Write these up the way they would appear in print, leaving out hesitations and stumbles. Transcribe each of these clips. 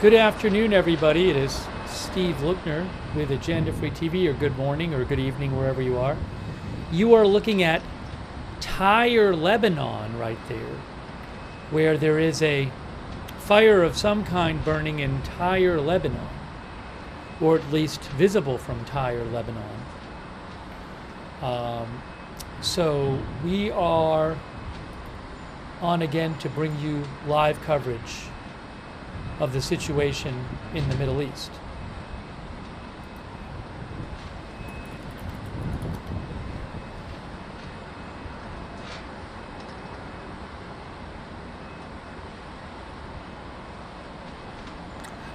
Good afternoon, everybody. It is Steve Lookner with Agenda Free TV, or good morning or good evening, wherever you are. You are looking at Tyre, Lebanon, right there, where there is a fire of some kind burning in Tyre, Lebanon, or at least visible from Tyre, Lebanon. So we are on again to bring you live coverage of the situation in the Middle East.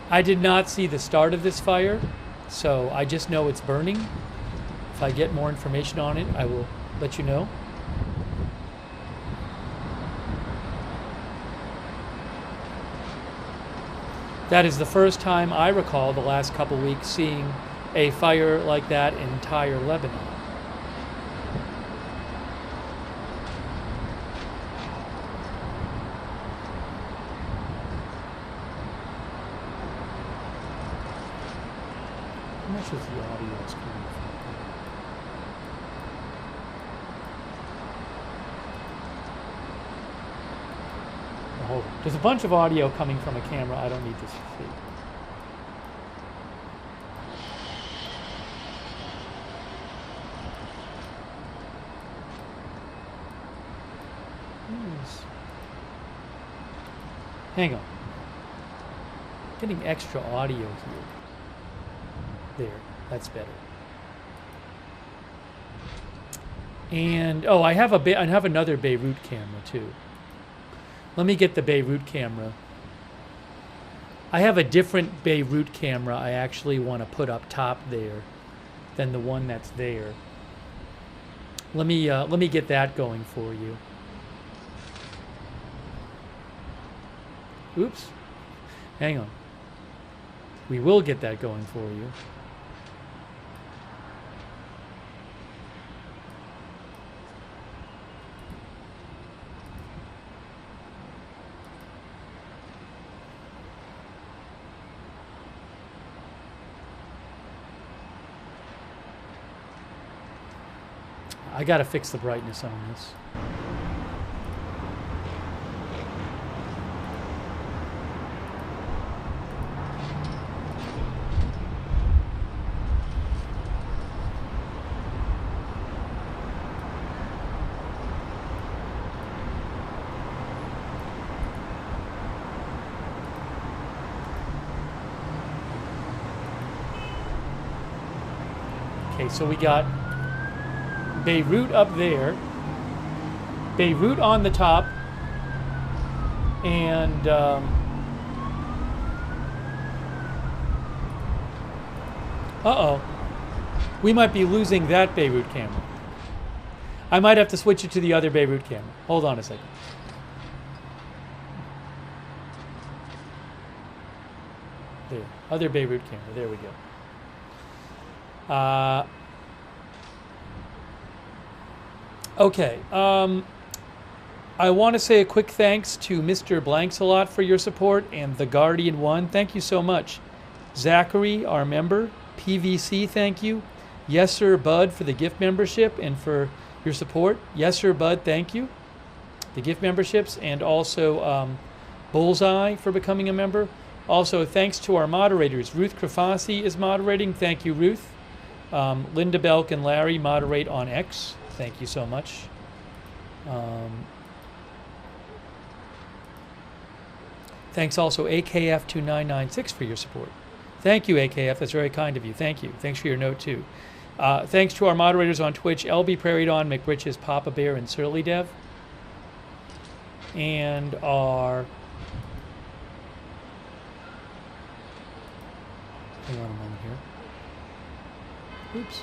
I did not see the start of this fire, so I just know it's burning. If I get more information on it, I will let you know. That is the first time I recall the last couple weeks seeing a fire like that in Tyre, Lebanon. How much is the audio coming from? Hold on. There's a bunch of audio coming from a camera. I don't need to see. Hang on. Getting extra audio here. There. That's better. And oh, I have another Beirut camera too. Let me get the Beirut camera. I have a different Beirut camera I actually want to put up top there than the one that's there. Let me get that going for you. Oops. Hang on. We will get that going for you. I gotta fix the brightness on this. Okay, so we got Beirut up there, Beirut on the top, and uh-oh, we might be losing that Beirut camera. I might have to switch it to the other Beirut camera. Hold on a second. There, other Beirut camera, there we go. Okay, I want to say a quick thanks to Mr. Blanks-a-lot for your support, and The Guardian 1, thank you so much. Zachary, our member, PVC, thank you. Yes Sir Bud for the gift membership and for your support. Yes Sir Bud, thank you. The gift memberships, and also Bullseye for becoming a member. Also, thanks to our moderators. Ruth Krafasi is moderating, thank you Ruth. Linda Belk and Larry moderate on X. Thank you so much. Thanks also AKF2996 for your support. Thank you, AKF. That's very kind of you. Thank you. Thanks for your note, too. Thanks to our moderators on Twitch, LB Prairie Dawn, McBritches, Papa Bear, and Surly Dev. And our... Hang on a moment here. Oops.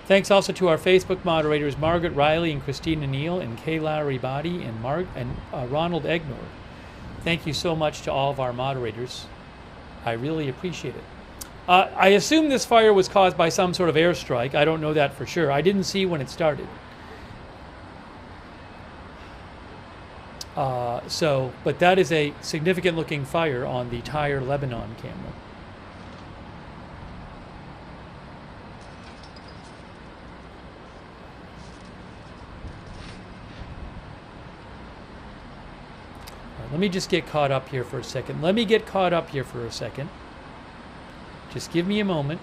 Thanks also to our Facebook moderators, Margaret Riley and Christina Neal and Kay Lowry Body and Ronald Egnor. Thank you so much to all of our moderators. I really appreciate it. I assume this fire was caused by some sort of airstrike. I don't know that for sure. I didn't see when it started. But that is a significant looking fire on the Tyre, Lebanon camera. Let me just get caught up here for a second. Just give me a moment.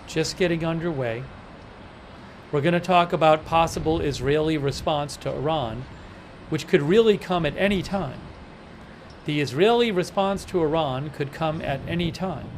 Just getting underway. We're going to talk about possible Israeli response to Iran, which could really come at any time. The Israeli response to Iran could come at any time.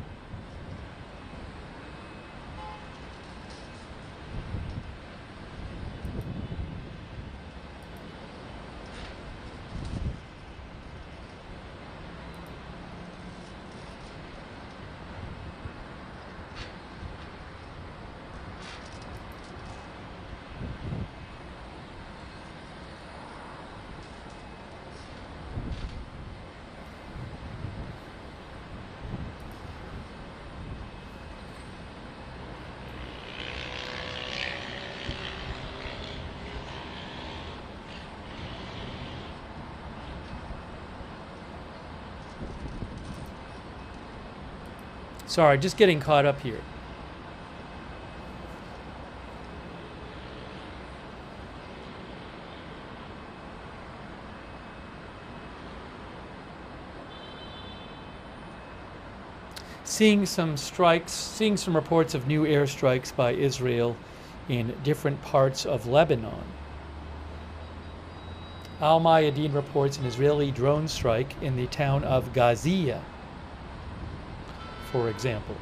Sorry, just getting caught up here. Seeing some strikes, seeing some reports of new airstrikes by Israel in different parts of Lebanon. Al Mayadeen reports an Israeli drone strike in the town of Gazia, for example.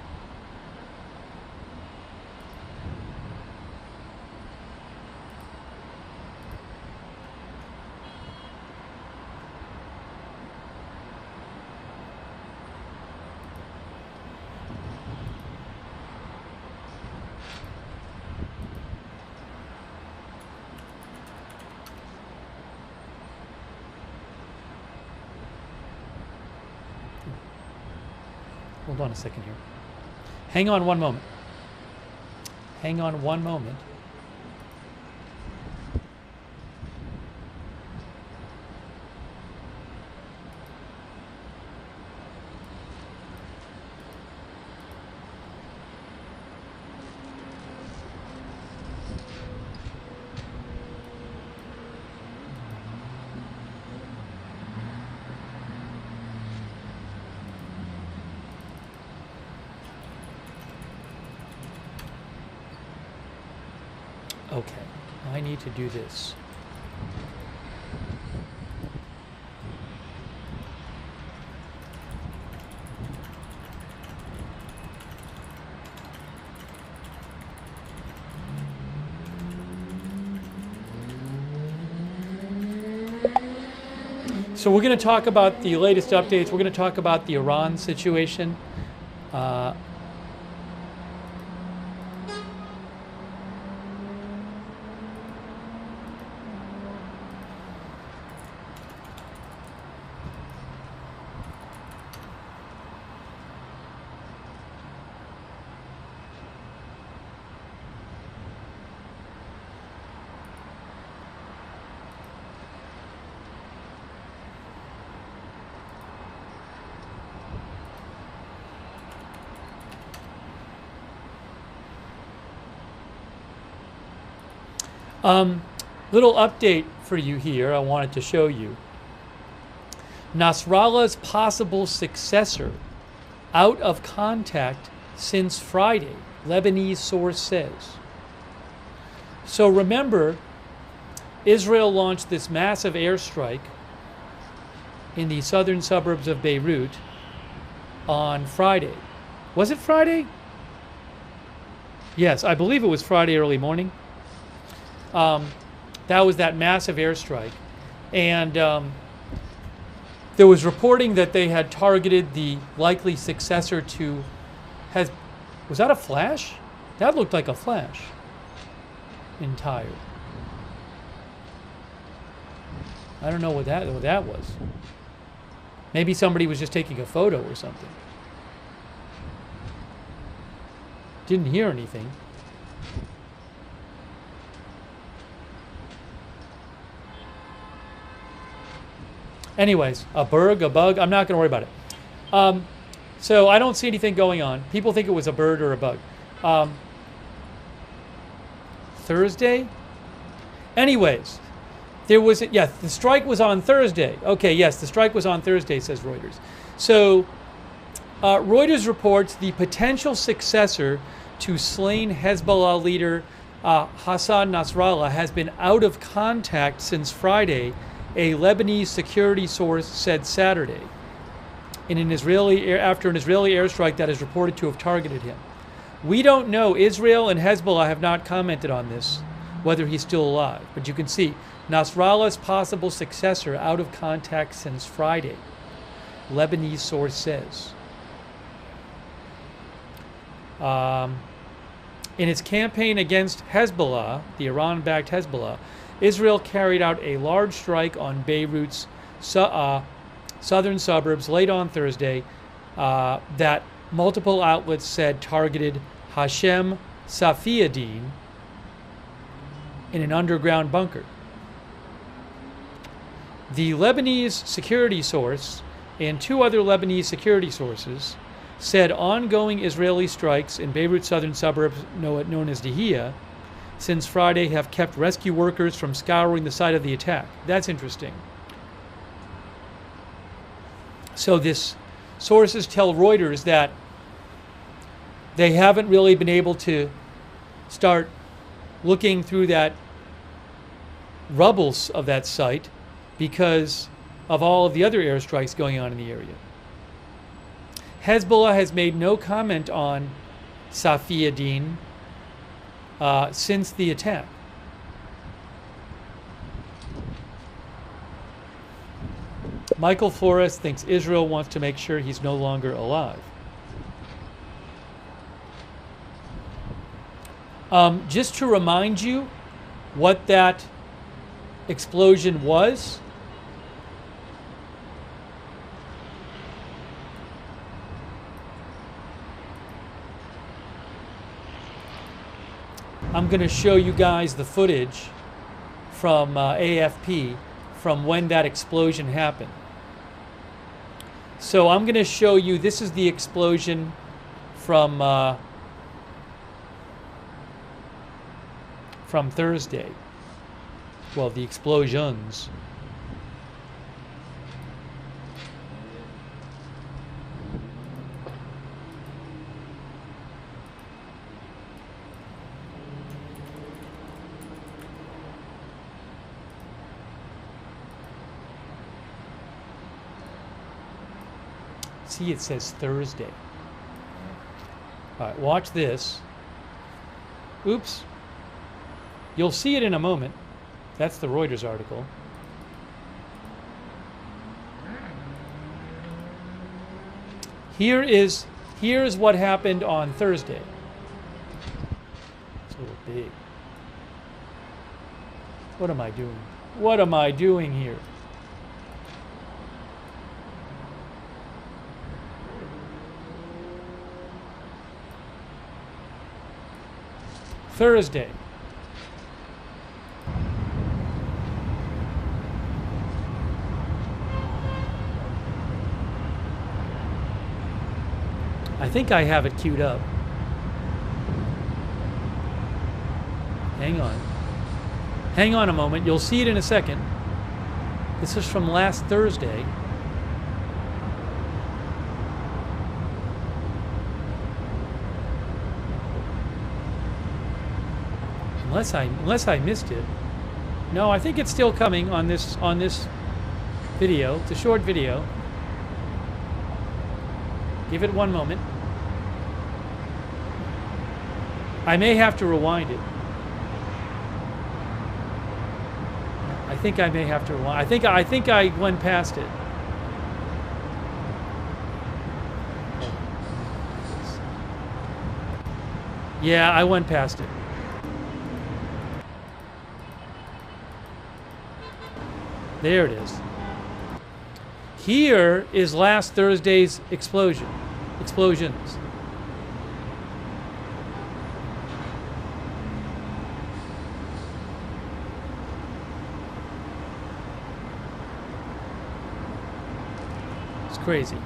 Hold on a second here. Hang on one moment. Hang on one moment. Okay, I need to do this. So we're going to talk about the latest updates. We're going to talk about the Iran situation. Little update for you here I wanted to show you. Nasrallah's possible successor out of contact since Friday, Lebanese source says. So remember, Israel launched this massive airstrike in the southern suburbs of Beirut on Friday. Was it Friday? Yes, I believe it was Friday early morning. That was that massive airstrike. And There was reporting that they had targeted the likely successor to was that a flash? That looked like a flash. Entire. I don't know what that was. Maybe somebody was just taking a photo or something. Didn't hear anything. Anyways, a bug, I'm not going to worry about it. So I don't see anything going on. People think it was a bird or a bug. Thursday? Anyways, there was, the strike was on Thursday. Okay, yes, the strike was on Thursday, says Reuters. So Reuters reports the potential successor to slain Hezbollah leader Hassan Nasrallah has been out of contact since Friday, a Lebanese security source said Saturday, after an Israeli airstrike that is reported to have targeted him. We don't know. Israel and Hezbollah have not commented on this, whether he's still alive. But you can see Nasrallah's possible successor out of contact since Friday, Lebanese source says. In its campaign against Hezbollah, the Iran-backed Hezbollah, Israel carried out a large strike on Beirut's southern suburbs late on Thursday that multiple outlets said targeted Hashem Safiuddin in an underground bunker. The Lebanese security source and two other Lebanese security sources said ongoing Israeli strikes in Beirut's southern suburbs known as Dahia since Friday have kept rescue workers from scouring the site of the attack. That's interesting. So this sources tell Reuters that they haven't really been able to start looking through that rubble of that site because of all of the other airstrikes going on in the area. Hezbollah has made no comment on Safiuddin since the attack. Michael Flores thinks Israel wants to make sure he's no longer alive. Just to remind you what that explosion was, I'm going to show you guys the footage from AFP from when that explosion happened. So I'm going to show you, this is the explosion from Thursday. Well, the explosions. See, it says Thursday. All right, watch this. Oops. You'll see it in a moment. That's the Reuters article. Here's what happened on Thursday. It's a little big. What am I doing? What am I doing here? Thursday. I think I have it queued up. Hang on. Hang on a moment. You'll see it in a second. This is from last Thursday. Unless I missed it. No, I think it's still coming on this video. It's a short video. Give it one moment. I may have to rewind it. I think I may have to rewind. I think I went past it. Yeah, I went past it. There it is. Here is last Thursday's explosions. It's crazy.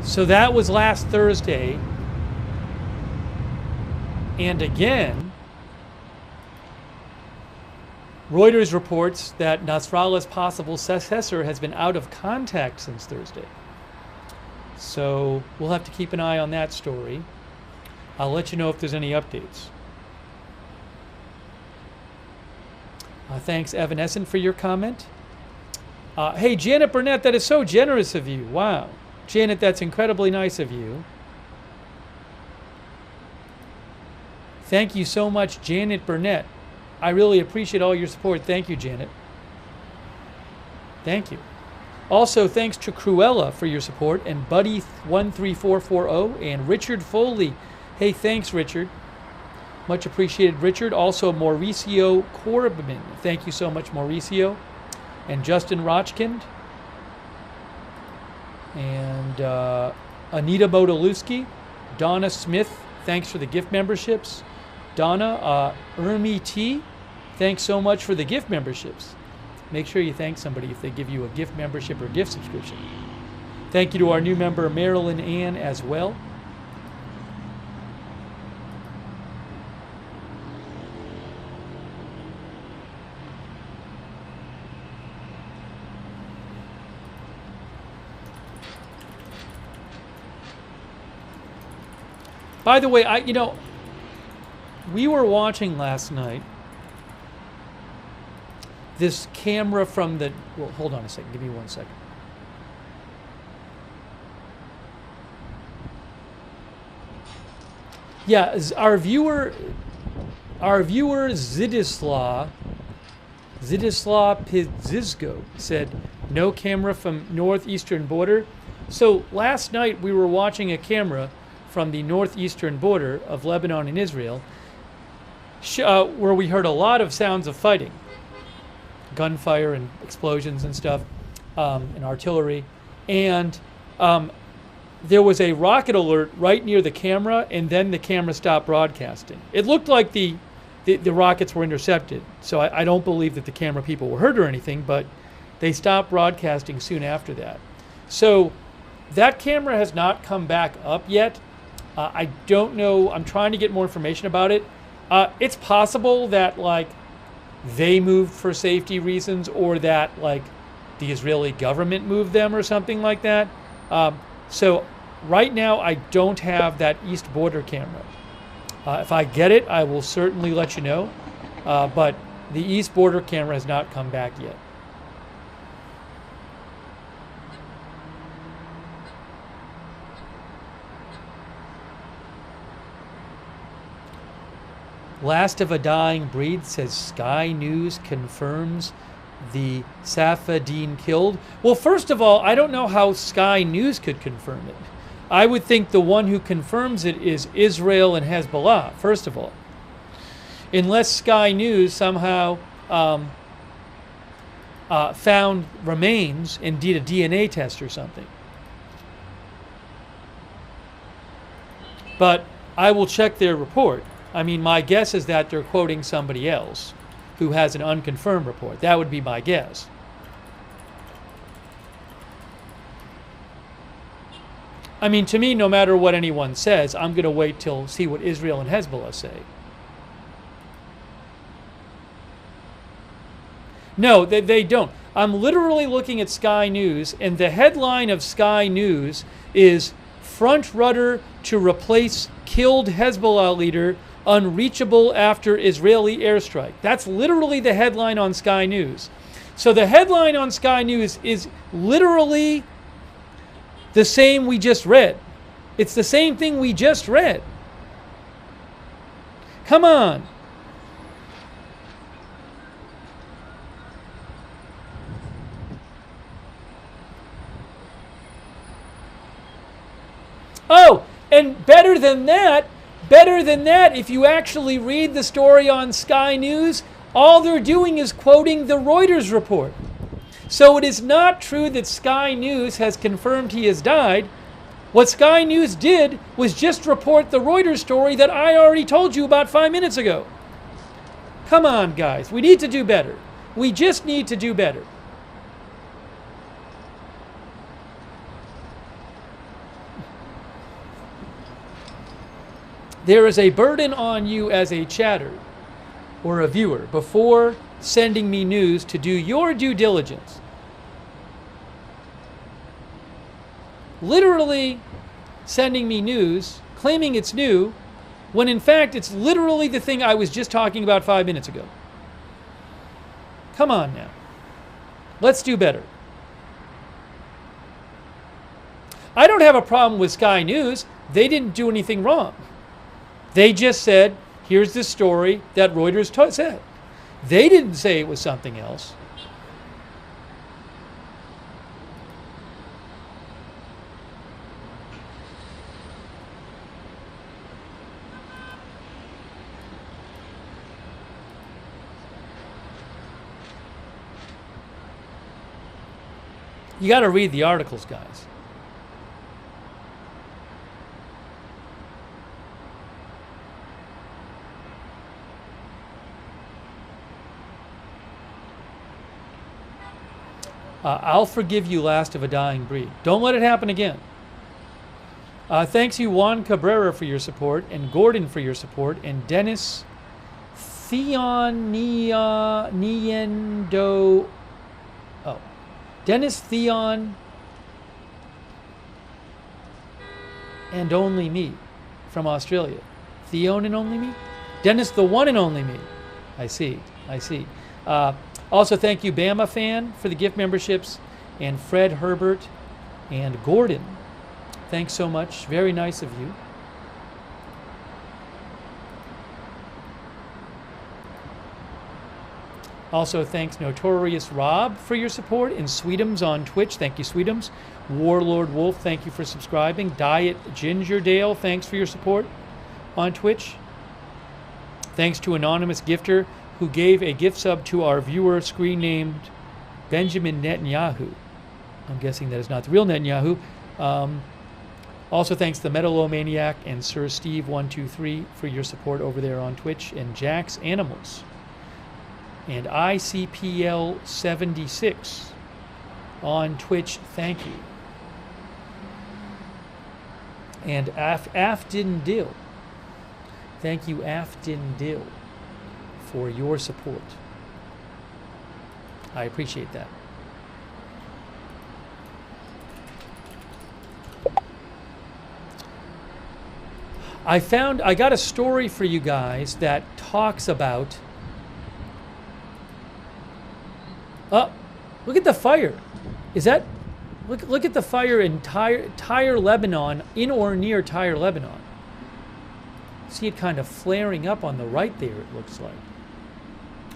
So that was last Thursday. And again, Reuters reports that Nasrallah's possible successor has been out of contact since Thursday. So we'll have to keep an eye on that story. I'll let you know if there's any updates. Thanks, Evanescent, for your comment. Hey, Janet Burnett, that is so generous of you. Wow. Janet, that's incredibly nice of you. Thank you so much, Janet Burnett. I really appreciate all your support. Thank you, Janet. Thank you. Also, thanks to Cruella for your support, and Buddy13440, and Richard Foley. Hey, thanks, Richard. Much appreciated, Richard. Also, Mauricio Corbin. Thank you so much, Mauricio. And Justin Rochkind. And Anita Modolewski, Donna Smith, thanks for the gift memberships. Donna, Ermi T, thanks so much for the gift memberships. Make sure you thank somebody if they give you a gift membership or gift subscription. Thank you to our new member, Marilyn Ann, as well. By the way, we were watching last night this camera from the, well, hold on a second, give me 1 second. Yeah, our viewer Zdislaw Pizizgo said, no camera from northeastern border. So last night we were watching a camera from the northeastern border of Lebanon and Israel, where we heard a lot of sounds of fighting, gunfire and explosions and stuff, and artillery. And there was a rocket alert right near the camera, and then the camera stopped broadcasting. It looked like the rockets were intercepted, so I don't believe that the camera people were hurt or anything, but they stopped broadcasting soon after that. So that camera has not come back up yet. I don't know. I'm trying to get more information about it. It's possible that they moved for safety reasons, or that the Israeli government moved them or something like that. So right now I don't have that east border camera. If I get it, I will certainly let you know. But the east border camera has not come back yet. Last of a dying breed, says Sky News confirms the Safadine killed. Well, first of all, I don't know how Sky News could confirm it. I would think the one who confirms it is Israel and Hezbollah, first of all. Unless Sky News somehow found remains and did a DNA test or something. But I will check their report. I mean, my guess is that they're quoting somebody else who has an unconfirmed report. That would be my guess. I mean, to me, no matter what anyone says, I'm going to wait till see what Israel and Hezbollah say. No, they don't. I'm literally looking at Sky News, and the headline of Sky News is "Front Rudder to replace killed Hezbollah leader unreachable after Israeli airstrike. That's literally the headline on Sky News. So the headline on Sky News is literally the same we just read. It's the same thing we just read. Come on. Oh, and better than that, if you actually read the story on Sky News, all they're doing is quoting the Reuters report. So it is not true that Sky News has confirmed he has died. What Sky News did was just report the Reuters story that I already told you about 5 minutes ago. Come on, guys. We need to do better. We just need to do better. There is a burden on you as a chatter or a viewer before sending me news to do your due diligence. Literally sending me news, claiming it's new, when in fact it's literally the thing I was just talking about 5 minutes ago. Come on now. Let's do better. I don't have a problem with Sky News. They didn't do anything wrong. They just said, here's the story that Reuters said. They didn't say it was something else. You got to read the articles, guys. I'll forgive you, last of a dying breed. Don't let it happen again. Thanks you, Juan Cabrera, for your support, and Gordon for your support, and Dennis Niendo. Oh, Dennis Theon and Only Me from Australia. Theon and Only Me? Dennis the One and Only Me. I see. Also, thank you, Bama Fan, for the gift memberships, and Fred Herbert and Gordon. Thanks so much. Very nice of you. Also, thanks Notorious Rob for your support, and Sweetums on Twitch. Thank you, Sweetums. Warlord Wolf, thank you for subscribing. Diet Gingerdale, thanks for your support on Twitch. Thanks to Anonymous Gifter, who gave a gift sub to our viewer screen named Benjamin Netanyahu. I'm guessing that is not the real Netanyahu. Also thanks to the Metalomaniac and Sir Steve123 for your support over there on Twitch, and Jack's Animals, and ICPL76 on Twitch, thank you. And Afdin Dill. Thank you, Afdin Dill, for your support. I appreciate that. I got a story for you guys that talks about, look at the fire. Is that, look at the fire in Tyre, Lebanon, in or near Tyre, Lebanon. See it kind of flaring up on the right there, it looks like.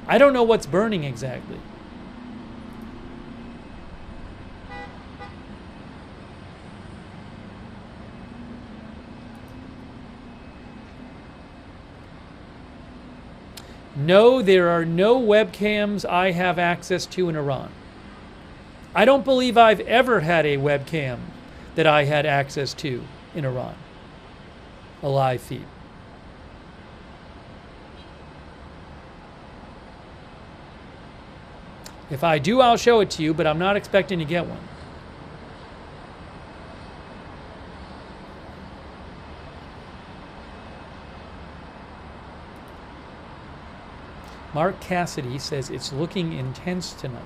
I don't know what's burning exactly. No, there are no webcams I have access to in Iran. I don't believe I've ever had a webcam that I had access to in Iran. A live feed. If I do, I'll show it to you, but I'm not expecting to get one. Mark Cassidy says it's looking intense tonight.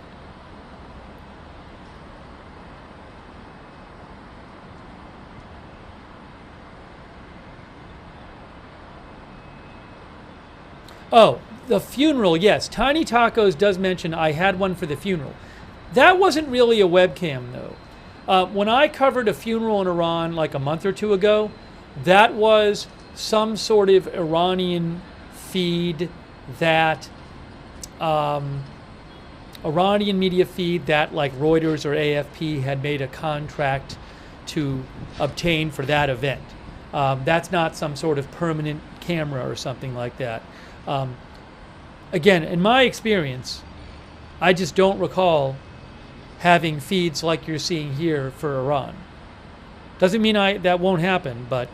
Oh, the funeral, yes. Tiny Tacos does mention I had one for the funeral. That wasn't really a webcam, though. When I covered a funeral in Iran like a month or two ago, that was some sort of Iranian feed that, Iranian media feed that like Reuters or AFP had made a contract to obtain for that event. That's not some sort of permanent camera or something like that. Again, in my experience, I just don't recall having feeds like you're seeing here for Iran. Doesn't mean that won't happen, but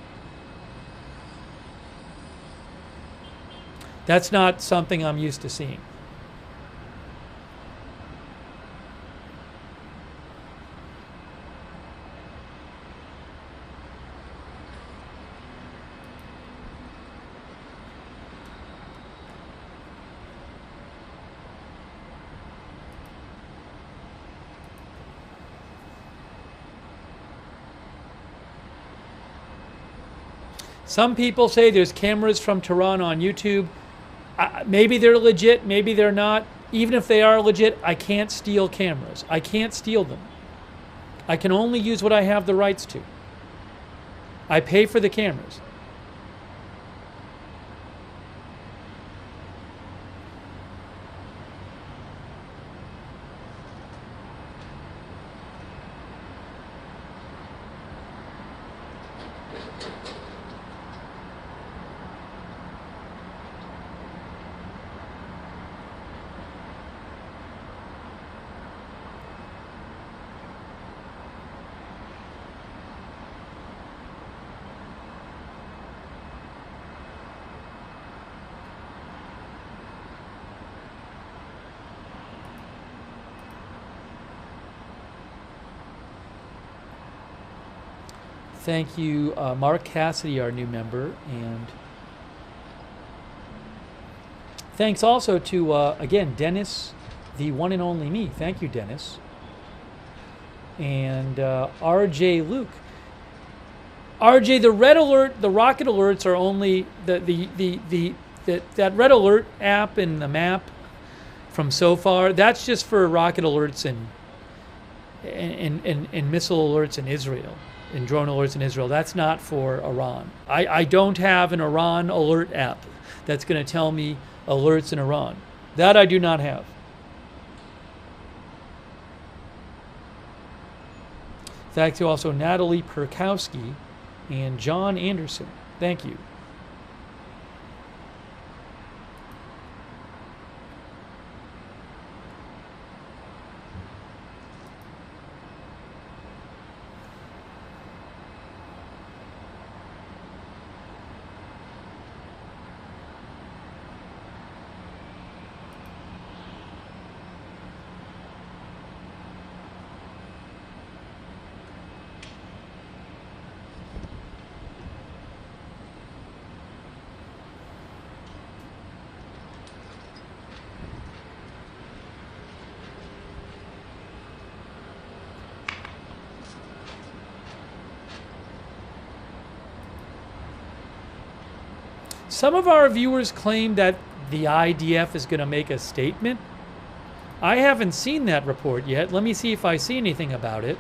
that's not something I'm used to seeing. Some people say there's cameras from Tehran on YouTube. Maybe they're legit, maybe they're not. Even if they are legit, I can't steal cameras. I can't steal them. I can only use what I have the rights to. I pay for the cameras. Thank you, Mark Cassidy, our new member, and thanks also to, again, Dennis, the one and only me. Thank you, Dennis. And RJ Luke. RJ, the red alert, the rocket alerts are only that red alert app in the map from so far. That's just for rocket alerts and missile alerts in Israel. In drone alerts in Israel. That's not for Iran. I don't have an Iran alert app that's going to tell me alerts in Iran. That I do not have. Thanks to also Natalie Perkowski and John Anderson. Thank you. Some of our viewers claim that the IDF is going to make a statement. I haven't seen that report yet. Let me see if I see anything about it.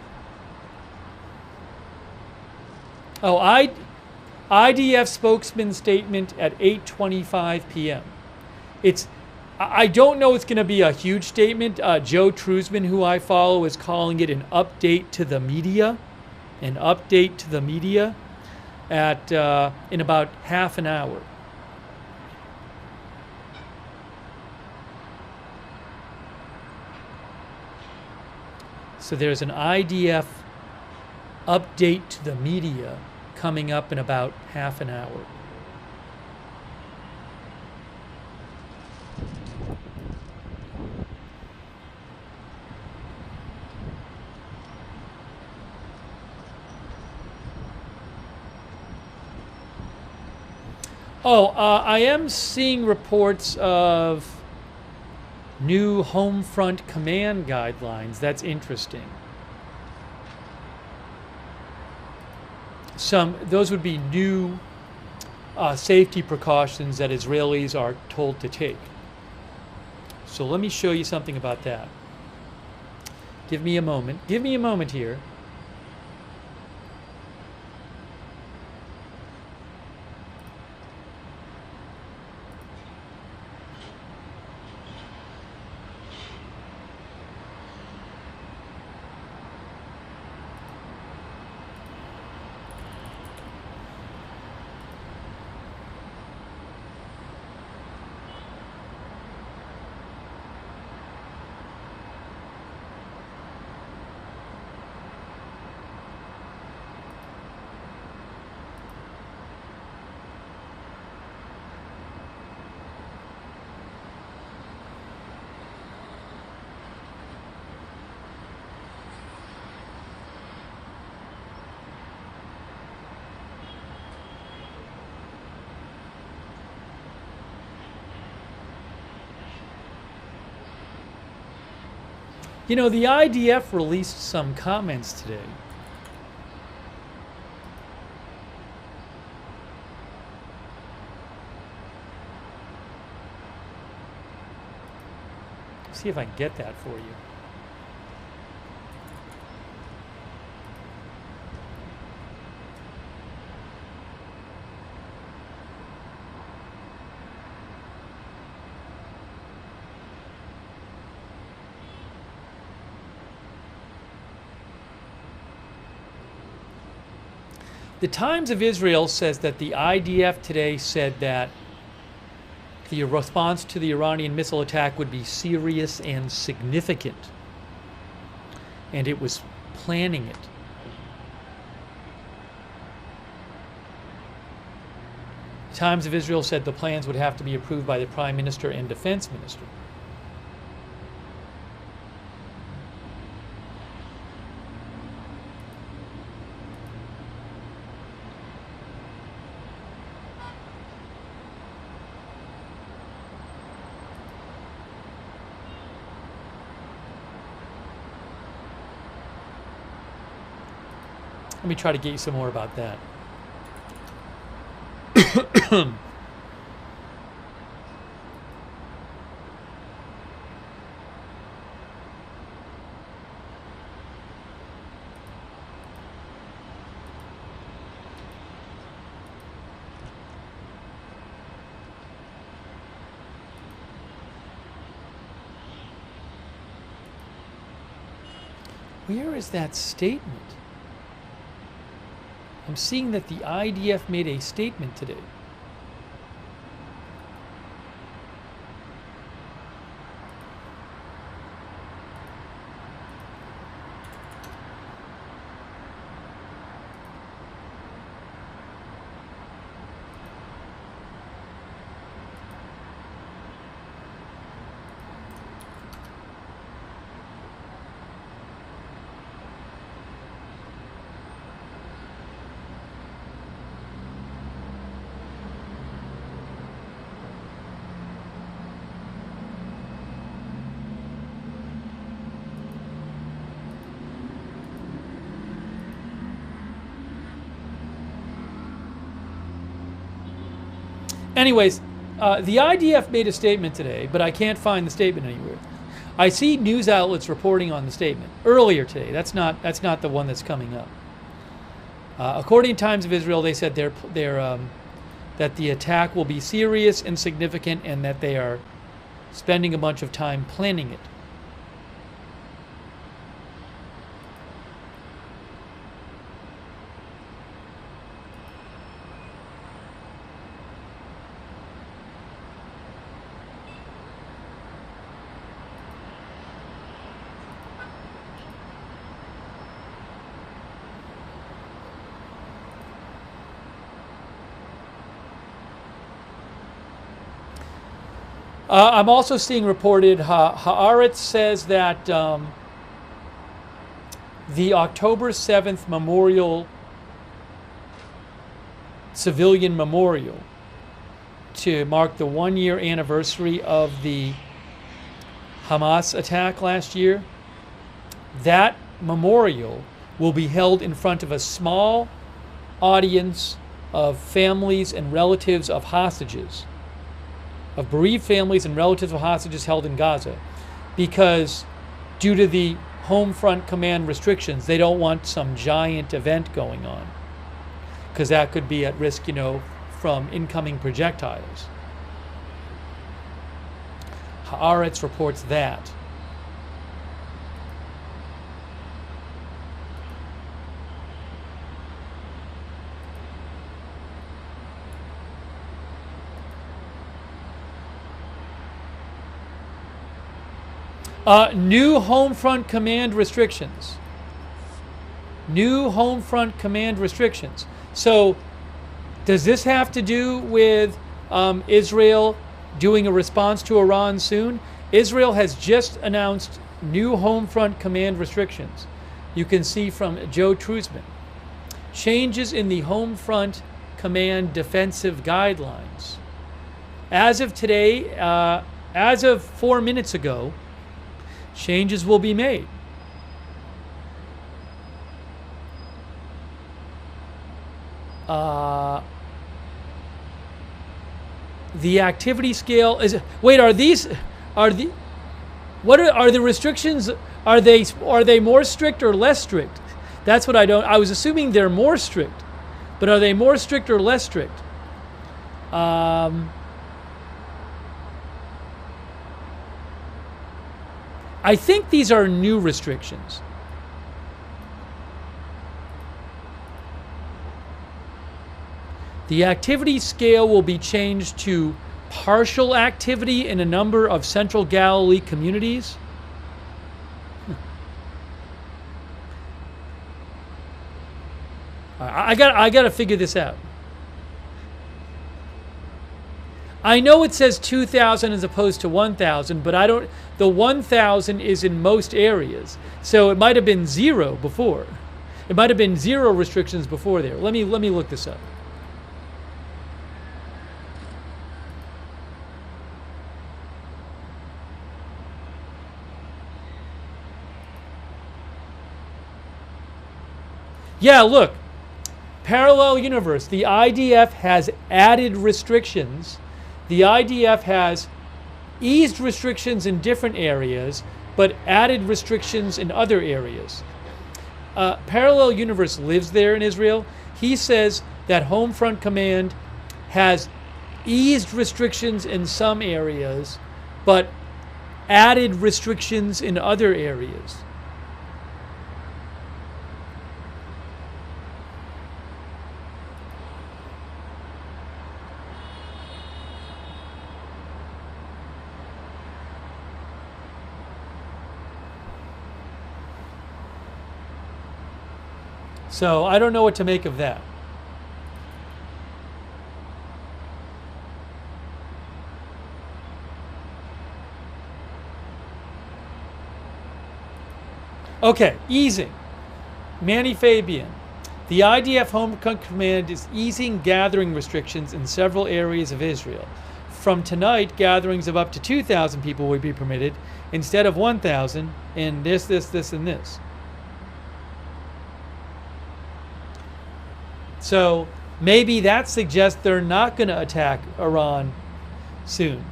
Oh, IDF spokesman statement at 8:25 p.m. I don't know it's going to be a huge statement. Joe Truzman, who I follow, is calling it an update to the media. An update to the media at in about half an hour. So there's an IDF update to the media coming up in about half an hour. Oh, I am seeing reports of new home front command guidelines. That's interesting. Those would be new safety precautions that Israelis are told to take. So let me show you something about that. Give me a moment. Give me a moment here. You know, the IDF released some comments today. See if I can get that for you. The Times of Israel says that the IDF today said that the response to the Iranian missile attack would be serious and significant, and it was planning it. The Times of Israel said the plans would have to be approved by the Prime Minister and Defense Minister. Let me try to get you some more about that. Where is that statement? I'm seeing that the IDF made a statement today. Anyways, the IDF made a statement today, but I can't find the statement anywhere. I see news outlets reporting on the statement earlier today. That's not the one that's coming up. According to Times of Israel, they said that the attack will be serious and significant, and that they are spending a bunch of time planning it. I'm also seeing reported, Haaretz says that the October 7th memorial, civilian memorial, to mark the 1-year anniversary of the Hamas attack last year, that memorial will be held in front of a small audience of families and relatives of hostages, of bereaved families and relatives of hostages held in Gaza, because due to the home front command restrictions, they don't want some giant event going on, because that could be at risk, from incoming projectiles. Haaretz reports that. New home front command restrictions. New home front command restrictions. So, does this have to do with Israel doing a response to Iran soon? Israel has just announced new home front command restrictions. You can see from Joe Truzman. Changes in the home front command defensive guidelines. As of today, as of 4 minutes ago, changes will be made. The activity scale is. Wait, are the restrictions? Are they more strict or less strict? That's what I don't. I was assuming they're more strict, but are they more strict or less strict? I think these are new restrictions. The activity scale will be changed to partial activity in a number of Central Galilee communities. I got to figure this out. I know it says 2,000 as opposed to 1,000, but I don't. The 1,000 is in most areas, so it might have been 0 before. It might have been 0 restrictions before there. Let me look this up. Yeah, look. Parallel universe. The IDF has added restrictions. The IDF has eased restrictions in different areas, but added restrictions in other areas. Parallel Universe lives there in Israel. He says that Home Front Command has eased restrictions in some areas, but added restrictions in other areas. So I don't know what to make of that. Okay, easing. Manny Fabian. The IDF Home Command is easing gathering restrictions in several areas of Israel. From tonight, gatherings of up to 2,000 people will be permitted instead of 1,000 in this, and this. So maybe that suggests they're not going to attack Iran soon,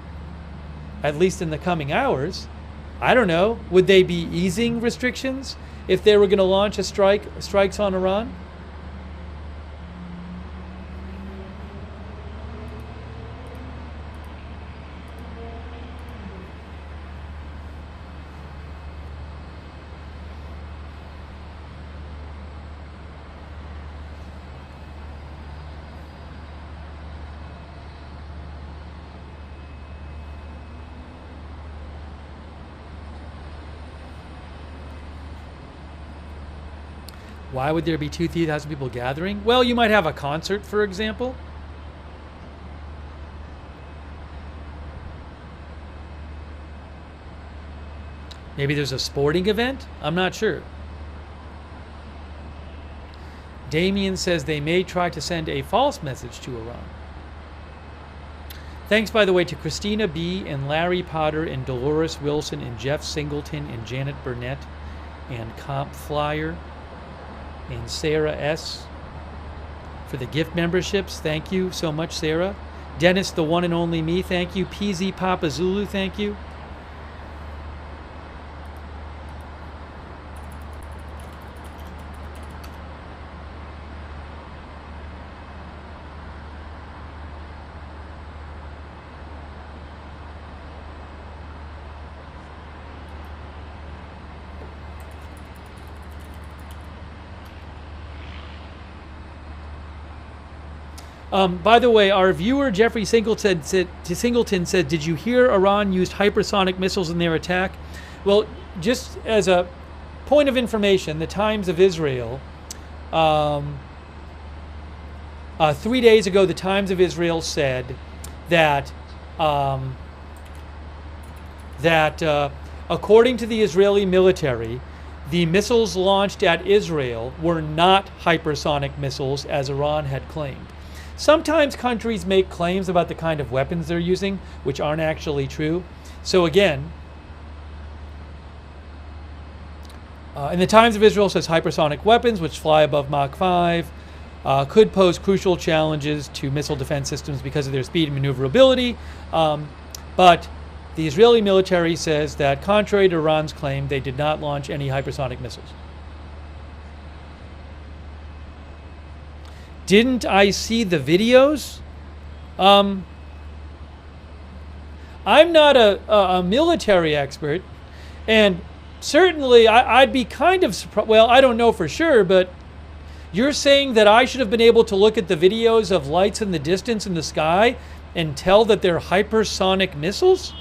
at least in the coming hours. I don't know. Would they be easing restrictions if they were going to launch strikes on Iran? Why would there be 2,000 people gathering? Well, you might have a concert, for example. Maybe there's a sporting event? I'm not sure. Damien says they may try to send a false message to Iran. Thanks, by the way, to Christina B. and Larry Potter and Dolores Wilson and Jeff Singleton and Janet Burnett and Comp Flyer and Sarah S. for for the gift memberships. Thank you so much, Sarah. Dennis, the one and only me, thank you. PZ Papa Zulu, thank you. By the way, our viewer Jeffrey Singleton said, "Did you hear Iran used hypersonic missiles in their attack?" Well, just as a point of information, the Times of Israel, 3 days ago, the Times of Israel said that according to the Israeli military, the missiles launched at Israel were not hypersonic missiles, as Iran had claimed. Sometimes countries make claims about the kind of weapons they're using, which aren't actually true. So again, and the Times of Israel says hypersonic weapons, which fly above Mach 5, could pose crucial challenges to missile defense systems because of their speed and maneuverability. But the Israeli military says that, contrary to Iran's claim, they did not launch any hypersonic missiles. Didn't I see the videos? I'm not a military expert, and certainly I'd be kind of surprised. Well, I don't know for sure, but you're saying that I should have been able to look at the videos of lights in the distance in the sky and tell that they're hypersonic missiles?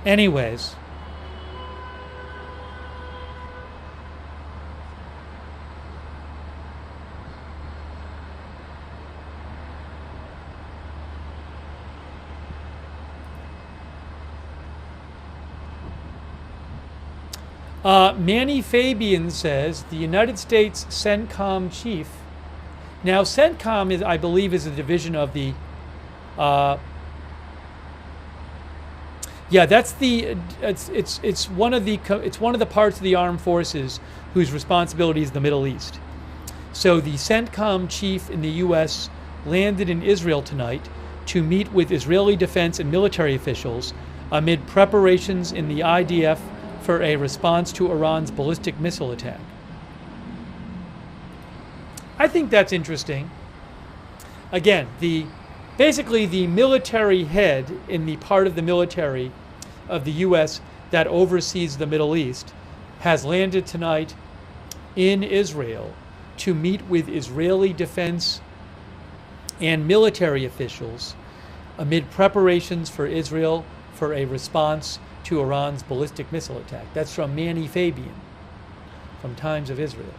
Anyways, Manny Fabian says the United States CENTCOM chief. Now, CENTCOM is, I believe, is a division of the. Yeah, that's the. It's one of the parts of the armed forces whose responsibility is the Middle East. So the CENTCOM chief in the U.S. landed in Israel tonight to meet with Israeli defense and military officials amid preparations in the IDF for a response to Iran's ballistic missile attack. I think that's interesting. Again, basically the military head in the part of the military of the U.S. that oversees the Middle East has landed tonight in Israel to meet with Israeli defense and military officials amid preparations for Israel for a response to Iran's ballistic missile attack. That's from Manny Fabian from Times of Israel.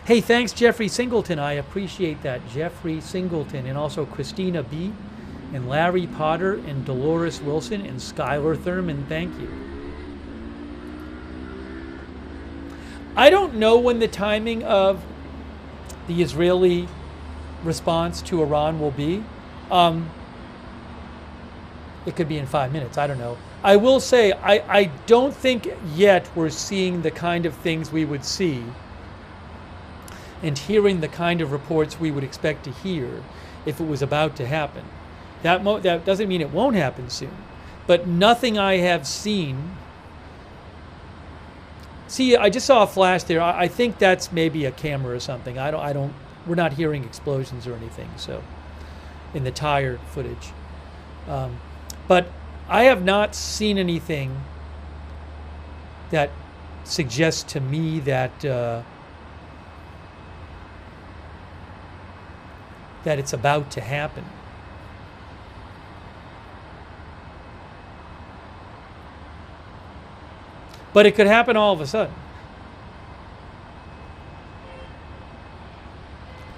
Hey, thanks, Jeffrey Singleton. I appreciate that, Jeffrey Singleton, and also Christina B., and Larry Potter, and Dolores Wilson, and Skylar Thurman. Thank you. I don't know when the timing of the Israeli response to Iran will be. It could be in 5 minutes. I don't know. I will say I don't think yet we're seeing the kind of things we would see and hearing the kind of reports we would expect to hear if it was about to happen. That doesn't mean it won't happen soon, but nothing I have seen. See, I just saw a flash there. I think that's maybe a camera or something. We're not hearing explosions or anything, so, in the tire footage. But I have not seen anything that suggests to me that that it's about to happen. But it could happen all of a sudden.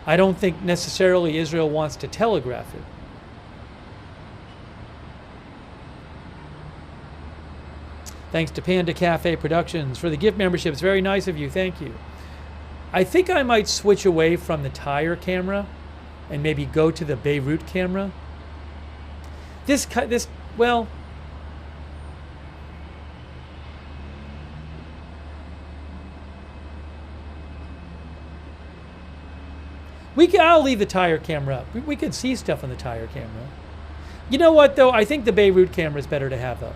I don't think necessarily Israel wants to telegraph it. Thanks to Panda Cafe Productions for the gift memberships. Very nice of you. Thank you. I think I might switch away from the Tyre camera and maybe go to the Beirut camera. Well, I'll leave the Tyre camera up. We could see stuff on the Tyre camera. You know what, though? I think the Beirut camera is better to have up.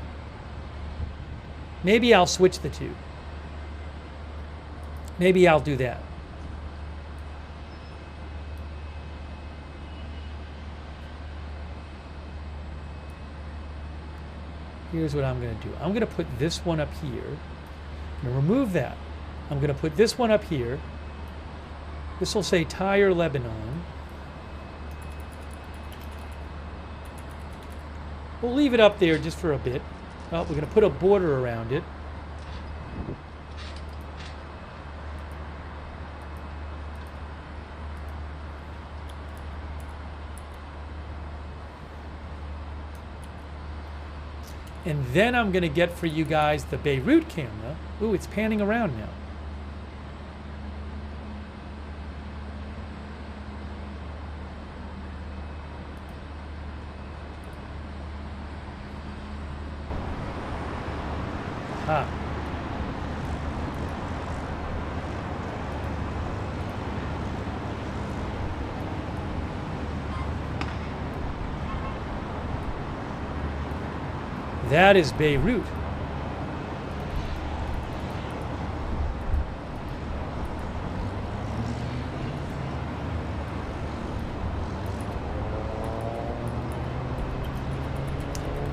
Maybe I'll switch the two. Maybe I'll do that. Here's what I'm going to do. I'm going to put this one up here. I'm going to remove that. I'm going to put this one up here. This will say Tyre, Lebanon. We'll leave it up there just for a bit. Well, we're going to put a border around it. And then I'm going to get for you guys the Beirut camera. Ooh, it's panning around now. Ah. That is Beirut.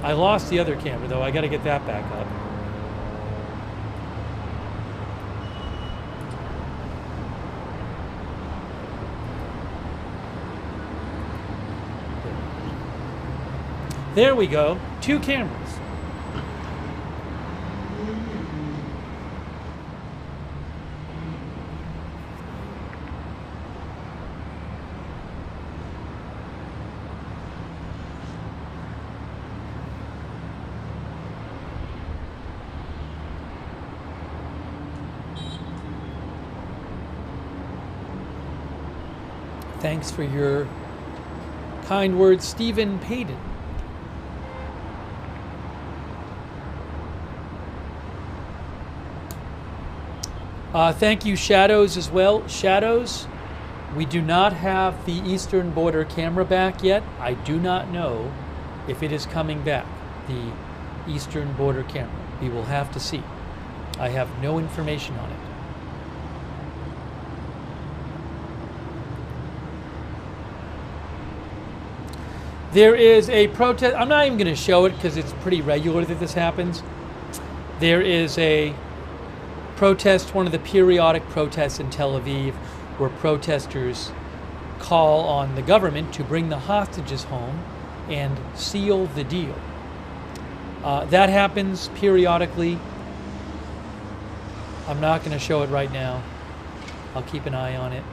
I lost the other camera, though. I got to get that back up. There we go. 2 cameras. Thanks for your kind words, Stephen Payton. Thank you, Shadows, as well. Shadows, we do not have the Eastern Border camera back yet. I do not know if it is coming back, the Eastern Border camera. We will have to see. I have no information on it. There is a protest. I'm not even going to show it because it's pretty regular that this happens. There is a protest, one of the periodic protests in Tel Aviv, where protesters call on the government to bring the hostages home and seal the deal. That happens periodically. I'm not going to show it right now. I'll keep an eye on it.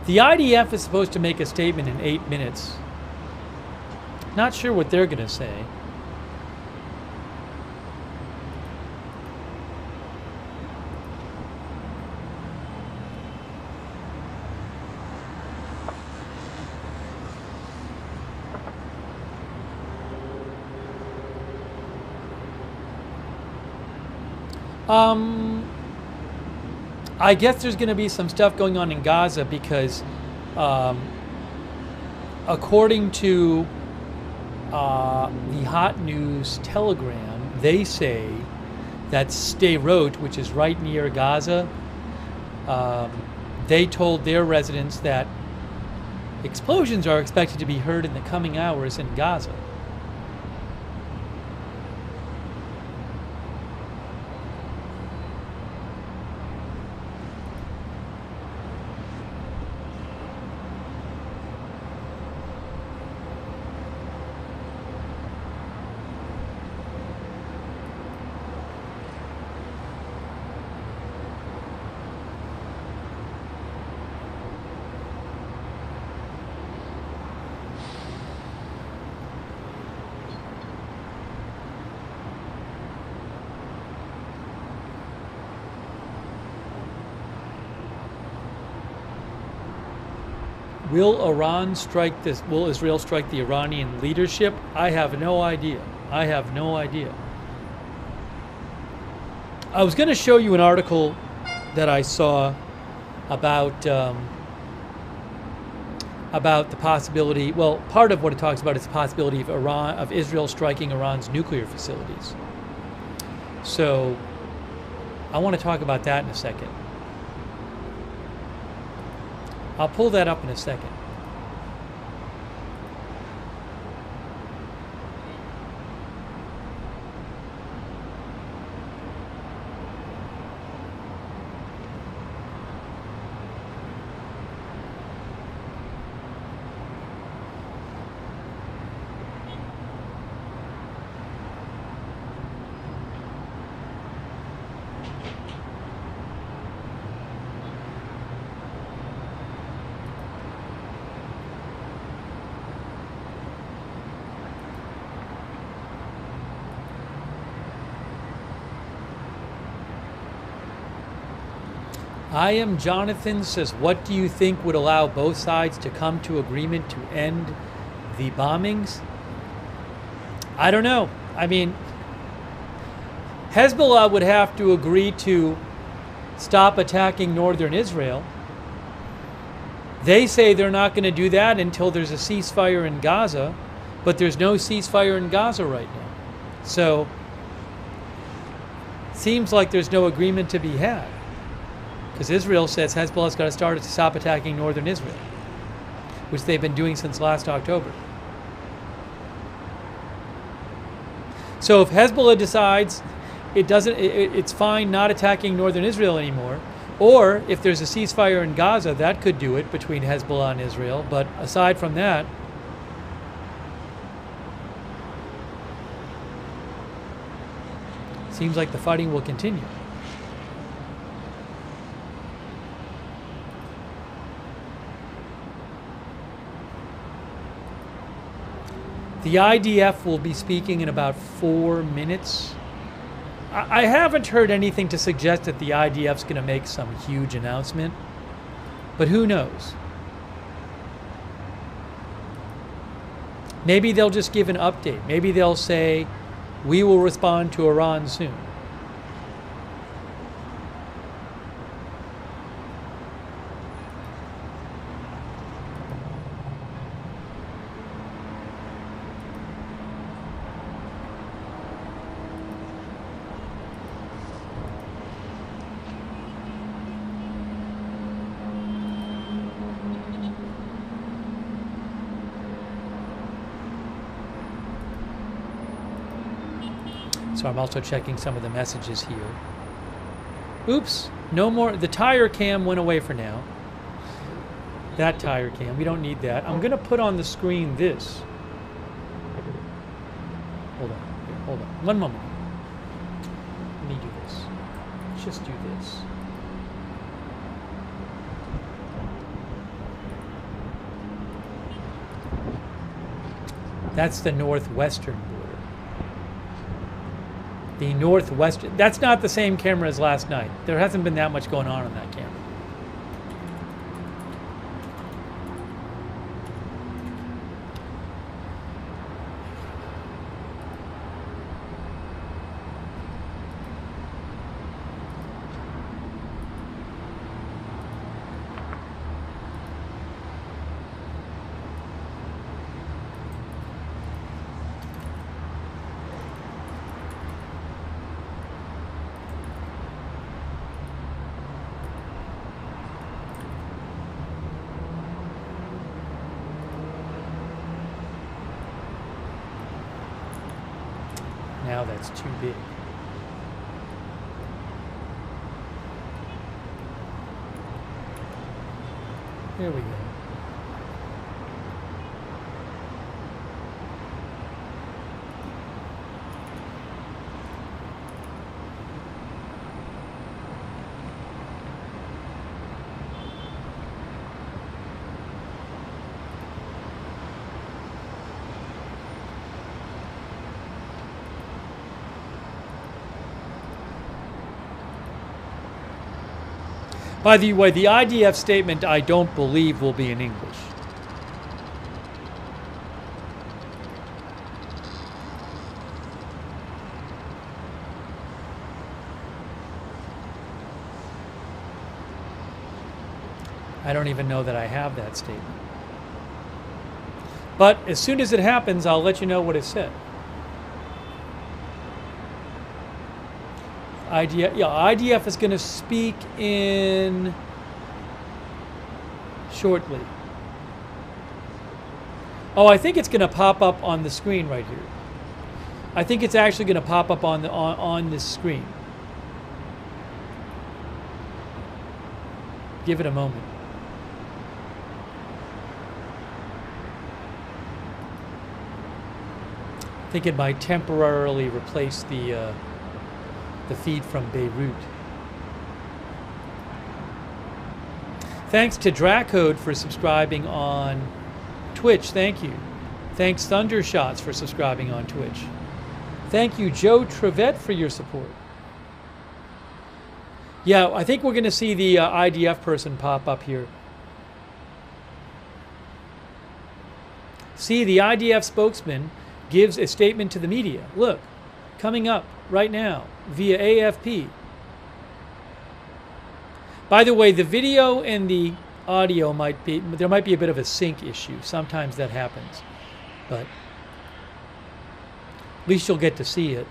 The IDF is supposed to make a statement in 8 minutes. Not sure what they're going to say. I guess there's going to be some stuff going on in Gaza because, according to the Hot News Telegram, they say that Beirut, which is right near Gaza, they told their residents that Explosions are expected to be heard in the coming hours in Gaza. Will Israel strike the Iranian leadership? I have no idea. I have no idea. I was going to show you an article that I saw about the possibility. Well, part of what it talks about is the possibility of Israel striking Iran's nuclear facilities. So I want to talk about that in a second. I'll pull that up in a second. I am Jonathan says, what do you think would allow both sides to come to agreement to end the bombings? I don't know. I mean, Hezbollah would have to agree to stop attacking northern Israel. They say they're not going to do that until there's a ceasefire in Gaza, but there's no ceasefire in Gaza right now. So, seems like there's no agreement to be had. Because Israel says Hezbollah's got to stop attacking northern Israel, which they've been doing since last October. So if Hezbollah decides it's fine not attacking northern Israel anymore, or if there's a ceasefire in Gaza, that could do it between Hezbollah and Israel. But aside from that, seems like the fighting will continue. The IDF will be speaking in about 4 minutes. I haven't heard anything to suggest that the IDF's going to make some huge announcement, but who knows? Maybe they'll just give an update. Maybe they'll say, we will respond to Iran soon. So I'm also checking some of the messages here. Oops, no more. The tire cam went away for now. That tire cam, we don't need that. I'm going to put on the screen this. Hold on, here, hold on. One moment. Let me do this. Let's just do this. That's the northwestern border. The northwestern, that's not the same camera as last night. There hasn't been that much going on that camera. Now that's too big. There we go. By the way, the IDF statement I don't believe will be in English. I don't even know that I have that statement. But as soon as it happens, I'll let you know what it said. IDF is going to speak in shortly. Oh, I think it's going to pop up on the screen right here. I think it's actually going to pop up on this screen. Give it a moment. I think it might temporarily replace the feed from Beirut. Thanks to Dracode for subscribing on Twitch. Thank you. Thanks Thundershots for subscribing on Twitch. Thank you Joe Trevette for your support. Yeah, I think we're going to see the IDF person pop up here. See, the IDF spokesman gives a statement to the media. Look, coming up right now via AFP. By the way, the video and the audio there might be a bit of a sync issue. Sometimes that happens, but at least you'll get to see it.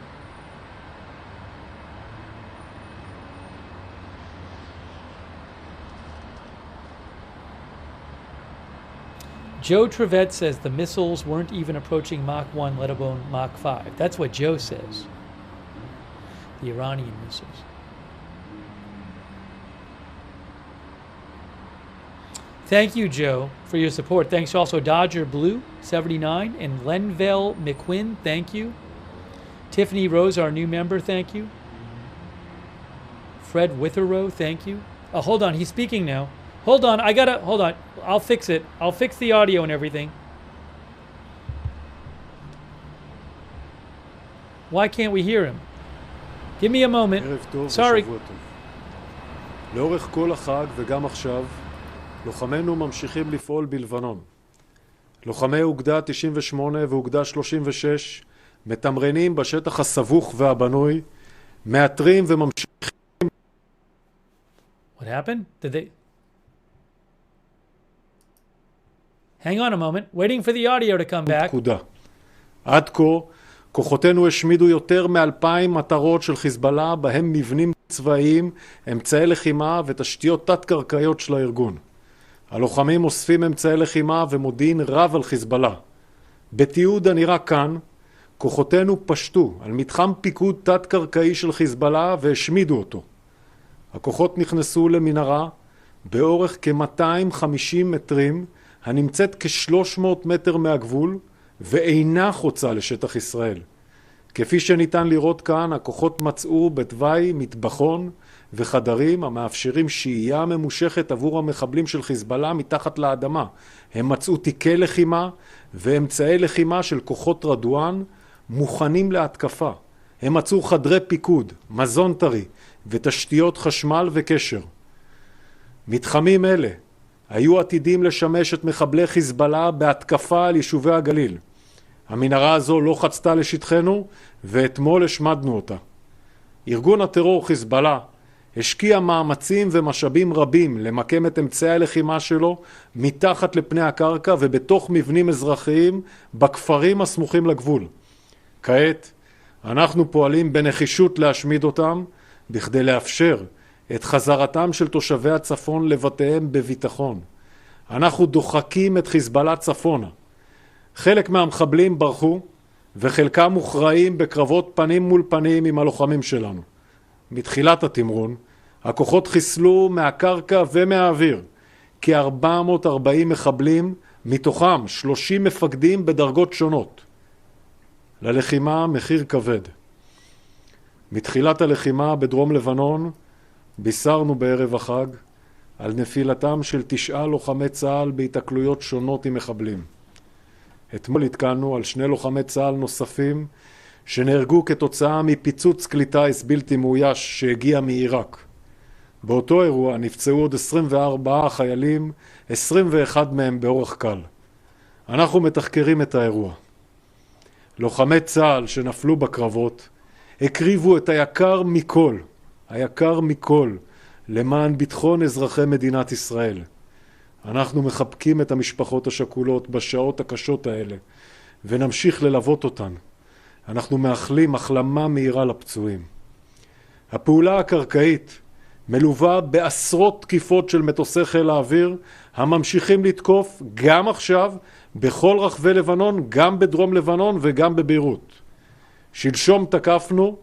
Joe Trevette says the missiles weren't even approaching Mach 1, let alone Mach 5. That's what Joe says. The Iranian missiles. Thank you, Joe, for your support. Thanks also Dodger Blue 79 and Lenville McQuinn. Thank you. Tiffany Rose, our new member. Thank you. Fred Witherow. Thank you. Oh, hold on. He's speaking now. Hold on. Hold on. I'll fix it. I'll fix the audio and everything. Why can't we hear him? Give me a moment. Sorry. לאורך כל החג וגם עכשיו, לוחמינו ממשיכים לפעול בלבנון. לוחמי אוגדה 98 ואוגדה 36 מתמרנים בשטח הסבוך והבנוי, מאתרים וממשיכים. What happened? Did they... Hang on a moment. Waiting for the audio to come back. פקודה. עד כה, כוחותינו השמידו יותר מ-2,000 מטרות של חיזבאללה, בהם מבנים צבאיים, אמצעי לחימה ותשתיות תת-קרקעיות של הארגון. הלוחמים אוספים אמצעי לחימה ומודיעין רב על חיזבאללה. בתיעוד הנראה כאן, כוחותינו פשטו על מתחם פיקוד תת-קרקעי של חיזבאללה והשמידו אותו. הכוחות נכנסו למנהרה באורך כ-250 מטרים, הנמצאת כ-300 מטר מהגבול, ואינה חוצה לשטח ישראל. כפי שניתן לראות כאן, הכוחות מצאו בתוואי מטבחון וחדרים המאפשרים שהייה ממושכת עבור המחבלים של חיזבאללה מתחת לאדמה. הם מצאו תיקי לחימה ואמצעי לחימה של כוחות רדואן מוכנים להתקפה. הם מצאו חדרי פיקוד, מזון טרי ותשתיות חשמל וקשר. מתחמים אלה היו עתידים לשמש את מחבלי חיזבאללה בהתקפה על יישובי הגליל. המנהרה הזו לא חצתה לשטחנו, ואתמול השמדנו אותה. ארגון הטרור חיזבאללה השקיע מאמצים ומשאבים רבים למקם את אמצעי הלחימה שלו מתחת לפני הקרקע ובתוך מבנים אזרחיים בכפרים הסמוכים לגבול. כעת אנחנו פועלים בנחישות להשמיד אותם בכדי לאפשר את חזרתם של תושבי הצפון לבתיהם בביטחון. אנחנו דוחקים את חיזבאללה צפונה. חלק מהמחבלים ברחו, וחלקם מוכרעים בקרבות פנים מול פנים עם הלוחמים שלנו. מתחילת התמרון, הכוחות חיסלו מהקרקע ומהאוויר כ-440 מחבלים, מתוכם 30 מפקדים בדרגות שונות. ללחימה מחיר כבד. מתחילת הלחימה בדרום לבנון בישרנו בערב החג על נפילתם של 9 לוחמי צה"ל בהתקלויות שונות עם מחבלים. אתמול התקלנו על 2 לוחמי צה"ל נוספים שנהרגו כתוצאה מפיצוץ כלי טיס בלתי מאויש שהגיע מעיראק. באותו אירוע נפצעו עוד 24 חיילים, 21 מהם באורח קל. אנחנו מתחקרים את האירוע. לוחמי צה"ל שנפלו בקרבות הקריבו את היקר מכל, למען ביטחון אזרחי מדינת ישראל. אנחנו מחבקים את המשפחות השכולות בשעות הקשות האלה, ונמשיך ללוות אותן. אנחנו מאחלים החלמה מהירה לפצועים. הפעולה הקרקעית מלווה בעשרות תקיפות של מטוסי חיל האוויר, הממשיכים לתקוף גם עכשיו בכל רחבי לבנון, גם בדרום לבנון וגם בביירות. שלשום תקפנו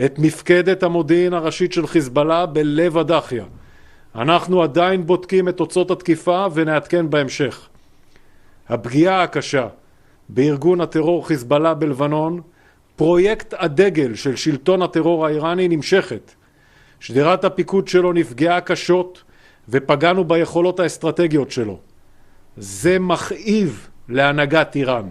את מפקדת המודיעין הראשית של חיזבאללה בלב הדחיה. אנחנו עדיין בודקים את תוצאות התקיפה ונעדכן בהמשך. הפגיעה הקשה בארגון הטרור חיזבאללה בלבנון, פרויקט הדגל של שלטון הטרור האיראני, נמשכת. שדרת הפיקוד שלו נפגעה קשות ופגענו ביכולות האסטרטגיות שלו. זה מכאיב להנהגת איראן.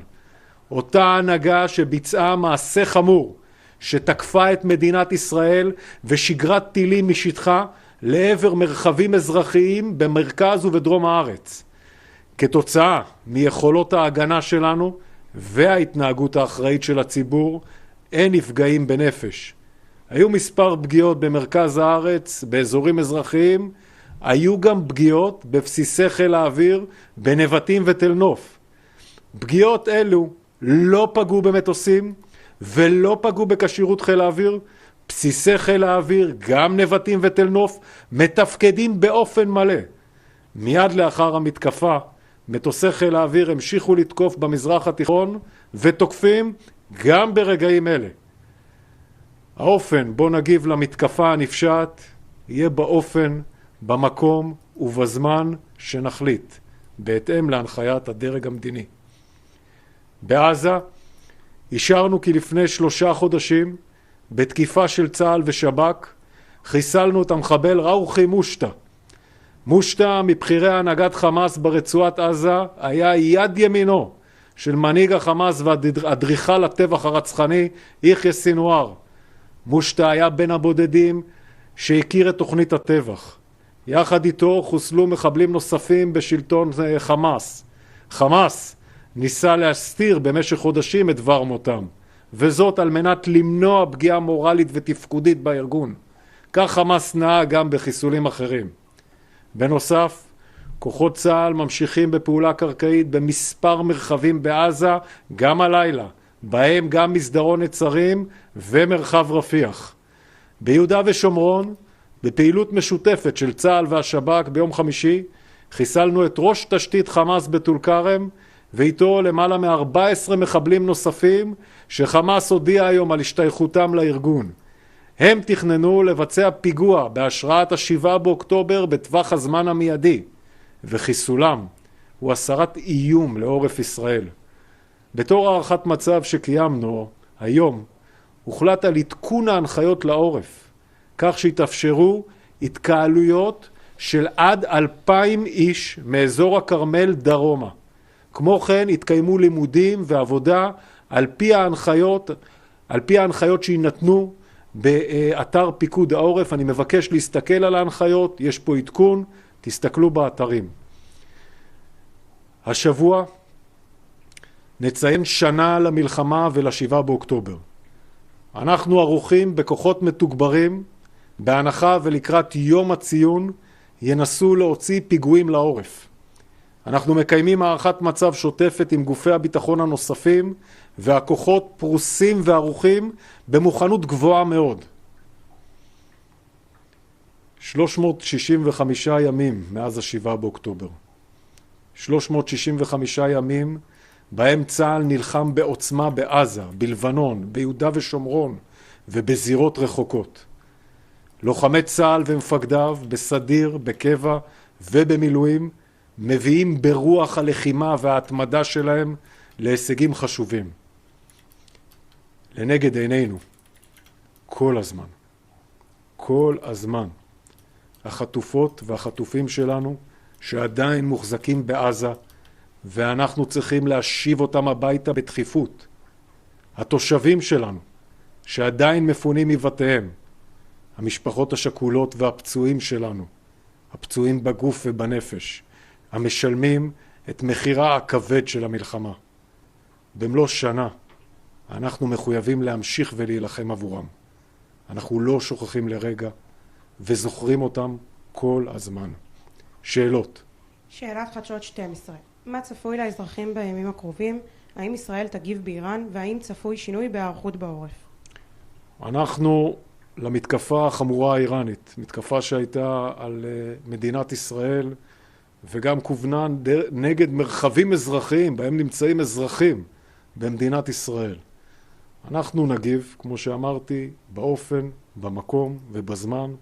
אותה הנהגה שביצעה מעשה חמור, שתקפה את מדינת ישראל ושגרת טילים משטחה לעבר מרחבים אזרחיים במרכז ובדרום הארץ. כתוצאה מיכולות ההגנה שלנו וההתנהגות האחראית של הציבור, אין נפגעים בנפש. היו מספר פגיעות במרכז הארץ, באזורים אזרחיים, היו גם פגיעות בבסיסי חיל האוויר, בנבטים ותל נוף. פגיעות אלו לא פגעו במטוסים ולא פגעו בקשירות חיל האוויר. בסיסי חיל האוויר, גם נבטים ותל נוף, מתפקדים באופן מלא. מיד לאחר המתקפה, מטוסי חיל האוויר המשיכו לתקוף במזרח התיכון ותוקפים גם ברגעים אלה. האופן בו נגיב למתקפה הנפשעת יהיה באופן, במקום ובזמן שנחליט, בהתאם להנחיית הדרג המדיני. בעזה אישרנו כי לפני 3 חודשים, בתקיפה של צה"ל ושב"כ, חיסלנו את המחבל ראוחי מושטה. מושטה, מבחירי הנהגת חמאס ברצועת עזה, היה יד ימינו של מנהיג החמאס והאדריכל הטבח הרצחני יחיא סינואר. מושטה היה בין הבודדים שהכיר את תוכנית הטבח. יחד איתו חוסלו מחבלים נוספים בשלטון חמאס. חמאס ניסה להסתיר במשך חודשים את דבר מותם, וזאת על מנת למנוע פגיעה מורלית ותפקודית בארגון. כך חמאס נהג גם בחיסולים אחרים. בנוסף, כוחות צה"ל ממשיכים בפעולה קרקעית במספר מרחבים בעזה, גם הלילה, בהם גם מסדרון נצרים ומרחב רפיח. ביהודה ושומרון, בפעילות משותפת של צה"ל והשב"כ ביום חמישי, חיסלנו את ראש תשתית חמאס בטול כרם, ואיתו למעלה מ-14 מחבלים נוספים שחמאס הודיע היום על השתייכותם לארגון. הם תכננו לבצע פיגוע בהשראת ה-7 באוקטובר בטווח הזמן המיידי, וחיסולם הוא הסרת איום לעורף ישראל. בתור הערכת מצב שקיימנו היום, הוחלט על עדכון ההנחיות לעורף, כך שהתאפשרו התקהלויות של עד 2,000 איש מאזור הכרמל דרומה. כמו כן התקיימו לימודים ועבודה על פי ההנחיות שיינתנו באתר פיקוד העורף. אני מבקש להסתכל על ההנחיות, יש פה עדכון, תסתכלו באתרים. השבוע נציין שנה למלחמה ול-7 באוקטובר. אנחנו ערוכים בכוחות מתוגברים, בהנחה ולקראת יום הציון ינסו להוציא פיגועים לעורף. אנחנו מקיימים הערכת מצב שוטפת עם גופי הביטחון הנוספים, והכוחות פרוסים וערוכים במוכנות גבוהה מאוד. 365 ימים מאז ה-7 באוקטובר. 365 ימים בהם צה"ל נלחם בעוצמה בעזה, בלבנון, ביהודה ושומרון ובזירות רחוקות. לוחמי צה"ל ומפקדיו בסדיר, בקבע ובמילואים מביאים ברוח הלחימה וההתמדה שלהם להישגים חשובים. לנגד עינינו, כל הזמן, החטופות והחטופים שלנו שעדיין מוחזקים בעזה, ואנחנו צריכים להשיב אותם הביתה בדחיפות. התושבים שלנו שעדיין מפונים מבתיהם, המשפחות השכולות והפצועים שלנו, הפצועים בגוף ובנפש, המשלמים את מחירה הכבד של המלחמה. במלוא שנה אנחנו מחויבים להמשיך ולהילחם עבורם. אנחנו לא שוכחים לרגע וזוכרים אותם כל הזמן. שאלות. שאלת חדשות 12. מה צפוי לאזרחים בימים הקרובים? האם ישראל תגיב באיראן? והאם צפוי שינוי בהיערכות בעורף? אנחנו למתקפה החמורה האיראנית, מתקפה שהייתה על מדינת ישראל וגם כוונה נגד מרחבים אזרחיים בהם נמצאים אזרחים במדינת ישראל. אנחנו נגיב, כמו שאמרתי, באופן, במקום ובזמן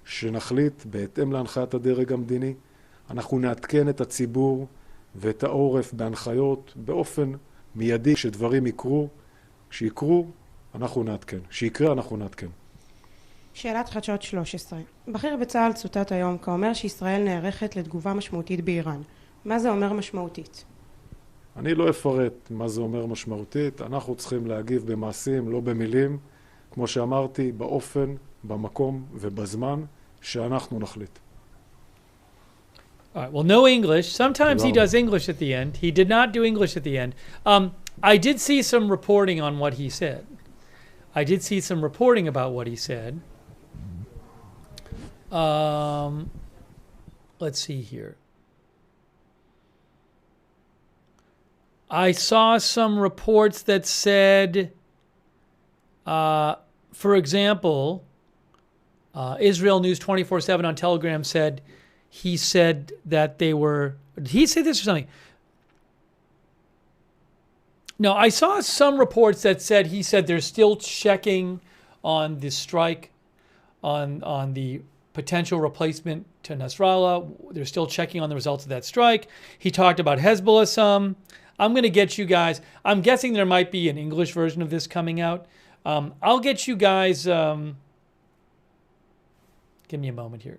שנחליט בהתאם להנחיית הדרג המדיני. אנחנו נעדכן את הציבור ואת העורף בהנחיות באופן מיידי כשדברים יקרו. כשיקרו, אנחנו נעדכן. כשיקרה, אנחנו נעדכן. שאלת חדשות 13. בכיר בצה"ל צוטט היום כאומר שישראל נערכת לתגובה משמעותית באיראן. מה זה אומר משמעותית? אני לא אפרט מה זה אומר משמעותית. אנחנו צריכים להגיב במעשים, לא במילים. כמו שאמרתי, באופן, במקום ובזמן שאנחנו נחליט. All right, well, no English. Sometimes he does English at the end. He did not do English at the end. I did see some reporting on what he said. I did see some reporting about what he said. Let's see here. I saw some reports that said, for example, Israel News 24/7 on Telegram said, he said that they were, did he say this or something? No, I saw some reports that said, he said they're still checking on the strike, on the potential replacement to Nasrallah. They're still checking on the results of that strike. He talked about Hezbollah some. I'm going to get you guys, I'm guessing there might be an English version of this coming out. I'll get you guys, give me a moment here.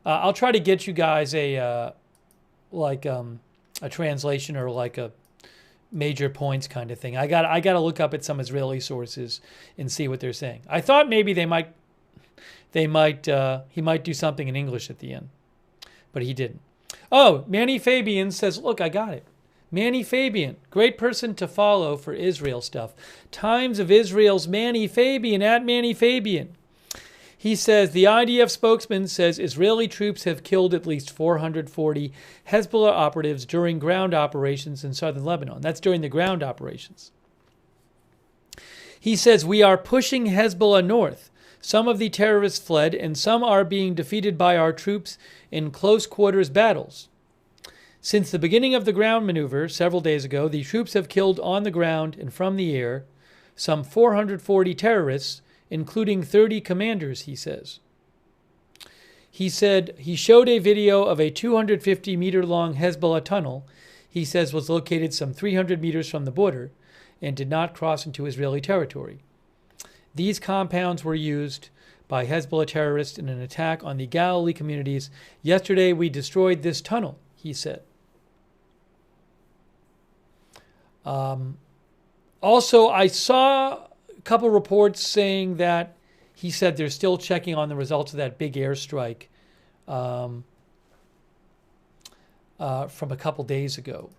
I'll try to get you guys a translation or like a major points kind of thing. I got to look up at some Israeli sources and see what they're saying. I thought maybe he might do something in English at the end, but he didn't. Oh, Manny Fabian says, look, I got it. Manny Fabian, great person to follow for Israel stuff. Times of Israel's Manny Fabian at Manny Fabian. He says the IDF spokesman says Israeli troops have killed at least 440 Hezbollah operatives during ground operations in southern Lebanon. That's during the ground operations. He says we are pushing Hezbollah north. Some of the terrorists fled and some are being defeated by our troops in close quarters battles. Since the beginning of the ground maneuver several days ago, the troops have killed on the ground and from the air some 440 terrorists, including 30 commanders, he says. He said he showed a video of a 250-meter-long Hezbollah tunnel he says was located some 300 meters from the border and did not cross into Israeli territory. These compounds were used by Hezbollah terrorists in an attack on the Galilee communities. Yesterday, we destroyed this tunnel, he said. Also, I saw a couple reports saying that he said they're still checking on the results of that big airstrike from a couple days ago.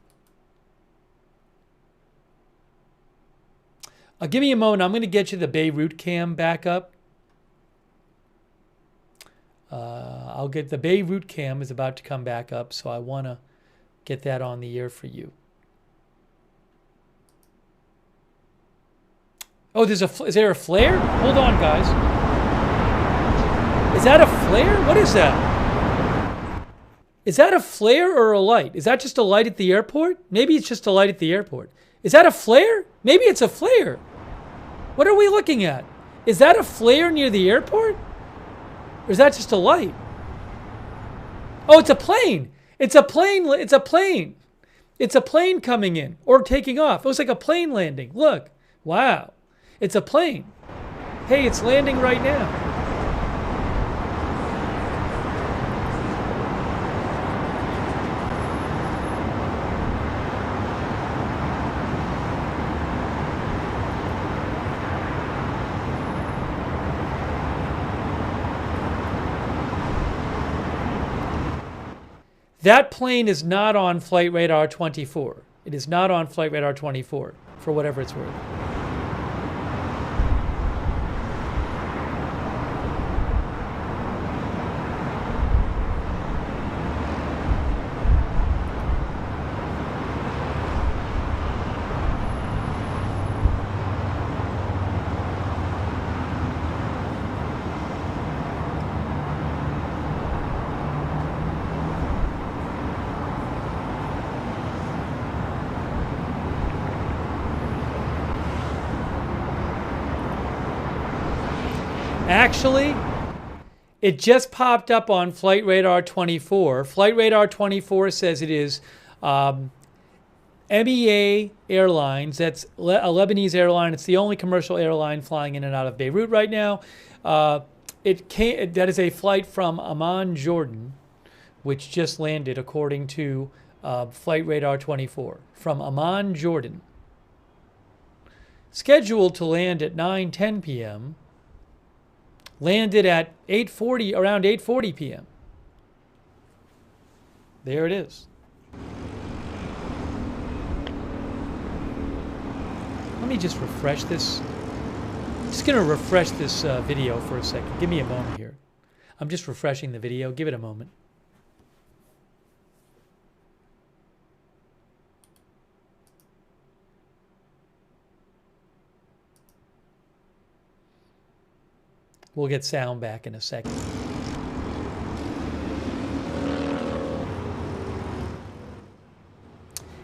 Give me a moment. I'm going to get you the Beirut cam back up. I'll get the Beirut cam is about to come back up, so I want to get that on the air for you. Oh, is there a flare? Hold on, guys. Is that a flare? What is that? Is that a flare or a light? Is that just a light at the airport? Maybe it's just a light at the airport. Is that a flare? Maybe it's a flare. What are we looking at? Is that a flare near the airport? Or is that just a light? Oh, it's a plane. It's a plane. It's a plane. It's a plane coming in or taking off. It looks like a plane landing. Look. Wow. It's a plane. Hey, it's landing right now. That plane is not on Flight Radar 24. It is not on Flight Radar 24, for whatever it's worth. Actually, it just popped up on Flight Radar 24. Flight Radar 24 says it is MEA Airlines. That's a Lebanese airline. It's the only commercial airline flying in and out of Beirut right now. That is a flight from Amman, Jordan, which just landed, according to Flight Radar 24. From Amman, Jordan. Scheduled to land at 9:10 p.m., landed at around 8:40 p.m. There it is. Let me just refresh this. I'm just going to refresh this video for a second. Give me a moment here. I'm just refreshing the video. Give it a moment. We'll get sound back in a second.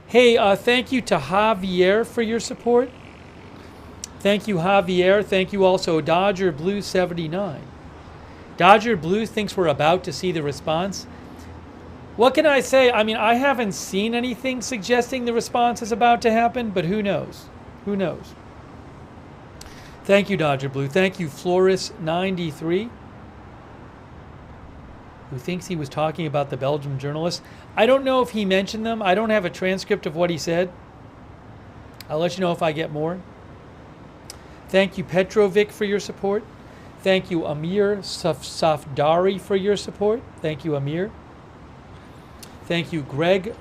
Hey, thank you to Javier for your support. Thank you, Javier. Thank you also, Dodger Blue 79. Dodger Blue thinks we're about to see the response. What can I say? I mean, I haven't seen anything suggesting the response is about to happen, but who knows? Who knows? Thank you, Dodger Blue. Thank you, Floris93, who thinks he was talking about the Belgian journalists. I don't know if he mentioned them. I don't have a transcript of what he said. I'll let you know if I get more. Thank you, Petrovic, for your support. Thank you, Amir Safdari, for your support. Thank you, Amir. Thank you, Greg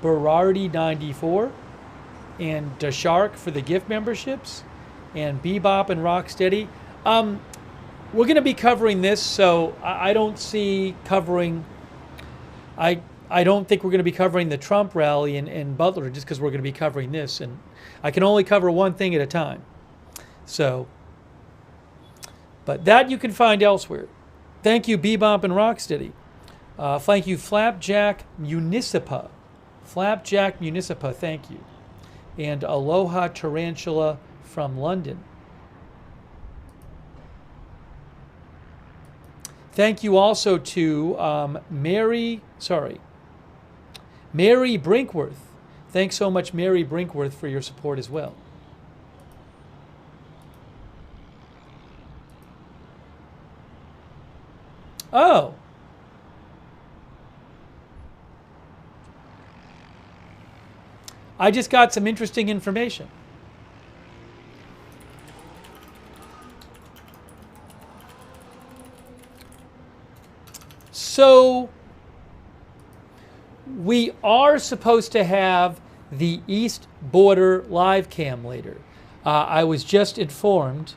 Berardi94 and Dashark for the gift memberships. And Bebop and Rocksteady. We're going to be covering this, so I don't see covering... I don't think we're going to be covering the Trump rally in Butler just because we're going to be covering this. And I can only cover one thing at a time. So, but that you can find elsewhere. Thank you, Bebop and Rocksteady. Thank you, Flapjack Municipa. Flapjack Municipa, thank you. And Aloha Tarantula from London. Thank you also to Mary Brinkworth. Thanks so much, Mary Brinkworth, for your support as well. Oh. I just got some interesting information. So we are supposed to have the East Border live cam later. I was just informed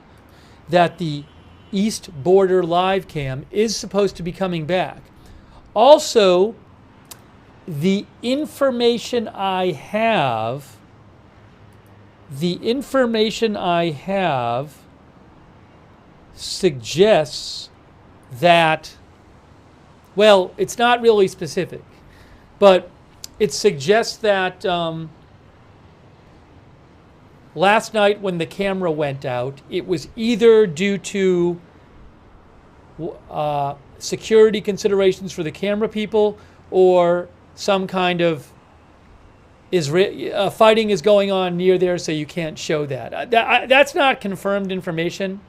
that the East Border live cam is supposed to be coming back. Also, the information I have suggests that, well, it's not really specific, But it suggests that last night when the camera went out, it was either due to security considerations for the camera people, or some kind of fighting is going on near there, so you can't show that. That's not confirmed information,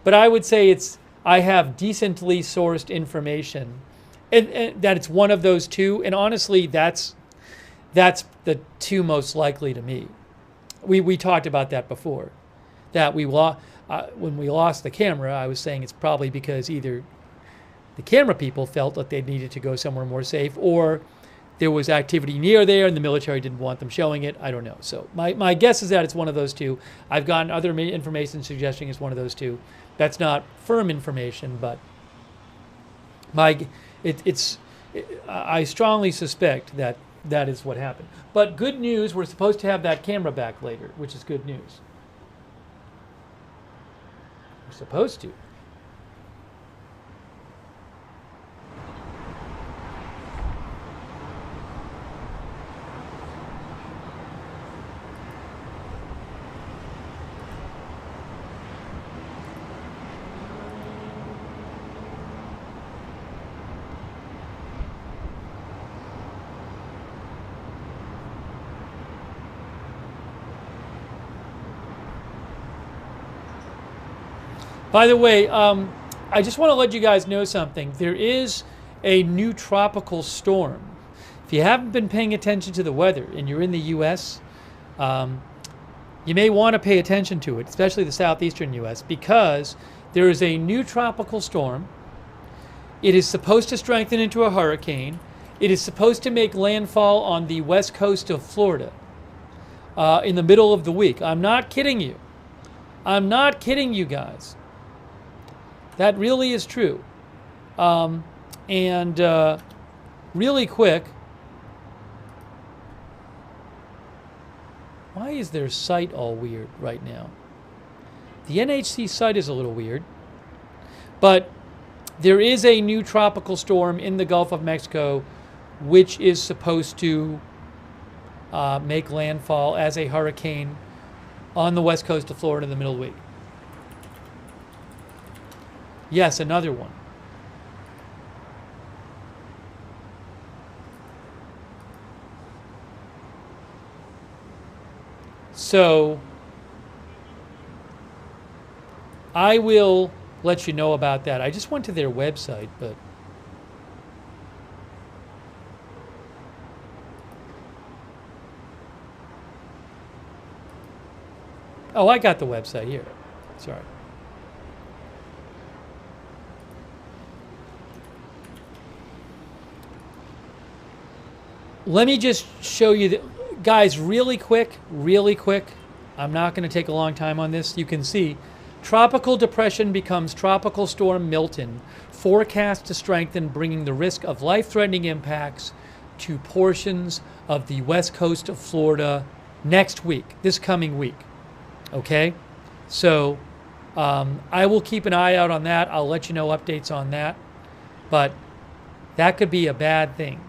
but I would say I have decently sourced information, and that it's one of those two. And honestly, that's the two most likely to me. We talked about that before, that when we lost the camera, I was saying it's probably because either the camera people felt that they needed to go somewhere more safe, or there was activity near there and the military didn't want them showing it. I don't know. So my guess is that it's one of those two. I've gotten other information suggesting it's one of those two. That's not firm information, but I strongly suspect that is what happened. But good news, we're supposed to have that camera back later, which is good news. We're supposed to. By the way, I just want to let you guys know something. There is a new tropical storm. If you haven't been paying attention to the weather and you're in the U.S., you may want to pay attention to it, especially the southeastern U.S., because there is a new tropical storm. It is supposed to strengthen into a hurricane. It is supposed to make landfall on the west coast of Florida in the middle of the week. I'm not kidding you. I'm not kidding you guys. That really is true. Really quick, why is their site all weird right now? The NHC site is a little weird, but there is a new tropical storm in the Gulf of Mexico which is supposed to make landfall as a hurricane on the west coast of Florida in the middle of the week. Yes, another one. So I will let you know about that. I just went to their website, but oh, I got the website here. Sorry. Let me just show you, guys, really quick. I'm not going to take a long time on this. You can see tropical depression becomes tropical storm Milton, forecast to strengthen, bringing the risk of life-threatening impacts to portions of the west coast of Florida next week, this coming week. Okay? So I will keep an eye out on that. I'll let you know updates on that. But that could be a bad thing.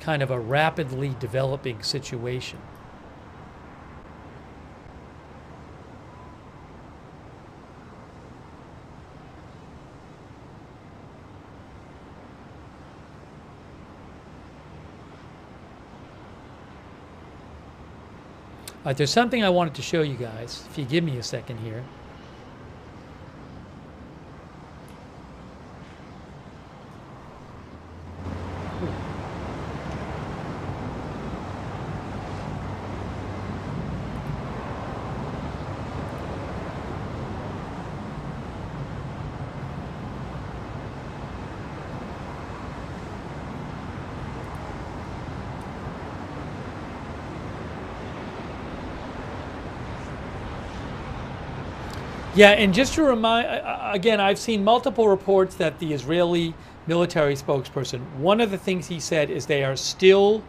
Kind of a rapidly developing situation. All right, there's something I wanted to show you guys, if you give me a second here. Yeah, and just to remind, again, I've seen multiple reports that the Israeli military spokesperson, one of the things he said is they are still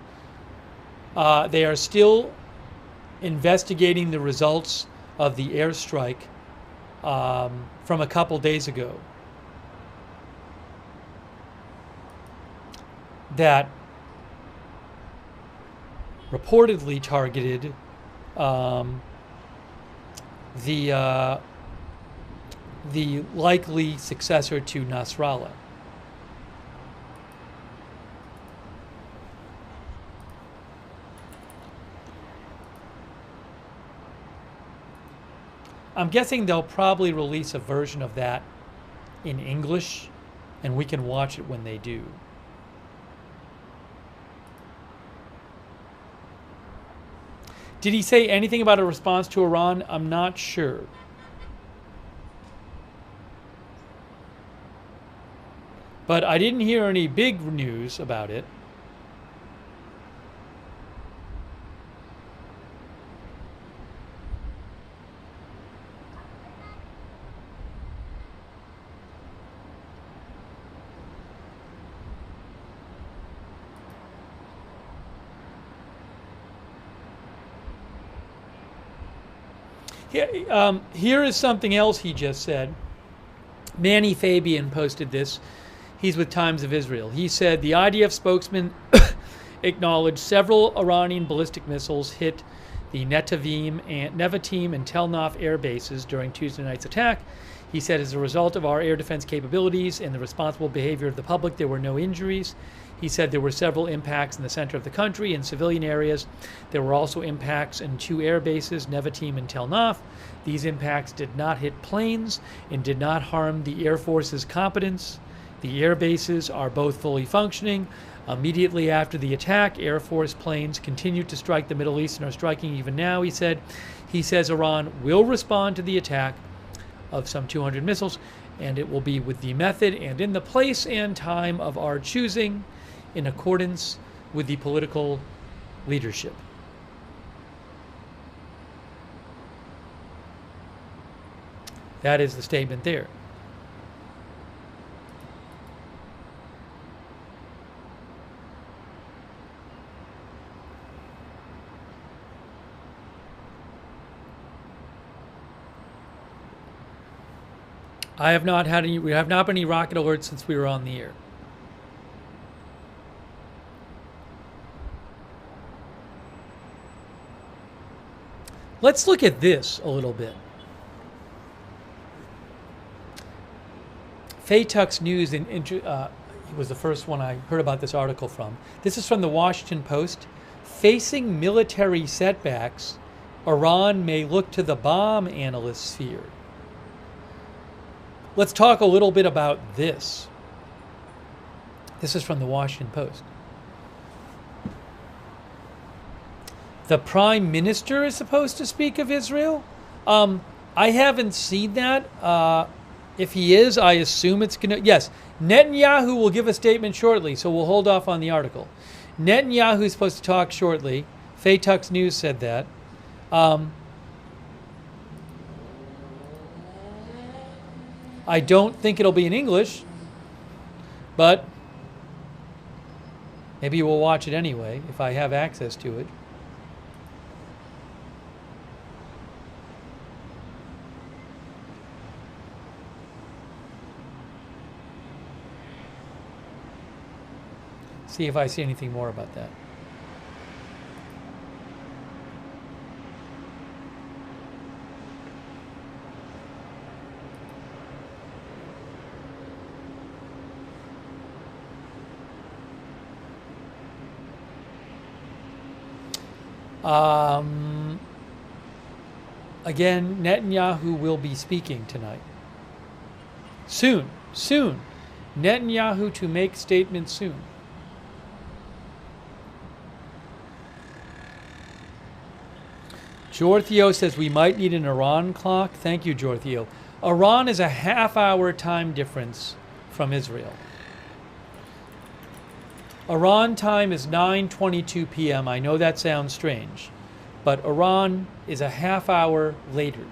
investigating the results of the airstrike from a couple days ago that reportedly targeted the likely successor to Nasrallah. I'm guessing they'll probably release a version of that in English, and we can watch it when they do. Did he say anything about a response to Iran? I'm not sure. But I didn't hear any big news about it. Here is something else he just said. Manny Fabian posted this. He's with Times of Israel. He said the IDF spokesman acknowledged several Iranian ballistic missiles hit the Nevatim and Tel Naf air bases during Tuesday night's attack. He said as a result of our air defense capabilities and the responsible behavior of the public, there were no injuries. He said there were several impacts in the center of the country in civilian areas. There were also impacts in 2 air bases, Nevatim and Tel Naf. These impacts did not hit planes and did not harm the Air Force's competence. The air bases are both fully functioning. Immediately after the attack, Air Force planes continued to strike the Middle East and are striking even now, he said. He says Iran will respond to the attack of some 200 missiles, and it will be with the method and in the place and time of our choosing, in accordance with the political leadership. That is the statement there. We have not had any rocket alerts since we were on the air. Let's look at this a little bit. Faytuck's News was the first one I heard about this article from. This is from the Washington Post. Facing military setbacks, Iran may look to the bomb, analysts fear. Let's talk a little bit about this. This is from the Washington Post. The Prime Minister is supposed to speak of Israel. I haven't seen that. If he is, I assume it's going to... Yes, Netanyahu will give a statement shortly, so we'll hold off on the article. Netanyahu is supposed to talk shortly. Faytuck's News said that. I don't think it'll be in English, but maybe we'll watch it anyway if I have access to it. See if I see anything more about that. Again, Netanyahu will be speaking tonight. Soon. Netanyahu to make statements soon. Jorthio says we might need an Iran clock. Thank you, Jorthio. Iran is a half-hour time difference from Israel. Iran time is 9:22 p.m. I know that sounds strange, but Iran is a half hour later.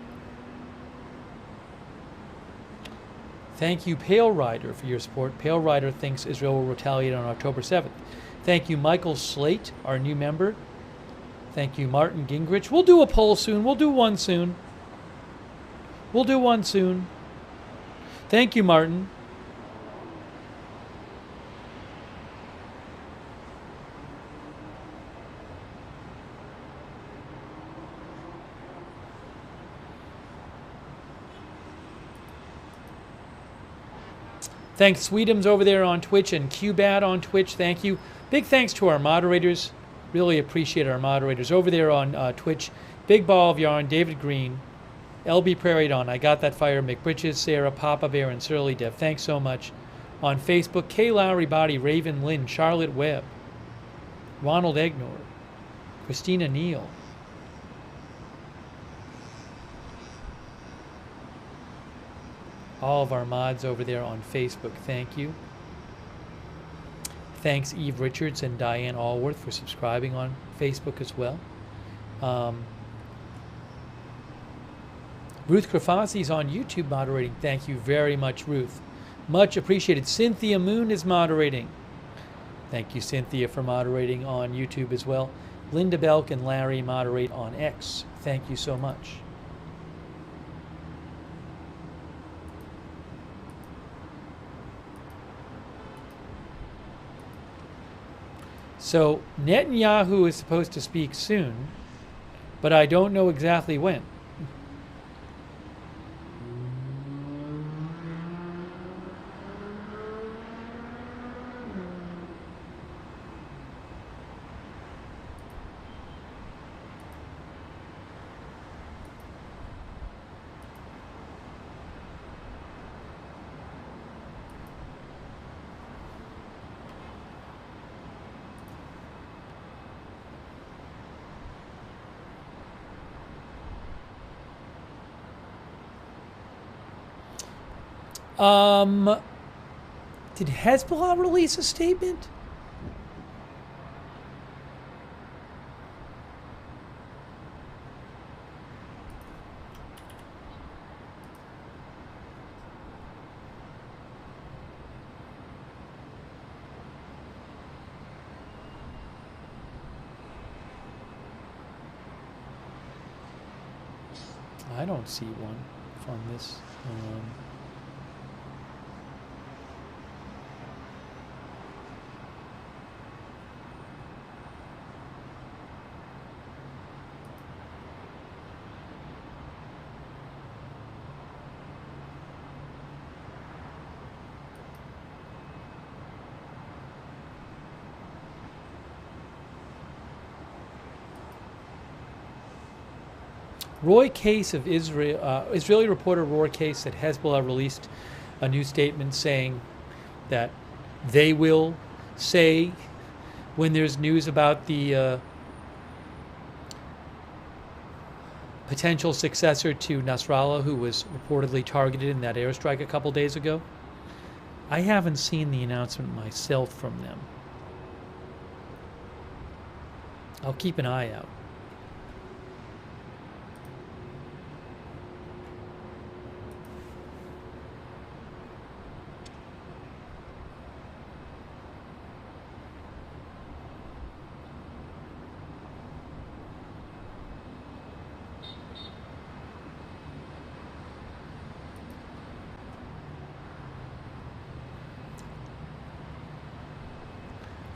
Thank you, Pale Rider, for your support. Pale Rider thinks Israel will retaliate on October 7th. Thank you, Michael Slate, our new member. Thank you, Martin Gingrich. We'll do a poll soon. We'll do one soon. We'll do one soon. Thank you, Martin. Thanks, Sweetums over there on Twitch and Qbad on Twitch. Thank you. Big thanks to our moderators. Really appreciate our moderators over there on Twitch. Big Ball of Yarn, David Green, LB Prairie Dawn, I Got That Fire, McBritches, Sarah, Papa Bear, and Surly Dev. Thanks so much. On Facebook, Kay Lowry Body, Raven Lynn, Charlotte Webb, Ronald Egnor, Christina Neal. All of our mods over there on Facebook, thank you. Thanks Eve Richards and Diane Allworth for subscribing on Facebook as well. Ruth Krafasi on YouTube moderating. Thank you very much, Ruth. Much appreciated. Cynthia Moon is moderating. Thank you, Cynthia, for moderating on YouTube as well. Linda Belk and Larry moderate on X. Thank you so much. So Netanyahu is supposed to speak soon, but I don't know exactly when. Did Hezbollah release a statement? I don't see one from this. Roy Case of Israel, Israeli reporter Roy Case at Hezbollah released a new statement saying that they will say when there's news about the potential successor to Nasrallah, who was reportedly targeted in that airstrike a couple days ago. I haven't seen the announcement myself from them. I'll keep an eye out.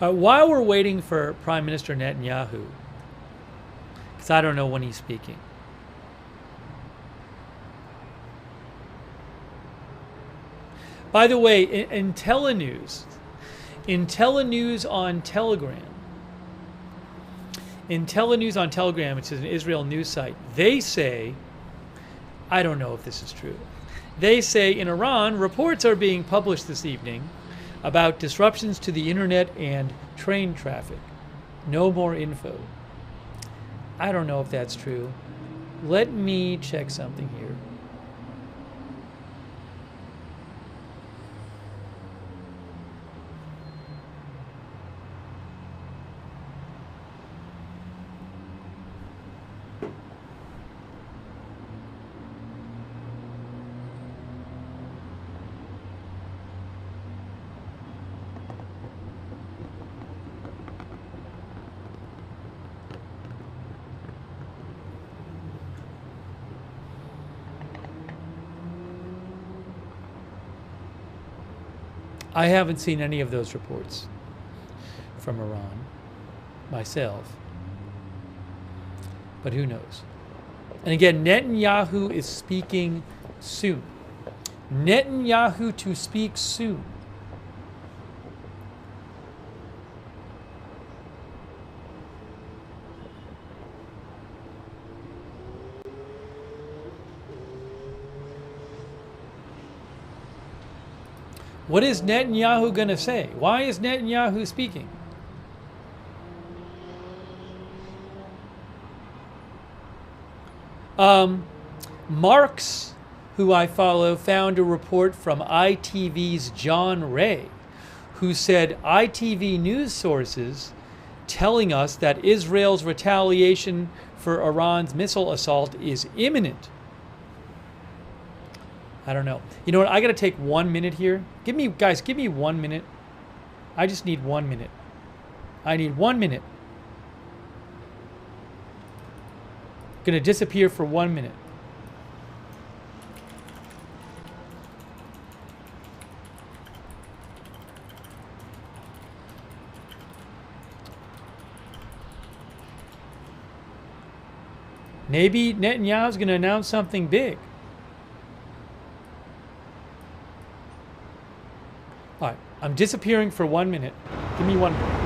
While we're waiting for Prime Minister Netanyahu, because I don't know when he's speaking, by the way, in Telenews on Telegram, which is an Israel news site, they say, I don't know if this is true, they say in Iran, reports are being published this evening about disruptions to the internet and train traffic. No more info. I don't know if that's true. Let me check something here. I haven't seen any of those reports from Iran myself, but who knows? And again, Netanyahu is speaking soon. Netanyahu to speak soon. What is Netanyahu going to say? Why is Netanyahu speaking? Marx, who I follow, found a report from ITV's John Ray, who said ITV news sources telling us that Israel's retaliation for Iran's missile assault is imminent. I don't know. You know what? I got to take 1 minute here. Give me 1 minute. I just need 1 minute. I need 1 minute. Going to disappear for 1 minute. Maybe Netanyahu's going to announce something big. All right, I'm disappearing for 1 minute. Give me 1 minute.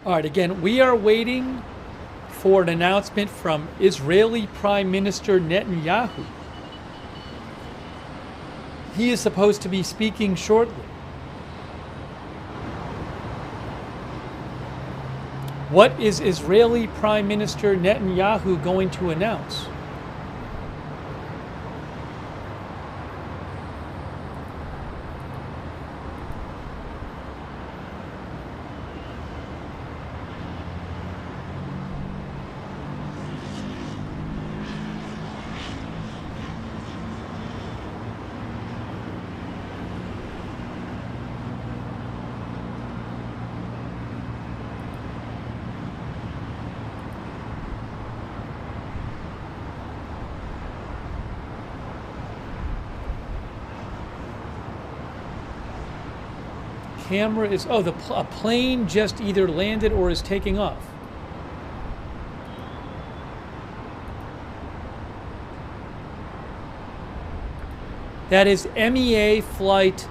All right, again, we are waiting for an announcement from Israeli Prime Minister Netanyahu. He is supposed to be speaking shortly. What is Israeli Prime Minister Netanyahu going to announce? Camera is, oh, a plane just either landed or is taking off. That is MEA flight.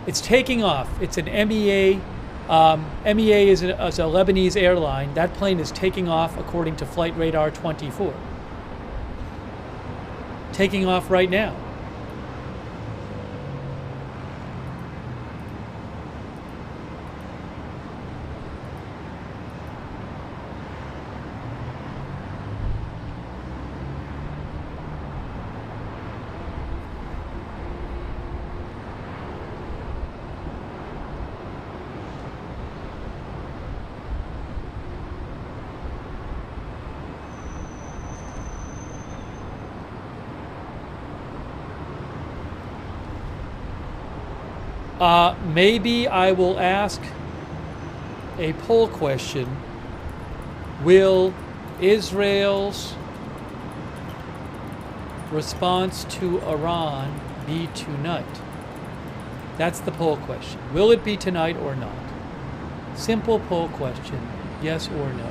It's taking off. It's an MEA. MEA is a Lebanese airline. That plane is taking off according to Flight Radar 24. Taking off right now. Maybe I will ask a poll question. Will Israel's response to Iran be tonight? That's the poll question. Will it be tonight or not? Simple poll question, yes or no.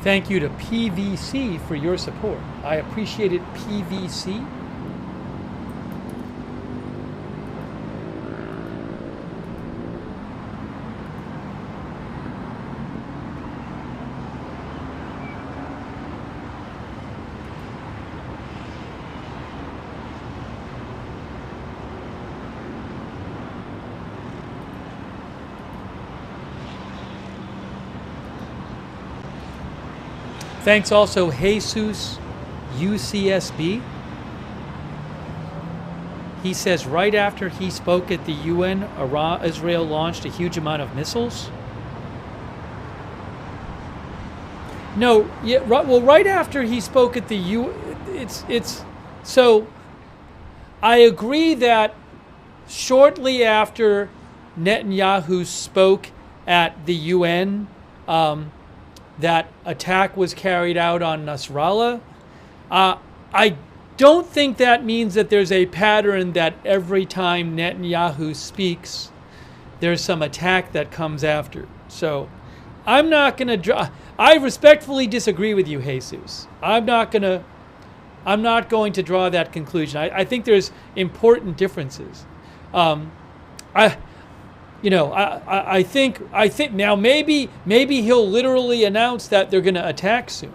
Thank you to PVC for your support. I appreciate it, PVC. Thanks also Jesus UCSB. He says right after he spoke at the UN, Israel launched a huge amount of missiles. No, yeah, well, right after he spoke at the UN, so I agree that shortly after Netanyahu spoke at the UN, that attack was carried out on Nasrallah. I don't think that means that there's a pattern that every time Netanyahu speaks, there's some attack that comes after. So I'm not going to draw. I respectfully disagree with you, Jesus. I'm not going to draw that conclusion. I think there's important differences. I think now maybe he'll literally announce that they're going to attack soon.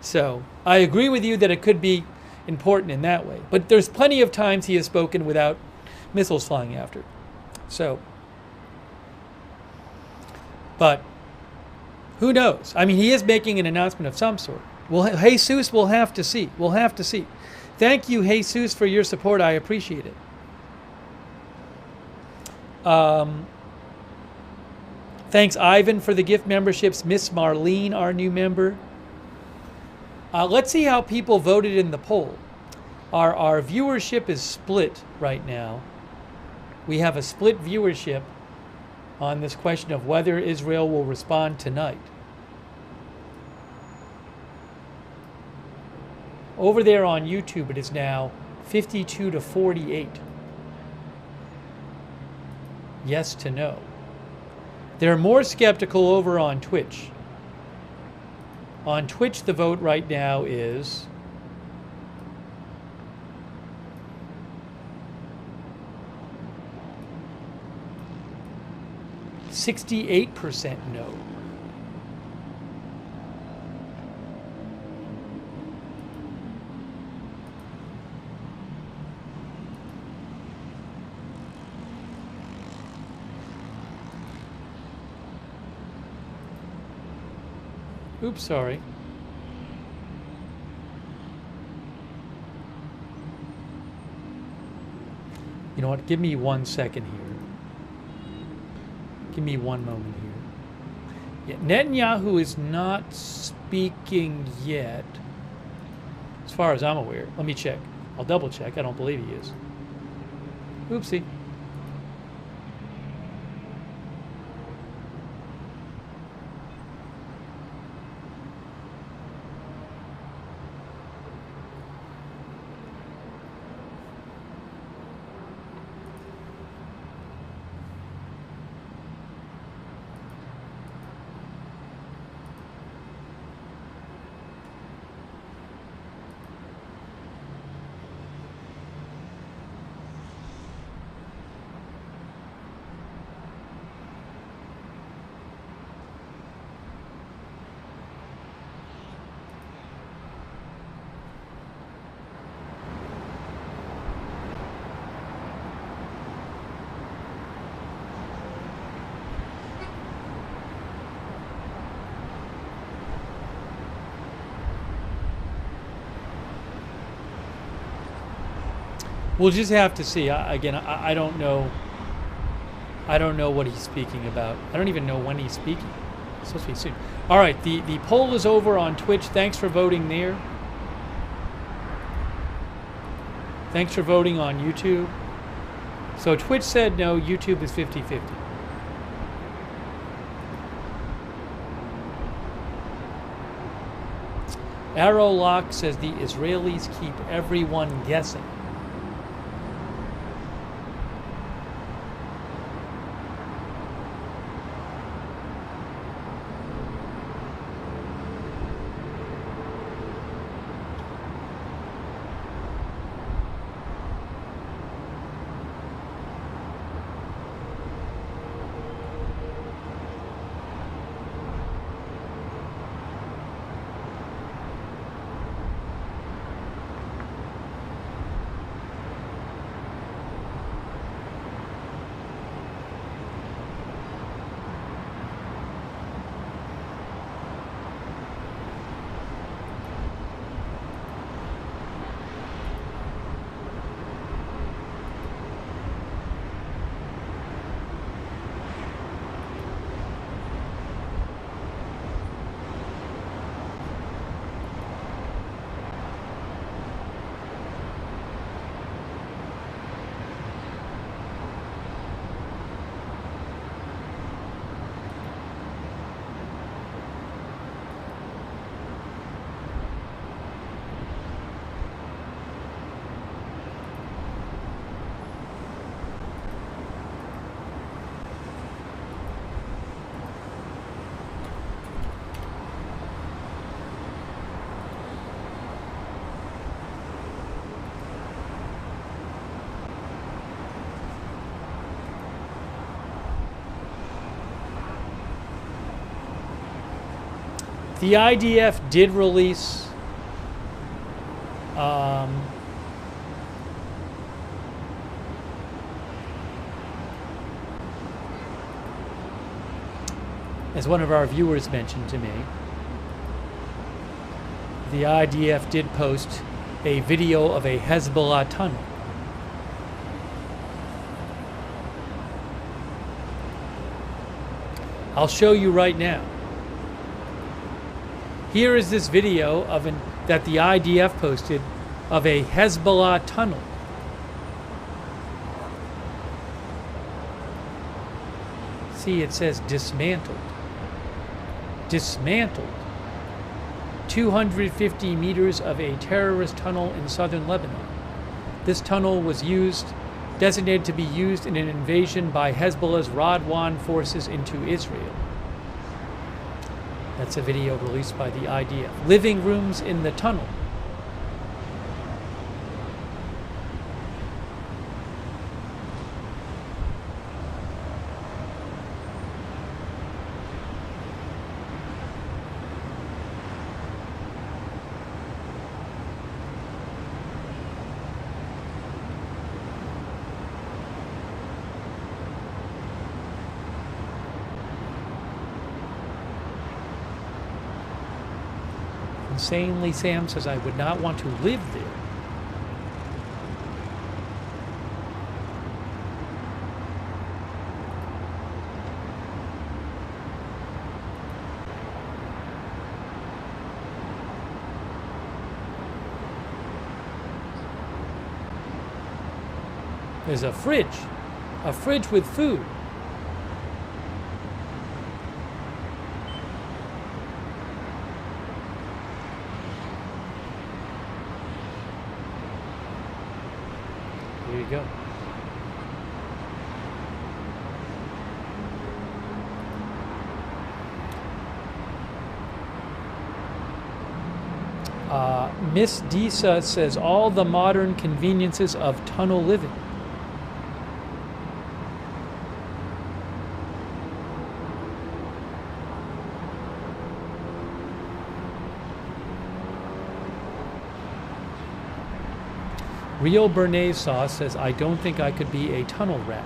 So I agree with you that it could be important in that way. But there's plenty of times he has spoken without missiles flying after. So, but who knows? I mean, he is making an announcement of some sort. Well, Jesus, we'll have to see. We'll have to see. Thank you, Jesus, for your support. I appreciate it. Thanks, Ivan, for the gift memberships. Miss Marlene, our new member. Let's see how people voted in the poll. Our viewership is split right now. We have a split viewership on this question of whether Israel will respond tonight. Over there on YouTube, it is now 52 to 48. Yes to no. They're more skeptical over on Twitch. On Twitch, the vote right now is 68% no. Oops, sorry. You know what? Give me 1 second here. Give me one moment here. Yeah, Netanyahu is not speaking yet, as far as I'm aware. Let me check. I'll double check. I don't believe he is. Oopsie. We'll just have to see. I don't know. I don't know what he's speaking about. I don't even know when he's speaking. It's supposed to be soon. All right, the poll is over on Twitch. Thanks for voting there. Thanks for voting on YouTube. So Twitch said no, YouTube is 50-50. Arrow Lock says the Israelis keep everyone guessing. The IDF did release as one of our viewers mentioned to me, the IDF did post a video of a Hezbollah tunnel. I'll show you right now. Here is this video that the IDF posted of a Hezbollah tunnel. See, it says dismantled. Dismantled. 250 meters of a terrorist tunnel in southern Lebanon. This tunnel was designated to be used in an invasion by Hezbollah's Radwan forces into Israel. That's a video released by the IDF. Living rooms in the tunnel. Insanely Sam says, I would not want to live there. There's a fridge with food. Here you go. Miss Disa says all the modern conveniences of tunnel living. Rio Bernays Sauce says, I don't think I could be a tunnel rat.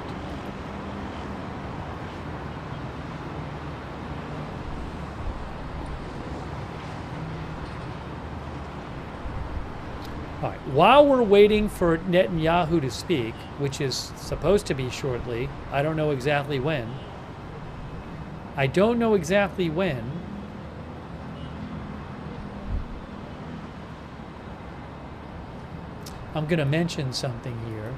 All right. While we're waiting for Netanyahu to speak, which is supposed to be shortly, I don't know exactly when. I don't know exactly when. I'm going to mention something here.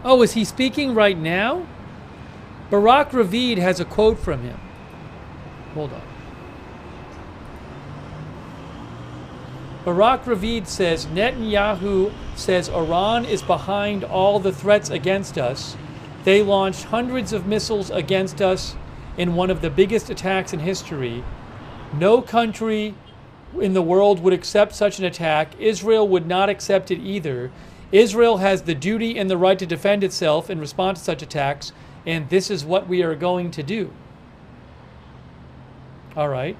Oh, is he speaking right now? Barak Ravid has a quote from him. Hold on. Barak Ravid says, Netanyahu says Iran is behind all the threats against us. They launched hundreds of missiles against us in one of the biggest attacks in history. No country in the world would accept such an attack. Israel would not accept it either. Israel has the duty and the right to defend itself in response to such attacks, and this is what we are going to do. All right.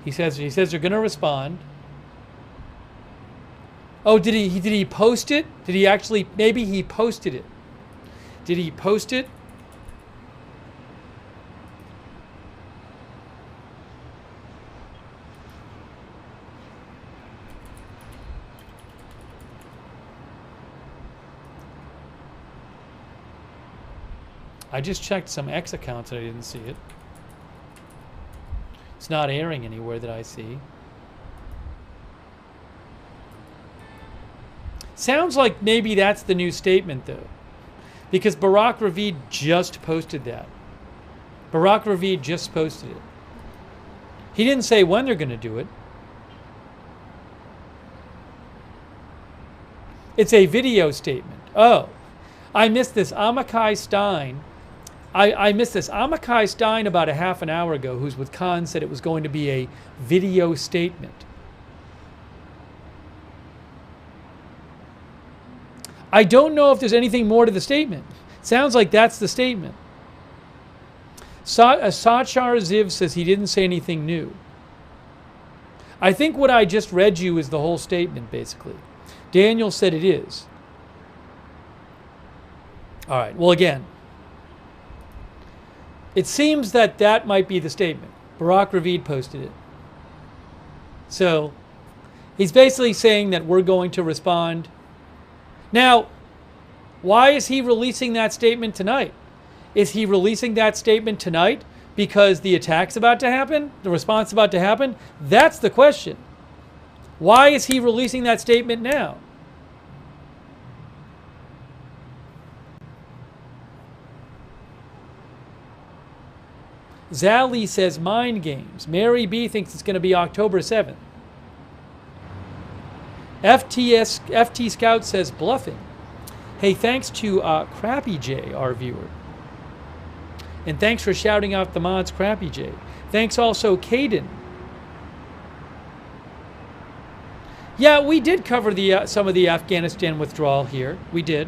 He says they're going to respond. Oh, did he post it? Did he actually? Maybe he posted it. Did he post it? I just checked some X accounts and I didn't see it. It's not airing anywhere that I see. Sounds like maybe that's the new statement, though. Because Barak Ravid just posted that. Barak Ravid just posted it. He didn't say when they're going to do it. It's a video statement. Oh, I missed this. Amakai Stein. I missed this. Amakai Stein about a half an hour ago, who's with Khan, said it was going to be a video statement. I don't know if there's anything more to the statement. Sounds like that's the statement. Sachar Ziv says he didn't say anything new. I think what I just read you is the whole statement, basically. Daniel said it is. All right, well, again, it seems that that might be the statement. Barak Ravid posted it. So he's basically saying that we're going to respond. Now, why is he releasing that statement tonight? Is he releasing that statement tonight because the attack's about to happen? The response is about to happen? That's the question. Why is he releasing that statement now? Zally says mind games. Mary B thinks it's going to be October 7th. FT Scout says bluffing. Hey, thanks to Crappy J, our viewer. And thanks for shouting out the mods, Crappy J. Thanks also, Caden. Yeah, we did cover the some of the Afghanistan withdrawal here. We did.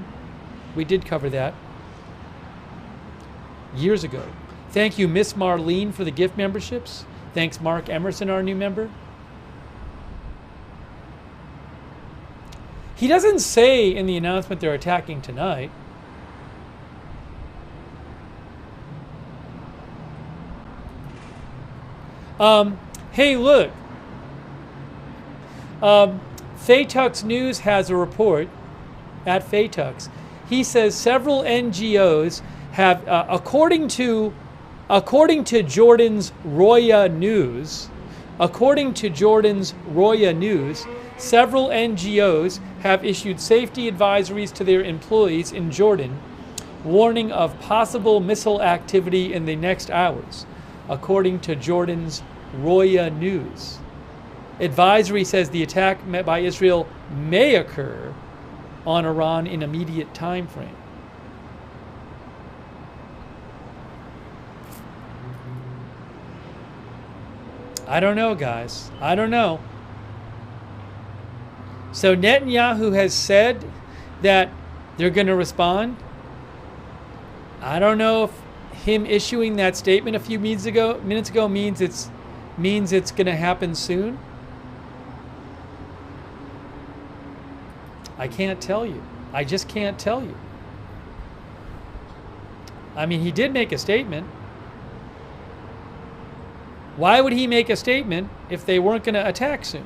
We did cover that years ago. Thank you, Miss Marlene, for the gift memberships. Thanks, Mark Emerson, our new member. He doesn't say in the announcement they're attacking tonight. Hey, look. Faytux News has a report at Faytux. He says several NGOs have, according to Jordan's Roya News, several NGOs have issued safety advisories to their employees in Jordan, warning of possible missile activity in the next hours, according to Jordan's Roya News. Advisory says the attack by Israel may occur on Iran in immediate time frame. I don't know, guys. I don't know. So Netanyahu has said that they're going to respond. I don't know if him issuing that statement a few minutes ago means it's going to happen soon. I can't tell you. I just can't tell you. I mean, he did make a statement. Why would he make a statement if they weren't going to attack soon?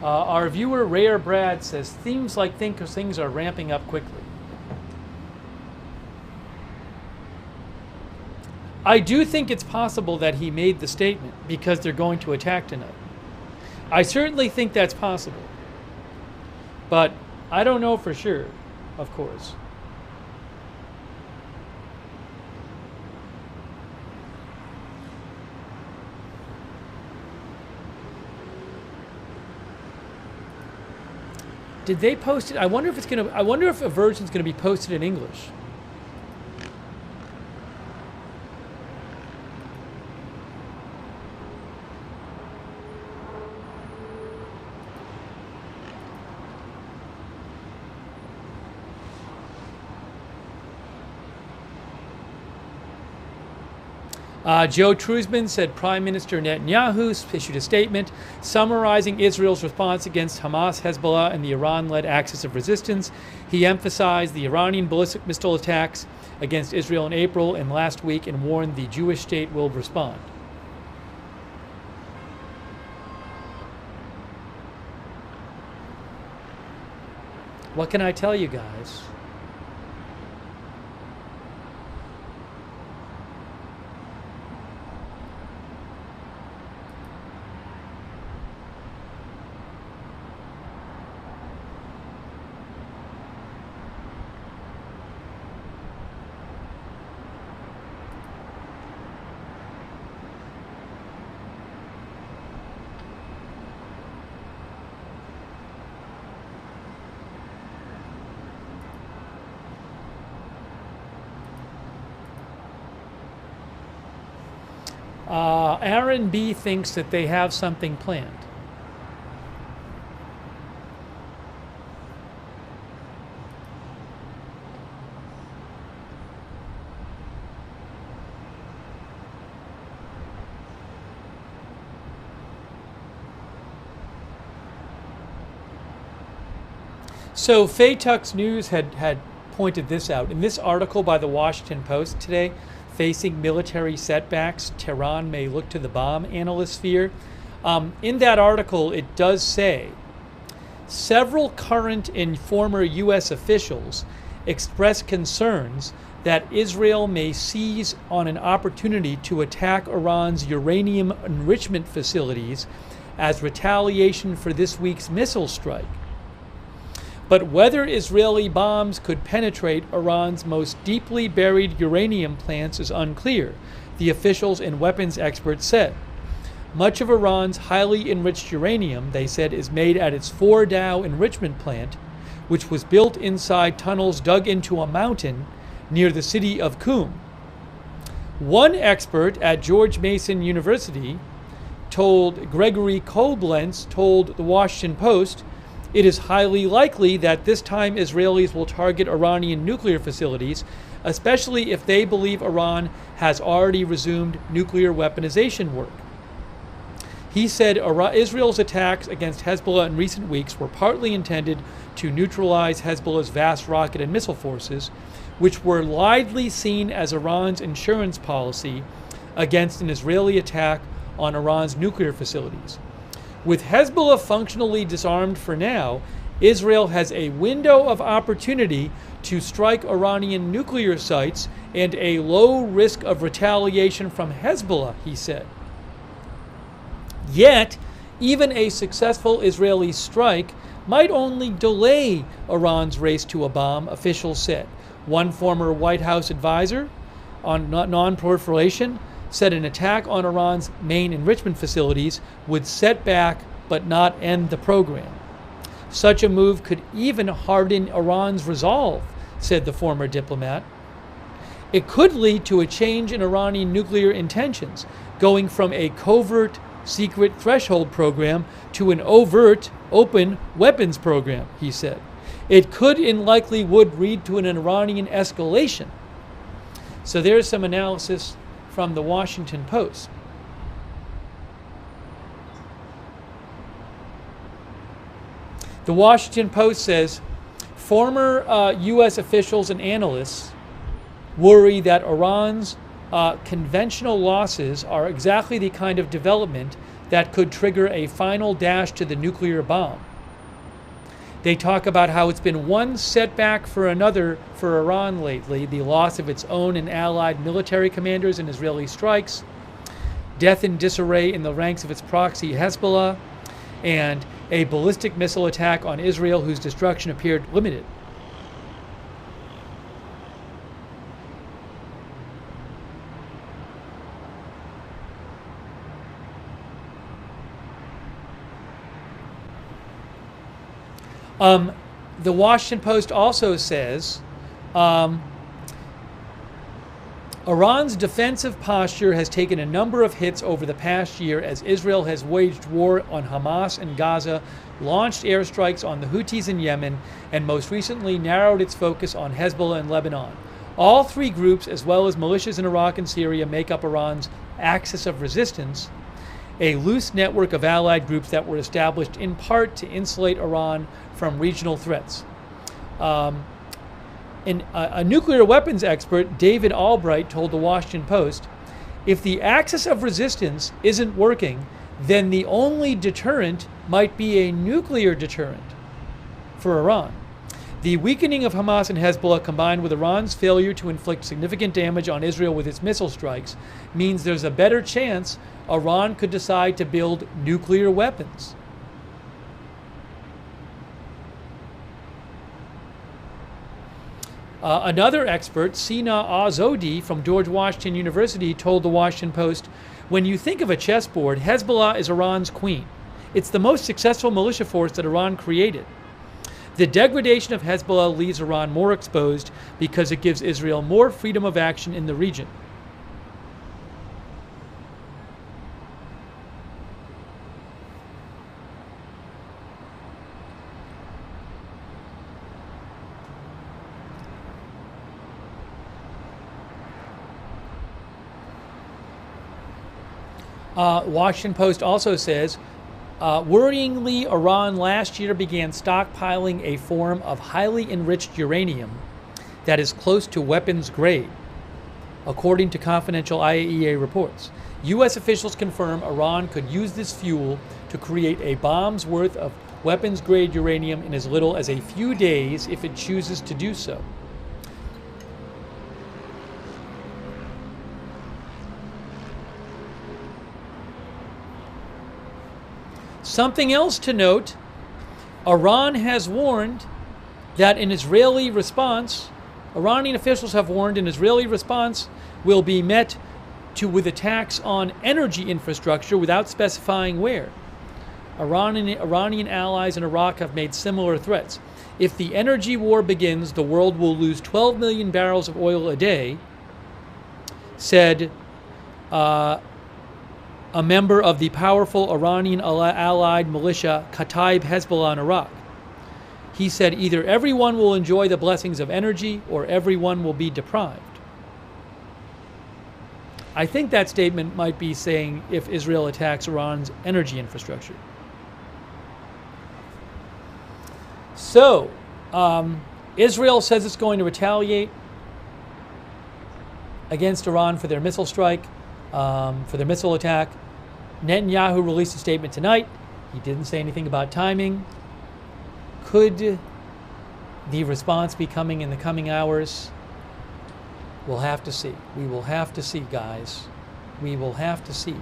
Our viewer, Rare Brad, says, seems like things are ramping up quickly. I do think it's possible that he made the statement because they're going to attack tonight. I certainly think that's possible. But I don't know for sure, of course. Did they post it? I wonder if a version's gonna be posted in English. Joe Truzman said Prime Minister Netanyahu issued a statement summarizing Israel's response against Hamas, Hezbollah, and the Iran-led Axis of Resistance. He emphasized the Iranian ballistic missile attacks against Israel in April and last week and warned the Jewish state will respond. What can I tell you guys? Aaron B. thinks that they have something planned. So Faytuck's News had pointed this out. In this article by the Washington Post today, facing military setbacks, Tehran may look to the bomb, analysts fear. In that article, it does say several current and former U.S. officials express concerns that Israel may seize on an opportunity to attack Iran's uranium enrichment facilities as retaliation for this week's missile strike. But whether Israeli bombs could penetrate Iran's most deeply buried uranium plants is unclear, the officials and weapons experts said. Much of Iran's highly enriched uranium, they said, is made at its Fordow enrichment plant, which was built inside tunnels dug into a mountain near the city of Qum. One expert at George Mason University Gregory Koblenz told the Washington Post, it is highly likely that this time Israelis will target Iranian nuclear facilities, especially if they believe Iran has already resumed nuclear weaponization work. He said Israel's attacks against Hezbollah in recent weeks were partly intended to neutralize Hezbollah's vast rocket and missile forces, which were widely seen as Iran's insurance policy against an Israeli attack on Iran's nuclear facilities. With Hezbollah functionally disarmed for now, Israel has a window of opportunity to strike Iranian nuclear sites and a low risk of retaliation from Hezbollah, he said. Yet, even a successful Israeli strike might only delay Iran's race to a bomb, officials said. One former White House advisor on non-proliferation said an attack on Iran's main enrichment facilities would set back but not end the program. Such a move could even harden Iran's resolve, said the former diplomat. It could lead to a change in Iranian nuclear intentions, going from a covert, secret threshold program to an overt, open weapons program, he said. It could and likely would lead to an Iranian escalation. So there's some analysis from the Washington Post. The Washington Post says former U.S. officials and analysts worry that Iran's conventional losses are exactly the kind of development that could trigger a final dash to the nuclear bomb. They talk about how it's been one setback for another for Iran lately, the loss of its own and allied military commanders in Israeli strikes, death and disarray in the ranks of its proxy Hezbollah, and a ballistic missile attack on Israel whose destruction appeared limited. The Washington Post also says Iran's defensive posture has taken a number of hits over the past year as Israel has waged war on Hamas in Gaza, launched airstrikes on the Houthis in Yemen, and most recently narrowed its focus on Hezbollah in Lebanon. All three groups, as well as militias in Iraq and Syria, make up Iran's axis of resistance, a loose network of allied groups that were established in part to insulate Iran from regional threats. A nuclear weapons expert, David Albright, told the Washington Post, if the axis of resistance isn't working, then the only deterrent might be a nuclear deterrent for Iran. The weakening of Hamas and Hezbollah, combined with Iran's failure to inflict significant damage on Israel with its missile strikes, means there's a better chance Iran could decide to build nuclear weapons. Another expert, Sina Azodi from George Washington University, told the Washington Post, when you think of a chessboard, Hezbollah is Iran's queen. It's the most successful militia force that Iran created. The degradation of Hezbollah leaves Iran more exposed because it gives Israel more freedom of action in the region. Washington Post also says, worryingly, Iran last year began stockpiling a form of highly enriched uranium that is close to weapons grade, according to confidential IAEA reports. U.S. officials confirm Iran could use this fuel to create a bomb's worth of weapons grade uranium in as little as a few days if it chooses to do so. Something else to note, Iran has warned that an Israeli response, Iranian officials have warned an Israeli response will be met with attacks on energy infrastructure without specifying where. Iranian allies in Iraq have made similar threats. If the energy war begins, the world will lose 12 million barrels of oil a day, said a member of the powerful Iranian allied militia Kataib Hezbollah in Iraq. He said either everyone will enjoy the blessings of energy or everyone will be deprived. I think that statement might be saying if Israel attacks Iran's energy infrastructure. So, Israel says it's going to retaliate against Iran for their missile strike, for their missile attack. Netanyahu released a statement tonight. He didn't say anything about timing. Could the response be coming in the coming hours? We'll have to see. We will have to see, guys. We will have to see.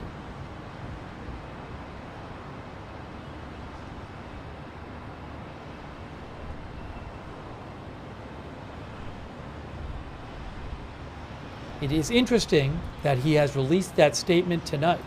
It is interesting that he has released that statement tonight.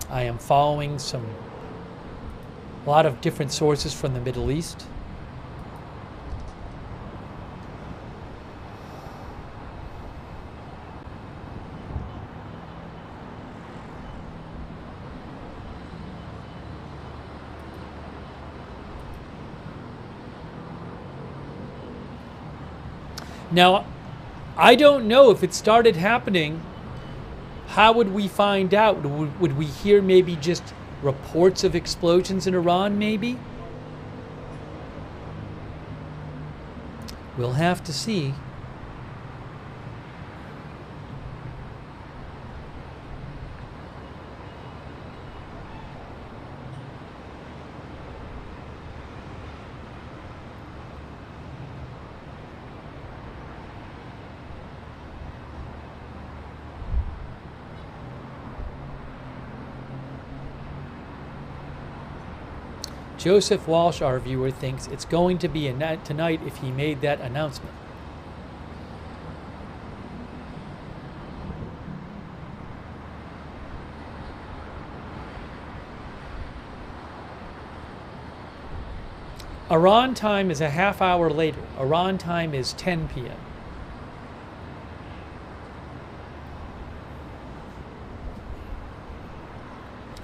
I am following a lot of different sources from the Middle East. Now, I don't know if it started happening. How would we find out? Would we hear maybe just reports of explosions in Iran, maybe? We'll have to see. Joseph Walsh, our viewer, thinks it's going to be tonight if he made that announcement. Iran time is a half hour later. Iran time is 10 p.m.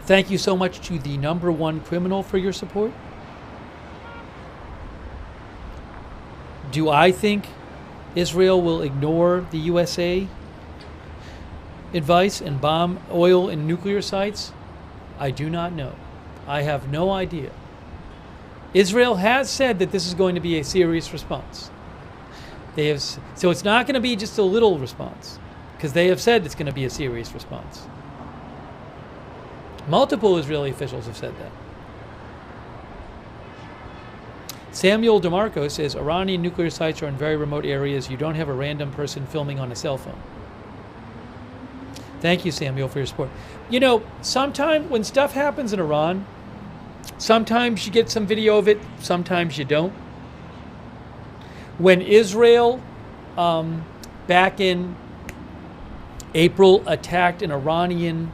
Thank you so much to the #1 criminal for your support. Do I think Israel will ignore the USA advice and bomb oil and nuclear sites? I do not know. I have no idea. Israel has said that this is going to be a serious response. So it's not going to be just a little response, because they have said it's going to be a serious response. Multiple Israeli officials have said that. Samuel DeMarco says Iranian nuclear sites are in very remote areas. You don't have a random person filming on a cell phone. Thank you, Samuel, for your support. You know, sometimes when stuff happens in Iran, sometimes you get some video of it, sometimes you don't. When Israel, back in April, attacked an Iranian,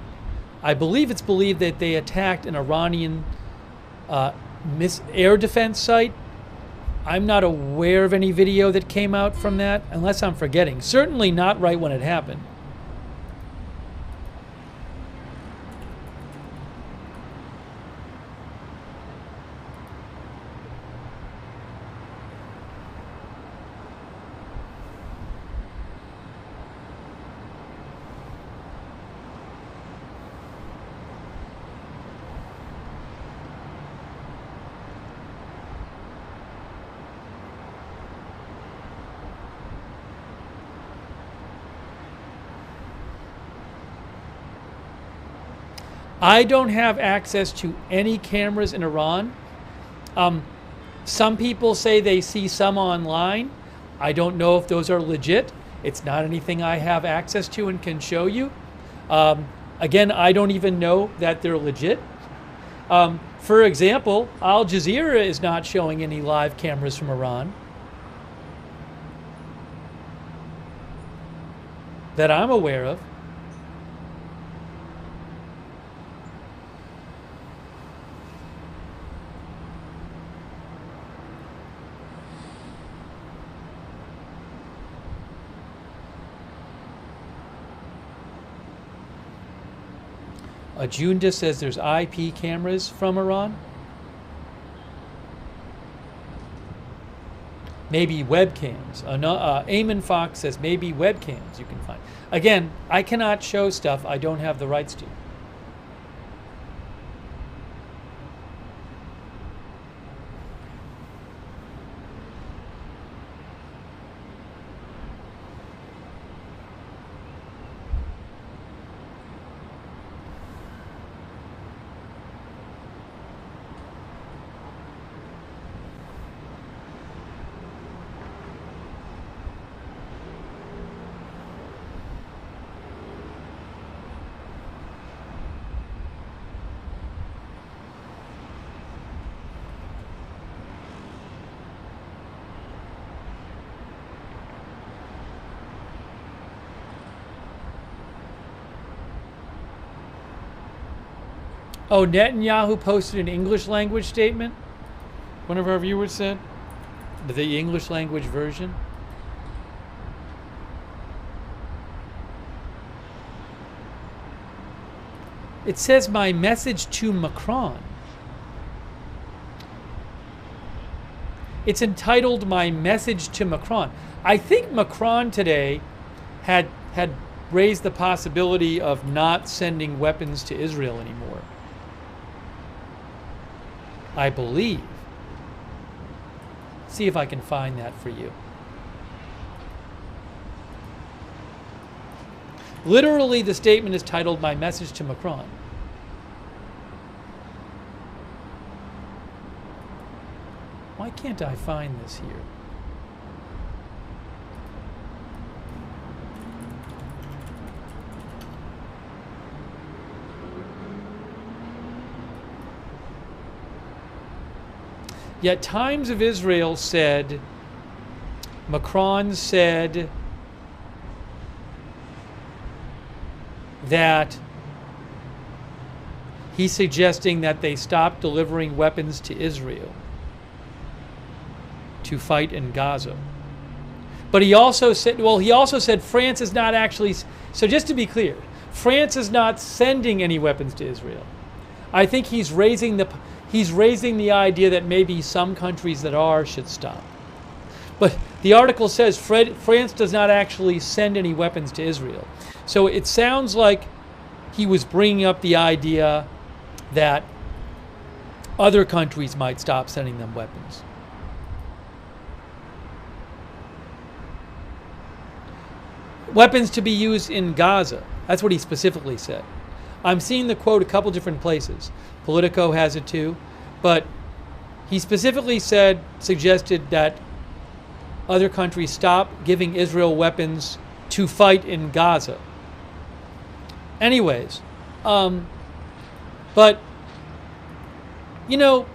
I believe it's believed that they attacked an Iranian air defense site. I'm not aware of any video that came out from that, unless I'm forgetting. Certainly not right when it happened. I don't have access to any cameras in Iran. Some people say they see some online. I don't know if those are legit. It's not anything I have access to and can show you. Again, I don't even know that they're legit. For example, Al Jazeera is not showing any live cameras from Iran that I'm aware of. Junda says there's IP cameras from Iran. Maybe webcams. Eamon Fox says maybe webcams you can find. Again, I cannot show stuff I don't have the rights to. Oh, Netanyahu posted an English language statement? One of our viewers said? The English language version? It says my message to Macron. It's entitled My Message to Macron. I think Macron today had raised the possibility of not sending weapons to Israel anymore. I believe. See if I can find that for you. Literally, the statement is titled My Message to Macron. Why can't I find this here? Yet Times of Israel said, Macron said that he's suggesting that they stop delivering weapons to Israel to fight in Gaza. But he also said France is not actually, so just to be clear, France is not sending any weapons to Israel. I think he's raising the idea that maybe some countries that are should stop. But the article says France does not actually send any weapons to Israel. So it sounds like he was bringing up the idea that other countries might stop sending them weapons. Weapons to be used in Gaza. That's what he specifically said. I'm seeing the quote a couple different places. Politico has it too. But he specifically suggested that other countries stop giving Israel weapons to fight in Gaza. Anyways, but, you know,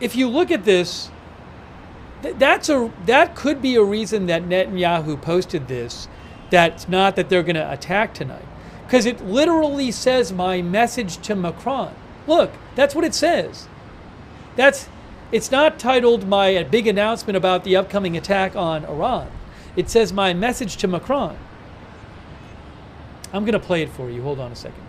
if you look at this, that could be a reason that Netanyahu posted this. That's not that they're going to attack tonight. Because it literally says my message to Macron. Look, that's what it says. It's not titled my big announcement about the upcoming attack on Iran. It says my message to Macron. I'm going to play it for you. Hold on a second.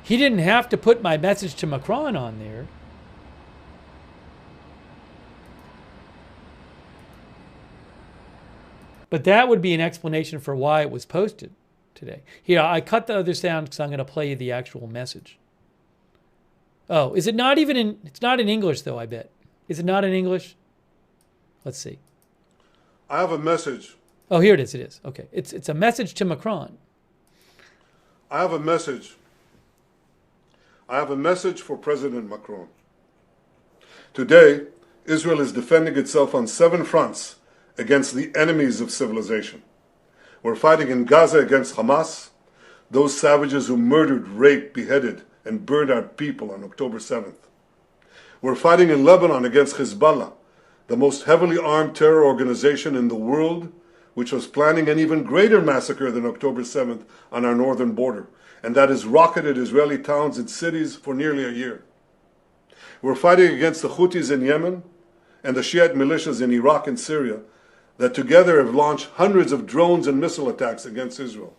He didn't have to put my message to Macron on there. But that would be an explanation for why it was posted today. Here, I cut the other sound because I'm going to play you the actual message. Oh, is it not even in... It's not in English, though, I bet. Is it not in English? Let's see. I have a message. Oh, here it is. It is. Okay. It's a message to Macron. I have a message. I have a message for President Macron. Today, Israel is defending itself on 7 fronts against the enemies of civilization. We're fighting in Gaza against Hamas, those savages who murdered, raped, beheaded, and burned our people on October 7th. We're fighting in Lebanon against Hezbollah, the most heavily armed terror organization in the world, which was planning an even greater massacre than October 7th on our northern border, and that has rocketed Israeli towns and cities for nearly a year. We're fighting against the Houthis in Yemen and the Shiite militias in Iraq and Syria that together have launched hundreds of drones and missile attacks against Israel.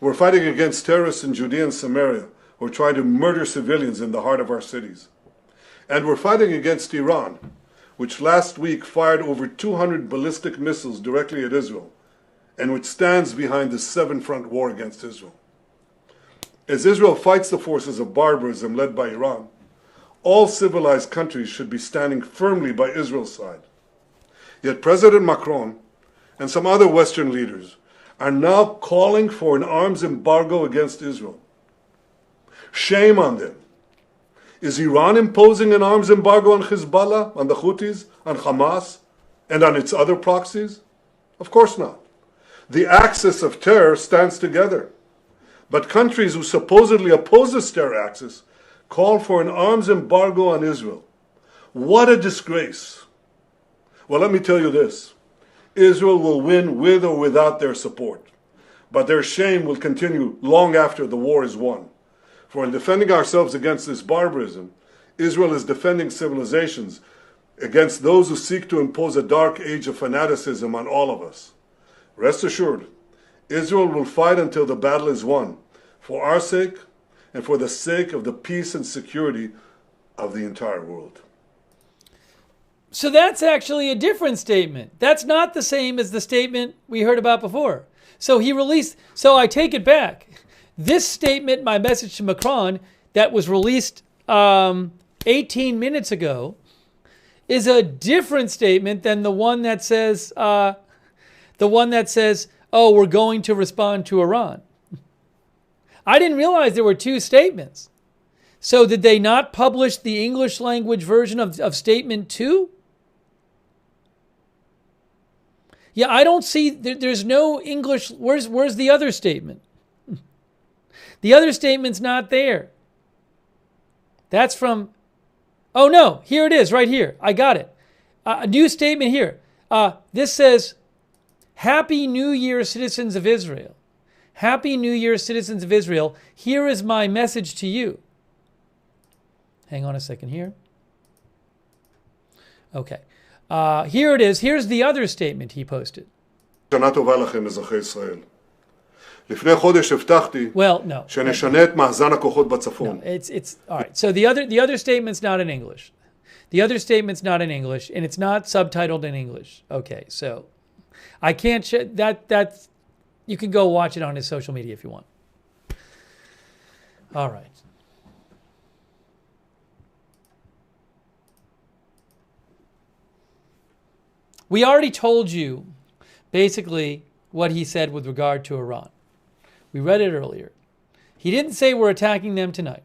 We're fighting against terrorists in Judea and Samaria who are trying to murder civilians in the heart of our cities. And we're fighting against Iran, which last week fired over 200 ballistic missiles directly at Israel, and which stands behind the 7-front war against Israel. As Israel fights the forces of barbarism led by Iran, all civilized countries should be standing firmly by Israel's side. Yet President Macron and some other Western leaders are now calling for an arms embargo against Israel. Shame on them. Is Iran imposing an arms embargo on Hezbollah, on the Houthis, on Hamas, and on its other proxies? Of course not. The axis of terror stands together. But countries who supposedly oppose this terror axis call for an arms embargo on Israel. What a disgrace. Well, let me tell you this. Israel will win with or without their support. But their shame will continue long after the war is won. For in defending ourselves against this barbarism, Israel is defending civilizations against those who seek to impose a dark age of fanaticism on all of us. Rest assured, Israel will fight until the battle is won, for our sake and for the sake of the peace and security of the entire world. So that's actually a different statement. That's not the same as the statement we heard about before. So I take it back. This statement, my message to Macron, that was released 18 minutes ago, is a different statement than the one that says, oh, we're going to respond to Iran. I didn't realize there were two statements. So did they not publish the English language version of statement 2? Yeah, I don't see, there's no English, where's the other statement? The other statement's not there. That's from, oh no, here it is, right here. I got it. A new statement here. This says, Happy New Year, citizens of Israel. Happy New Year, citizens of Israel. Here is my message to you. Hang on a second here. Okay. Here it is. Here's the other statement he posted. שנה טובה לכם, אזרחי ישראל. לפני חודש הבטחתי שנשנה את מאזן הכוחות בצפון. It's all right. So the other statement's not in English. The other statement's not in English, and it's not subtitled in English. Okay, so I can't that's you can go watch it on his social media if you want. All right. We already told you basically what he said with regard to Iran. We read it earlier. He didn't say we're attacking them tonight.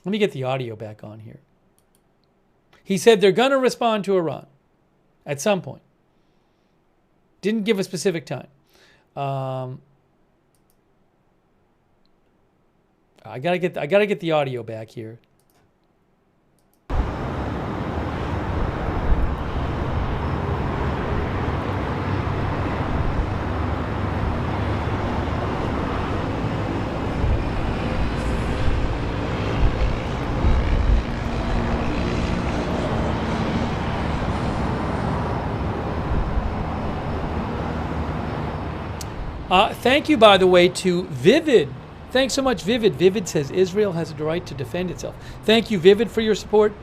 Let me get the audio back on here. He said they're going to respond to Iran at some point. Didn't give a specific time. I gotta get the audio back here. Thank you, by the way, to Vivid. Thanks so much, Vivid. Vivid says Israel has the right to defend itself. Thank you, Vivid, for your support.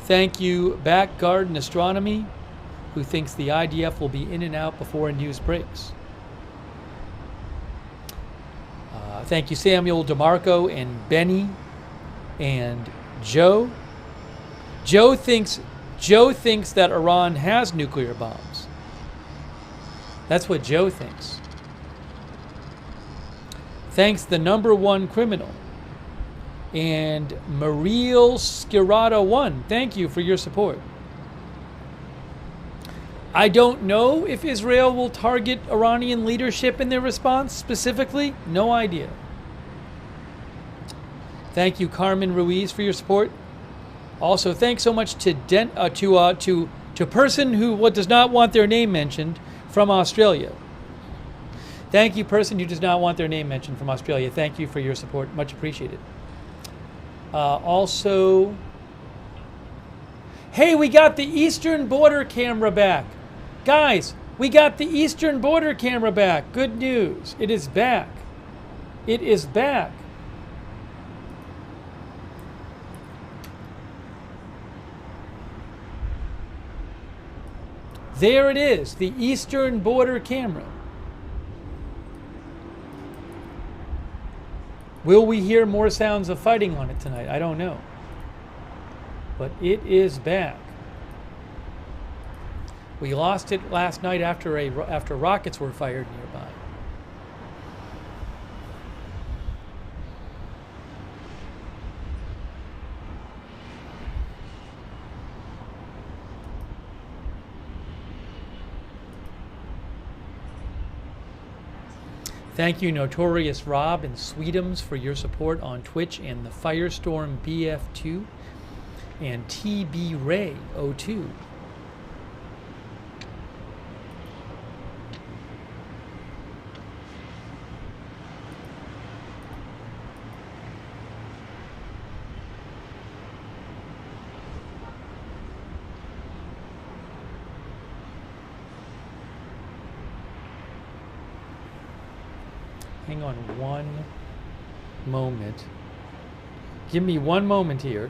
Thank you, Back Garden Astronomy, who thinks the IDF will be in and out before news breaks. Thank you, Samuel DeMarco and Benny and Joe. Joe thinks that Iran has nuclear bombs. That's what Joe thinks. Thanks the number one criminal. And Mariel Skirata 1, thank you for your support. I don't know if Israel will target Iranian leadership in their response specifically. No idea. Thank you, Carmen Ruiz, for your support. Also, thanks so much to person who does not want their name mentioned from Australia. Thank you, person who does not want their name mentioned from Australia. Thank you for your support. Much appreciated. Also, hey, we got the Eastern Border camera back. Guys, we got the Eastern Border camera back. Good news. It is back. It is back. There it is, the Eastern Border camera. Will we hear more sounds of fighting on it tonight? I don't know. But it is back. We lost it last night after rockets were fired nearby. Thank you, Notorious Rob and Sweetums, for your support on Twitch, and the Firestorm BF2 and TB Ray 02. Hang on one moment. Give me one moment here.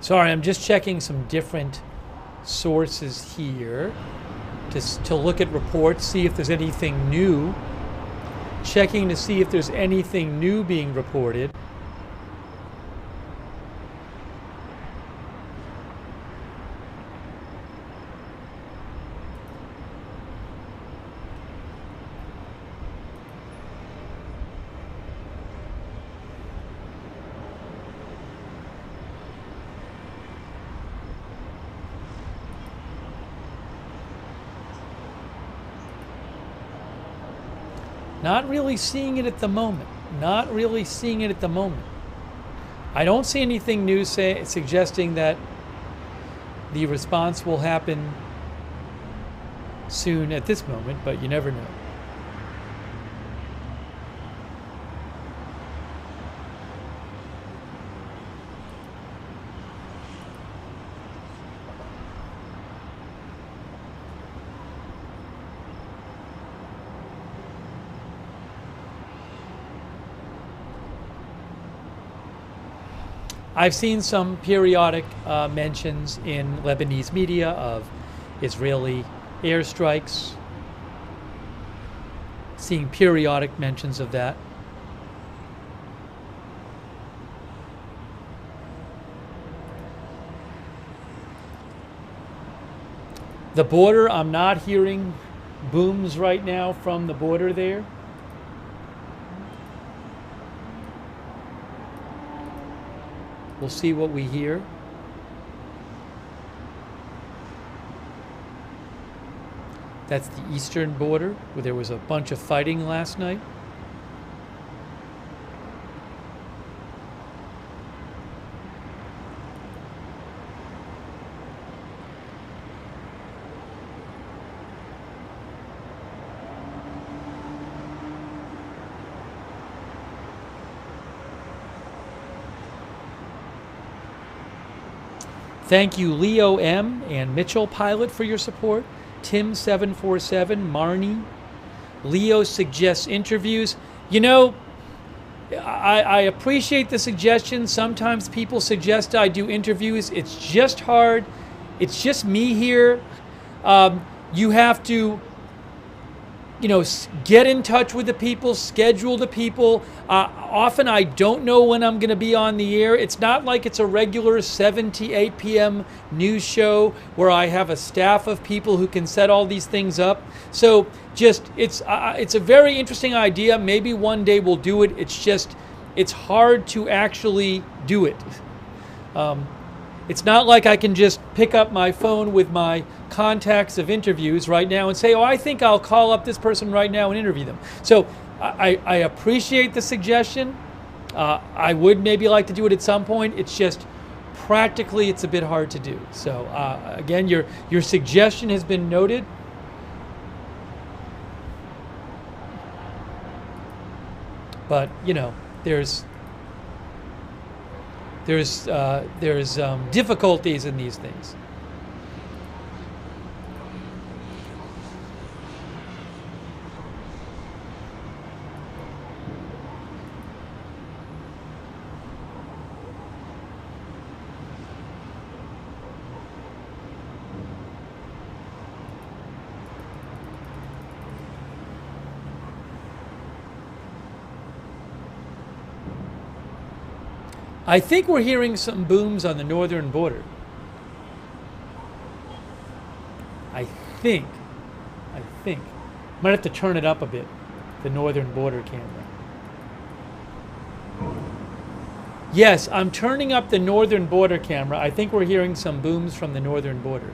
Sorry, I'm just checking some different sources here to look at reports, see if there's anything new. Checking to see if there's anything new being reported. Not really seeing it at the moment. Not really seeing it at the moment. I don't see anything new suggesting that the response will happen soon at this moment, but you never know. I've seen some periodic mentions in Lebanese media of Israeli airstrikes, seeing periodic mentions of that. The border, I'm not hearing booms right now from the border there. We'll see what we hear. That's the eastern border, where there was a bunch of fighting last night. Thank you, Leo M. and Mitchell Pilot, for your support. Tim747, Marnie. Leo suggests interviews. You know, I appreciate the suggestion. Sometimes people suggest I do interviews. It's just hard. It's just me here. You have to, get in touch with the people, schedule the people. Often I don't know when I'm going to be on the air. It's not like it's a regular 7 to 8 p.m. news show where I have a staff of people who can set all these things up. So it's a very interesting idea. Maybe one day we'll do it. It's just it's hard to actually do it. It's not like I can just pick up my phone with my contacts of interviews right now and say, oh, I think I'll call up this person right now and interview them. So I appreciate the suggestion. I would maybe like to do it at some point. It's just practically it's a bit hard to do. So again, your suggestion has been noted. But you know, there's difficulties in these things. I think we're hearing some booms on the northern border. I think. Might have to turn it up a bit, the northern border camera. Yes, I'm turning up the northern border camera. I think we're hearing some booms from the northern border.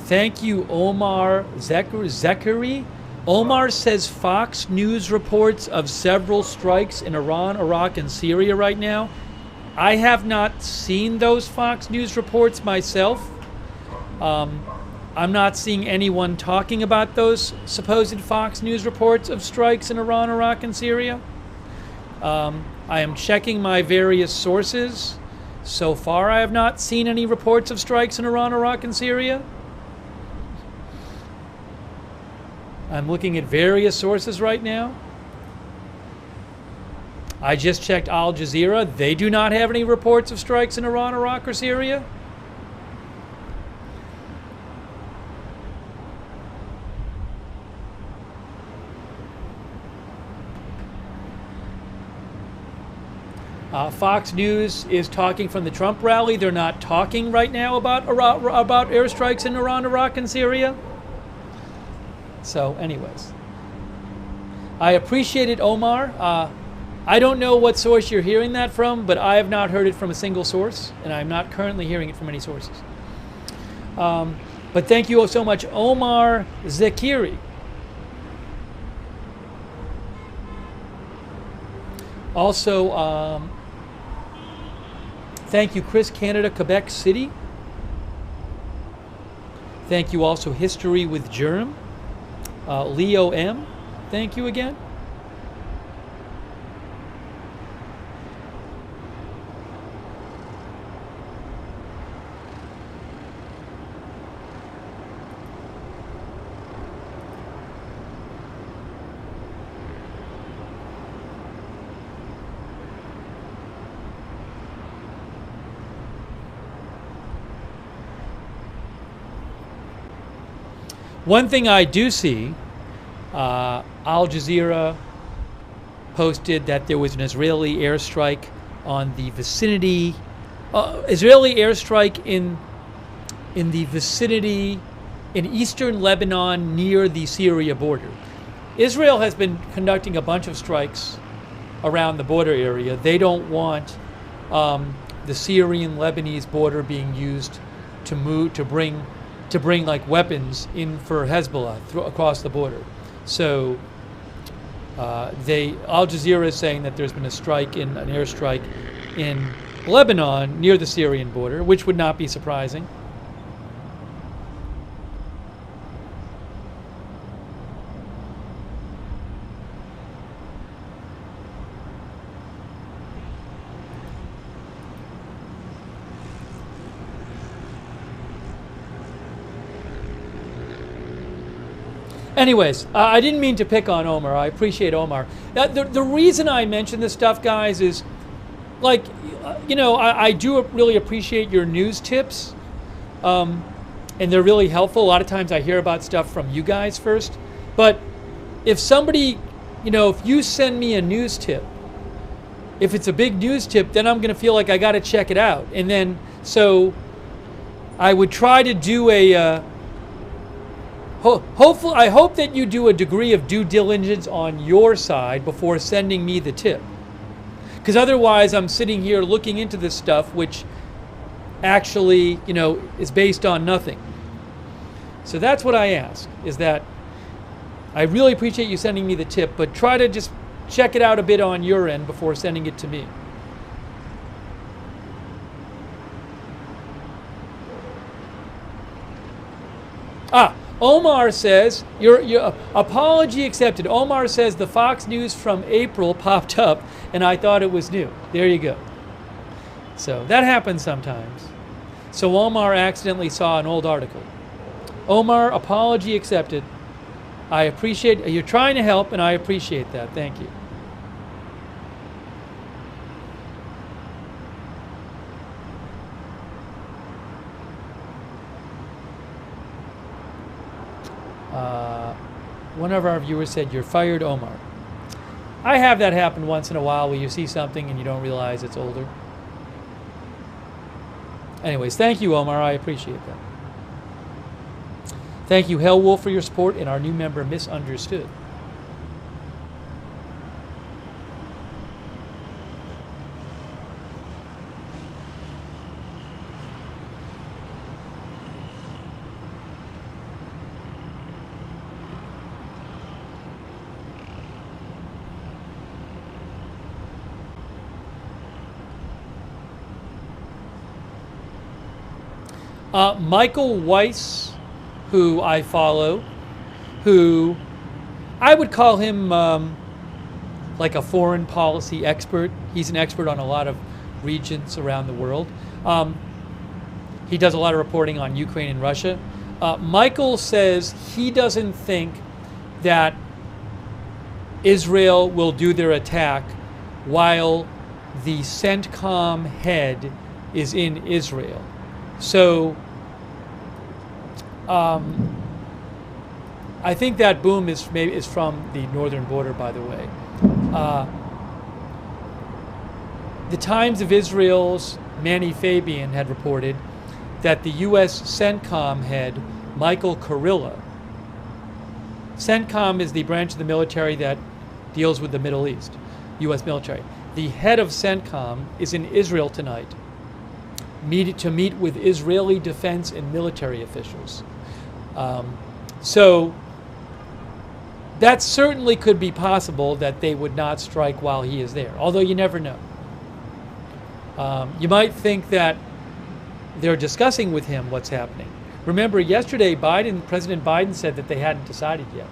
Thank you, Omar Zachary. Omar says Fox News reports of several strikes in Iran, Iraq, and Syria right now. I have not seen those Fox News reports myself. I'm not seeing anyone talking about those supposed Fox News reports of strikes in Iran, Iraq, and Syria. I am checking my various sources. So far, I have not seen any reports of strikes in Iran, Iraq, and Syria. I'm looking at various sources right now. I just checked Al Jazeera. They do not have any reports of strikes in Iran, Iraq, or Syria. Fox News is talking from the Trump rally. They're not talking right now about airstrikes in Iran, Iraq, and Syria. So anyways, I appreciate it, Omar. I don't know what source you're hearing that from, but I have not heard it from a single source, and I'm not currently hearing it from any sources. But thank you so much, Omar Zakiri. Also, thank you, Chris Canada, Quebec City. Thank you also, History with Germ. Leo M, thank you again. One thing I do see, Al Jazeera posted that there was an Israeli airstrike on the vicinity, Israeli airstrike in the vicinity in eastern Lebanon near the Syria border. Israel has been conducting a bunch of strikes around the border area. They don't want the Syrian-Lebanese border being used to bring like weapons in for Hezbollah across the border. So Al Jazeera is saying that there's been an airstrike in Lebanon near the Syrian border, which would not be surprising. Anyways, I didn't mean to pick on Omar. I appreciate Omar. The reason I mention this stuff, guys, is like, I do really appreciate your news tips. And they're really helpful. A lot of times I hear about stuff from you guys first. But if somebody, if you send me a news tip, if it's a big news tip, then I'm going to feel like I got to check it out. And then, so I would try to do hopefully, I hope that you do a degree of due diligence on your side before sending me the tip. Because otherwise I'm sitting here looking into this stuff, which actually, is based on nothing. So that's what I ask, is that I really appreciate you sending me the tip, but try to just check it out a bit on your end before sending it to me. Omar says, your apology accepted. Omar says the Fox News from April popped up and I thought it was new. There you go. So that happens sometimes. So Omar accidentally saw an old article. Omar, apology accepted. I appreciate, you're trying to help and I appreciate that. Thank you. One of our viewers said, "You're fired, Omar." I have that happen once in a while where you see something and you don't realize it's older. Anyways, thank you, Omar. I appreciate that. Thank you, Hellwolf, for your support, and our new member, Misunderstood. Michael Weiss, who I follow, who I would call him like a foreign policy expert. He's an expert on a lot of regions around the world. He does a lot of reporting on Ukraine and Russia. Michael says he doesn't think that Israel will do their attack while the CENTCOM head is in Israel. So I think that boom is from the northern border, by the way. The Times of Israel's Manny Fabian had reported that the U.S. CENTCOM head, Michael Kurilla, CENTCOM is the branch of the military that deals with the Middle East, U.S. military. The head of CENTCOM is in Israel tonight to meet with Israeli defense and military officials. So that certainly could be possible that they would not strike while he is there, although you never know. You might think that they're discussing with him what's happening. Remember, yesterday President Biden said that they hadn't decided yet.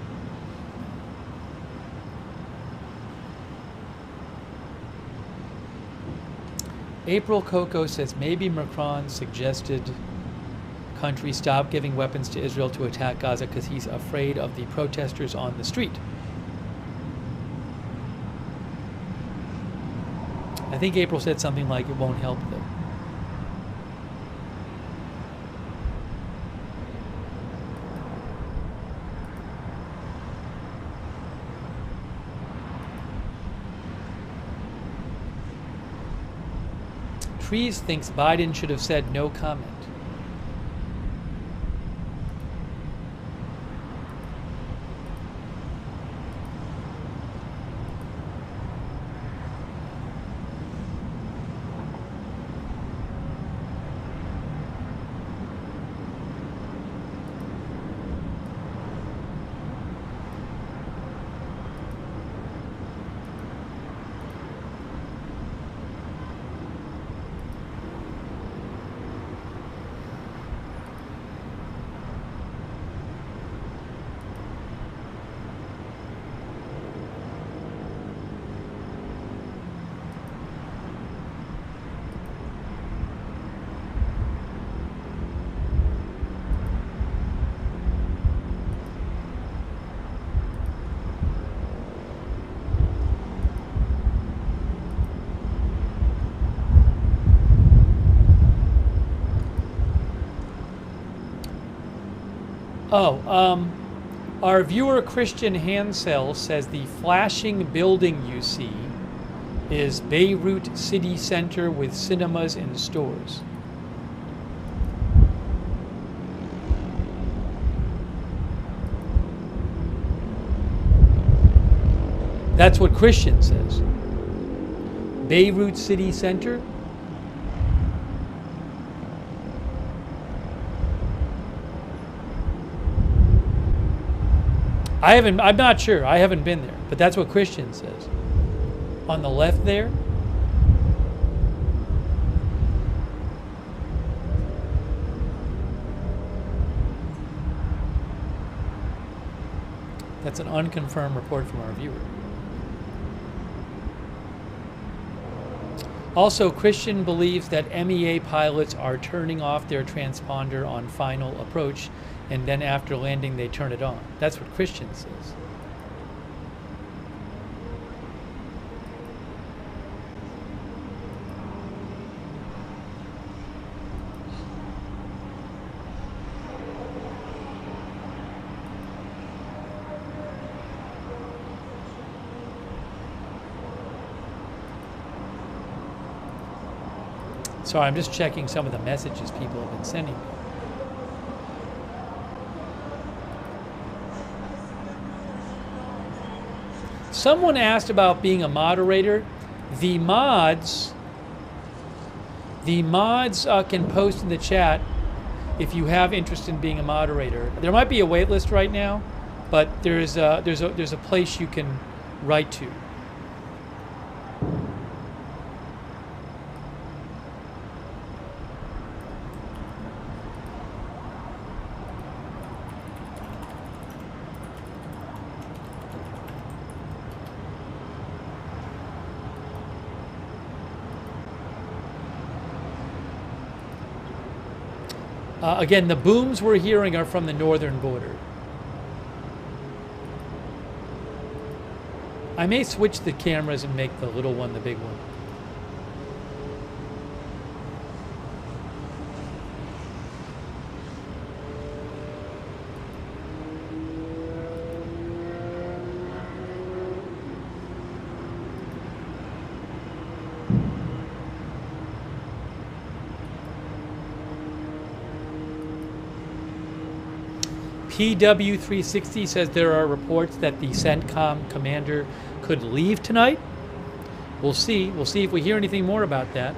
April Coco says maybe Macron suggested countries stop giving weapons to Israel to attack Gaza because he's afraid of the protesters on the street. I think April said something like it won't help them. Trees thinks Biden should have said no comment. Our viewer Christian Hansel says the flashing building you see is Beirut city center with cinemas and stores. That's what Christian says. Beirut city center. I'm not sure. I haven't been there, but that's what Christian says. On the left there. That's an unconfirmed report from our viewer. Also, Christian believes that MEA pilots are turning off their transponder on final approach, and then after landing they turn it on. That's what Christian says. Sorry, I'm just checking some of the messages people have been sending me. Someone asked about being a moderator. The mods can post in the chat if you have interest in being a moderator. There might be a wait list right now, but there's a place you can write to. Again, the booms we're hearing are from the northern border. I may switch the cameras and make the little one the big one. PW360 says there are reports that the CENTCOM commander could leave tonight. We'll see. We'll see if we hear anything more about that.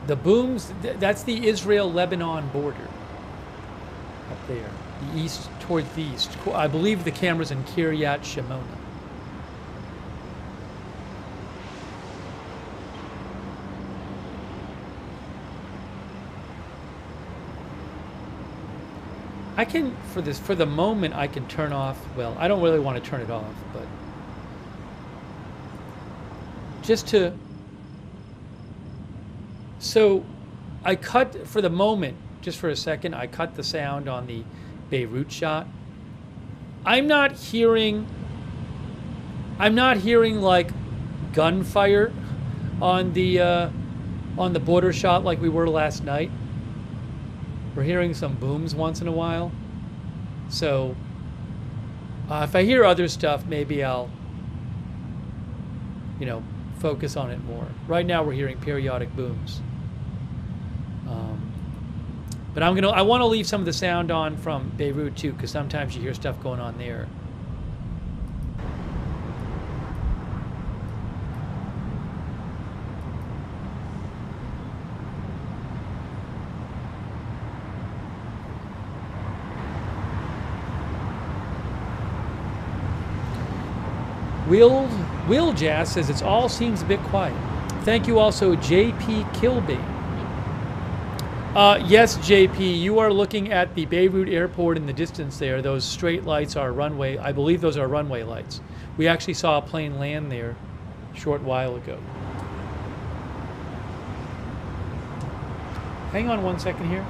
The booms, that's the Israel-Lebanon border. Up there, the east, towards the east. I believe the camera's in Kiryat Shimona. I can, for the moment, I can turn off, well, I don't really want to turn it off, but just to, so I cut, for the moment, just for a second, I cut the sound on the Beirut shot. I'm not hearing like gunfire on the border shot like we were last night. We're hearing some booms once in a while. So if I hear other stuff, maybe I'll, focus on it more. Right now we're hearing periodic booms. But I want to leave some of the sound on from Beirut too, because sometimes you hear stuff going on there. Will Jazz says it all seems a bit quiet. Thank you also, JP Kilby. Yes, JP, you are looking at the Beirut airport in the distance there. Those straight lights are runway. I believe those are runway lights. We actually saw a plane land there a short while ago. Hang on one second here.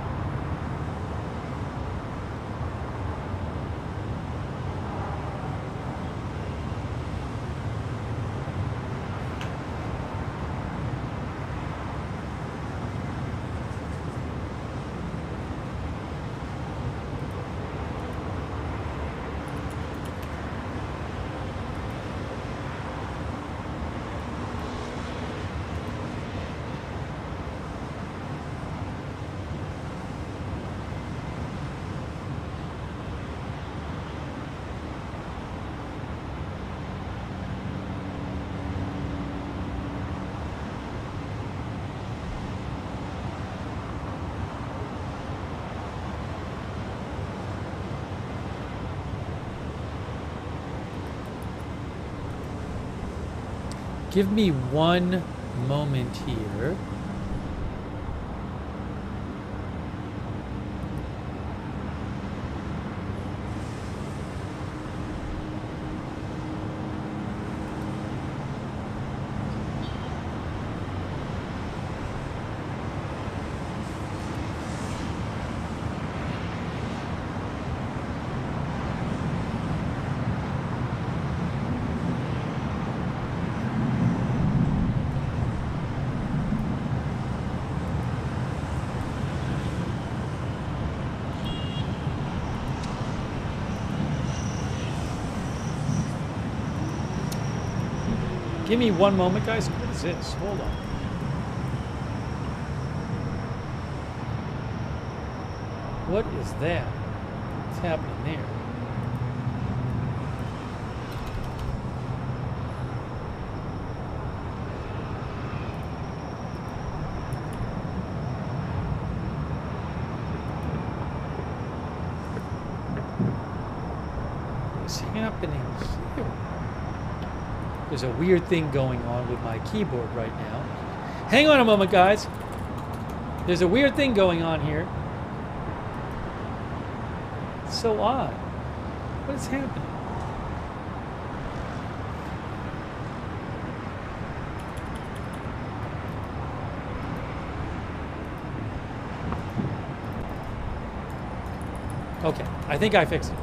Give me one moment here. Give me one moment, guys. What is this? Hold on. What is that? What's happening there? What's happening here? There's a weird thing going on with my keyboard right now. Hang on a moment, guys. There's a weird thing going on here. It's so odd. What is happening? Okay, I think I fixed it.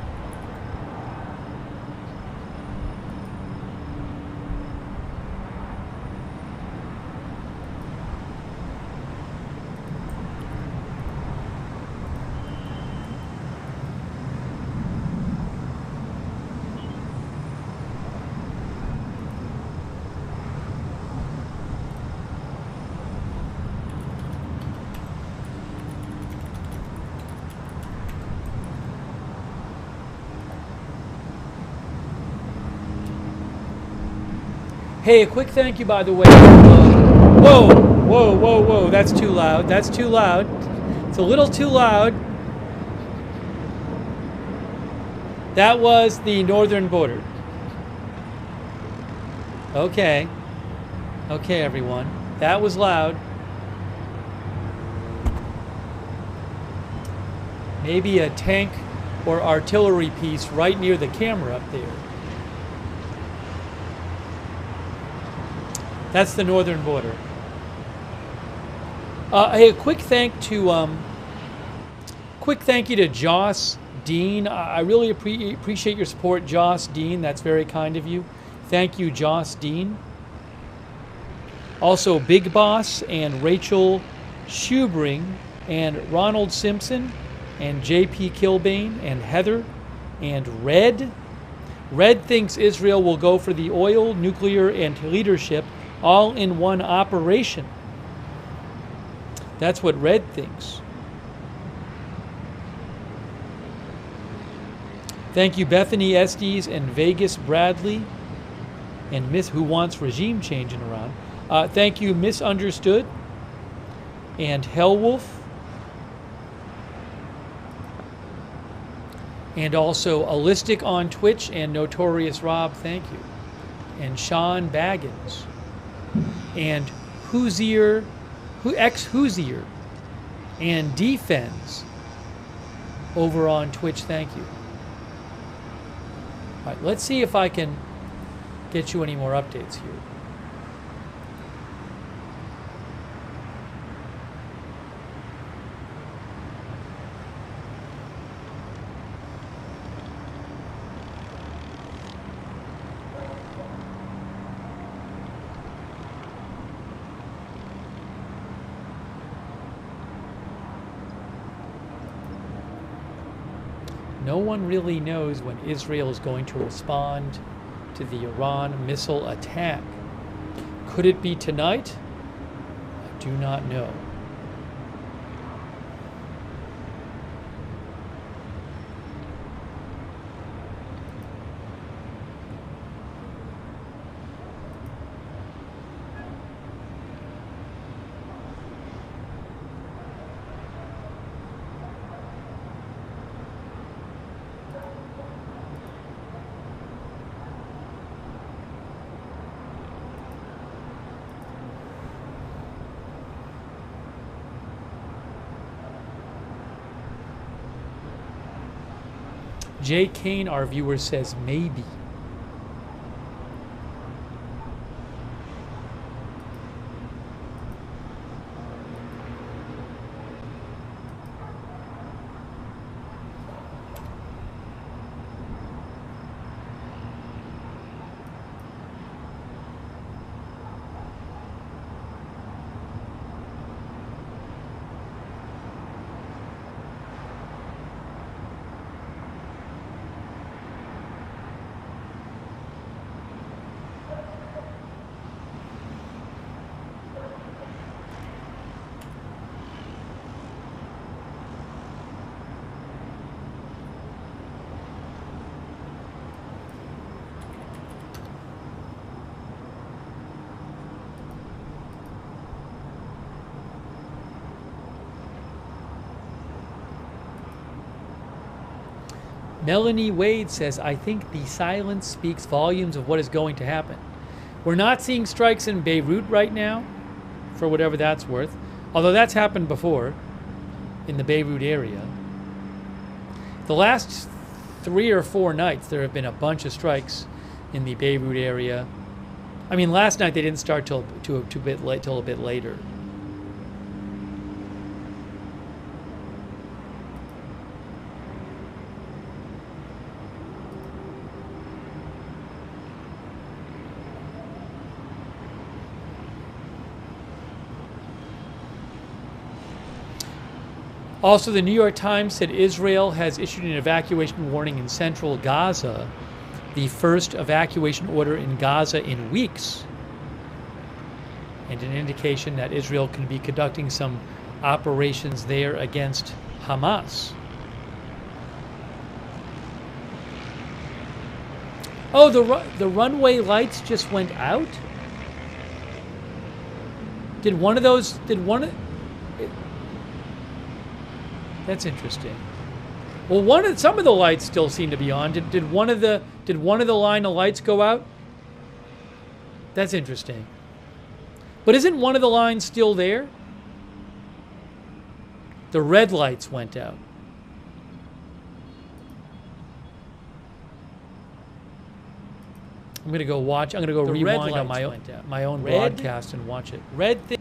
Hey, a quick thank you, by the way. Whoa, whoa, whoa, whoa. That's too loud. That's too loud. It's a little too loud. That was the northern border. Okay. Okay, everyone. That was loud. Maybe a tank or artillery piece right near the camera up there. That's the northern border. Hey, a quick thank you to Joss Dean. I really appreciate your support, Joss Dean. That's very kind of you. Thank you, Joss Dean. Also, Big Boss and Rachel Schubring and Ronald Simpson and JP Kilbane and Heather and Red. Red thinks Israel will go for the oil, nuclear, and leadership all in one operation. That's what Red thinks. Thank you, Bethany Estes and Vegas Bradley, and Miss who wants regime change in Iran. Thank you, Misunderstood and Hellwolf, and also Allistic on Twitch and Notorious Rob. Thank you, and Sean Baggins. And Hoosier, ex-Hoosier, and Defense over on Twitch. Thank you. All right, let's see if I can get you any more updates here. No one really knows when Israel is going to respond to the Iran missile attack. Could it be tonight? I do not know. Jay Kane, our viewer, says maybe. Melanie Wade says, I think the silence speaks volumes of what is going to happen. We're not seeing strikes in Beirut right now, for whatever that's worth, although that's happened before in the Beirut area. The last 3 or 4 nights, there have been a bunch of strikes in the Beirut area. I mean, last night they didn't start till a bit later. Also, the New York Times said Israel has issued an evacuation warning in central Gaza, the first evacuation order in Gaza in weeks, and an indication that Israel can be conducting some operations there against Hamas. Oh, the runway lights just went out? Did one of those, that's interesting. Well, some of the lights still seem to be on. Did one of the line of lights go out? That's interesting. But isn't one of the lines still there? The red lights went out. I'm gonna go watch. I'm gonna go rewind on my own broadcast and watch it. Red thing.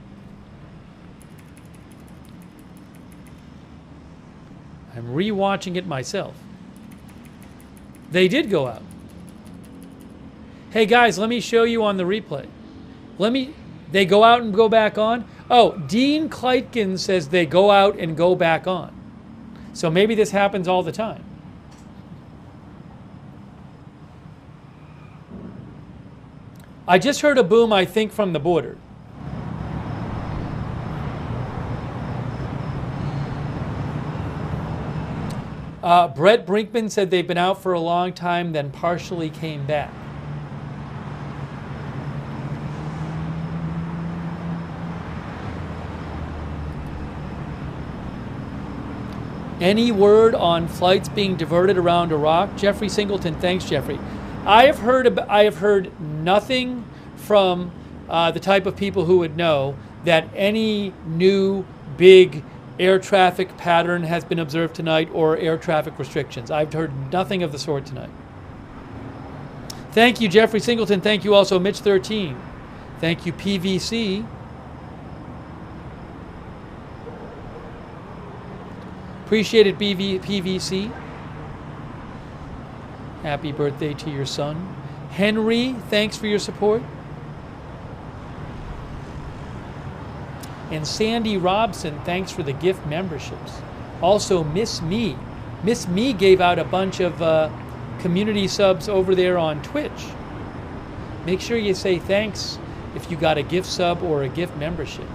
I'm rewatching it myself. They did go out. Hey guys, let me show you on the replay. They go out and go back on. Oh, Dean Kleitkin says they go out and go back on. So maybe this happens all the time. I just heard a boom, I think, from the border. Brett Brinkman said they've been out for a long time, then partially came back. Any word on flights being diverted around Iraq? Jeffrey Singleton, thanks, Jeffrey. I have heard nothing from the type of people who would know that any new big air traffic pattern has been observed tonight or air traffic restrictions. I've heard nothing of the sort tonight. Thank you, Jeffrey Singleton. Thank you also, Mitch13. Thank you, PVC. Appreciate it, PVC. Happy birthday to your son. Henry, thanks for your support. And Sandy Robson, thanks for the gift memberships. Also, Miss Me. Miss Me gave out a bunch of community subs over there on Twitch. Make sure you say thanks if you got a gift sub or a gift membership.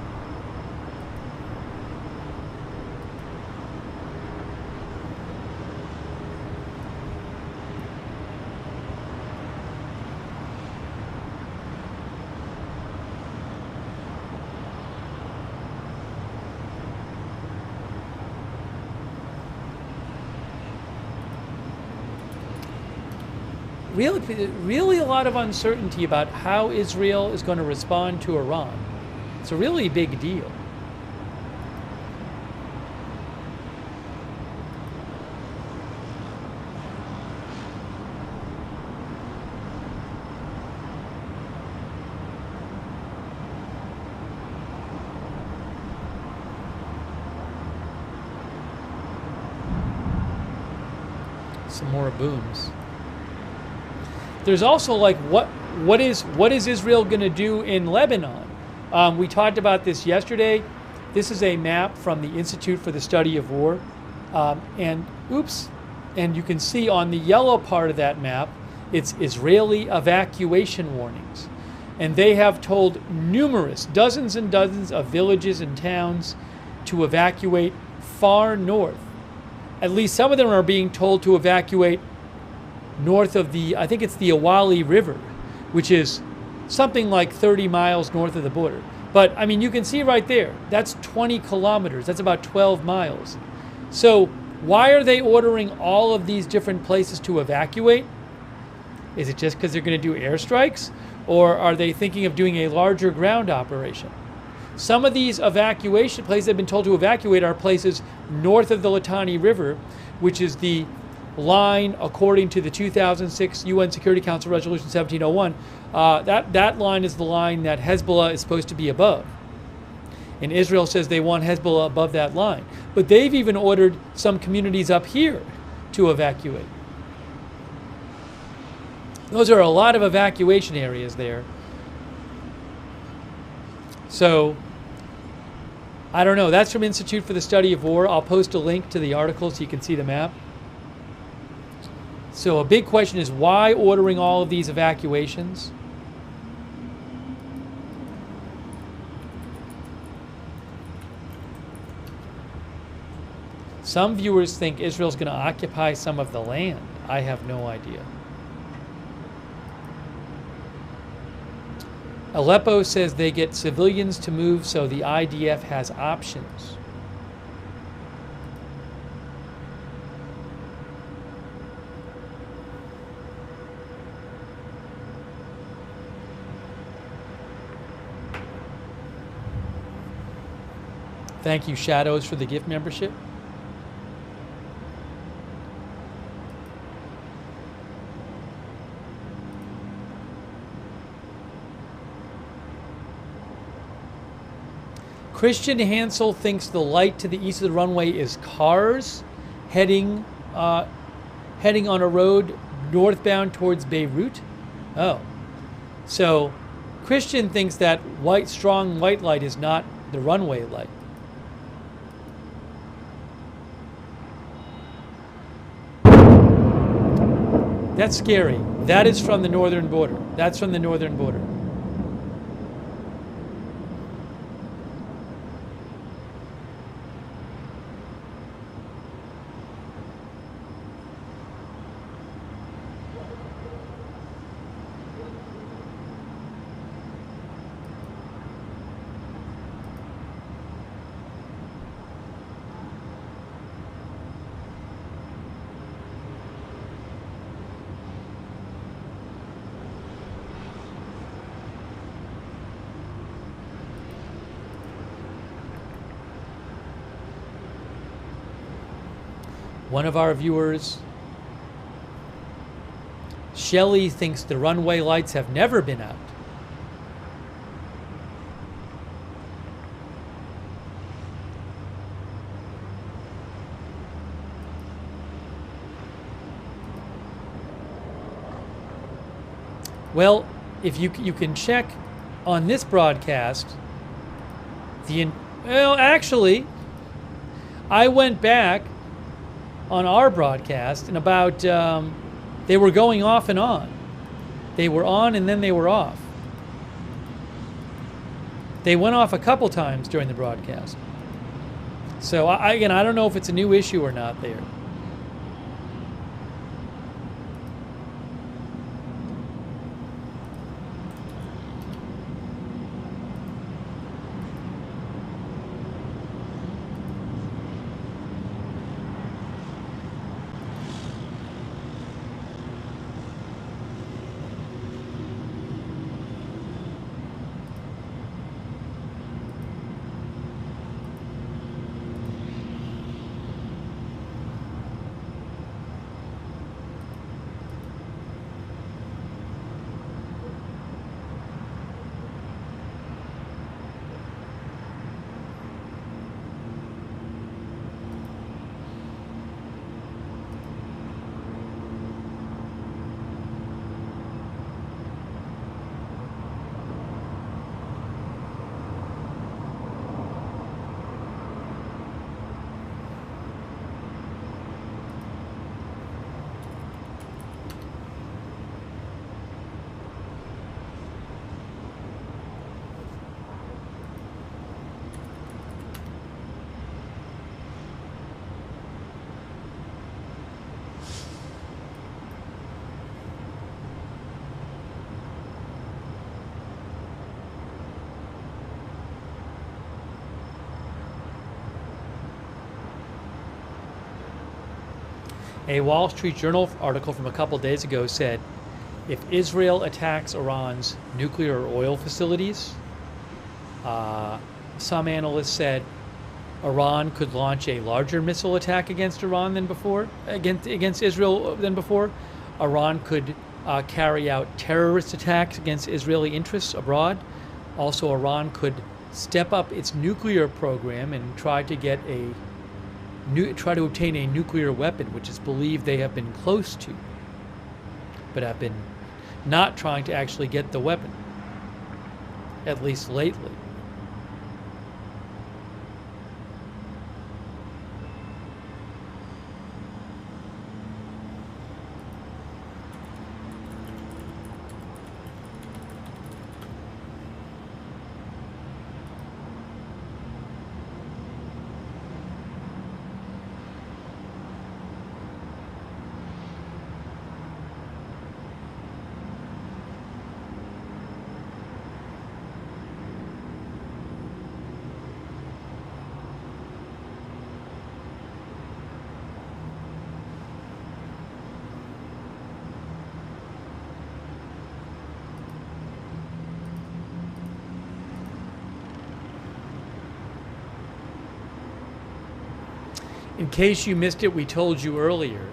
Really a lot of uncertainty about how Israel is going to respond to Iran. It's a really big deal. some more booms. There's also like what is Israel going to do in Lebanon? We talked about this yesterday. This is a map from the Institute for the Study of War, and you can see on the yellow part of that map, it's Israeli evacuation warnings, and they have told dozens and dozens of villages and towns to evacuate far north. At least some of them are being told to evacuate north of I think it's the Awali River, which is something like 30 miles north of the border. But I mean, you can see right there, that's 20 kilometers, that's about 12 miles. So why are they ordering all of these different places to evacuate? Is it just because they're going to do airstrikes? Or are they thinking of doing a larger ground operation? Some of these evacuation places they've been told to evacuate are places north of the Litani River, which is the line, according to the 2006 UN Security Council Resolution 1701, that line is the line that Hezbollah is supposed to be above. And Israel says they want Hezbollah above that line. But they've even ordered some communities up here to evacuate. Those are a lot of evacuation areas there. So, I don't know. That's from Institute for the Study of War. I'll post a link to the article so you can see the map. So a big question is, why ordering all of these evacuations? Some viewers think Israel's going to occupy some of the land. I have no idea. Aleppo says they get civilians to move so the IDF has options. Thank you, Shadows, for the gift membership. Christian Hansel thinks the light to the east of the runway is cars heading on a road northbound towards Beirut. Oh, so Christian thinks that strong white light is not the runway light. That's scary. That is from the northern border. That's from the northern border. One of our viewers, Shelley, thinks the runway lights have never been out. Well, if you can check on this broadcast, actually, I went back on our broadcast, and about they were going off and on. They were on and then they were off. They went off a couple times during the broadcast. So I don't know if it's a new issue or not there. A Wall Street Journal article from a couple days ago said, if Israel attacks Iran's nuclear or oil facilities, some analysts said Iran could launch a larger missile attack against Iran than before, against Israel than before. Iran could carry out terrorist attacks against Israeli interests abroad. Also, Iran could step up its nuclear program and try to obtain a nuclear weapon, which is believed they have been close to, but have been not trying to actually get the weapon, at least lately. In case you missed it, we told you earlier.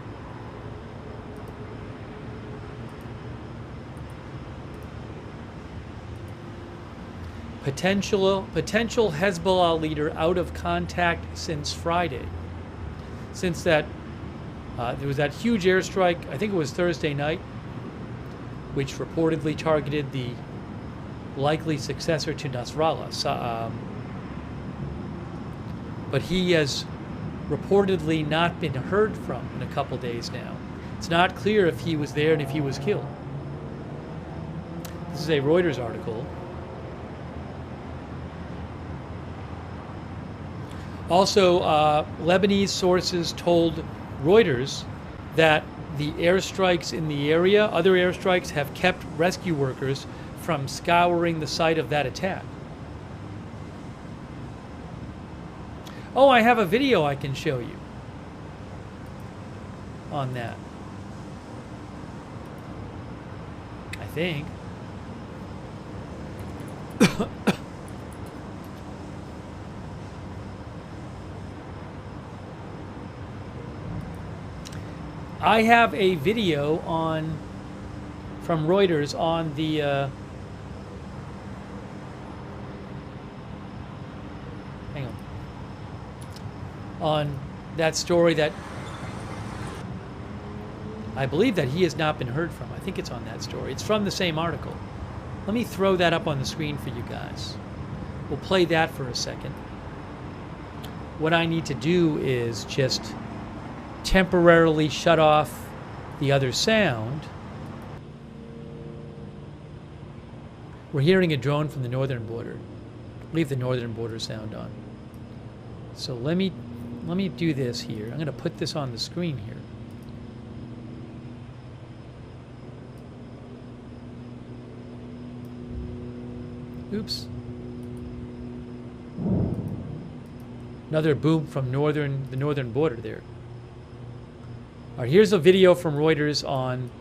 Potential Hezbollah leader out of contact since Friday. Since that, there was that huge airstrike, I think it was Thursday night, which reportedly targeted the likely successor to Nasrallah. But he has reportedly not been heard from in a couple days now. It's not clear if he was there and if he was killed. This is a Reuters article. Also, Lebanese sources told Reuters that the airstrikes in the area, other airstrikes, have kept rescue workers from scouring the site of that attack. Oh, I have a video I can show you on that. I think. I have a video from Reuters on the hang on that story that I believe that he has not been heard from. I think it's on that story. It's from the same article. Let me throw that up on the screen for you guys. We'll play that for a second. What I need to do is just temporarily shut off the other sound. We're hearing a drone from the northern border. Leave the northern border sound on. So let me do this here. I'm going to put this on the screen here. Oops. Another boom from the northern border there. All right, here's a video from Reuters on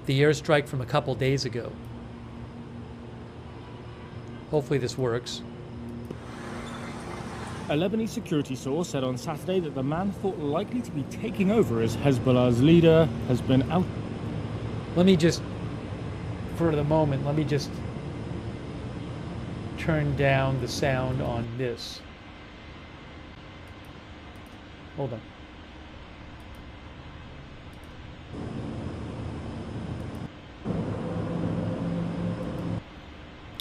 the airstrike from a couple days ago. Hopefully this works. A Lebanese security source said on Saturday that the man thought likely to be taking over as Hezbollah's leader has been out. Let me just, for the moment, let me just turn down the sound on this. Hold on.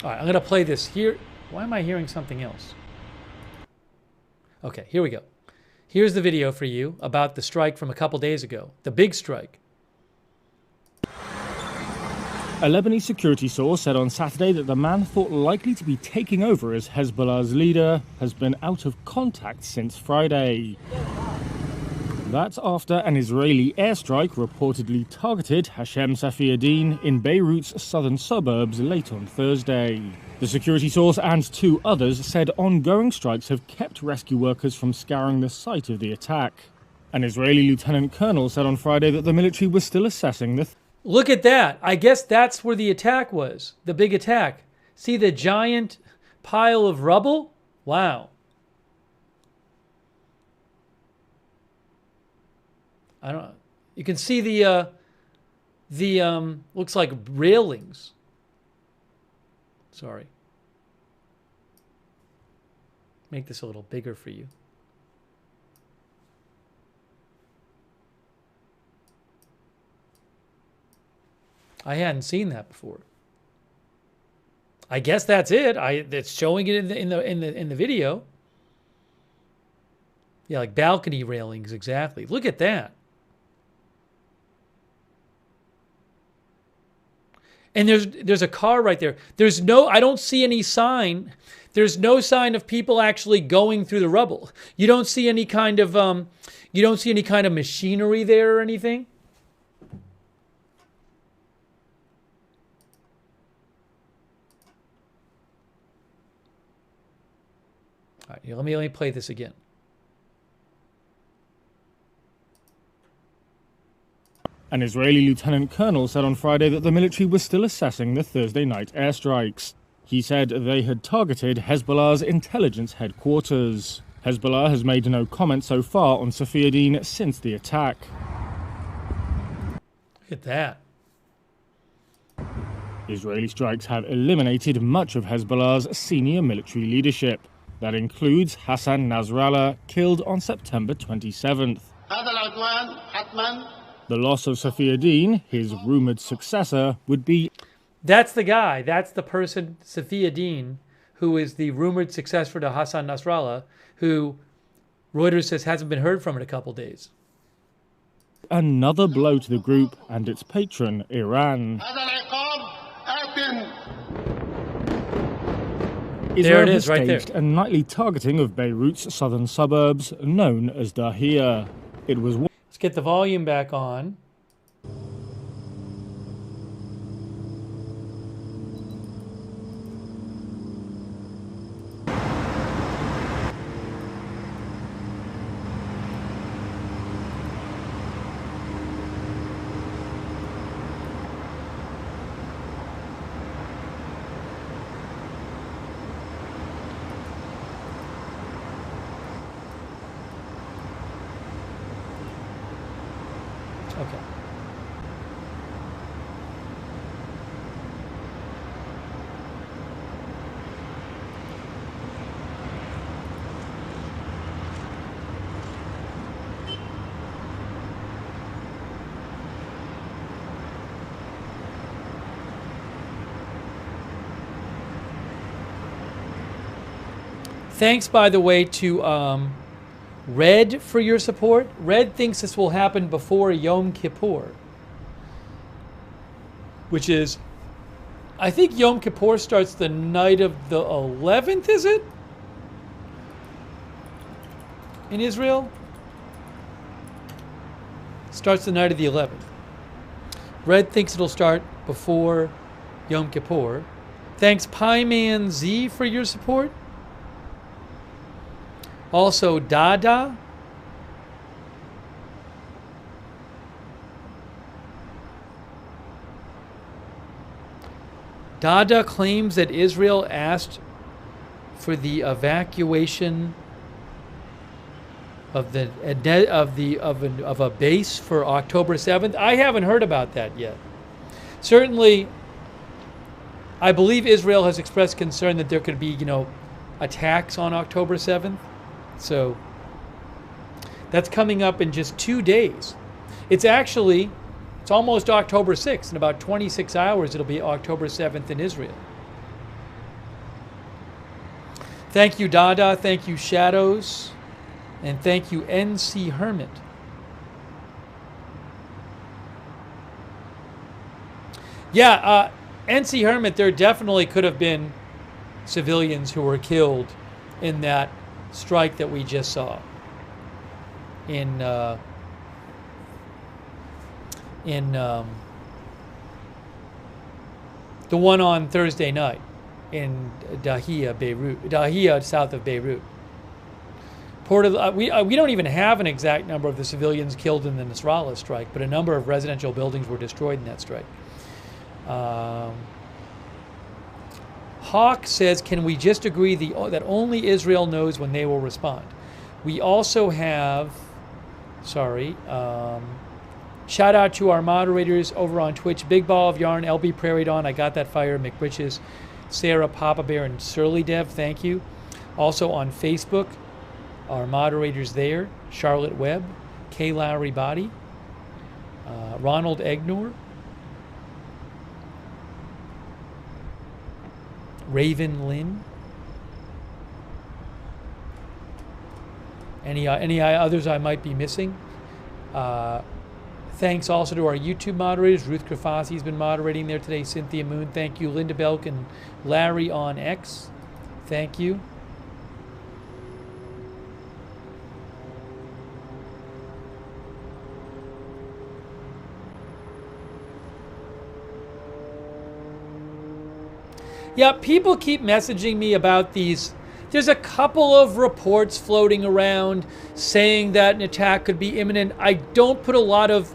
All right, I'm going to play this here. Why am I hearing something else? Okay, here we go. Here's the video for you about the strike from a couple days ago, the big strike. A Lebanese security source said on Saturday that the man thought likely to be taking over as Hezbollah's leader has been out of contact since Friday. That's after an Israeli airstrike reportedly targeted Hashem Safiuddin in Beirut's southern suburbs late on Thursday. The security source and two others said ongoing strikes have kept rescue workers from scouring the site of the attack. An Israeli lieutenant colonel said on Friday that the military was still assessing the Look at that. I guess that's where the attack was. The big attack. See the giant pile of rubble? Wow. I don't know. You can see the looks like railings. Sorry. Make this a little bigger for you. I hadn't seen that before. I guess that's it. It's showing it in the video. Yeah, like balcony railings, exactly. Look at that. And there's a car right there. I don't see any sign. There's no sign of people actually going through the rubble. You don't see any kind of machinery there or anything. All right, let me play this again. An Israeli lieutenant colonel said on Friday that the military was still assessing the Thursday night airstrikes. He said they had targeted Hezbollah's intelligence headquarters. Hezbollah has made no comment so far on Safiuddin since the attack. Look at that. Israeli strikes have eliminated much of Hezbollah's senior military leadership. That includes Hassan Nasrallah, killed on September 27th. The loss of Safiuddin, his rumoured successor, would be... That's the guy. That's the person, Safiuddin, who is the rumoured successor to Hassan Nasrallah, who Reuters says hasn't been heard from in a couple days. Another blow to the group and its patron, Iran. There it is, has right there. staged a nightly targeting of Beirut's southern suburbs, known as Dahia. It was... Let's get the volume back on. Okay. Thanks, by the way, to Red for your support. Red thinks this will happen before Yom Kippur, which is, I think Yom Kippur starts the night of the 11th, is it? In Israel? Starts the night of the 11th. Red thinks it'll start before Yom Kippur. Thanks, Pieman Z, for your support. Also, Dada. Dada claims that Israel asked for the evacuation of a base for October 7th. I haven't heard about that yet. Certainly, I believe Israel has expressed concern that there could be, attacks on October 7th. So that's coming up in just 2 days. It's almost October 6th. In about 26 hours, it'll be October 7th in Israel. Thank you, Dada. Thank you, Shadows. And thank you, NC Hermit. Yeah, NC Hermit, there definitely could have been civilians who were killed in that strike that we just saw in the one on Thursday night in Dahia, Beirut, Dahia, south of Beirut. we don't even have an exact number of the civilians killed in the Nasrallah strike, but a number of residential buildings were destroyed in that strike. Hawk says, can we just agree that only Israel knows when they will respond? We also have, shout out to our moderators over on Twitch, Big Ball of Yarn, LB Prairie Dawn, I Got That Fire, McBritches, Sarah, Papa Bear, and Surly Dev, thank you. Also on Facebook, our moderators there, Charlotte Webb, Kay Lowry Body, Ronald Egnor, Raven Lynn. Any others I might be missing? Thanks also to our YouTube moderators. Ruth Krafasi has been moderating there today. Cynthia Moon, thank you. Linda Belk and Larry on X, thank you. Yeah, people keep messaging me about these. There's a couple of reports floating around saying that an attack could be imminent. I don't put a lot of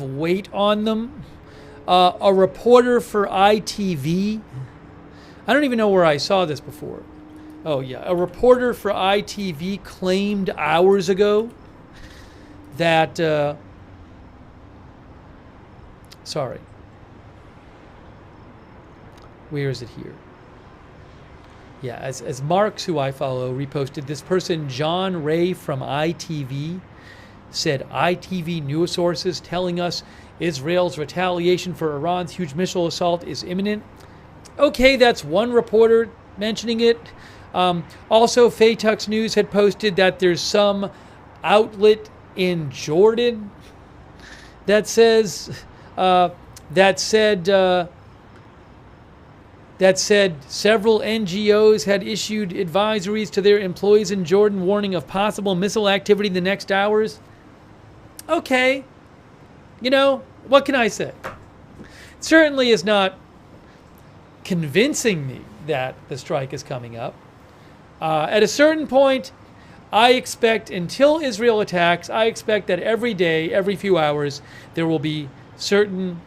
weight on them. A reporter for ITV, I don't even know where I saw this before. Oh yeah, a reporter for ITV claimed hours ago that where is it here? Yeah, as Marks, who I follow, reposted, this person, John Ray from ITV, said ITV news sources telling us Israel's retaliation for Iran's huge missile assault is imminent. Okay, that's one reporter mentioning it. Also, Faytux News had posted that there's some outlet in Jordan that says that said several NGOs had issued advisories to their employees in Jordan warning of possible missile activity in the next hours. Okay, what can I say? It certainly is not convincing me that the strike is coming up. At a certain point, I expect, until Israel attacks, I expect that every day, every few hours, there will be certain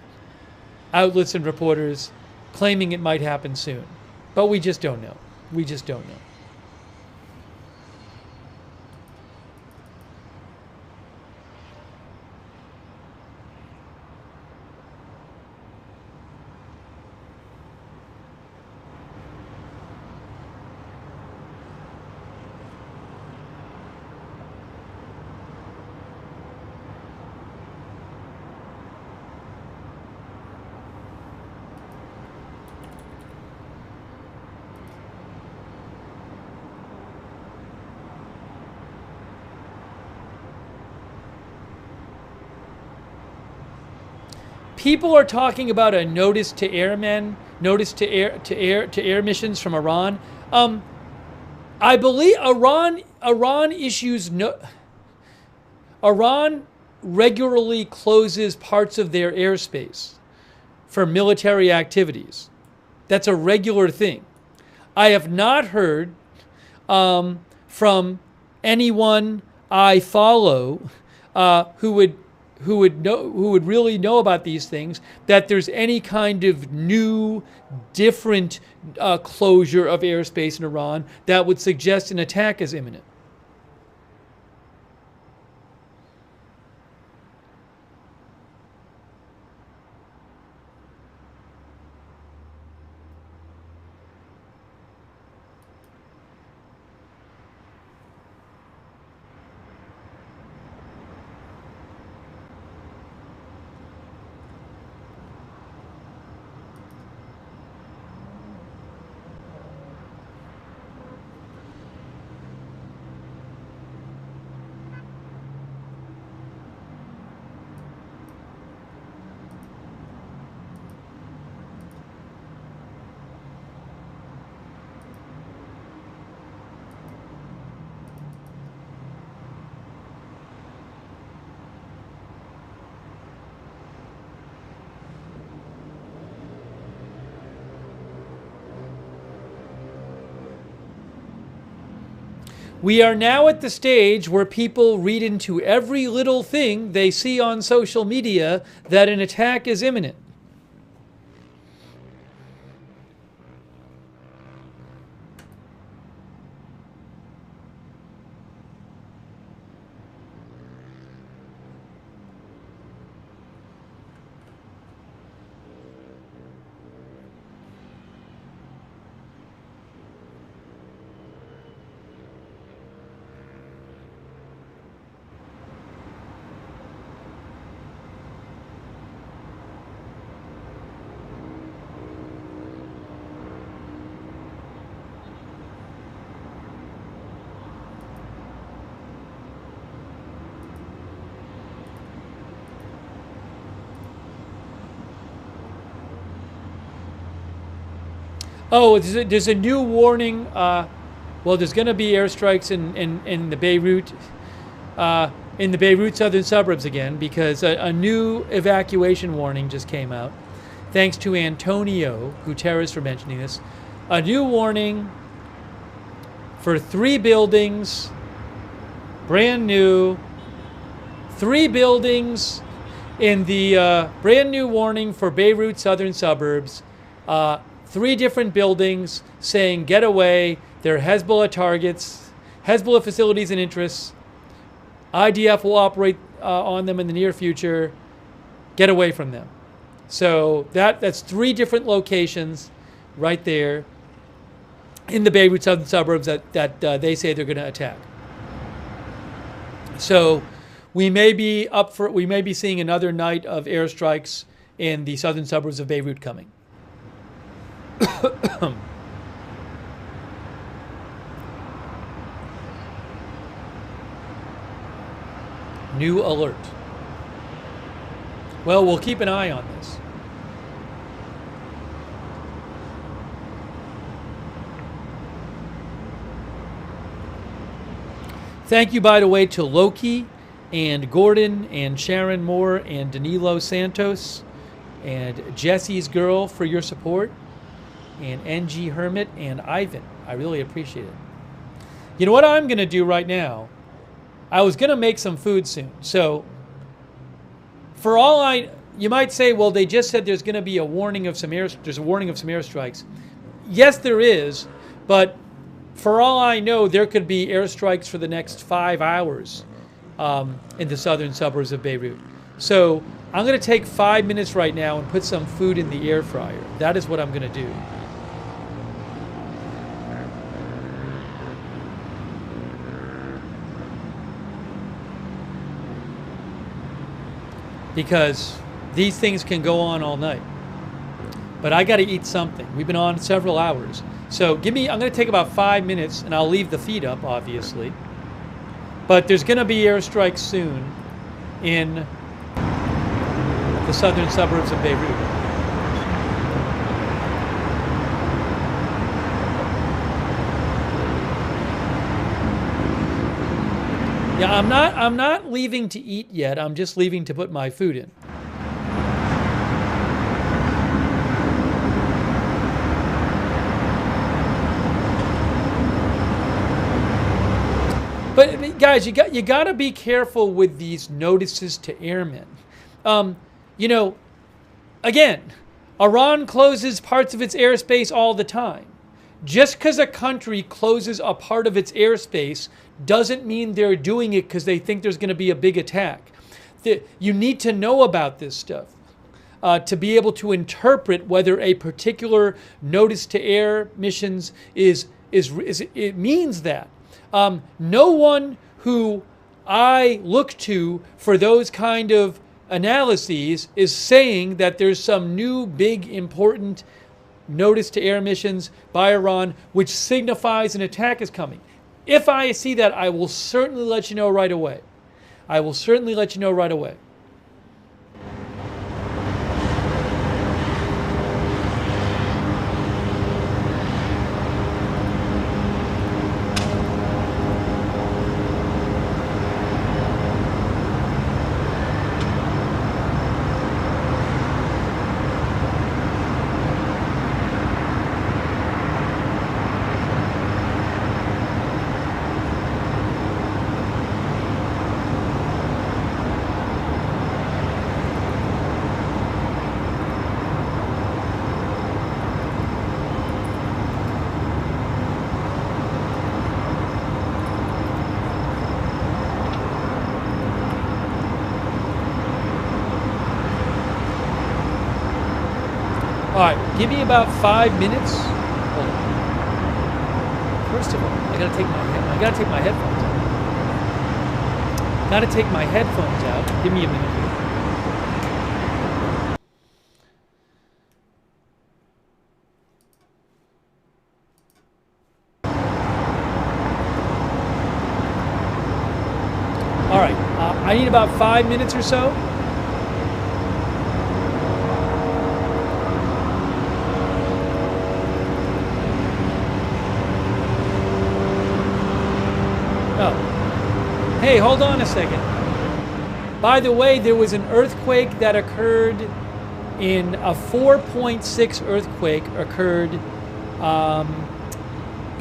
outlets and reporters claiming it might happen soon. But we just don't know. We just don't know. People are talking about a notice to air missions from Iran. I believe Iran regularly closes parts of their airspace for military activities. That's a regular thing. I have not heard from anyone I follow who would really know about these things, that there's any kind of new, different closure of airspace in Iran that would suggest an attack is imminent. We are now at the stage where people read into every little thing they see on social media that an attack is imminent. Oh, there's a new warning. Well, there's going to be airstrikes in the Beirut, southern suburbs again, because a new evacuation warning just came out. Thanks to Antonio Guterres for mentioning this. A new warning for 3 buildings, brand new. 3 buildings in the brand new warning for Beirut southern suburbs. 3 different buildings saying, get away. They're Hezbollah targets, Hezbollah facilities and interests. IDF will operate on them in the near future. Get away from them. So that's 3 different locations right there in the Beirut southern suburbs that they say they're going to attack. So we may be seeing another night of airstrikes in the southern suburbs of Beirut coming. New alert. Well, we'll keep an eye on this. Thank you, by the way, to Loki and Gordon and Sharon Moore and Danilo Santos and Jesse's Girl for your support, and NG Hermit and Ivan. I really appreciate it. You know what I'm going to do right now? I was going to make some food soon. So you might say, well, they just said there's going to be a warning of some airstrikes. Yes, there is, but for all I know, there could be airstrikes for the next 5 hours in the southern suburbs of Beirut. So I'm going to take 5 minutes right now and put some food in the air fryer. That is what I'm going to do. Because these things can go on all night. But I got to eat something. We've been on several hours. So I'm going to take about 5 minutes, and I'll leave the feed up, obviously. But there's going to be airstrikes soon in the southern suburbs of Beirut. Yeah, I'm not leaving to eat yet. I'm just leaving to put my food in. But guys, you got to be careful with these notices to airmen. Again, Iran closes parts of its airspace all the time. Just because a country closes a part of its airspace doesn't mean they're doing it because they think there's going to be a big attack. You need to know about this stuff to be able to interpret whether a particular notice to air missions it means that. No one who I look to for those kind of analyses is saying that there's some new big important notice to air missions by Iran which signifies an attack is coming. If I see that, I will certainly let you know right away. I will certainly let you know right away. All right, give me about 5 minutes. Hold on. First of all, I gotta take my headphones out. Gotta take my headphones out. Give me a minute here. All right, I need about 5 minutes or so. Oh. Hey, hold on a second. By the way, there was an earthquake that occurred in a 4.6 earthquake occurred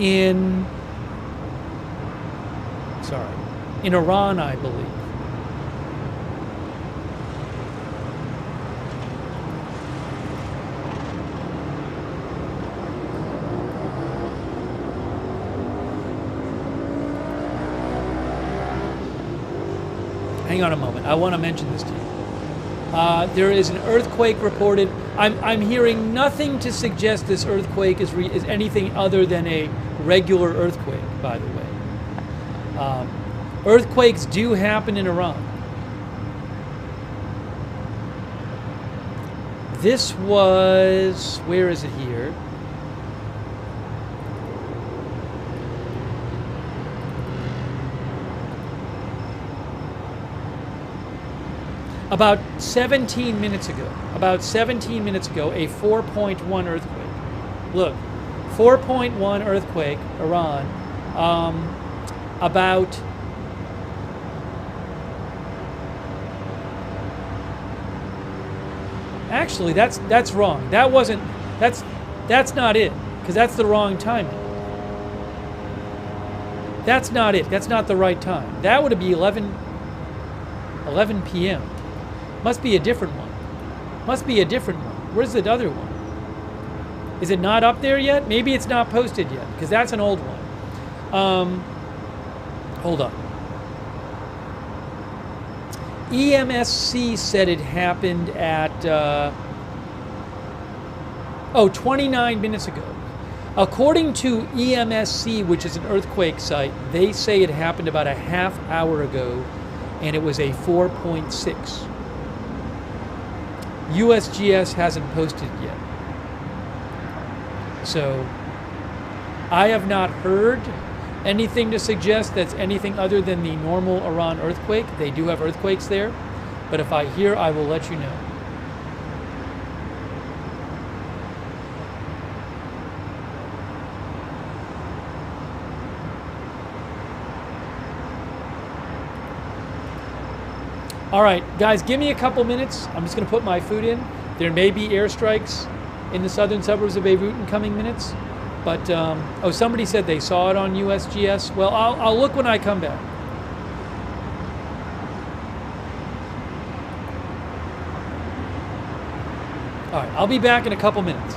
in Iran, I believe. Hang on a moment. I want to mention this to you. There is an earthquake reported. I'm hearing nothing to suggest this earthquake is anything other than a regular earthquake, by the way. Earthquakes do happen in Iran. This was, where is it here? About 17 minutes ago, a 4.1 earthquake. Look, 4.1 earthquake, Iran. Actually, that's wrong. That's not it, because that's the wrong timing. That's not it. That's not the right time. That would be 11 p.m. Must be a different one. Where's the other one? Is it not up there yet? Maybe it's not posted yet, because that's an old one. Hold on. EMSC said it happened at 29 minutes ago. According to EMSC, which is an earthquake site, they say it happened about a half hour ago, and it was a 4.6. USGS hasn't posted yet. So I have not heard anything to suggest that's anything other than the normal Iran earthquake. They do have earthquakes there, but if I hear, I will let you know. All right, guys, give me a couple minutes. I'm just going to put my food in. There may be airstrikes in the southern suburbs of Beirut in coming minutes. But, somebody said they saw it on USGS. Well, I'll look when I come back. All right, I'll be back in a couple minutes.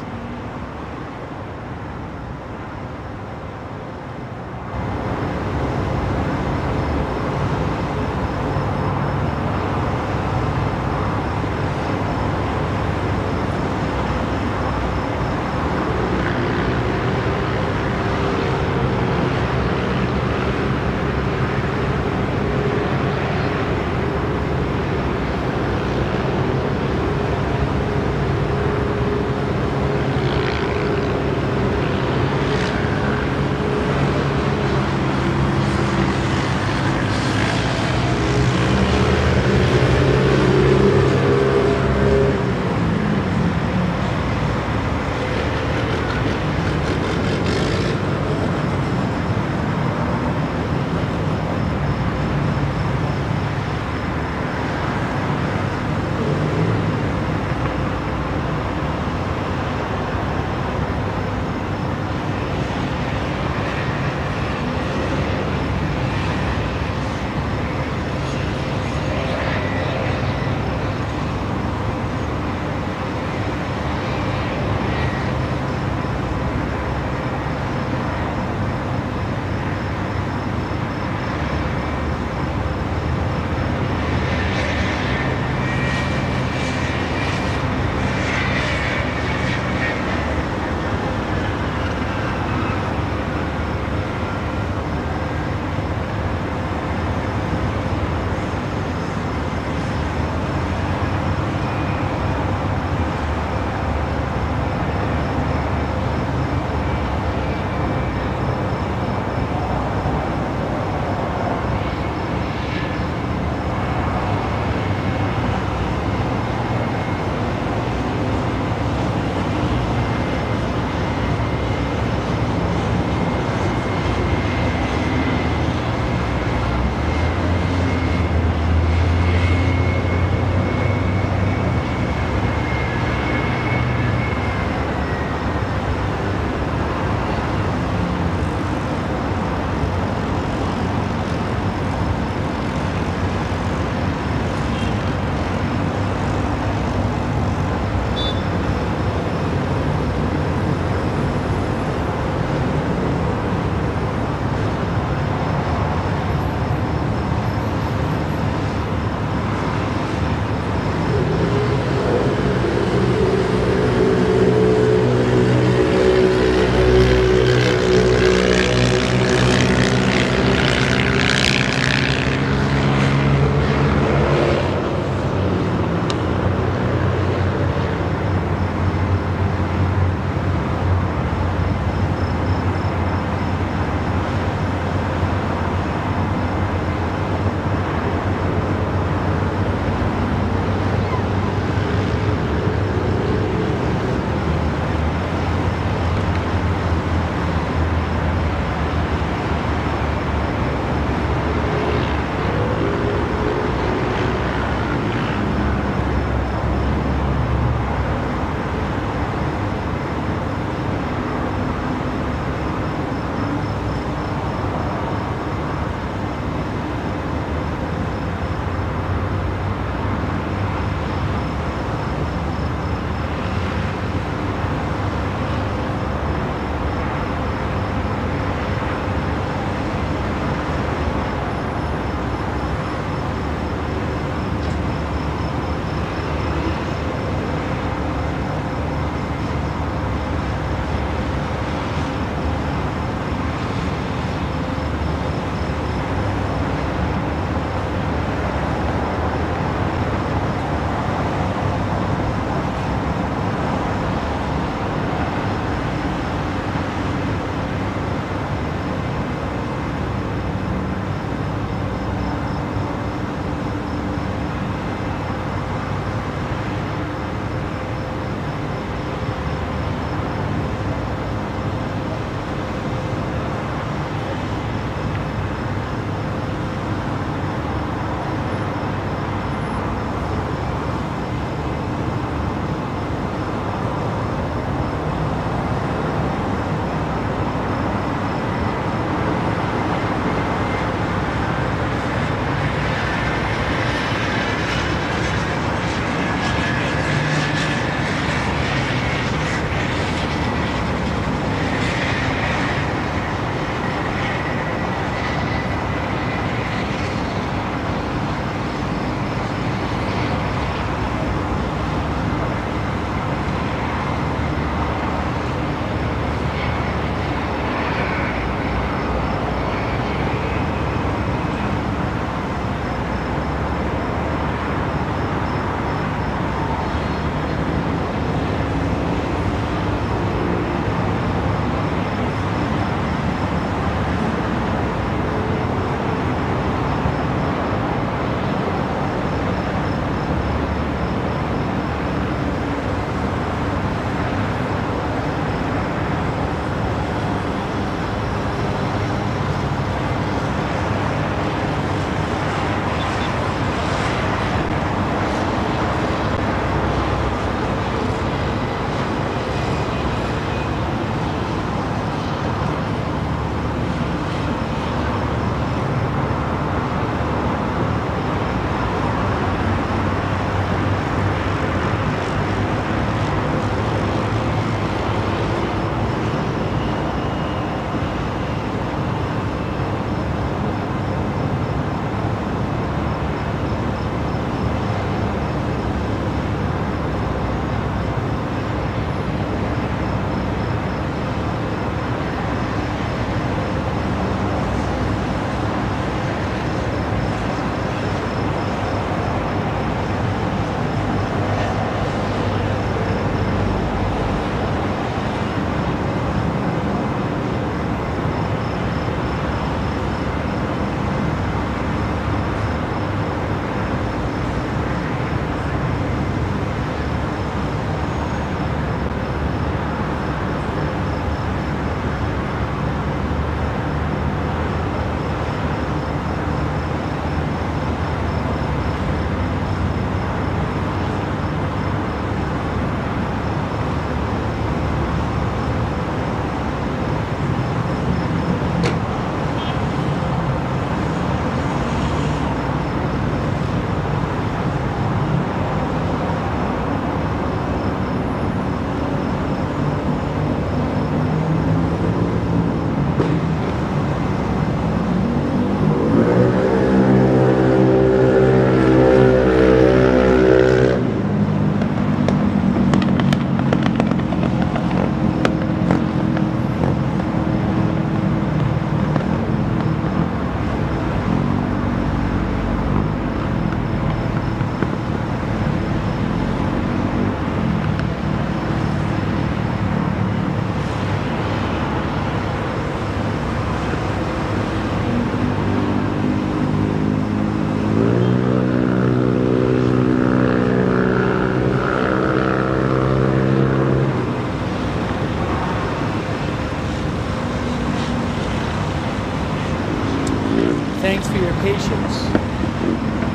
delicious.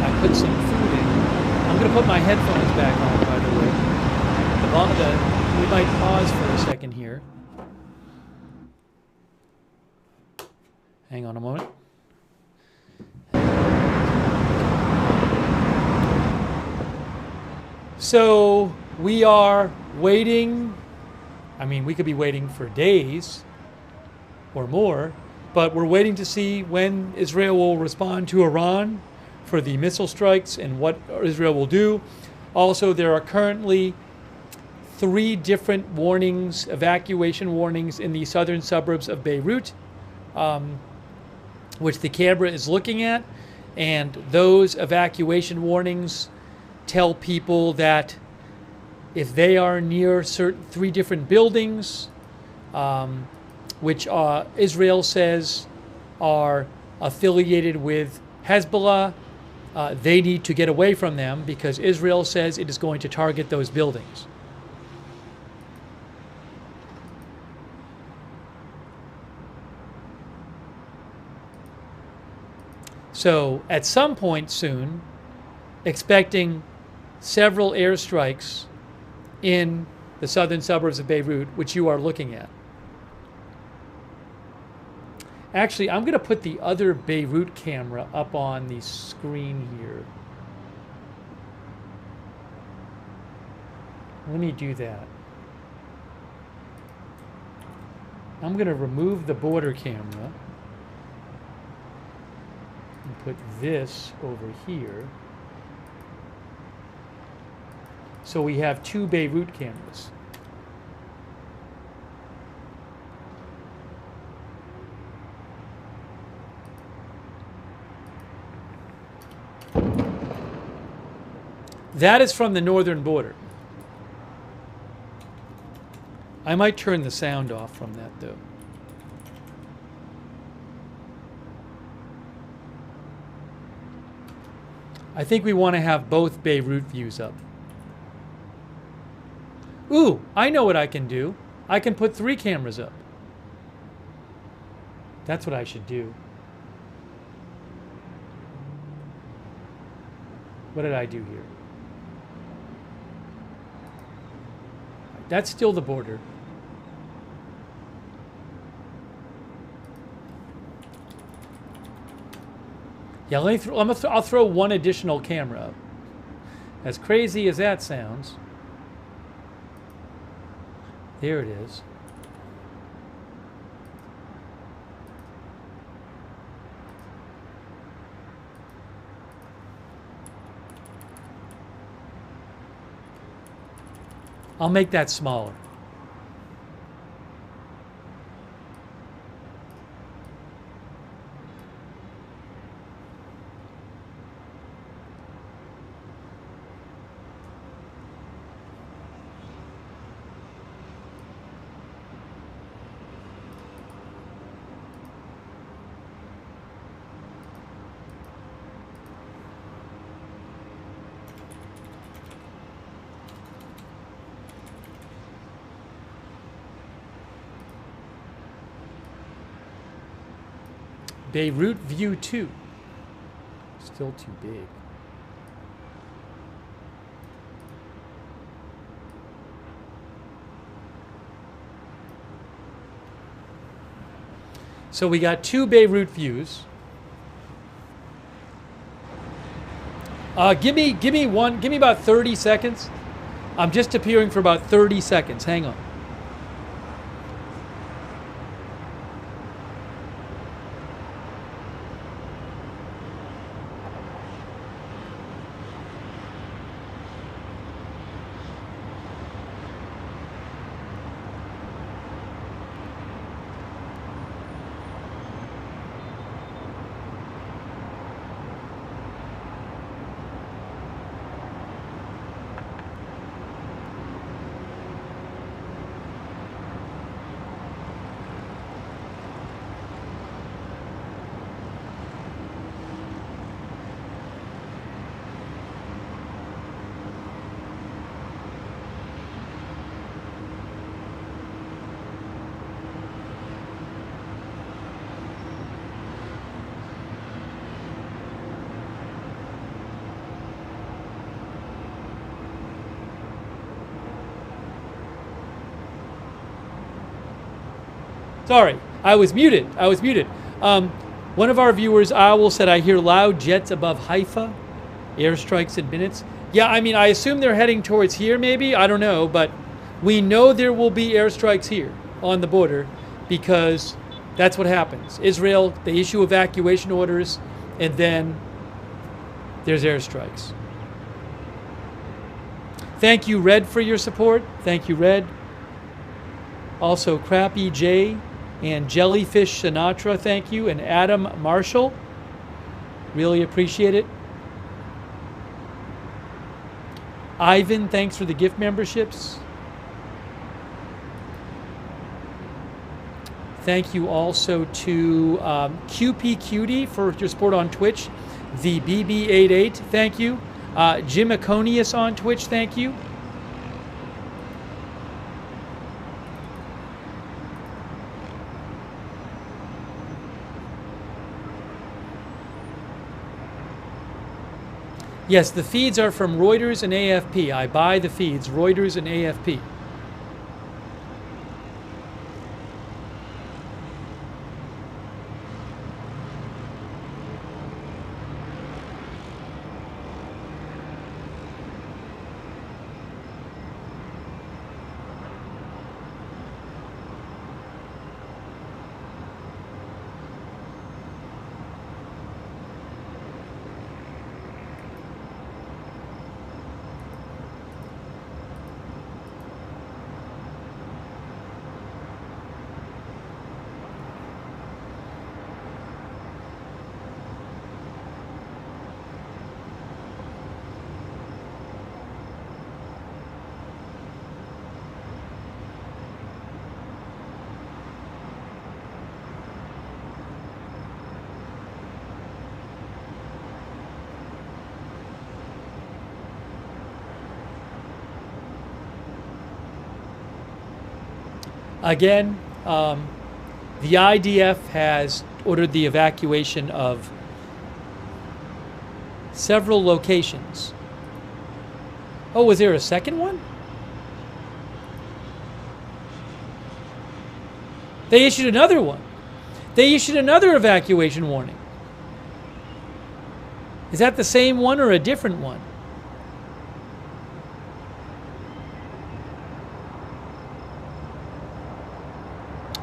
I put some food in. I'm going to put my headphones back on, by the way. We might pause for a second here. Hang on a moment. So we are waiting. I mean, we could be waiting for days or more, but we're waiting to see when Israel will respond to Iran for the missile strikes and what Israel will do. Also, there are currently 3 different warnings, evacuation warnings in the southern suburbs of Beirut, which the camera is looking at. And those evacuation warnings tell people that if they are near 3 different buildings, which Israel says are affiliated with Hezbollah, they need to get away from them because Israel says it is going to target those buildings. So at some point soon, expecting several airstrikes in the southern suburbs of Beirut, which you are looking at. Actually, I'm going to put the other Beirut camera up on the screen here. Let me do that. I'm going to remove the border camera and put this over here. So we have 2 Beirut cameras. That is from the northern border. I might turn the sound off from that, though. I think we want to have both Beirut views up. Ooh, I know what I can do. I can put 3 cameras up. That's what I should do. What did I do here? That's still the border. Yeah, I'll throw 1 additional camera up. As crazy as that sounds. There it is. I'll make that smaller. Beirut View 2. Still too big. So we got 2 Beirut views. Give me about 30 seconds. I'm just appearing for about 30 seconds. Hang on. Sorry, I was muted. One of our viewers, Owl, said, I hear loud jets above Haifa. Airstrikes in minutes. Yeah, I mean, I assume they're heading towards here, maybe. I don't know. But we know there will be airstrikes here on the border because that's what happens. Israel, they issue evacuation orders, and then there's airstrikes. Thank you, Red, for your support. Thank you, Red. Also, Crappy J and Jellyfish Sinatra, thank you. And Adam Marshall, really appreciate it. Ivan, thanks for the gift memberships. Thank you also to QP Cutie for your support on Twitch. The BB88, thank you. Jim Iconius on Twitch, thank you. Yes, the feeds are from Reuters and AFP. I buy the feeds, Reuters and AFP. Again, the IDF has ordered the evacuation of several locations. Oh, was there a second one? They issued another one. They issued another evacuation warning. Is that the same one or a different one?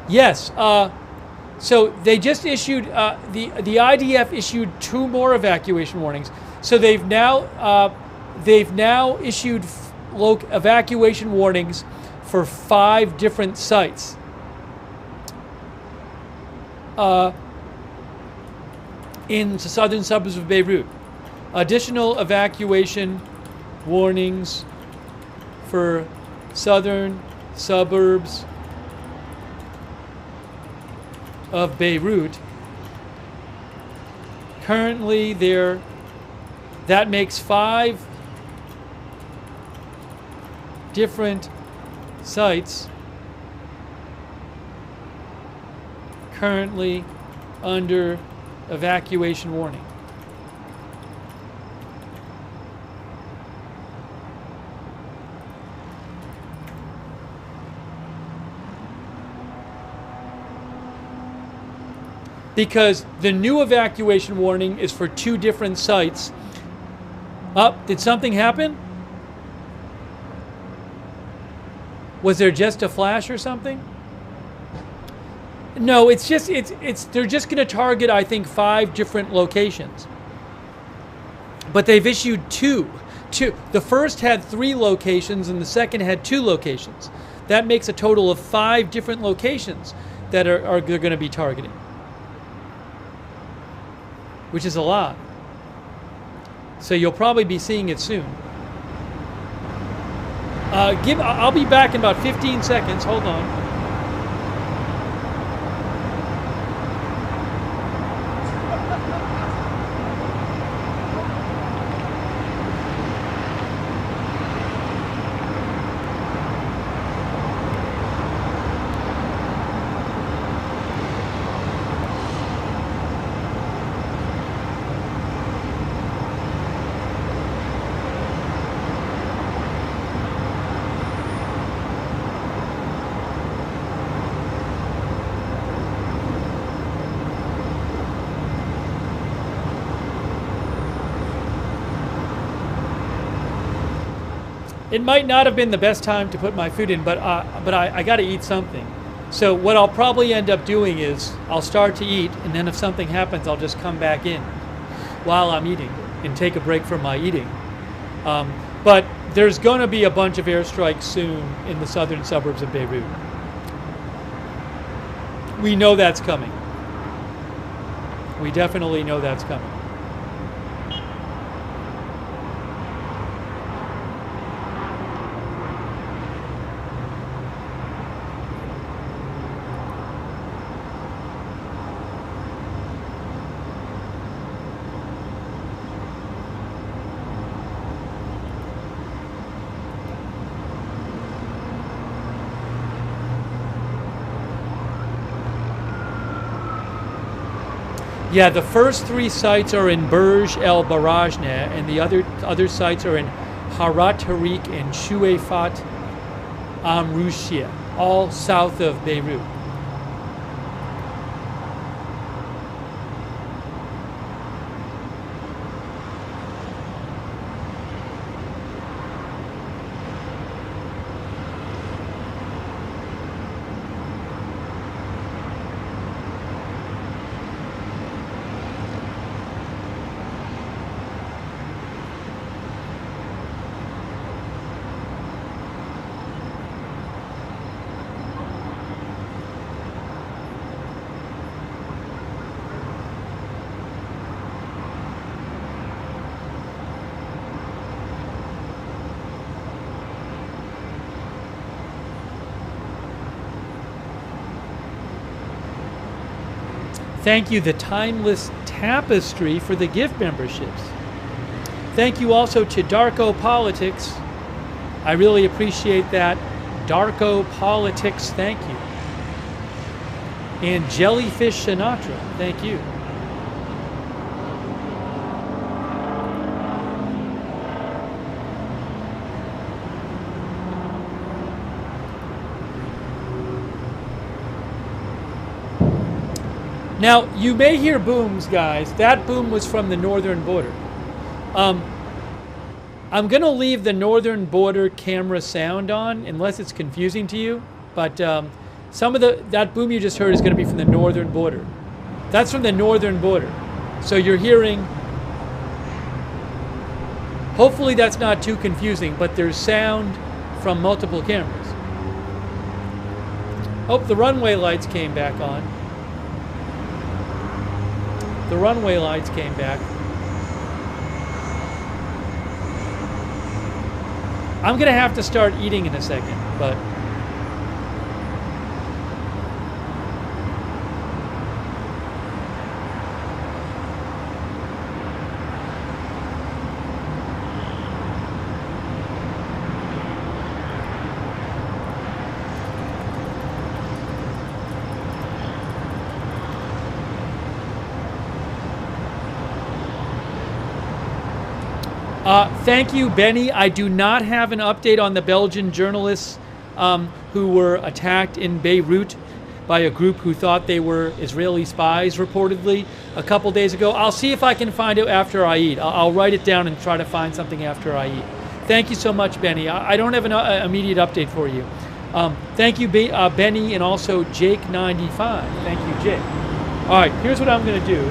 Yes. So they just issued the IDF issued 2 more evacuation warnings. So they've now issued evacuation warnings for 5 different sites. In the southern suburbs of Beirut. Additional evacuation warnings for southern suburbs of Beirut. Currently that makes 5 different sites currently under evacuation warning. Because the new evacuation warning is for 2 different sites. Did something happen? Was there just a flash or something? No, they're just going to target, I think, 5 different locations. But they've issued 2. The first had 3 locations and the second had 2 locations. That makes a total of 5 different locations that they're going to be targeting. Which is a lot. So you'll probably be seeing it soon. I'll be back in about 15 seconds. Hold on. it might not have been the best time to put my food in, but I got to eat something. So what I'll probably end up doing is I'll start to eat, and then if something happens, I'll just come back in while I'm eating and take a break from my eating. But there's going to be a bunch of airstrikes soon in the southern suburbs of Beirut. We know that's coming. We definitely know that's coming. Yeah, the first 3 sites are in Burj El Barajneh, and the other sites are in Harat Tariq and Shuefat Amrushia, all south of Beirut. Thank you, The Timeless Tapestry, for the gift memberships. Thank you also to Darko Politics. I really appreciate that. Darko Politics, thank you. And Jellyfish Sinatra, thank you. Now, you may hear booms, guys. That boom was from the northern border. I'm going to leave the northern border camera sound on, unless it's confusing to you. But some of that boom you just heard is going to be from the northern border. That's from the northern border. So you're hearing... Hopefully that's not too confusing, but there's sound from multiple cameras. Oh, the runway lights came back on. The runway lights came back. I'm going to have to start eating in a second, but... Thank you, Benny. I do not have an update on the Belgian journalists who were attacked in Beirut by a group who thought they were Israeli spies, reportedly, a couple days ago. I'll see if I can find it after I eat. I'll write it down and try to find something after I eat. Thank you so much, Benny. I don't have an immediate update for you. Thank you, Benny, and also Jake95. Thank you, Jake. All right, here's what I'm going to do.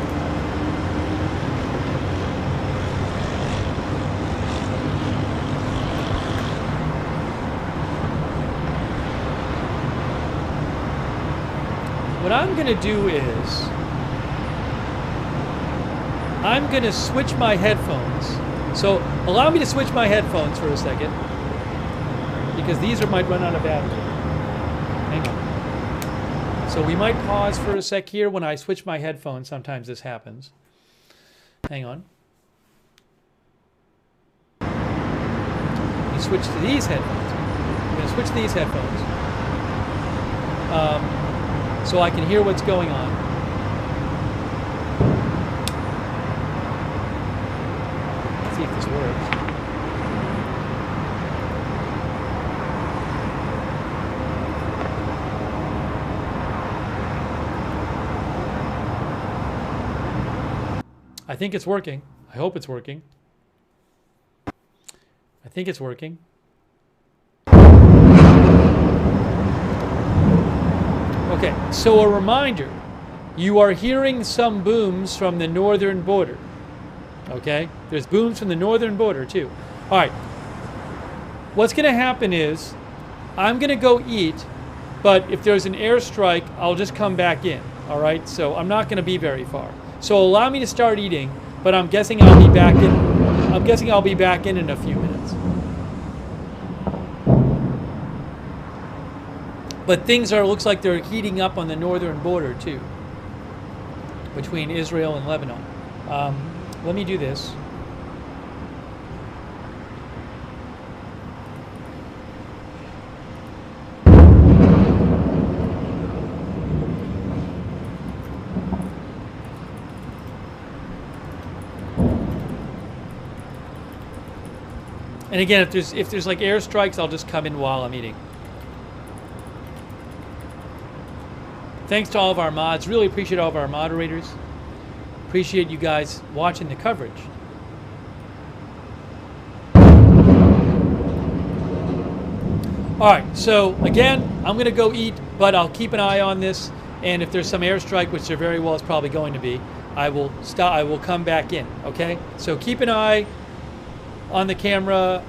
What I'm going to do is, I'm going to switch my headphones. So allow me to switch my headphones for a second, because these might run out of battery. Hang on. So we might pause for a sec here. When I switch my headphones, sometimes this happens. Hang on. You switch to these headphones. I'm going to switch to these headphones. So I can hear what's going on. Let's see if this works. I think it's working. I hope it's working. I think it's working. Okay, so a reminder, you are hearing some booms from the northern border. Okay, there's booms from the northern border too. All right, what's going to happen is I'm going to go eat, but if there's an airstrike, I'll just come back in. All right, so I'm not going to be very far. So allow me to start eating, but I'm guessing I'll be back in. I'm guessing I'll be back in a few minutes. But things looks like they're heating up on the northern border too, between Israel and Lebanon. Let me do this. And again, if there's like airstrikes, I'll just come in while I'm eating. Thanks to all of our mods. Really appreciate all of our moderators. Appreciate you guys watching the coverage. All right, so again, I'm going to go eat, but I'll keep an eye on this. And if there's some airstrike, which there very well is probably going to be, I will stop. I will come back in. Okay, so keep an eye on the camera.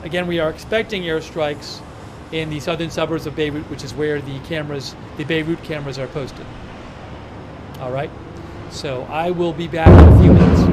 Again, we are expecting airstrikes in the southern suburbs of Beirut, which is where the Beirut cameras are posted. All right, so I will be back in a few minutes.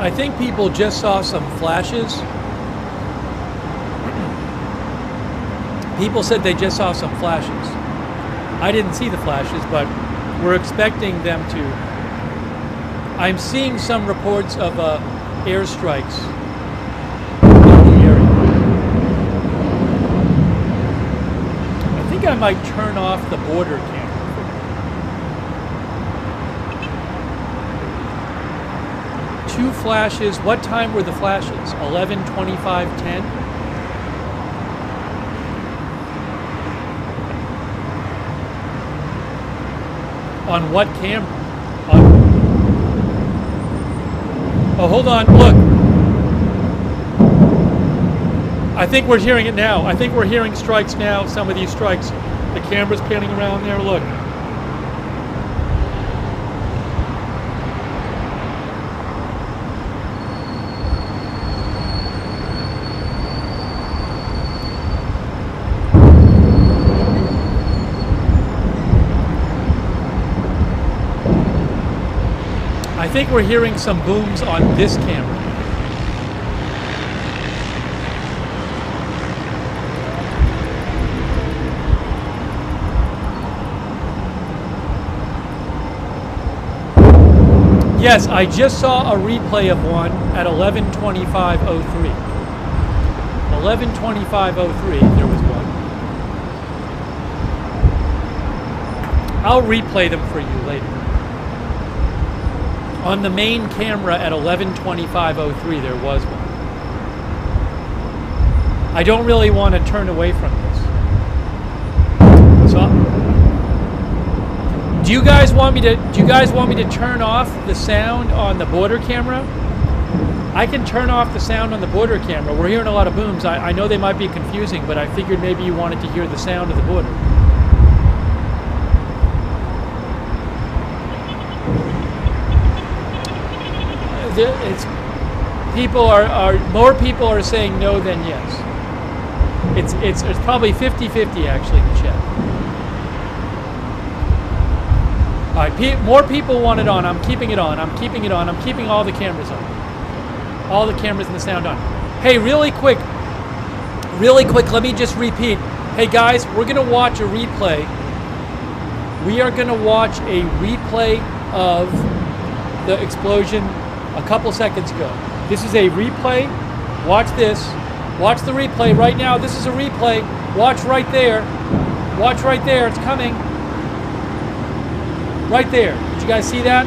I think people just saw some flashes. People said they just saw some flashes. I didn't see the flashes, but we're expecting them to. I'm seeing some reports of airstrikes in the area. I think I might turn off the border camera. Two flashes. What time were the flashes? 11, 25, 10? On what camera? Oh, hold on. Look. I think we're hearing it now. I think we're hearing strikes now. Some of these strikes. The camera's panning around there. Look. I think we're hearing some booms on this camera. Yes, I just saw a replay of one at 11:25:03. 11:25:03, there was one. I'll replay them for you later. On the main camera at 11:25:03, there was one. I don't really want to turn away from this. So, do you guys want me to turn off the sound on the border camera? I can turn off the sound on the border camera. We're hearing a lot of booms. I know they might be confusing, but I figured maybe you wanted to hear the sound of the border. It's more people are saying no than yes. It's probably 50-50 actually in the chat. All right, more people want it on. I'm keeping it on. I'm keeping it on. I'm keeping all the cameras on. All the cameras and the sound on. Hey, really quick, let me just repeat. Hey guys, we're gonna watch a replay. We are gonna watch a replay of the explosion a couple seconds ago. This is a replay. Watch this. Watch the replay right now. This is a replay. Watch right there. Watch right there. It's coming. Right there. Did you guys see that?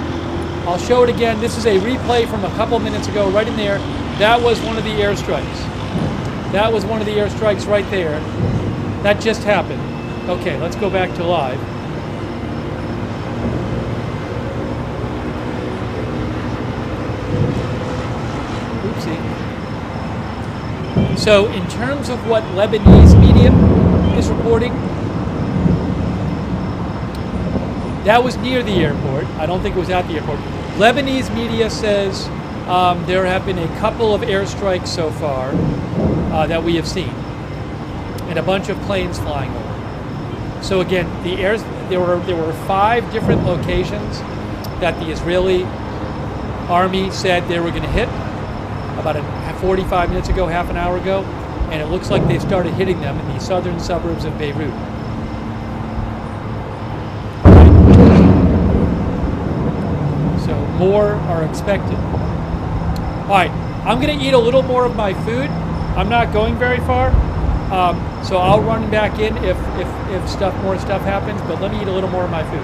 I'll show it again. This is a replay from a couple minutes ago, right in there. That was one of the airstrikes. That was one of the airstrikes right there. That just happened. Okay, let's go back to live. Oopsie. So in terms of what Lebanese media is reporting, that was near the airport. I don't think it was at the airport. Lebanese media says there have been a couple of airstrikes so far that we have seen, and a bunch of planes flying over. So again, there were 5 different locations that the Israeli army said they were going to hit about 45 minutes ago, half an hour ago, and it looks like they've started hitting them in the southern suburbs of Beirut. More are expected. All right, I'm gonna eat a little more of my food. I'm not going very far, so I'll run back in if more stuff happens. But let me eat a little more of my food.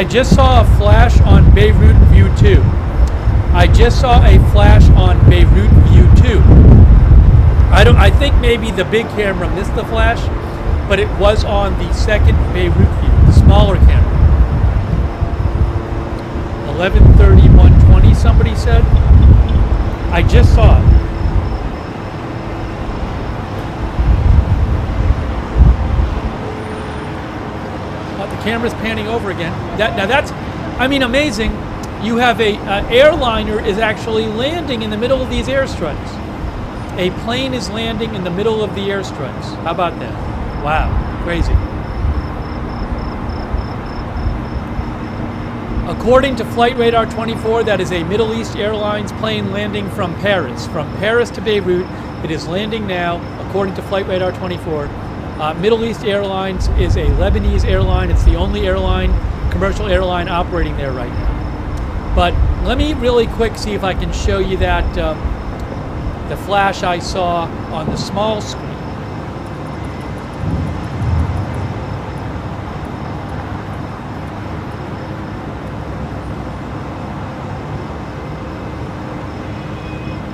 I just saw a flash on Beirut View 2. I just saw a flash on Beirut View 2. I think maybe the big camera missed the flash, but it was on the second Beirut view, the smaller camera. 11:30, 1:20, somebody said. I just saw it. The camera's panning over again. Now that's, I mean, amazing. You have a airliner is actually landing in the middle of these airstrikes. A plane is landing in the middle of the airstrikes. How about that? Wow, crazy. According to Flight Radar 24, that is a Middle East Airlines plane landing from Paris. From Paris to Beirut, it is landing now, according to Flight Radar 24. Middle East Airlines is a Lebanese airline. It's the only airline, commercial airline operating there right now. But let me really quick see if I can show you that the flash I saw on the small screen.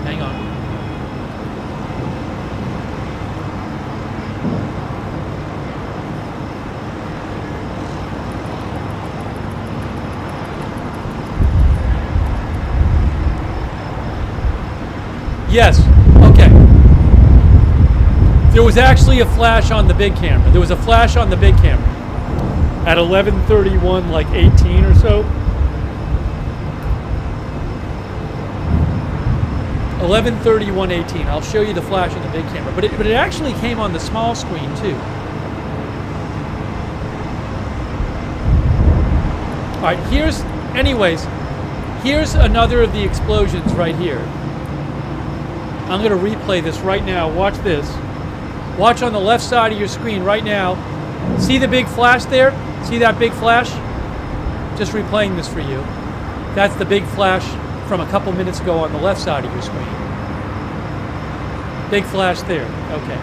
Hang on. Yes, okay. There was actually a flash on the big camera. There was a flash on the big camera at 11:31, like 18 or so. 11:31:18. I'll show you the flash on the big camera, but it actually came on the small screen too. All right, here's another of the explosions right here. I'm going to replay this right now. Watch this. Watch on the left side of your screen right now. See the big flash there? See that big flash? Just replaying this for you. That's the big flash from a couple minutes ago on the left side of your screen. Big flash there. Okay.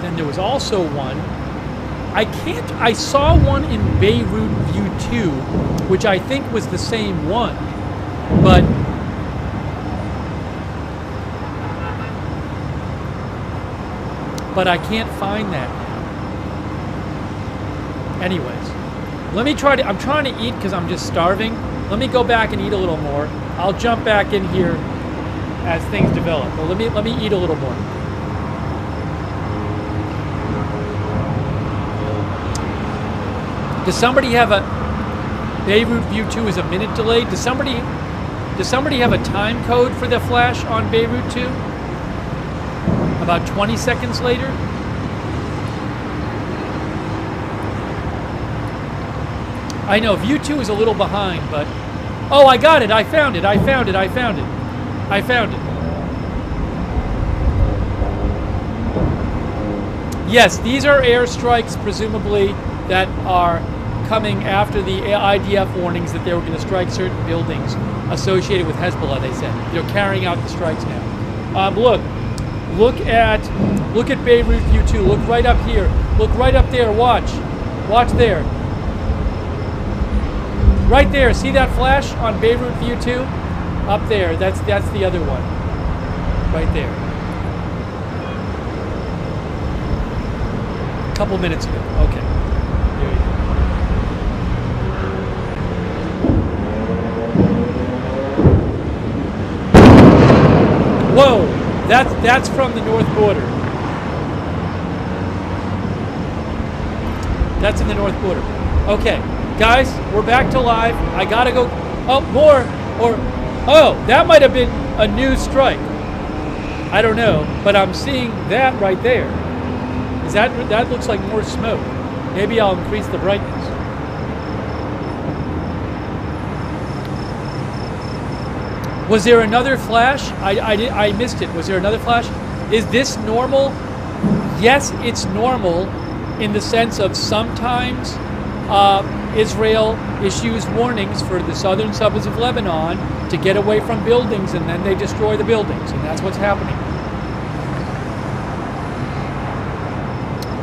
Then there was also one. I saw one in Beirut View 2, which I think was the same one, but I can't find that now. Anyways, I'm trying to eat because I'm just starving. Let me go back and eat a little more. I'll jump back in here as things develop. Well, let me eat a little more. Does somebody have a Beirut View 2 is a minute delayed? Does somebody have a time code for the flash on Beirut 2? About 20 seconds later? I know View 2 is a little behind, but oh, I got it. I found it. Yes, these are airstrikes presumably that are coming after the IDF warnings that they were going to strike certain buildings associated with Hezbollah, they said. They're carrying out the strikes now. Look at Beirut View 2. Look right up here. Look right up there. Watch there. Right there. See that flash on Beirut View 2? Up there. That's the other one. Right there. A couple minutes ago. Okay. Whoa, that's from the north border. That's in the north border. Okay, guys, we're back to live. I gotta go. Oh, more. Oh, that might have been a new strike. I don't know, but I'm seeing that right there. That looks like more smoke. Maybe I'll increase the brightness. Was there another flash? I missed it. Was there another flash? Is this normal? Yes, it's normal in the sense of sometimes Israel issues warnings for the southern suburbs of Lebanon to get away from buildings, and then they destroy the buildings, and that's what's happening.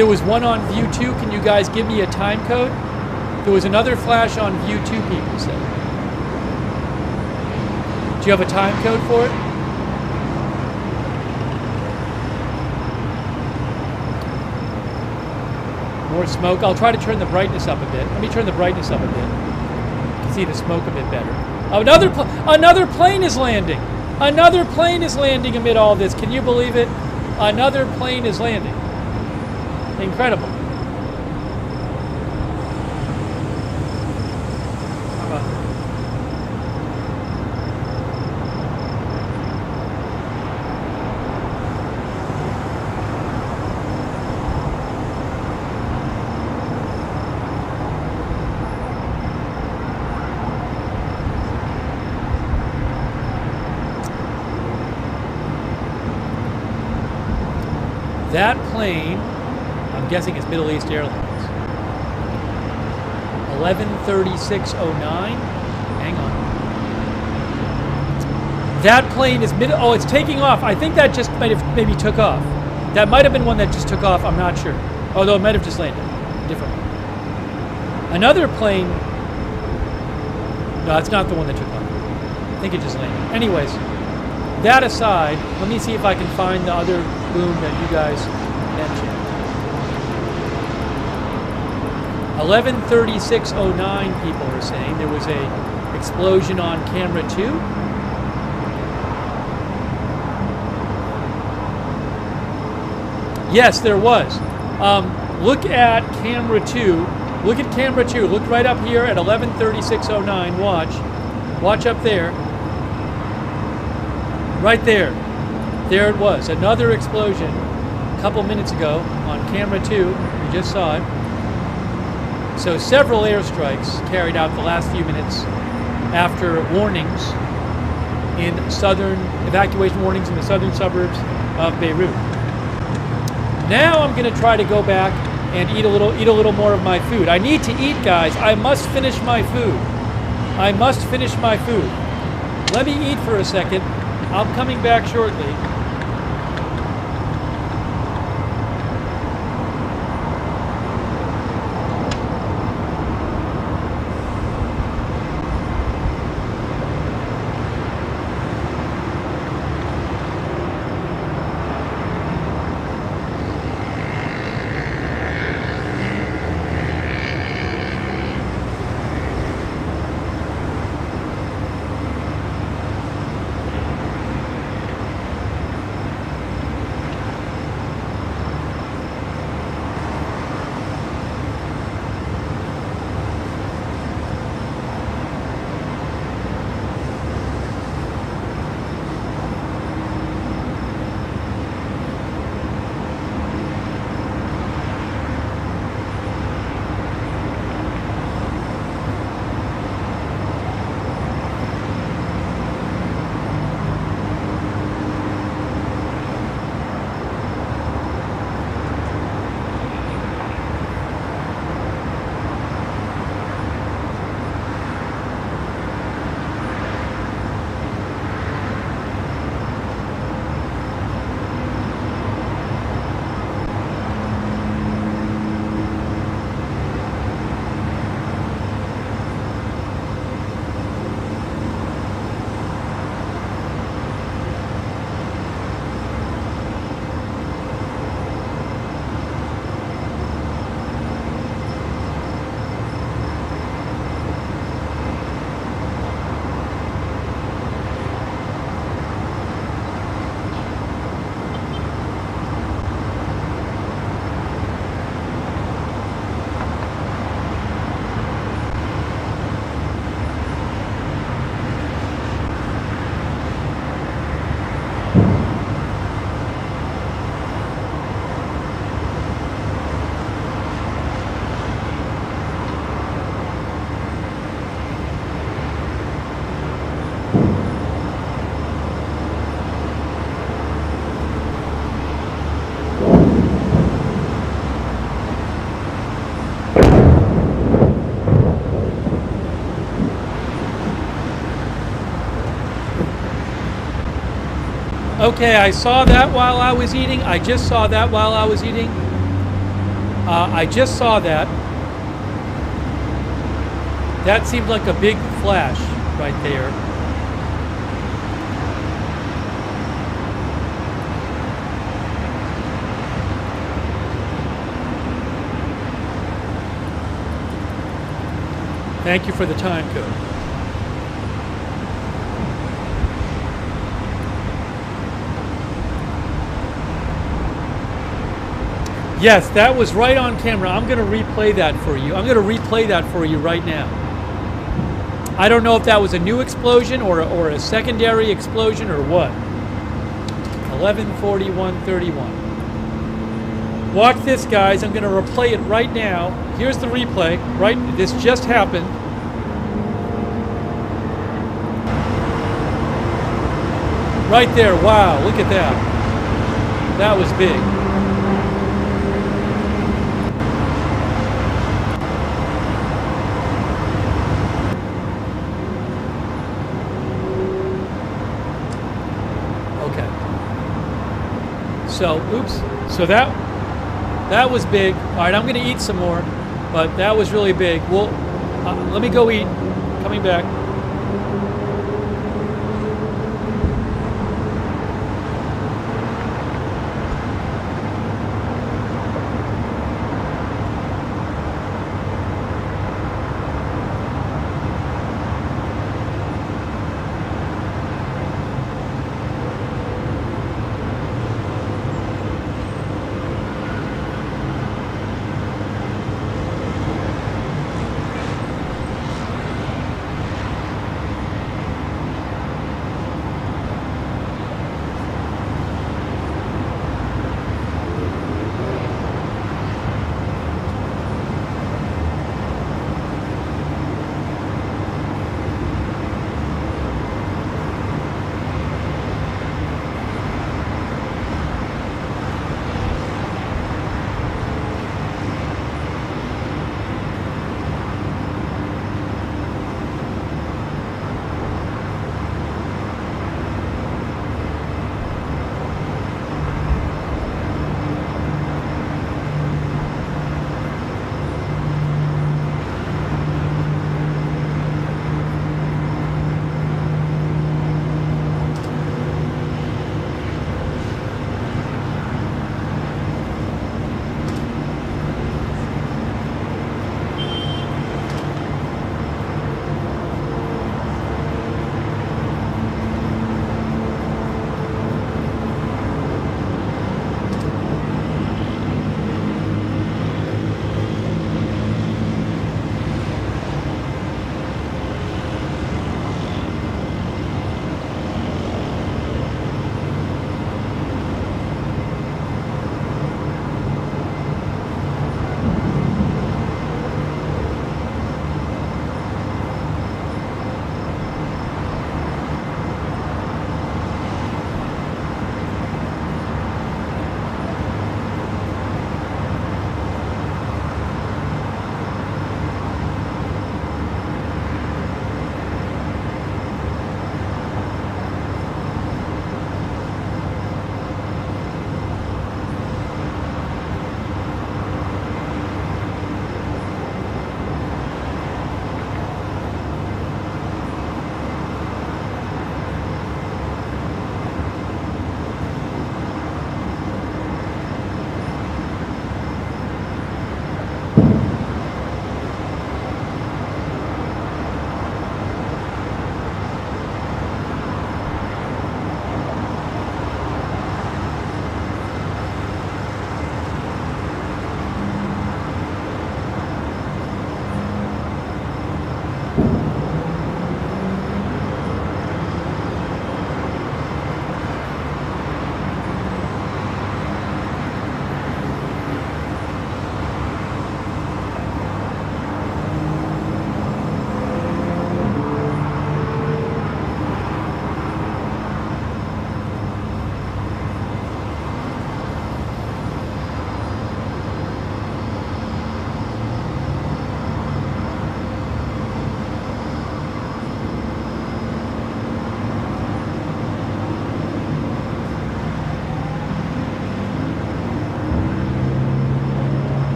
There was one on view 2. Can you guys give me a time code? There was another flash on view 2, people said. Do you have a time code for it? More smoke. I'll try to turn the brightness up a bit. Let me turn the brightness up a bit. You can see the smoke a bit better. Another plane is landing. Another plane is landing amid all this. Can you believe it? Another plane is landing. Incredible. How about that? That plane, I'm guessing it's Middle East Airlines. 113609. Hang on. That plane is oh, it's taking off. I think that just maybe took off. That might have been one that just took off. I'm not sure. Although it might have just landed. Different one. Another plane. No, it's not the one that took off. I think it just landed. Anyways, that aside, let me see if I can find the other boom that you guys mentioned. 113609 people are saying there was a explosion on camera 2. Yes, there was. Look at camera 2. Look at camera 2. Look right up here at 113609. Watch up there. Right there. There it was. Another explosion a couple minutes ago on camera 2. You just saw it. So several airstrikes carried out the last few minutes after warnings in evacuation warnings in the southern suburbs of Beirut. Now I'm going to try to go back and eat a little more of my food. I need to eat, guys. I must finish my food. I must finish my food. Let me eat for a second. I'm coming back shortly. Okay, I saw that while I was eating. I just saw that while I was eating. I just saw that. That seemed like a big flash right there. Thank you for the time code. Yes, that was right on camera. I'm going to replay that for you. I'm going to replay that for you right now. I don't know if that was a new explosion or a secondary explosion or what. 11:41:31. Watch this, guys. I'm going to replay it right now. Here's the replay. Right, this just happened. Right there. Wow, look at that. That was big. Okay. So, oops. So that was big. All right, I'm going to eat some more, but that was really big. Well, let me go eat. Coming back.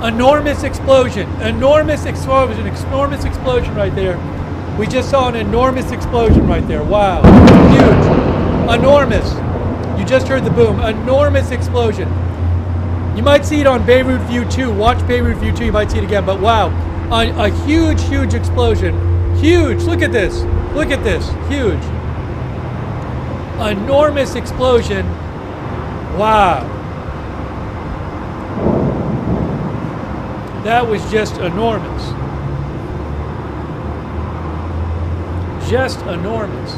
Enormous explosion. Enormous explosion. Enormous explosion right there. We just saw an enormous explosion right there. Wow. Huge. Enormous. You just heard the boom. Enormous explosion. You might see it on Beirut View 2. Watch Beirut View 2. You might see it again. But wow. A huge, huge explosion. Huge. Look at this. Look at this. Huge. Enormous explosion. Wow. That was just enormous. Just enormous.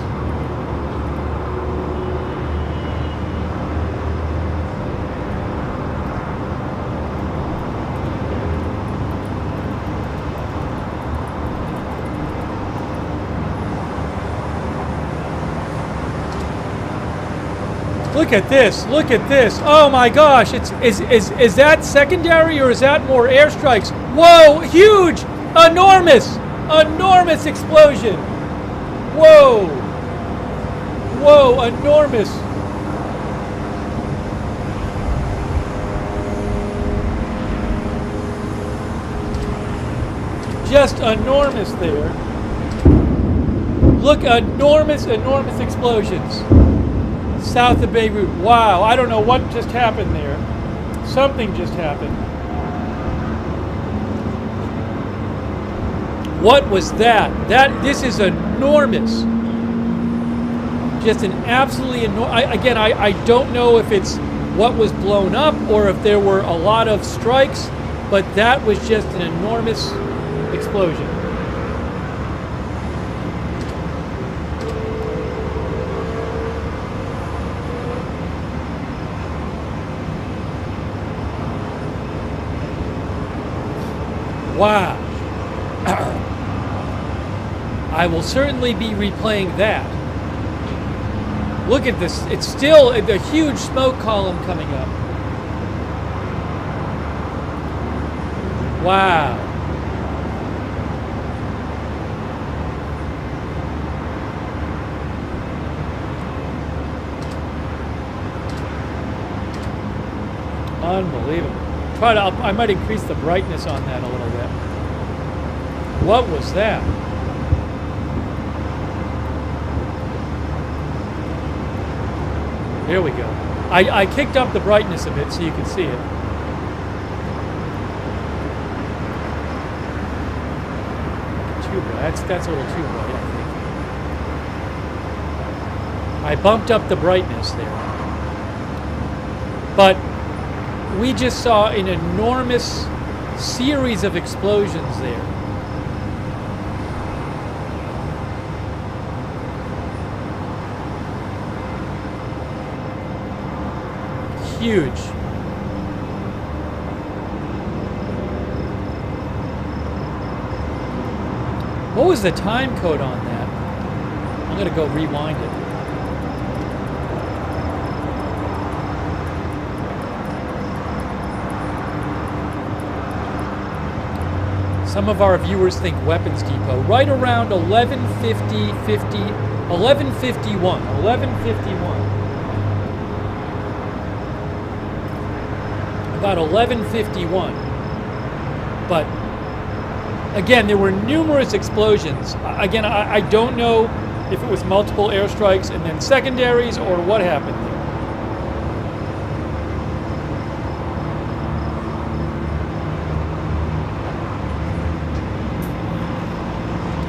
Look at this. Look at this. Oh my gosh. Is that secondary or is that more airstrikes? Whoa, huge, enormous, enormous explosion. Whoa. Whoa, enormous. Just enormous there. Look, enormous, enormous explosions. South of Beirut. Wow, I don't know what just happened there. Something just happened. What was that? This is enormous. Just an absolutely enormous. Again, I don't know if it's what was blown up or if there were a lot of strikes, but that was just an enormous explosion. Wow. I will certainly be replaying that. Look at this. It's still a huge smoke column coming up. Wow. Unbelievable. I might increase the brightness on that a little bit. What was that? There we go. I kicked up the brightness a bit so you can see it. Too bright. That's a little too bright, I think. I bumped up the brightness there. But we just saw an enormous series of explosions there. Huge. What was the time code on that? I'm going to go rewind it. Some of our viewers think Weapons Depot. Right around 1151. About 1151. But again, there were numerous explosions. Again, I don't know if it was multiple airstrikes and then secondaries or what happened there.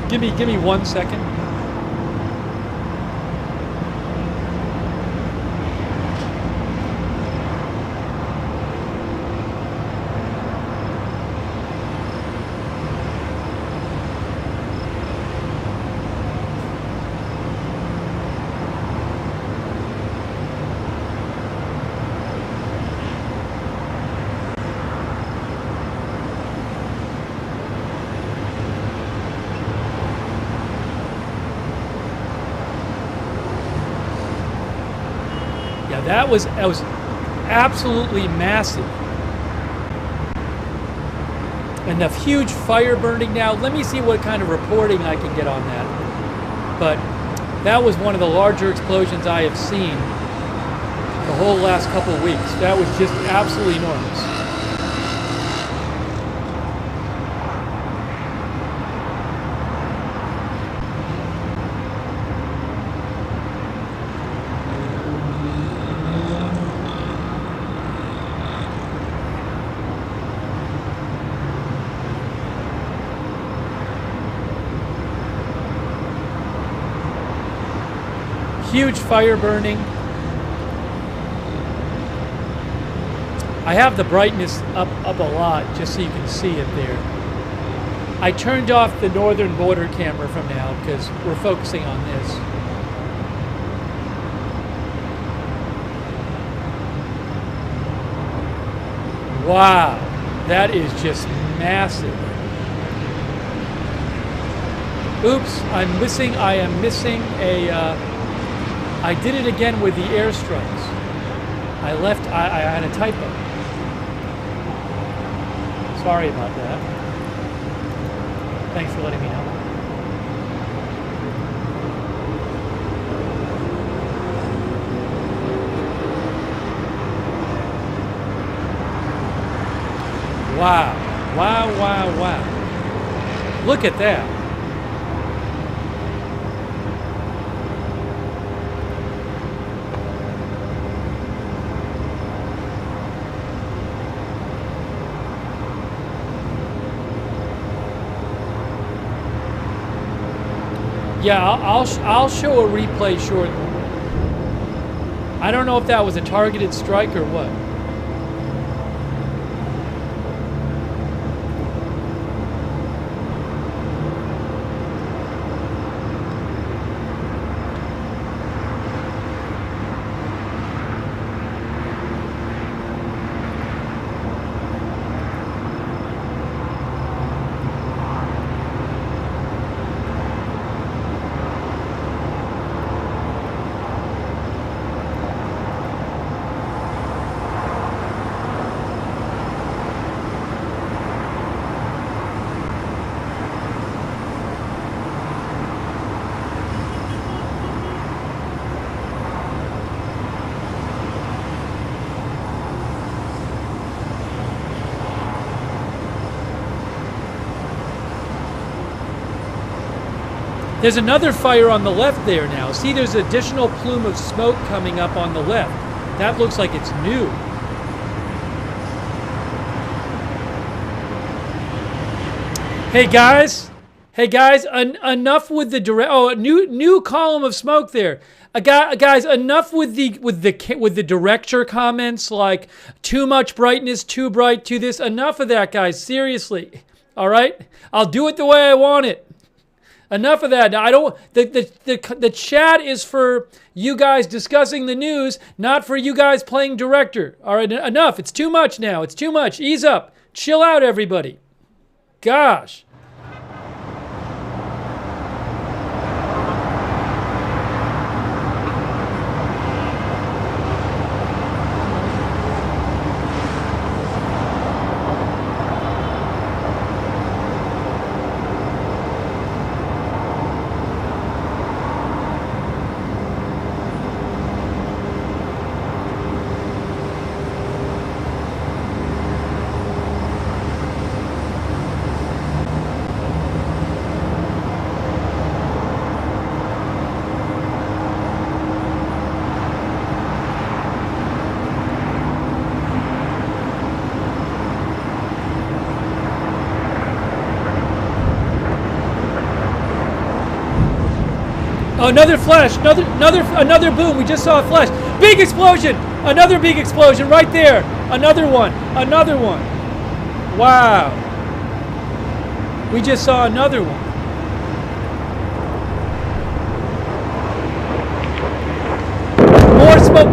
Give me 1 second. That was absolutely massive. And the huge fire burning now. Let me see what kind of reporting I can get on that. But that was one of the larger explosions I have seen the whole last couple of weeks. That was just absolutely enormous. Huge fire burning. I have the brightness up a lot just so you can see it there. I turned off the northern border camera from now because we're focusing on this. Wow, that is just massive. Oops, I am missing a, I did it again with the airstrikes. I had a typo. Sorry about that. Thanks for letting me know. Wow, wow, wow, wow. Look at that. Yeah, I'll show a replay shortly. I don't know if that was a targeted strike or what. There's another fire on the left there now. See, there's an additional plume of smoke coming up on the left. That looks like it's new. Hey guys, enough with the new column of smoke there. Guys, enough with the director comments like too much brightness, too bright, too this. Enough of that, guys. Seriously, all right. I'll do it the way I want it. Enough of that. Now, I don't. The chat is for you guys discussing the news, not for you guys playing director. All right, enough. It's too much now. It's too much. Ease up. Chill out, everybody. Gosh. Oh, another flash, another boom. We just saw a flash. Big explosion. Another big explosion right there. Another one. Wow. We just saw another one. More smoke.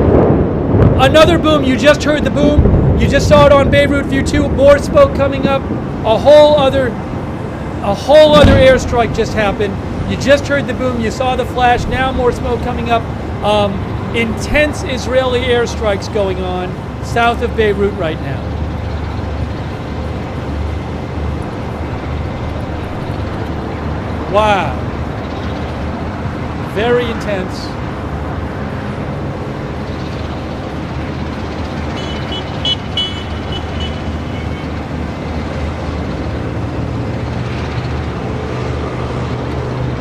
Another boom. You just heard the boom. You just saw it on Beirut View 2. More smoke coming up. A whole other airstrike just happened. You just heard the boom, you saw the flash, now more smoke coming up. Intense Israeli airstrikes going on south of Beirut right now. Wow. Very intense.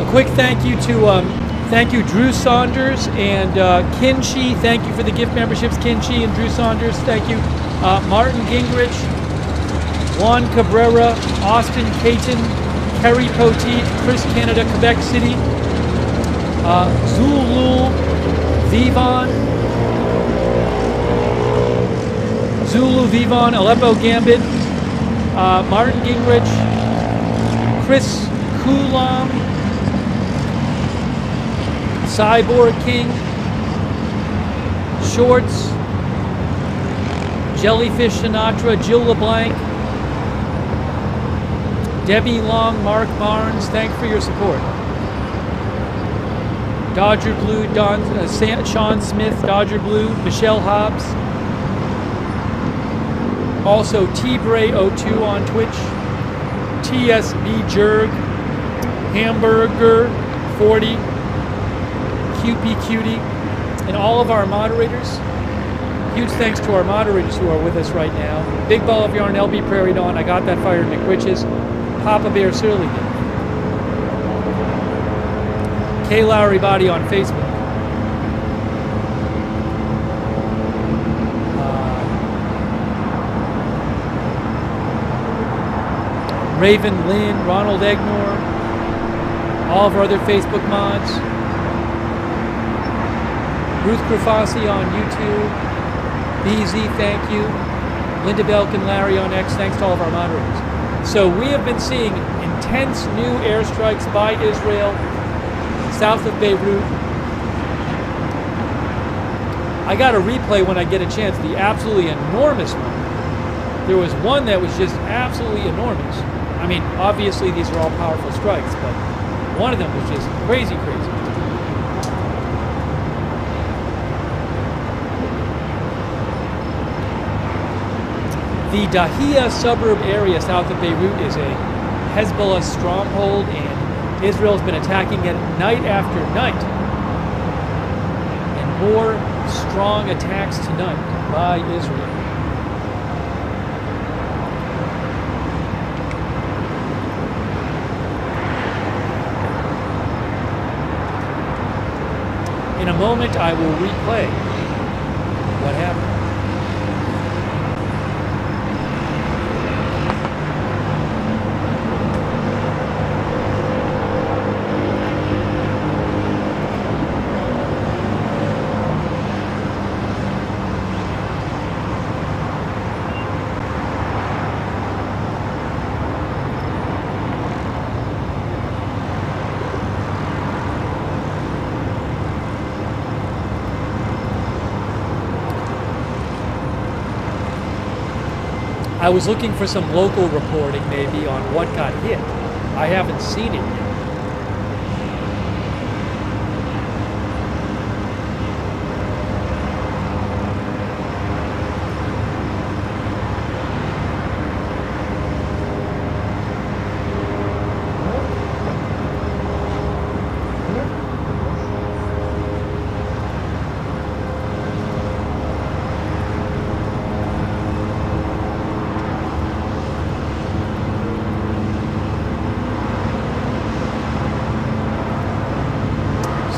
Quick thank you to Drew Saunders and Kinchi. Thank you for the gift memberships, Kinchi and Drew Saunders. Thank you. Martin Gingrich, Juan Cabrera, Austin Caton, Kerry Poteet, Chris Canada, Quebec City, Zulu, Vivon, Zulu Vivon, Aleppo Gambit, Martin Gingrich, Chris Kulam, Cyborg King, Shorts, Jellyfish Sinatra, Jill LeBlanc, Debbie Long, Mark Barnes, thanks for your support. Dodger Blue, Sean Smith, Dodger Blue, Michelle Hobbs. Also T-Bray02 on Twitch, TSB Jerg, Hamburger 40, QP Cutie, and all of our moderators. Huge thanks to our moderators who are with us right now. Big Ball of Yarn, LB Prairie Dawn, I Got That Fire, McRitches, Papa Bear Surlygan, K. Lowry Body on Facebook. Raven Lynn, Ronald Egnor, all of our other Facebook mods. Ruth Grafasi on YouTube. BZ, thank you. Linda Belk and Larry on X, thanks to all of our moderators. So we have been seeing intense new airstrikes by Israel south of Beirut. I got a replay when I get a chance, the absolutely enormous one. There was one that was just absolutely enormous. I mean, obviously these are all powerful strikes, but one of them was just crazy, crazy. The Dahia suburb area south of Beirut is a Hezbollah stronghold, and Israel's been attacking it night after night. And more strong attacks tonight by Israel. In a moment, I will replay what happened. I was looking for some local reporting maybe on what got hit. I haven't seen it yet.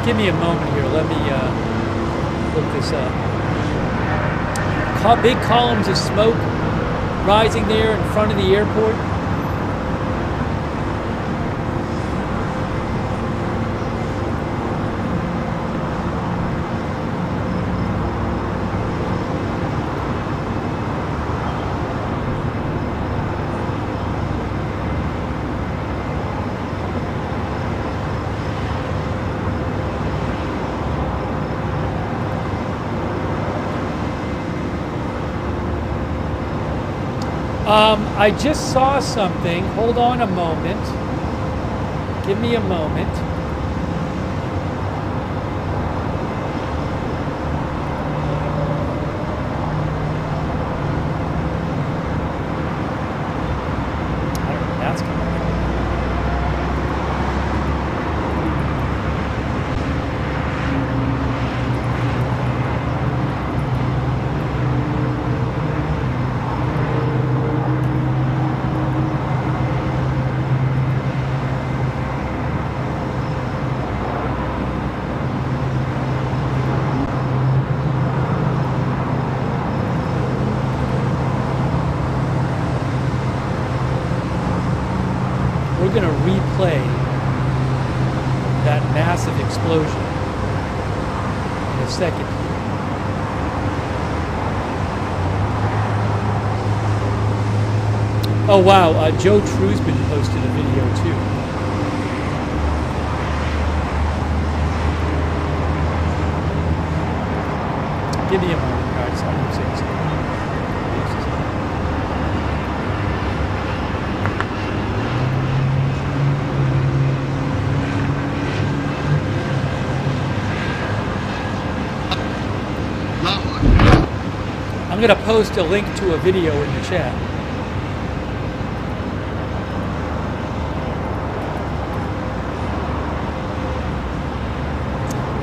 Give me a moment here. Let me look this up. Big columns of smoke rising there in front of the airport. I just saw something. Hold on a moment. Give me a moment. I don't know if that's coming. We're going to replay that massive explosion a second. Oh wow, Joe Trusman posted a video too. Give me a moment, guys. I'm going to say something. I'm going to post a link to a video in the chat.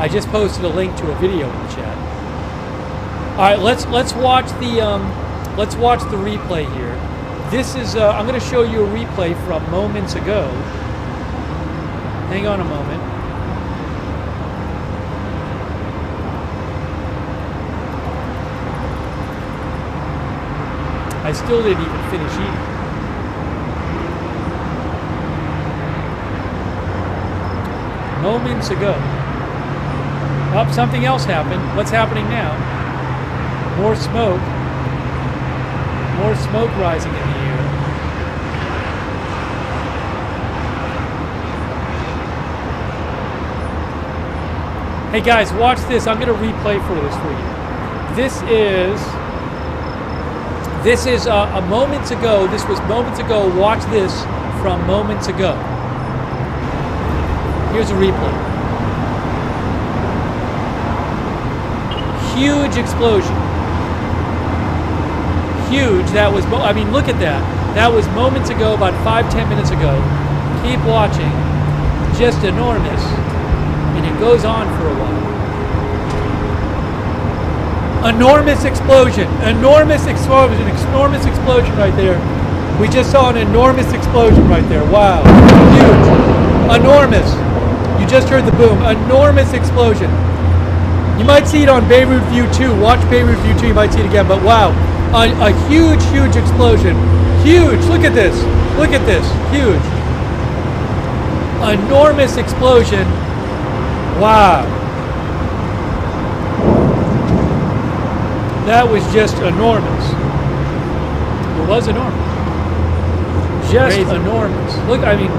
I just posted a link to a video in the chat. All right, let's watch the replay here. This is I'm going to show you a replay from moments ago. Hang on a moment. I still didn't even finish eating. Moments ago. Oh, something else happened. What's happening now? More smoke. More smoke rising in the air. Hey guys, watch this. I'm going to replay for this for you. This is a moments ago. This was moments ago. Watch this from moments ago. Here's a replay. Huge explosion. Huge. That was, I mean, look at that. That was moments ago, about 5-10 minutes ago. Keep watching. Just enormous. And it goes on for a while. Enormous explosion. Enormous explosion. Enormous explosion right there. We just saw an enormous explosion right there. Wow. Huge. Enormous. You just heard the boom. Enormous explosion. You might see it on Beirut View 2. Watch Beirut View 2. You might see it again. But wow. A huge, huge explosion. Huge. Look at this. Look at this. Huge. Enormous explosion. Wow. That was just enormous. It was enormous. Just crazy. Enormous. Look, I mean...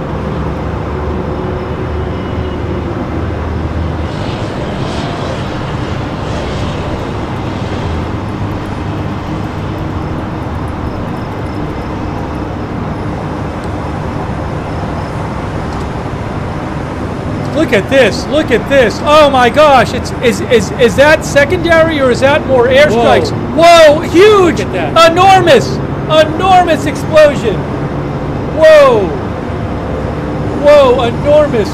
Look at this! Look at this! Oh my gosh! Is that secondary or is that more airstrikes? Whoa! Huge! Look at that. Enormous! Enormous explosion! Whoa! Whoa! Enormous!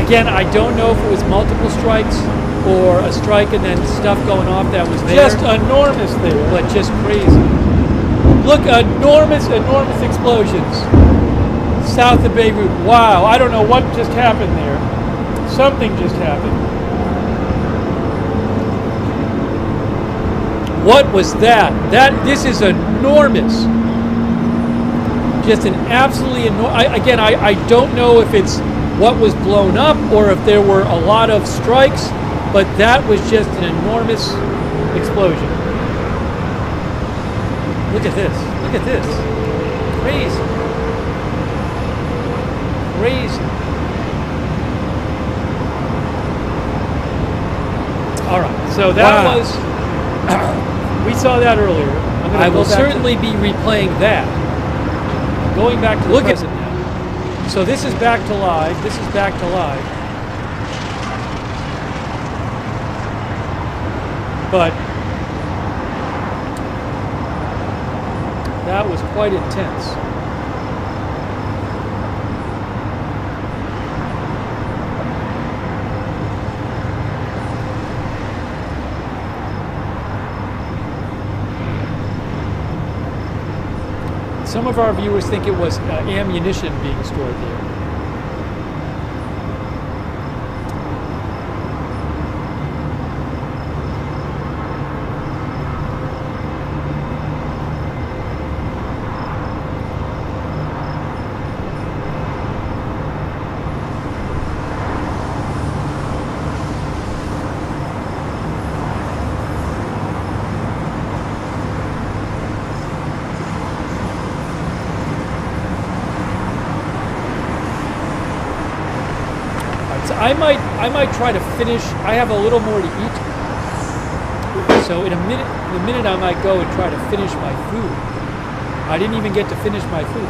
Again, I don't know if it was multiple strikes or a strike and then stuff going off that was there. Just enormous there, but just crazy. Look! Enormous, enormous explosions. South of Beirut. Wow, I don't know what just happened there. Something just happened. What was that? This is enormous. Just an absolutely enormous. Again, I don't know if it's what was blown up or if there were a lot of strikes, but that was just an enormous explosion. Look at this. Look at this. Crazy. Crazy. All right, so that was, we saw that earlier. I will certainly be replaying that. Going back to the present now. So this is back to live. This is back to live. But that was quite intense. Some of our viewers think it was ammunition being stored there. I might try to finish. I have a little more to eat, so in a minute I might go and try to finish my food. I didn't even get to finish my food.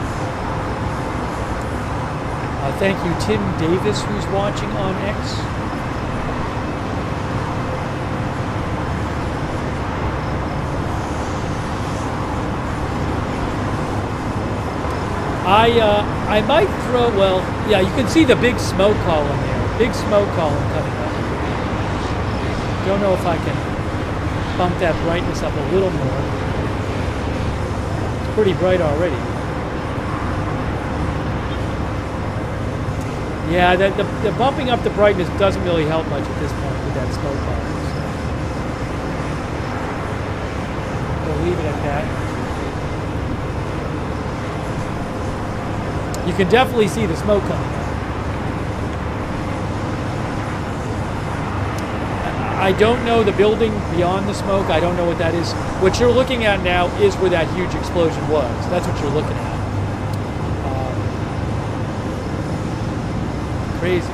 Thank you, Tim Davis, who's watching on X. I might throw, well, yeah, you can see the big smoke column there. Big smoke column coming up. Don't know if I can bump that brightness up a little more. It's pretty bright already. Yeah, the bumping up the brightness doesn't really help much at this point with that smoke column. So we'll leave it at that. You can definitely see the smoke coming out. I don't know the building beyond the smoke. I don't know what that is. What you're looking at now is where that huge explosion was. That's what you're looking at. Crazy.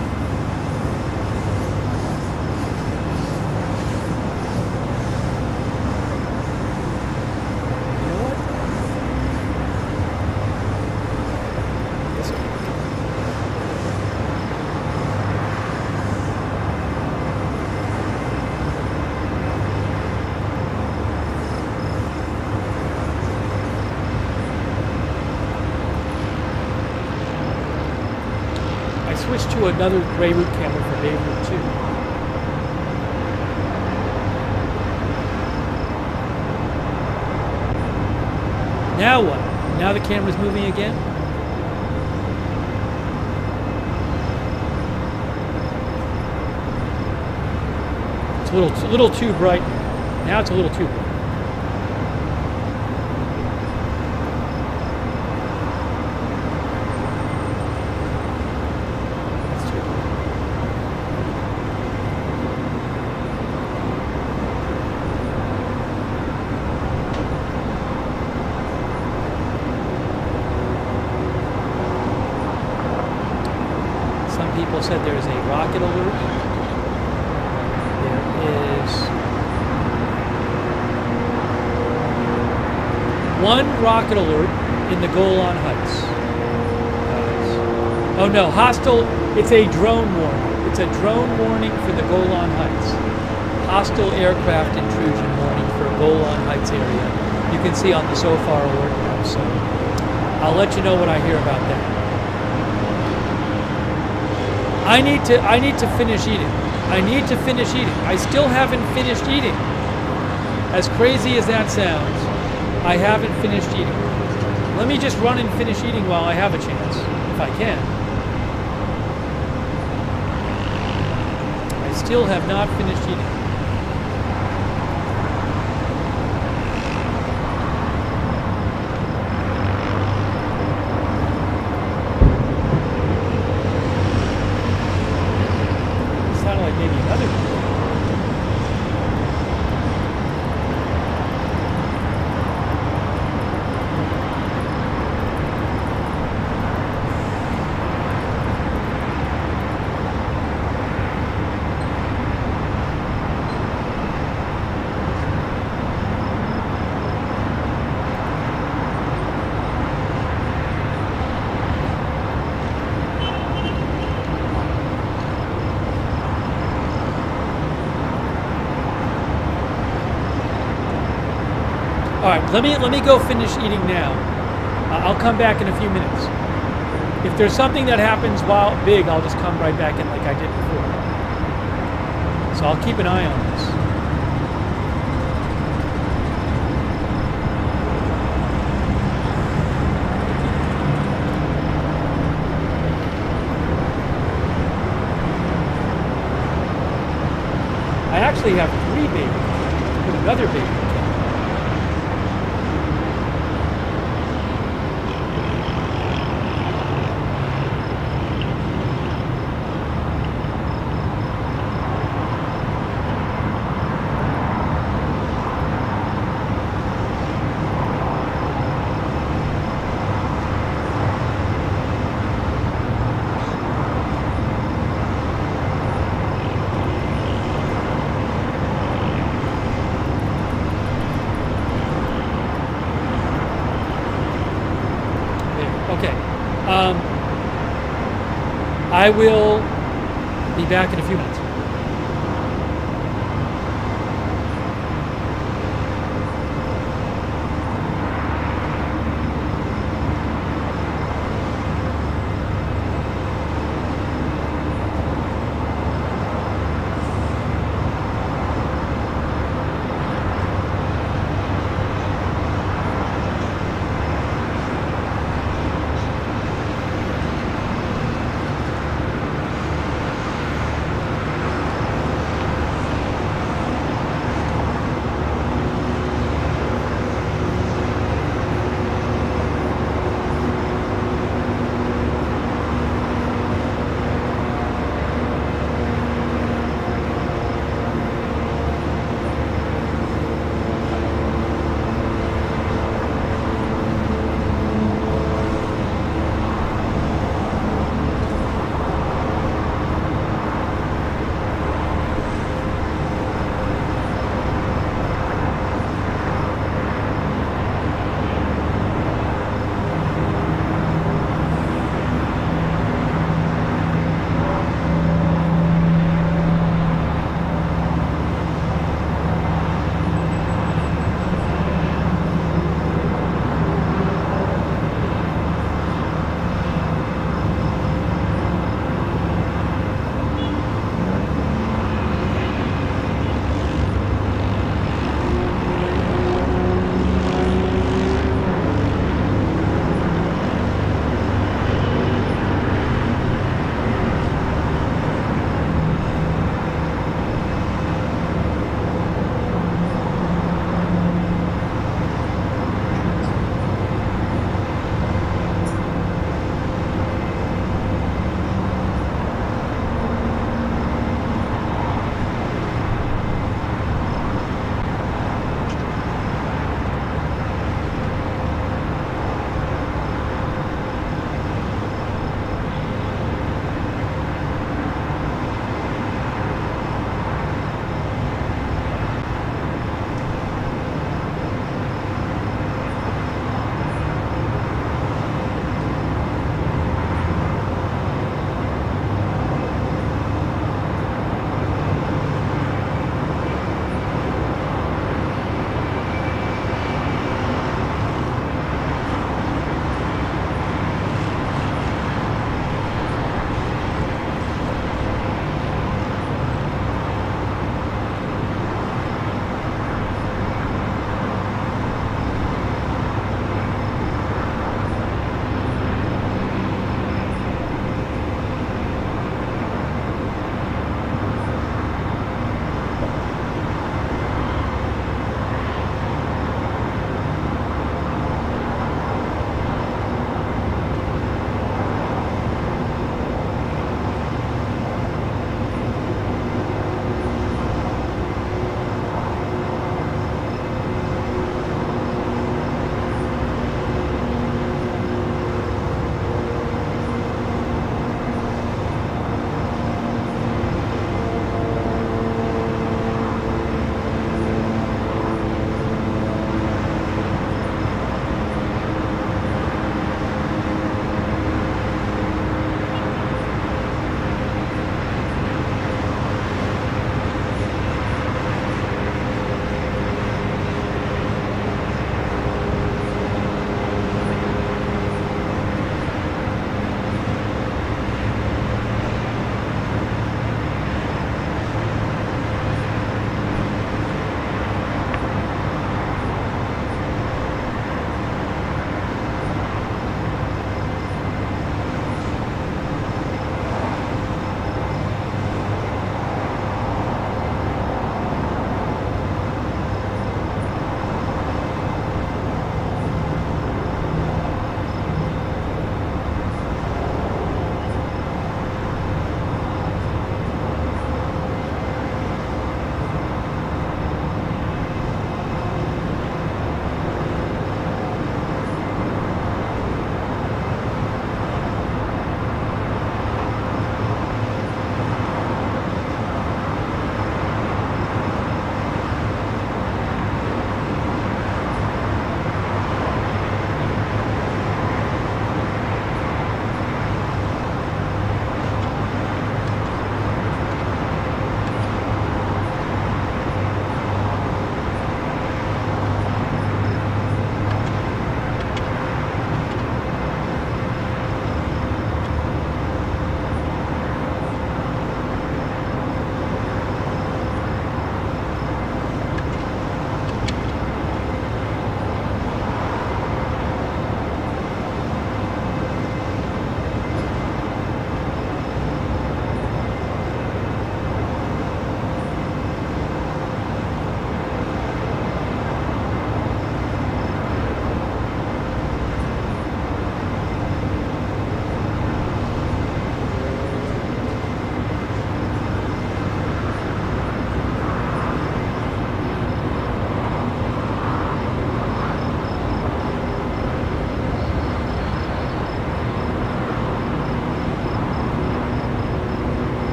Switch to another Beirut camera for Beirut too. Now what? Now the camera's moving again? It's a little too bright. Now it's a little too bright. Said there is a rocket alert. There is one rocket alert in the Golan Heights. Oh no, hostile, it's a drone warning. It's a drone warning for the Golan Heights. Hostile aircraft intrusion warning for Golan Heights area. You can see on the so far alert now, so I'll let you know what I hear about that. I need to finish eating. I need to finish eating. I still haven't finished eating. As crazy as that sounds, I haven't finished eating. Let me just run and finish eating while I have a chance, if I can. I still have not finished eating. All right, let me go finish eating now. I'll come back in a few minutes. If there's something that happens while big, I'll just come right back in like I did before. So I'll keep an eye on this. I actually have 3 baby cameras. Put another baby camera. I will be back in a few minutes.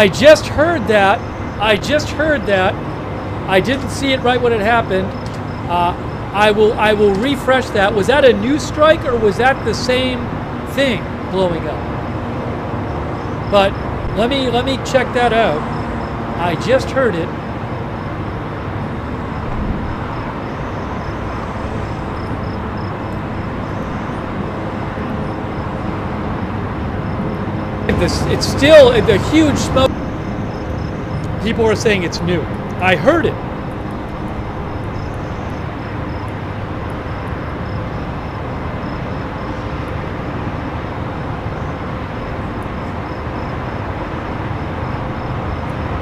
I just heard that. I didn't see it right when it happened. I will refresh that. Was that a new strike or was that the same thing blowing up? But let me check that out. I just heard it. It's still a huge smoke. People are saying it's new. I heard it.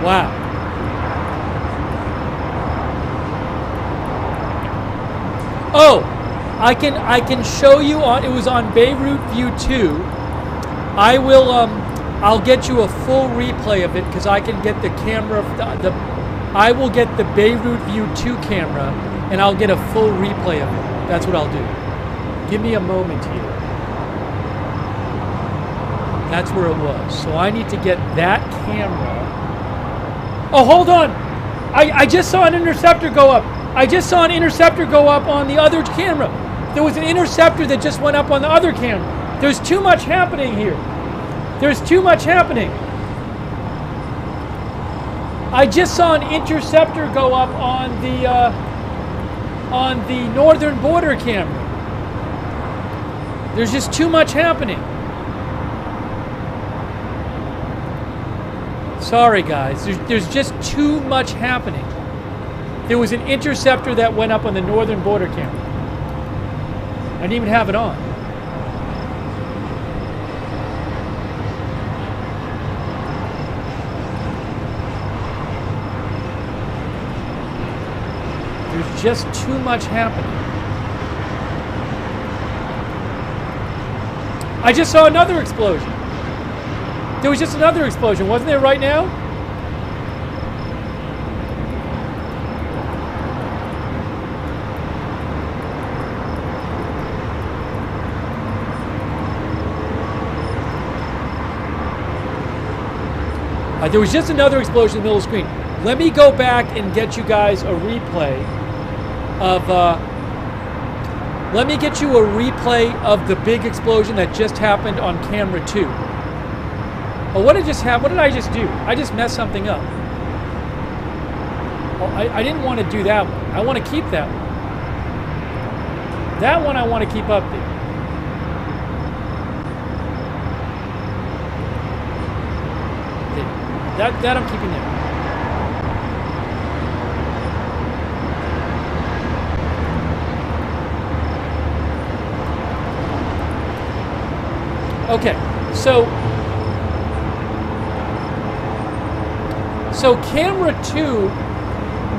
Wow. Oh, I can show you on. It was on Beirut View 2. I will. I'll get you a full replay of it because I can get the camera. I will get the Beirut View 2 camera, and I'll get a full replay of it. That's what I'll do. Give me a moment here. That's where it was. So I need to get that camera. Oh, hold on. I just saw an interceptor go up. I just saw an interceptor go up on the other camera. There was an interceptor that just went up on the other camera. There's too much happening here. There's too much happening. I just saw an interceptor go up on the northern border camera. There's just too much happening. Sorry guys, there's just too much happening. There was an interceptor that went up on the northern border camera. I didn't even have it on. There's just too much happening. I just saw another explosion. There was just another explosion, wasn't there right now? There was just another explosion in the middle of the screen. Let me go back and get you guys a replay of let me get you a replay of the big explosion that just happened on camera 2. Oh, what did just happen? What did I just do? I just messed something up. Oh, I didn't want to do that one. I want to keep that one. That one I want to keep up there. That I'm keeping there. Okay, so camera 2,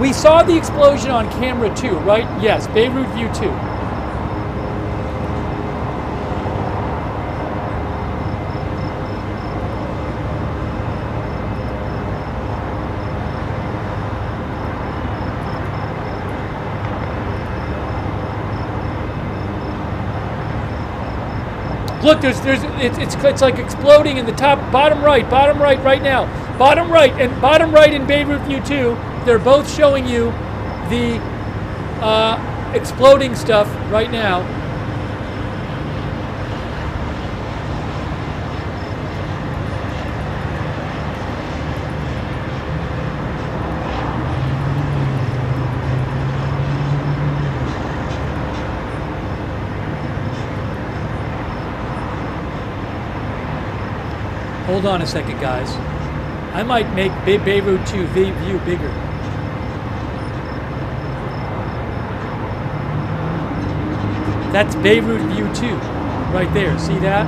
we saw the explosion on camera 2, right? Yes, Beirut View 2. Look, it's like exploding in the bottom right right now. Bottom right in Beirut View 2. They're both showing you the exploding stuff right now. Hold on a second, guys. I might make Beirut 2 view bigger. That's Beirut View 2, right there. See that?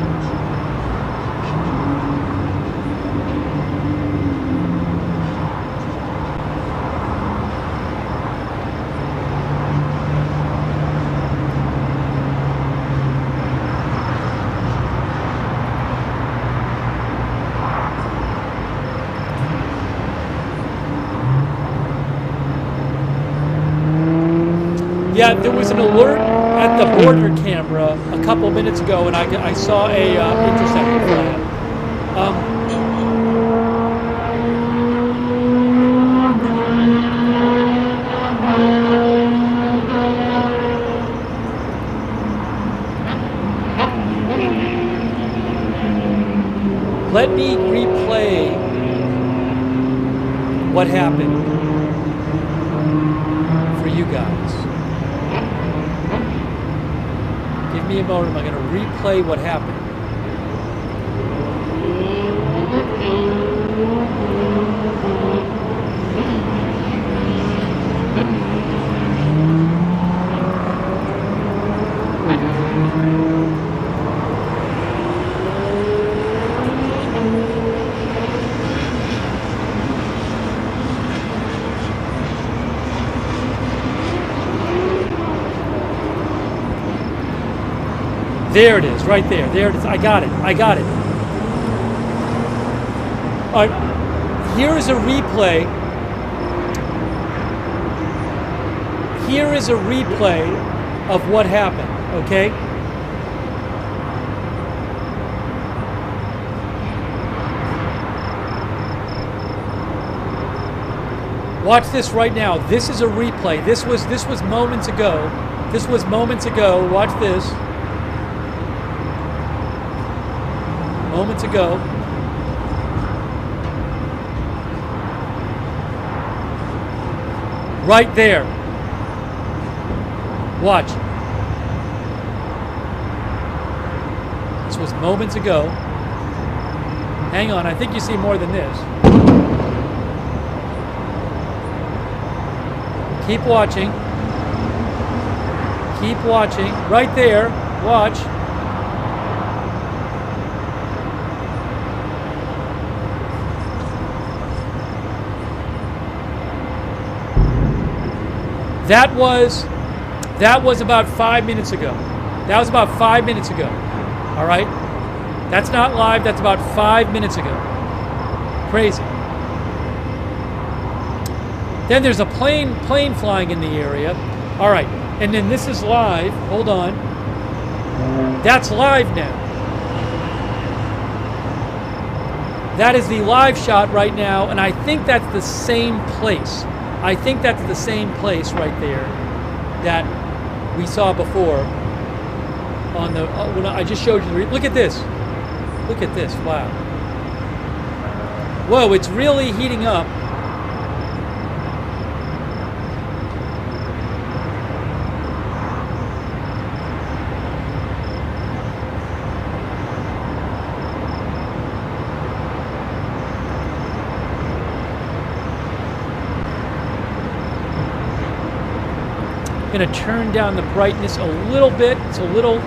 Yeah, there was an alert at the border camera a couple minutes ago, and I saw a interceptor flag. what happened for you guys. Give me a moment. I'm going to replay what happened. There it is, right there. There it is. I got it. I got it. All right. Here is a replay. Here is a replay of what happened, okay? Watch this right now. This is a replay. This was moments ago. This was moments ago. Watch this. Moments ago. Right there. Watch. This was moments ago. Hang on, I think you see more than this. Keep watching. Keep watching. Right there. Watch. That was about 5 minutes ago. That was about 5 minutes ago. All right? That's not live. That's about 5 minutes ago. Crazy. Then there's a plane flying in the area. All right. And then this is live. Hold on. That's live now. That is the live shot right now, and I think that's the same place. I think that's the same place right there that we saw before on the when I just showed you. Look at this. Look at this. Wow. Whoa, it's really heating up. Going to turn down the brightness a little bit. It's a little.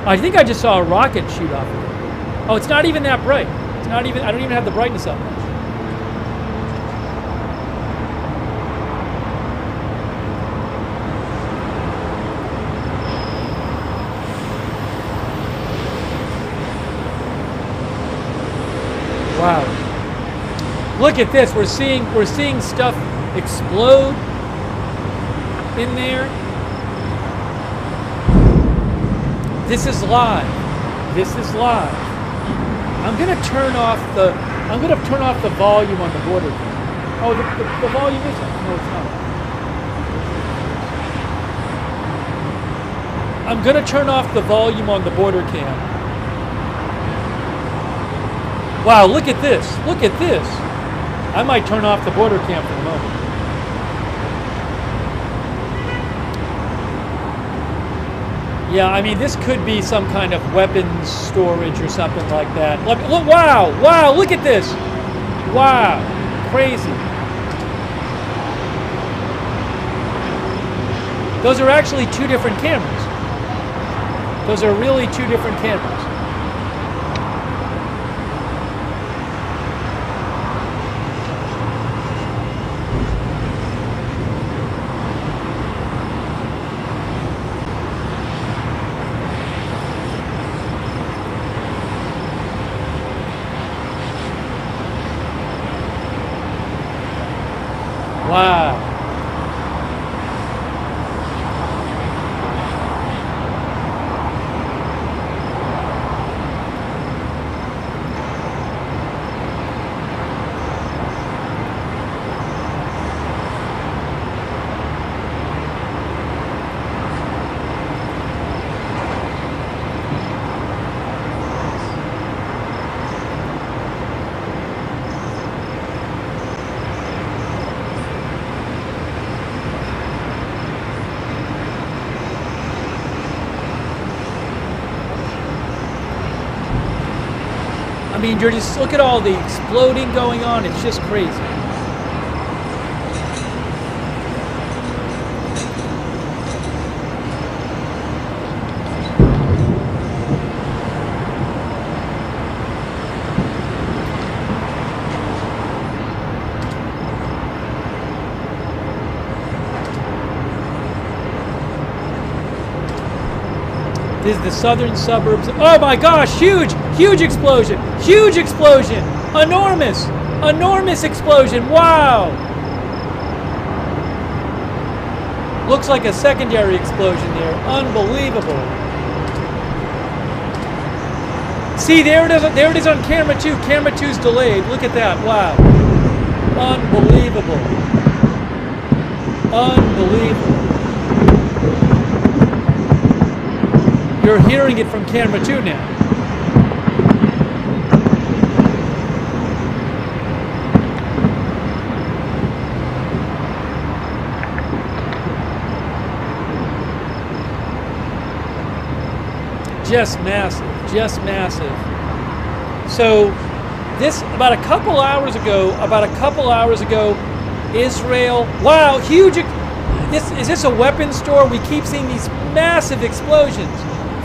I think I just saw a rocket shoot off of it. Oh, it's not even that bright. It's not even. I don't even have the brightness up much. Wow. Look at this. We're seeing stuff explode in there. This is live. This is live. I'm gonna turn off the volume on the border. Oh, the volume is up. No, it's not. I'm gonna turn off the volume on the border cam. Wow, look at this. Look at this. I might turn off the border cam for the moment. Yeah, I mean, this could be some kind of weapons storage or something like that. Look, wow, wow, look at this. Wow, crazy. Those are actually two different cameras. Those are really two different cameras. Wow. mean, you're just, look at all the exploding going on. It's just crazy. This is the southern suburbs. Oh my gosh, huge, huge explosion, enormous explosion, wow. Looks like a secondary explosion there, unbelievable. See, there it is on camera 2. Camera 2's delayed, look at that, wow. Unbelievable. You're hearing it from camera 2 now. Just massive. So this, about a couple hours ago, Israel, wow, huge, is this a weapons store? We keep seeing these massive explosions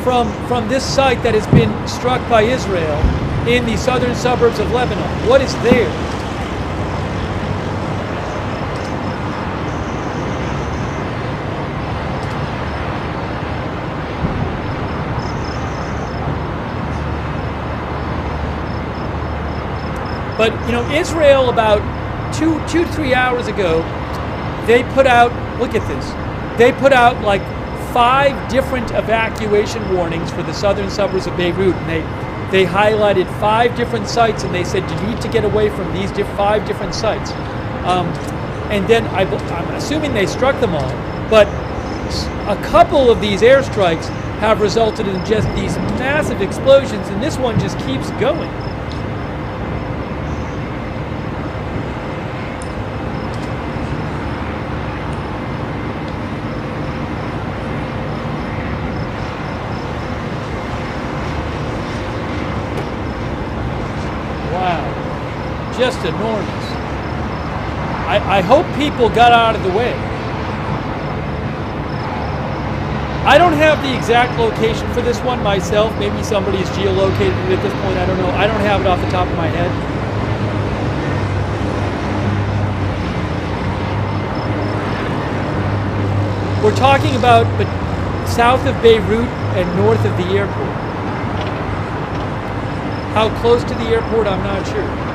from this site that has been struck by Israel in the southern suburbs of Lebanon. What is there? But, you know, Israel about 2-3 hours ago, they put out, look at this, they put out like 5 different evacuation warnings for the southern suburbs of Beirut, and they highlighted 5 different sites, and they said you need to get away from these 5 different sites. And then I'm assuming they struck them all, but a couple of these airstrikes have resulted in just these massive explosions, and this one just keeps going. Just enormous. I hope people got out of the way. I don't have the exact location for this one myself. Maybe somebody's geolocated it at this point. I don't know. I don't have it off the top of my head. We're talking about south of Beirut and north of the airport. How close to the airport, I'm not sure.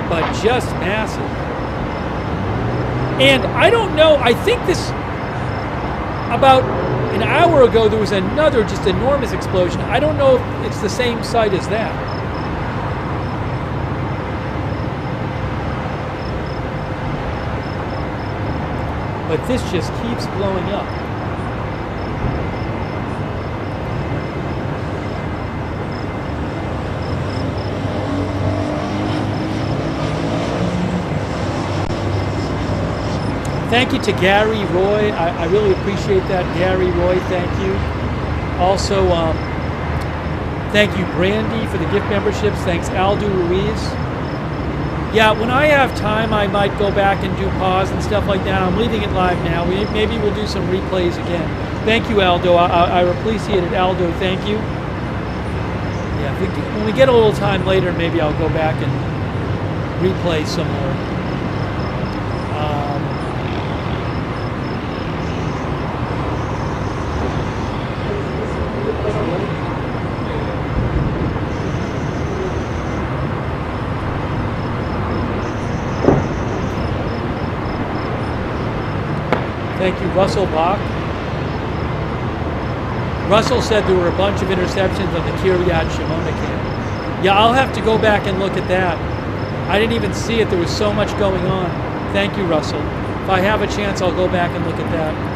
But just massive. And I don't know, I think this, about an hour ago, there was another just enormous explosion. I don't know if it's the same site as that. But this just keeps blowing up. Thank you to Gary Roy. I really appreciate that, Gary Roy. Thank you. Also, thank you, Brandy, for the gift memberships. Thanks, Aldo Ruiz. Yeah, when I have time, I might go back and do pause and stuff like that. I'm leaving it live now. Maybe we'll do some replays again. Thank you, Aldo. I appreciate it, Aldo. Thank you. Yeah, when we get a little time later, maybe I'll go back and replay some more. Thank you, Russell Bach. Russell said there were a bunch of interceptions on the Kiryat Shimona camp. Yeah, I'll have to go back and look at that. I didn't even see it. There was so much going on. Thank you, Russell. If I have a chance, I'll go back and look at that.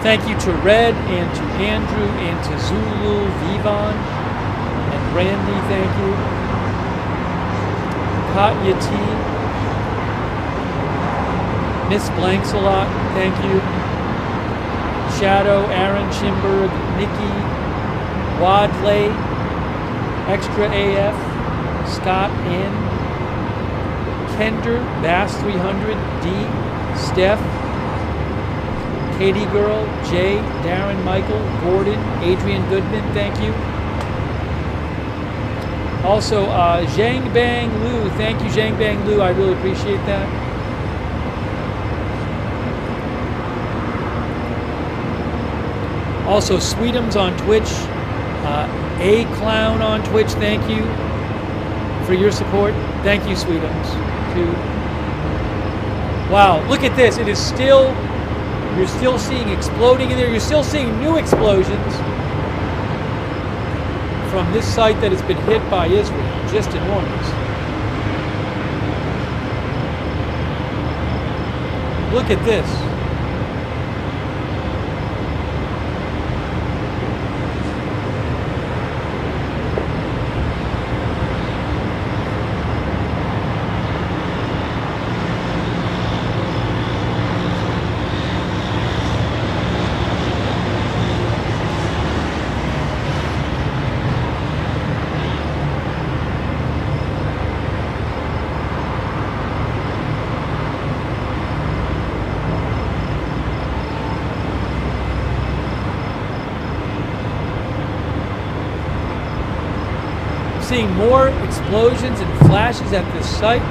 Thank you to Red and to Andrew and to Zulu, Vivon, and Randy, thank you. Katya T. Miss Blanksalot, thank you. Shadow, Aaron Schimberg, Nikki, Wadley, Extra AF, Scott N, Kender, Bass 300, D, Steph, Katie Girl, Jay, Darren Michael, Gordon, Adrian Goodman, thank you. Also, Zhang Bang Lu, thank you, Zhang Bang Lu, I really appreciate that. Also, Sweetums on Twitch, A Clown on Twitch, thank you for your support. Thank you, Sweetums. Wow, look at this. It is still, you're still seeing exploding in there. You're still seeing new explosions from this site that has been hit by Israel. Just enormous. Look at this. Seeing more explosions and flashes at this site.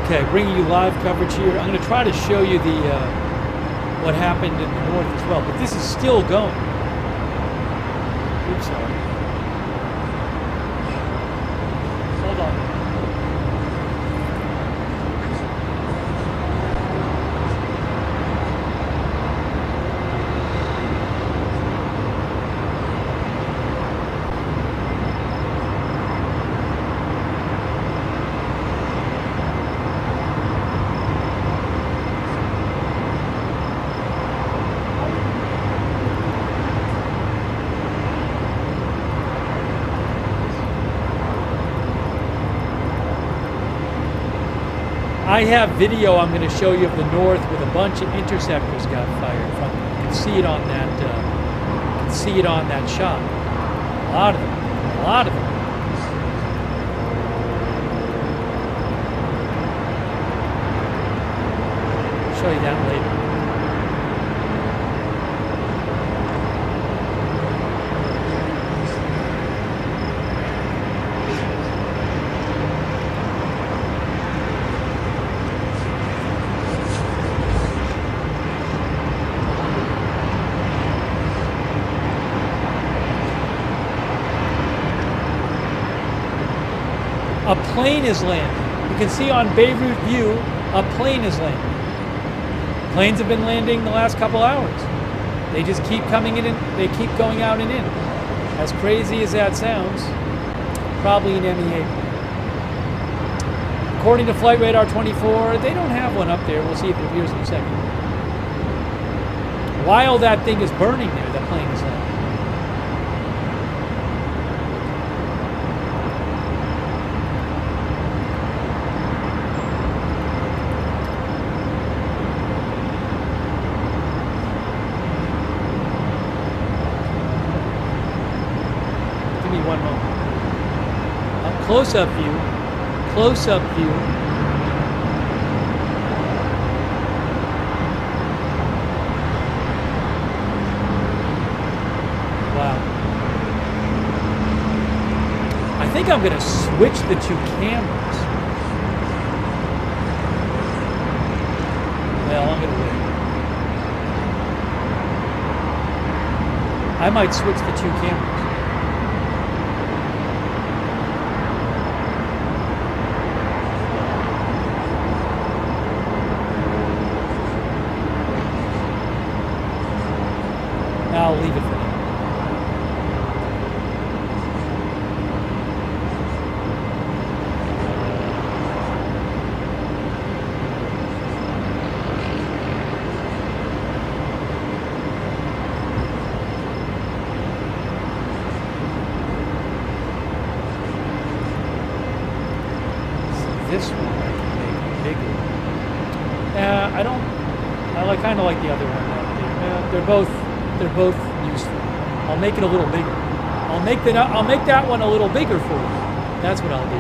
Okay, bringing you live coverage here. I'm going to try to show you the what happened in the north as well, but this is still going. Oops, sorry. Hold on. I have video I'm going to show you of the north with a bunch of interceptors got fired from. You can see it on that. You can see it on that shot. A lot of them. A lot of them. I'll show you that later. A plane is landing. You can see on Beirut view, a plane is landing. Planes have been landing the last couple hours. They just keep coming in and they keep going out and in. As crazy as that sounds, probably an MEA. According to Flight Radar 24, they don't have one up there. We'll see if it appears in a second. While that thing is burning there, the plane is landing. Give me one moment. Close-up view. Close-up view. Wow. I think I'm going to switch the two cameras. Well, I'm going to wait. I might switch the two cameras. I'll leave it for now. So this one I can make bigger. I kind of like the other one. They're both useful. I'll make it a little bigger. I'll make that one a little bigger for you. That's what I'll do.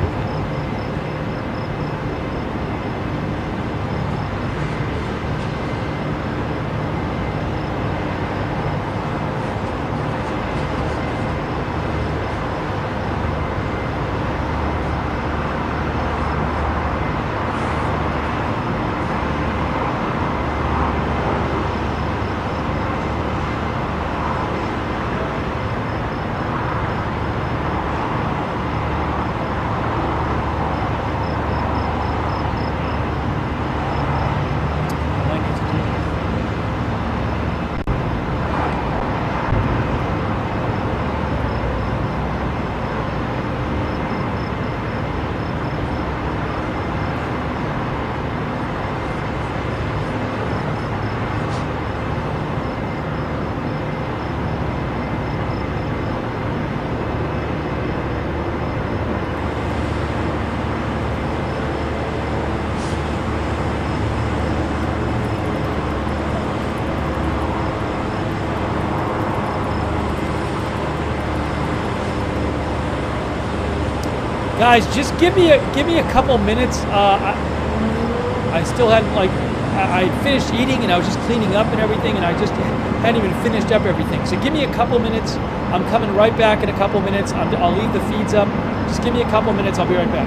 Guys, just give me a couple minutes. I still hadn't I finished eating and I was just cleaning up and everything, and I just hadn't even finished up everything. So give me a couple minutes. I'm coming right back in a couple minutes. I'll leave the feeds up. Just give me a couple minutes. I'll be right back.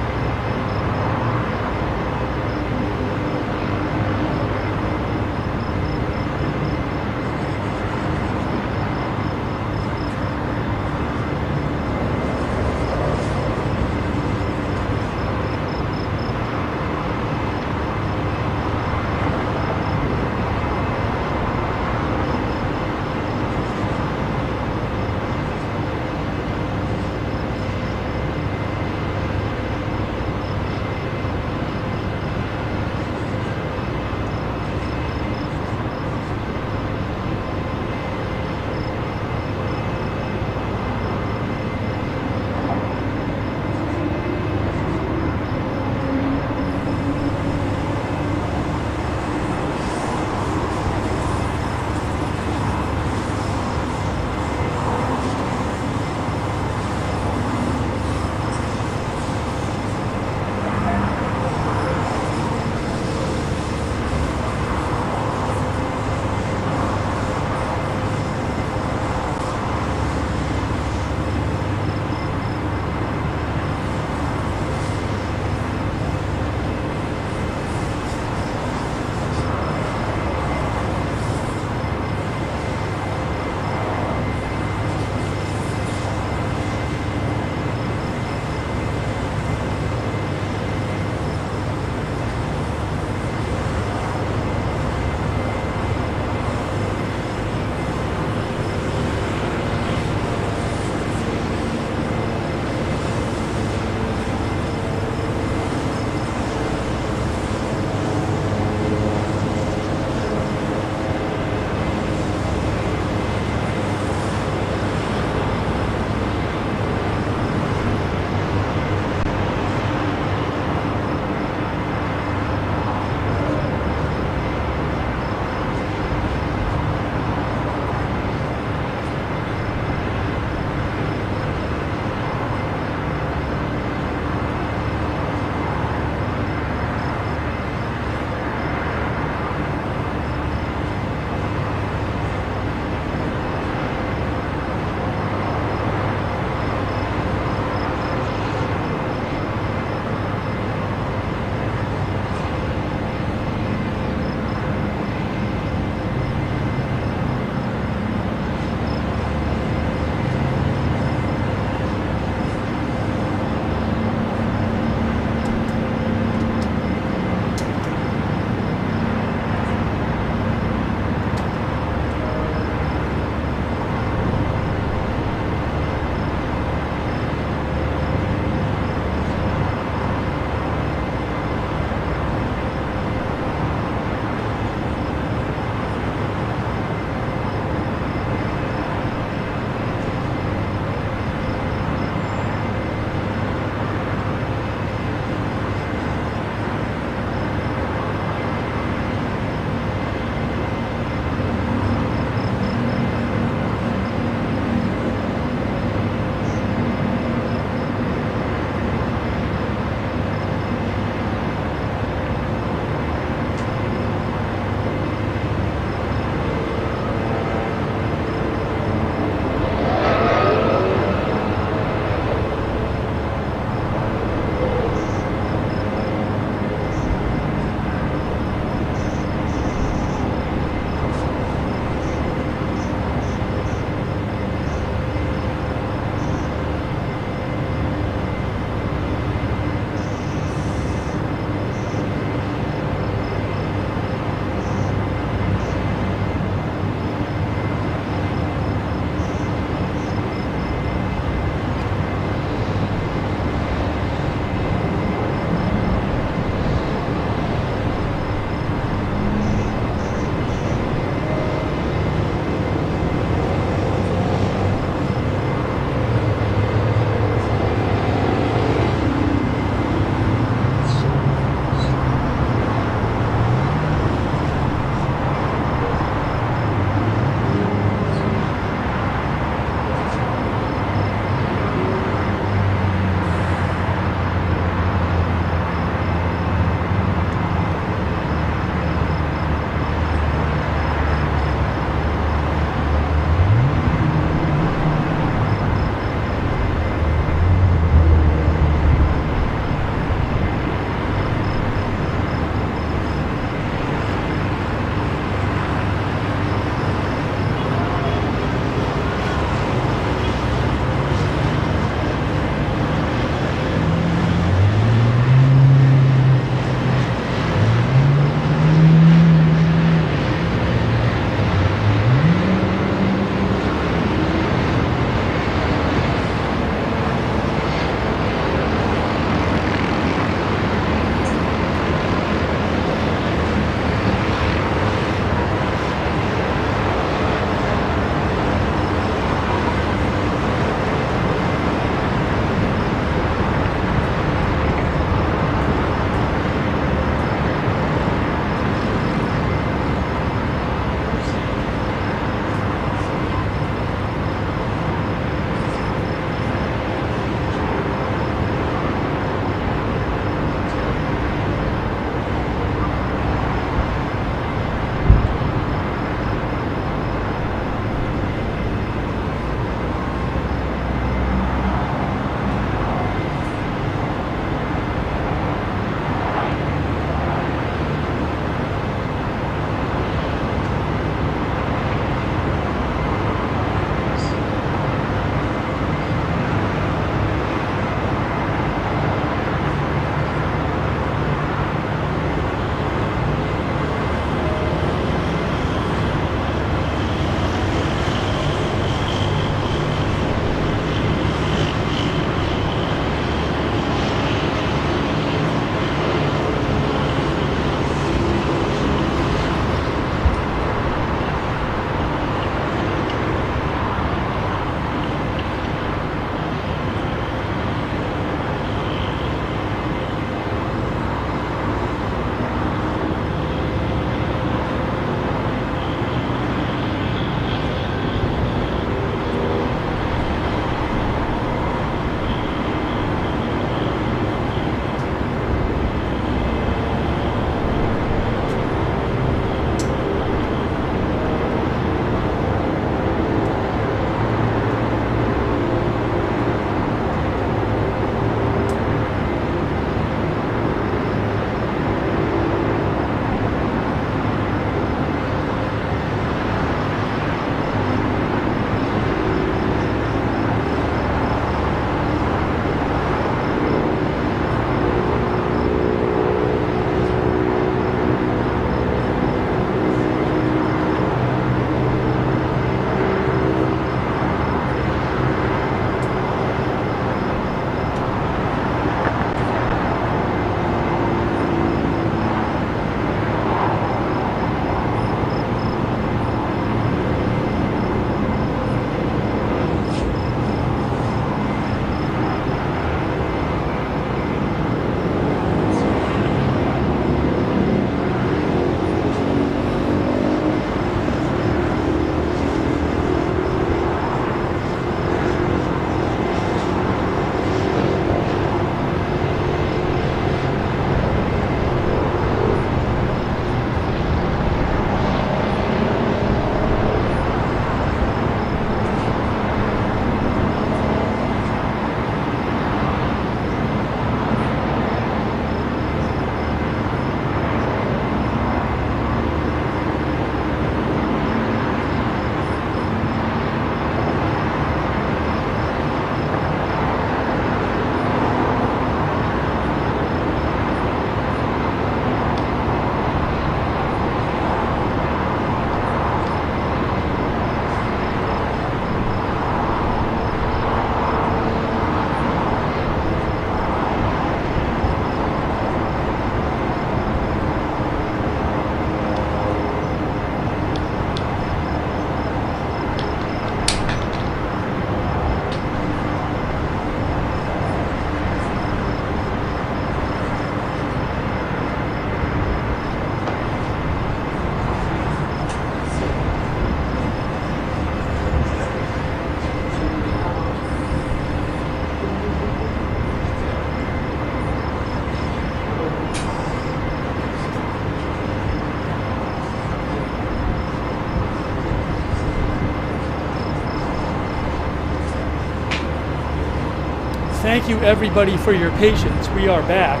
Thank you, everybody, for your patience. We are back,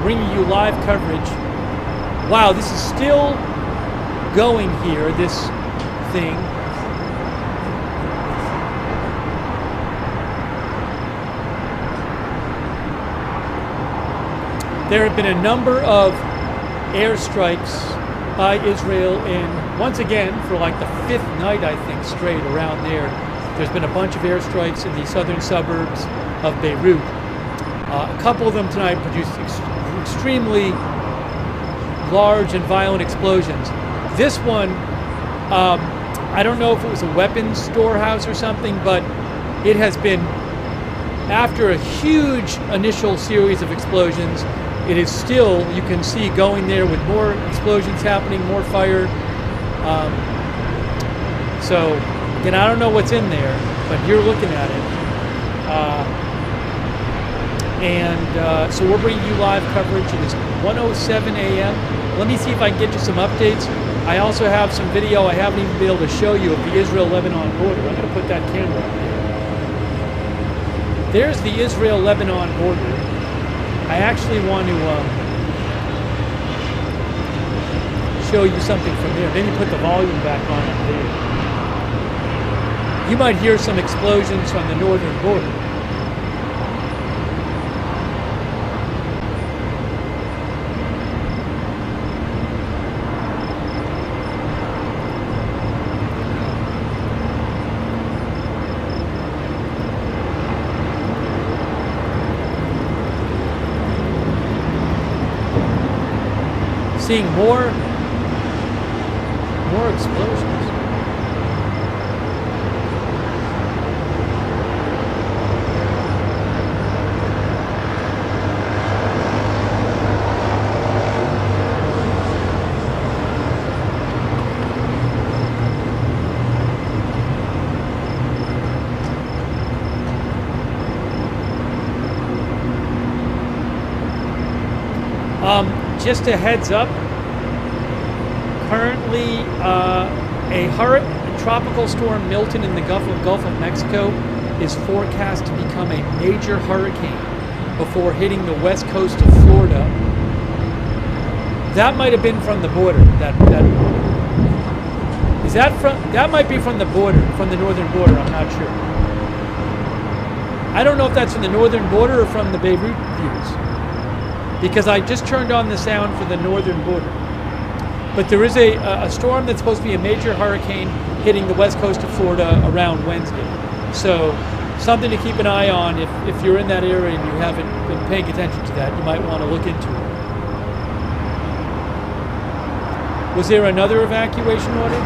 bringing you live coverage. Wow, this is still going here, this thing. There have been a number of airstrikes by Israel, and once again, for like the 5th night, I think, straight around there, there's been a bunch of airstrikes in the southern suburbs of Beirut. A couple of them tonight produced extremely large and violent explosions. This one, I don't know if it was a weapons storehouse or something, but it has been, after a huge initial series of explosions, it is still, you can see, going there with more explosions happening, more fire. So, again, I don't know what's in there, but you're looking at it. So we're bringing you live coverage. It is 1:07 a.m. Let me see if I can get you some updates. I also have some video I haven't even been able to show you of the Israel-Lebanon border. I'm going to put that camera up there. There's the Israel-Lebanon border. I actually want to show you something from there. Maybe put the volume back on up there. You might hear some explosions on the northern border. Seeing more explosions. Just a heads up, currently a tropical storm Milton in the Gulf of Mexico is forecast to become a major hurricane before hitting the west coast of Florida. That might have been from the border. That might be from the border, from the northern border, I'm not sure. I don't know if that's from the northern border or from the Beirut views, because I just turned on the sound for the northern border. But there is a storm that's supposed to be a major hurricane hitting the west coast of Florida around Wednesday. So something to keep an eye on. If you're in that area and you haven't been paying attention to that, you might want to look into it. Was there another evacuation order?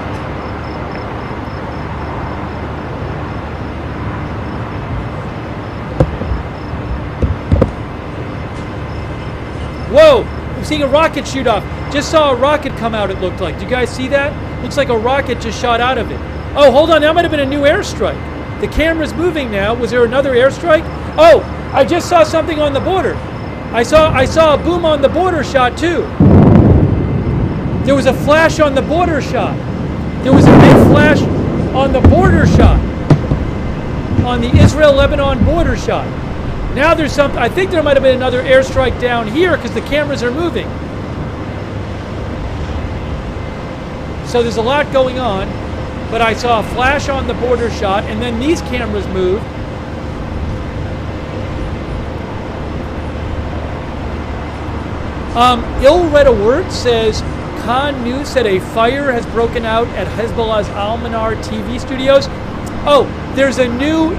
Whoa! I'm seeing a rocket shoot off. Just saw a rocket come out, it looked like. Do you guys see that? Looks like a rocket just shot out of it. Oh, hold on. That might have been a new airstrike. The camera's moving now. Was there another airstrike? Oh, I just saw something on the border. I saw a boom on the border shot, too. There was a flash on the border shot. There was a big flash on the border shot. On the Israel-Lebanon border shot. Now there's something, I think there might have been another airstrike down here because the cameras are moving. So there's a lot going on, but I saw a flash on the border shot, and then these cameras moved. Ill-read alert says, Khan News said a fire has broken out at Hezbollah's Al-Manar TV studios. Oh, there's a new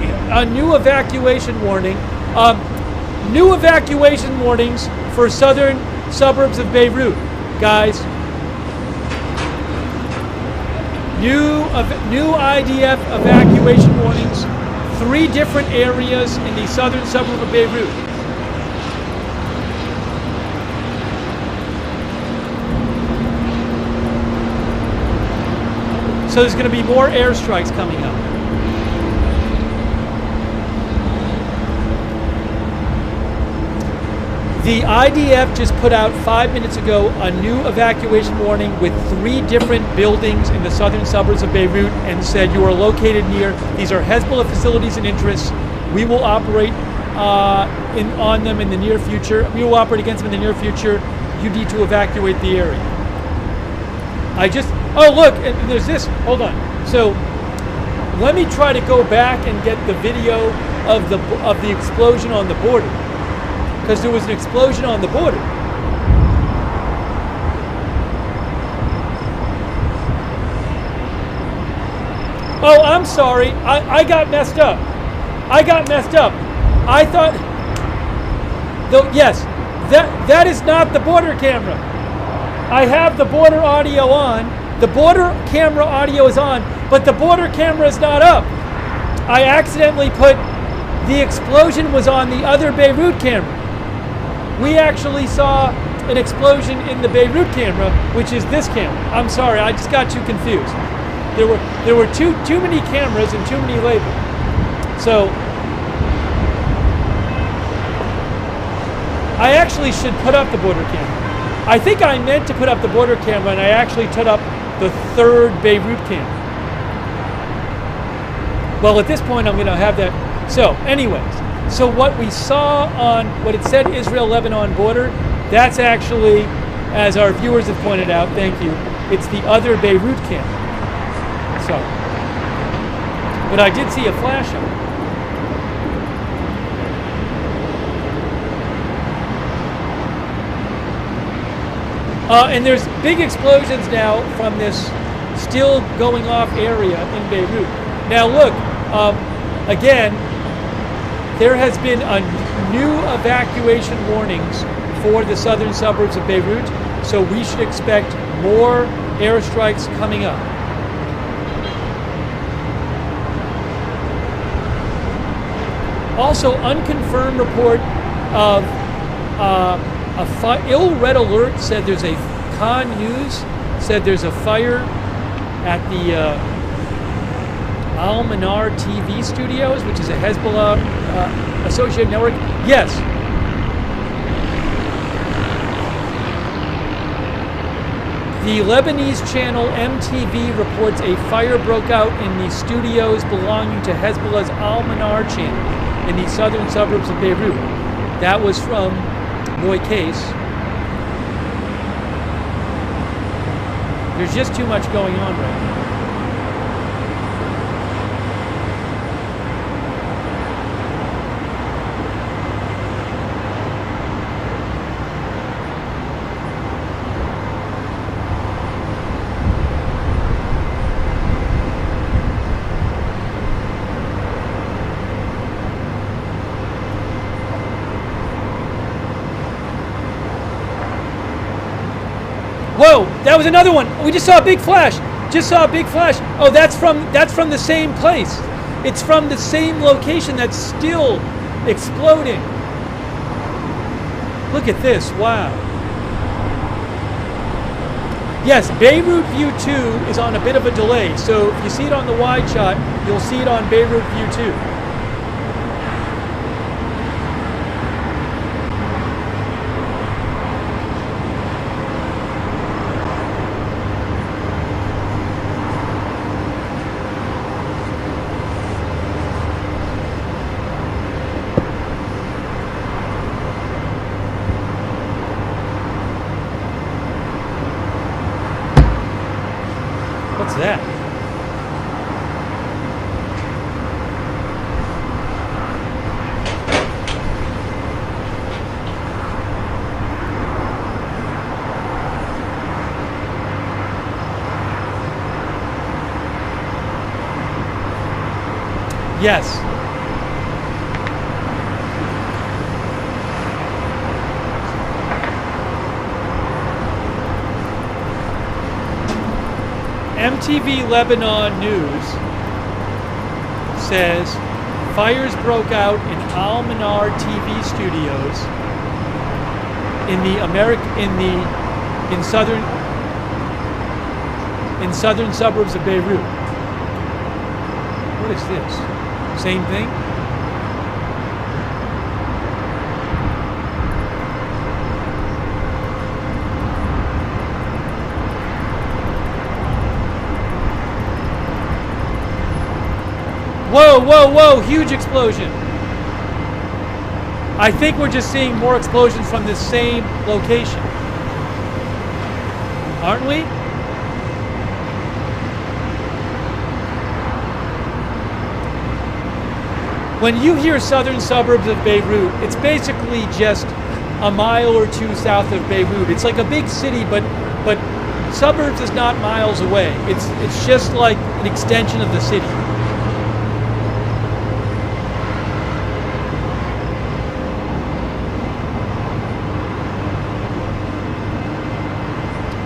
evacuation warning. New evacuation warnings for southern suburbs of Beirut, guys. New IDF evacuation warnings. 3 different areas in the southern suburb of Beirut. So there's going to be more airstrikes coming up. The IDF just put out 5 minutes ago a new evacuation warning with 3 different buildings in the southern suburbs of Beirut and said you are located near, these are Hezbollah facilities and interests, We will operate on them in the near future. We will operate against them in the near future. You need to evacuate the area. Oh look, and there's this, hold on. So let me try to go back and get the video of the explosion on the border. Because there was an explosion on the border. Oh, I'm sorry. I got messed up. I thought, yes, that is not the border camera. I have the border audio on. The border camera audio is on, but the border camera is not up. I accidentally put the explosion was on the other Beirut camera. We actually saw an explosion in the Beirut camera, which is this camera. I'm sorry, I just got too confused. There were too many cameras and too many labels. So I actually should put up the border camera. I think I meant to put up the border camera, and I actually put up the third Beirut camera. Well, at this point, I'm going to have that. So, anyways, so what we saw on what it said Israel-Lebanon border, that's actually, as our viewers have pointed out, thank you, it's the other Beirut camera. So, but I did see a flash on it. And there's big explosions now from this still going off area in Beirut. Now look, again, there has been a new evacuation warnings for the southern suburbs of Beirut, so we should expect more airstrikes coming up. Also, unconfirmed report of ill red alert said there's a Khan News said there's a fire at the Al-Manar TV studios, which is a Hezbollah associated network. Yes. The Lebanese channel MTV reports a fire broke out in the studios belonging to Hezbollah's Al-Manar channel in the southern suburbs of Beirut. That was from Roy Case. There's just too much going on right now. Whoa, that was another one. We just saw a big flash. Oh, that's from the same place. It's from the same location that's still exploding. Look at this. Wow. Yes, Beirut View 2 is on a bit of a delay. So if you see it on the wide shot, you'll see it on Beirut View 2. What's that? Yes. MTV Lebanon News says fires broke out in Al-Manar TV studios in southern suburbs of Beirut. What is this? Same thing? Whoa, whoa, whoa, huge explosion. I think we're just seeing more explosions from this same location. Aren't we? When you hear southern suburbs of Beirut, it's basically just a mile or two south of Beirut. It's like a big city, but suburbs is not miles away. It's just like an extension of the city.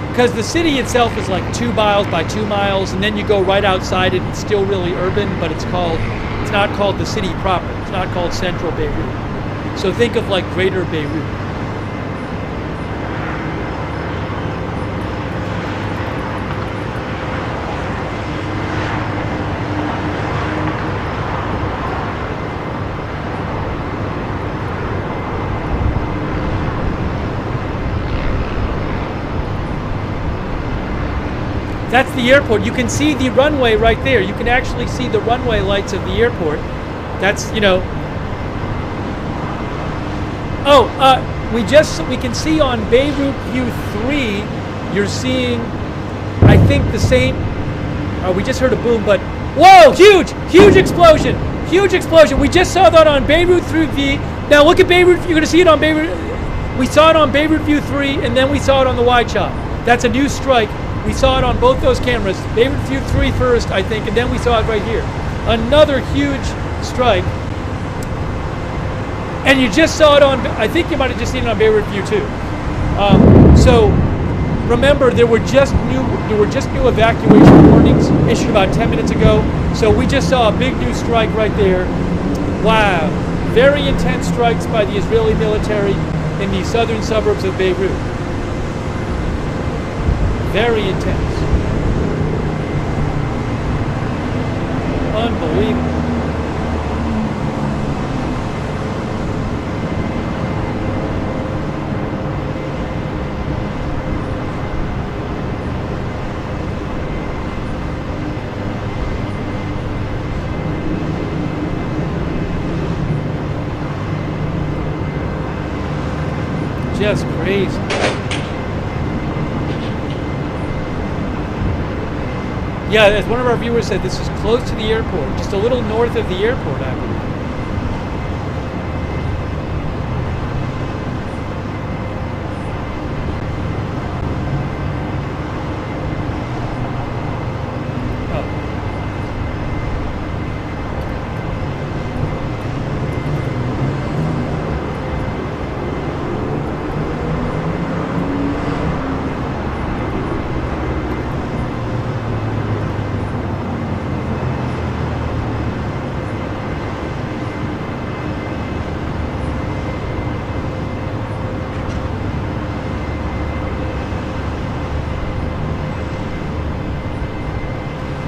Because the city itself is like 2 miles by 2 miles, and then you go right outside it, it's still really urban, but it's not called the city proper. It's not called Central Beirut. So think of like Greater Beirut. That's the airport. You can see the runway right there. You can actually see the runway lights of the airport. That's, you know. Oh, we can see on Beirut View 3, you're seeing, I think the same. We just heard a boom, but whoa, huge explosion. Huge explosion. We just saw that on Beirut 3V. Now look at Beirut. You're going to see it on Beirut. We saw it on Beirut View 3, and then we saw it on the wide shot. That's a new strike. We saw it on both those cameras. Beirut View 3 first, I think, and then we saw it right here. Another huge strike. And you just saw it on, I think you might have just seen it on Beirut View 2. So remember, there were just new evacuation warnings issued about 10 minutes ago. So we just saw a big new strike right there. Wow. Very intense strikes by the Israeli military in the southern suburbs of Beirut. Very intense. Unbelievable. Just crazy. Yeah, as one of our viewers said, this is close to the airport, just a little north of the airport, I believe.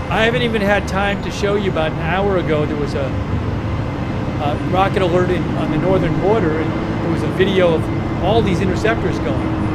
I haven't even had time to show you. About an hour ago, there was a rocket alert on the northern border, and there was a video of all these interceptors going.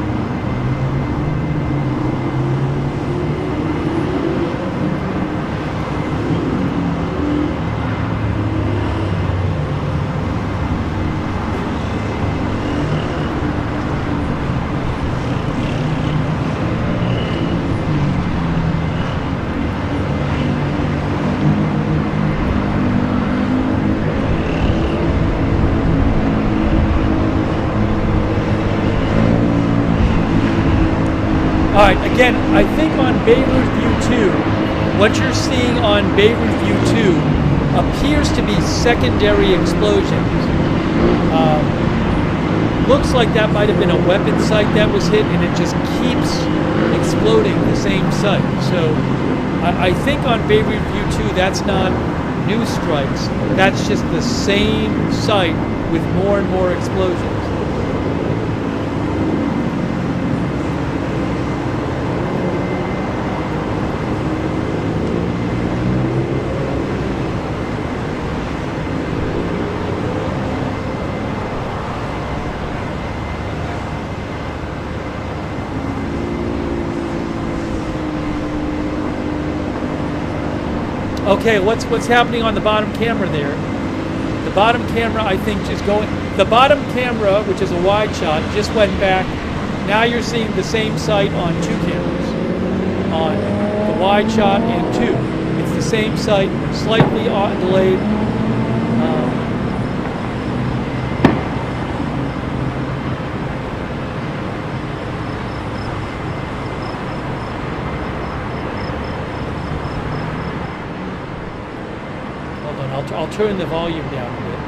All right, again, I think on Beirut View 2, what you're seeing on Beirut View 2 appears to be secondary explosions. Looks like that might have been a weapon site that was hit, and it just keeps exploding the same site. So I think on Beirut View 2, that's not new strikes. That's just the same site with more and more explosions. Okay, what's happening on the bottom camera there? The The bottom camera, I think, is going. The bottom camera, which is a wide shot, just went back. Now you're seeing the same site on two cameras, on the wide shot and two. It's the same site, slightly delayed. Hold on, I'll turn the volume down a bit.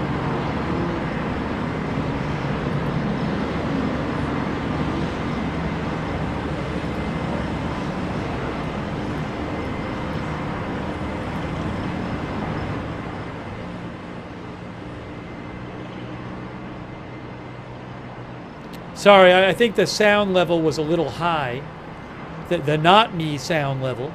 Sorry, I think the sound level was a little high. The not me sound level.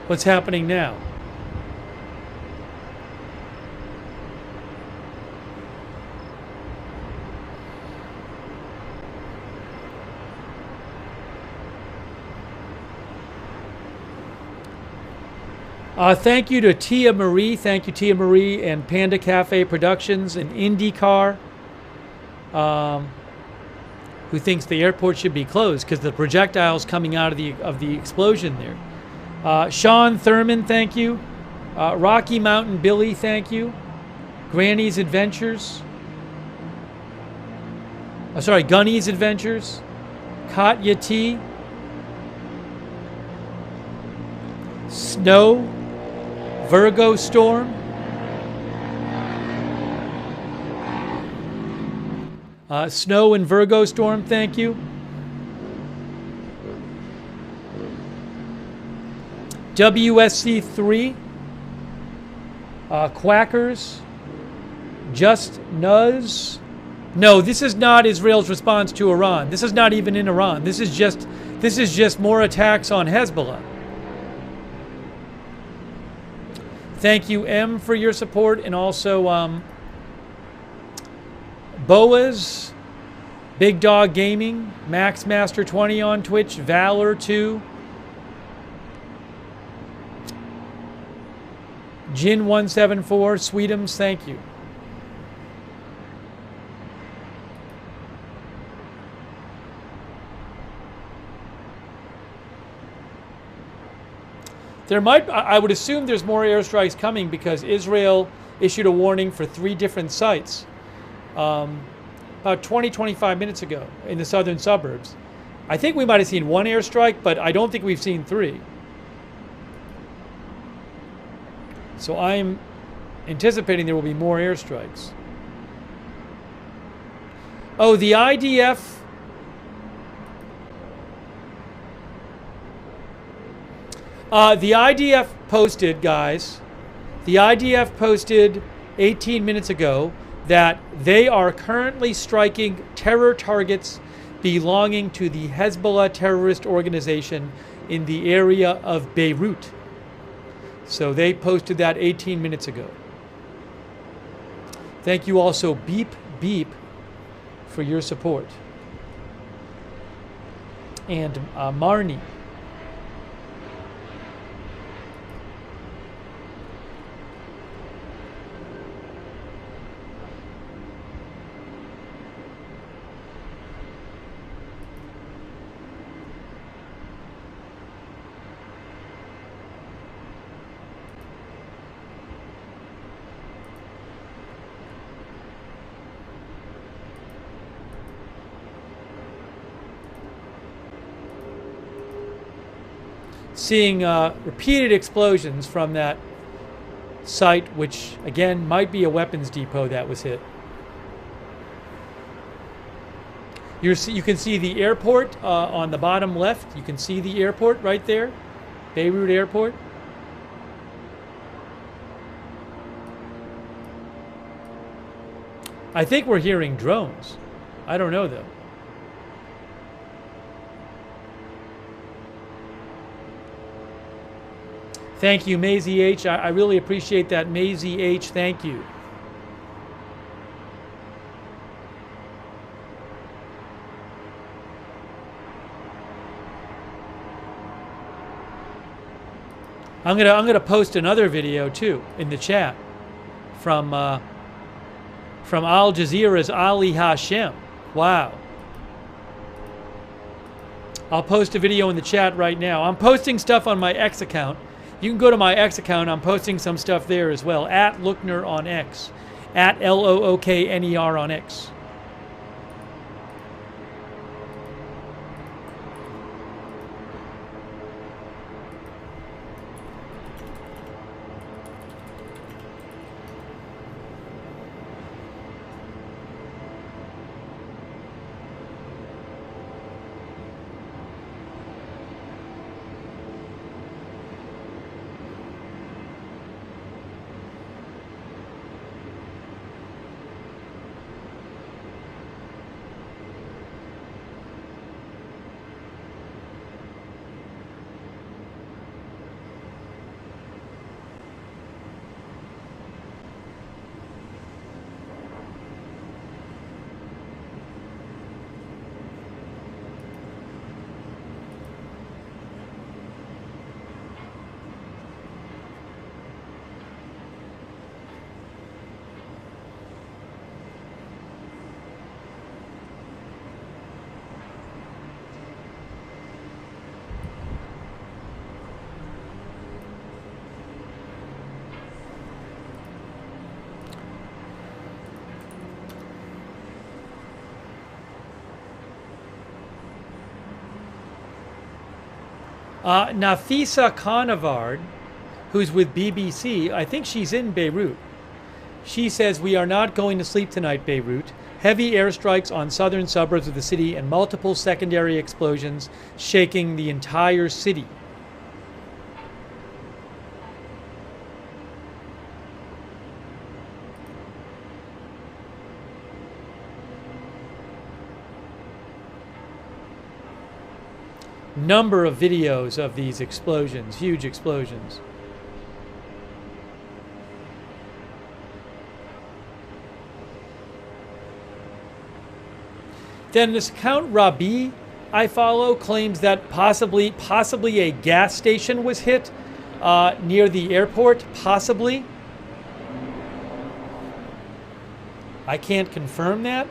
What's happening now? Thank you to Tia Marie. Thank you, Tia Marie and Panda Cafe Productions and IndyCar, who thinks the airport should be closed because the projectiles coming out of the explosion there. Sean Thurman, thank you. Rocky Mountain Billy, thank you. Granny's Adventures. Gunny's Adventures. Katya T. Snow. Virgo Storm. Snow and Virgo Storm, thank you. WSC3, Quackers, Just Nuz. No, this is not Israel's response to Iran. This is not even in Iran. This is just more attacks on Hezbollah. Thank you, M, for your support, and also Boaz, Big Dog Gaming, Max Master 20 on Twitch, Valor 2. Jin174, Sweetums, thank you. I would assume there's more airstrikes coming because Israel issued a warning for 3 different sites about 25 minutes ago in the southern suburbs. I think we might have seen 1 airstrike, but I don't think we've seen 3. So I'm anticipating there will be more airstrikes. Oh, the IDF. The IDF posted, guys. The IDF posted 18 minutes ago that they are currently striking terror targets belonging to the Hezbollah terrorist organization in the area of Beirut. So they posted that 18 minutes ago. Thank you also, Beep Beep, for your support. And Marnie. Seeing repeated explosions from that site, which again might be a weapons depot that was hit. You can see the airport on the bottom left. You can see the airport right there, Beirut Airport. I think we're hearing drones. I don't know though. Thank you, Maisie H. I really appreciate that, Maisie H. Thank you. I'm gonna post another video too in the chat from Al Jazeera's Ali Hashem. Wow. I'll post a video in the chat right now. I'm posting stuff on my X account. You can go to my X account. I'm posting some stuff there as well. At Lookner on X. At Lookner on X. Nafisa Khanavard, who's with BBC, I think she's in Beirut. She says, "We are not going to sleep tonight, Beirut. Heavy airstrikes on southern suburbs of the city and multiple secondary explosions shaking the entire city." Number of videos of these explosions, huge explosions. Then this account Rabi I follow claims that possibly a gas station was hit near the airport, possibly. I can't confirm that.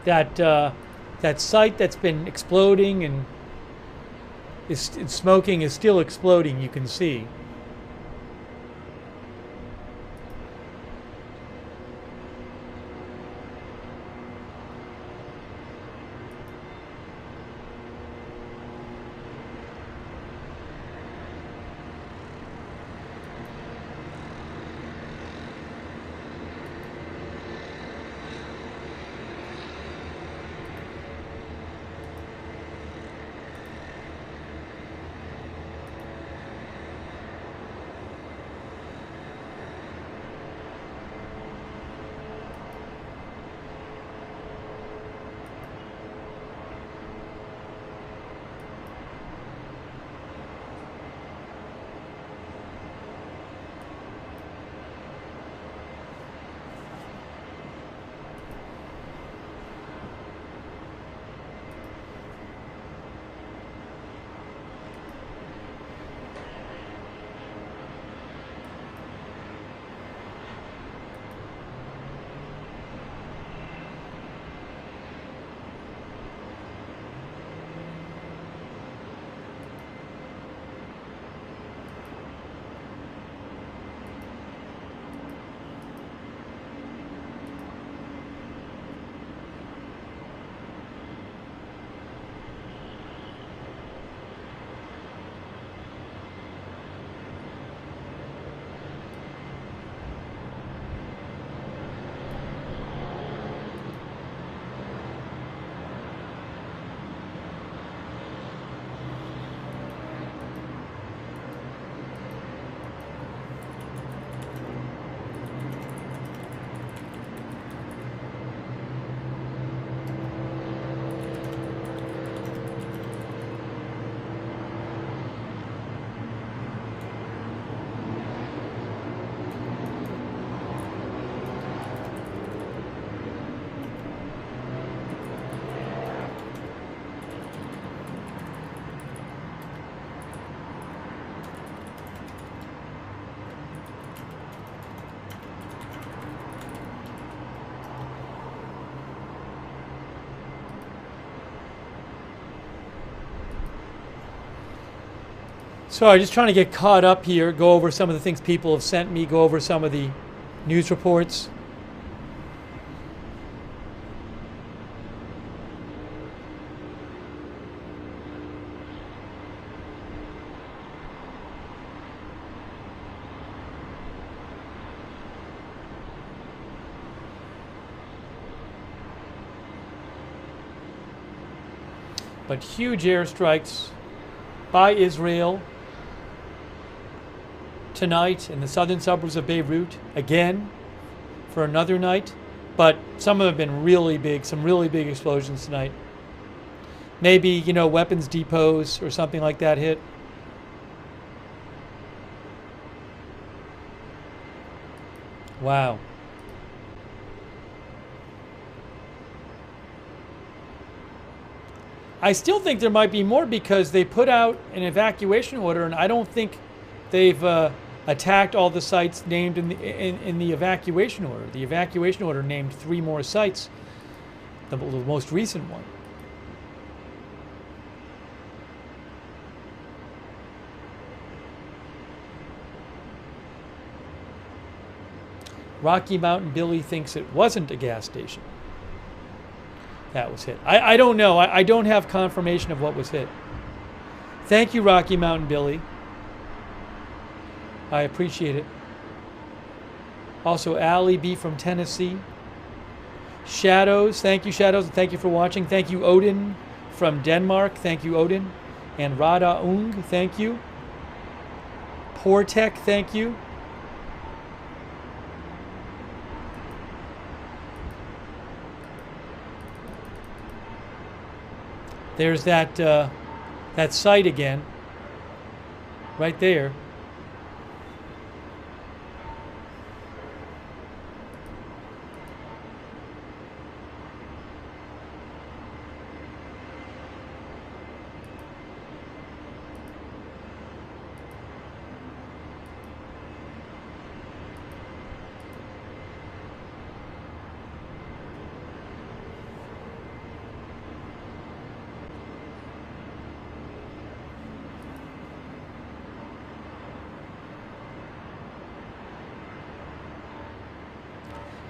that that site that's been exploding and is smoking is still exploding. You can see. Sorry, just trying to get caught up here, go over some of the things people have sent me, go over some of the news reports. But huge airstrikes by Israel tonight in the southern suburbs of Beirut, again for another night. But some of them have been really big, some really big explosions tonight. Maybe, you know, weapons depots or something like that hit. Wow. I still think there might be more because they put out an evacuation order, and I don't think they've attacked all the sites named in the evacuation order. The evacuation order named 3 more sites, the most recent one. Rocky Mountain Billy thinks it wasn't a gas station that was hit. I don't know. I don't have confirmation of what was hit. Thank you, Rocky Mountain Billy. I appreciate it. Also, Allie B. from Tennessee. Shadows. Thank you, Shadows. Thank you for watching. Thank you, Odin from Denmark. Thank you, Odin. And Rada Ung. Thank you. Portec. Thank you. There's that that site again, right there.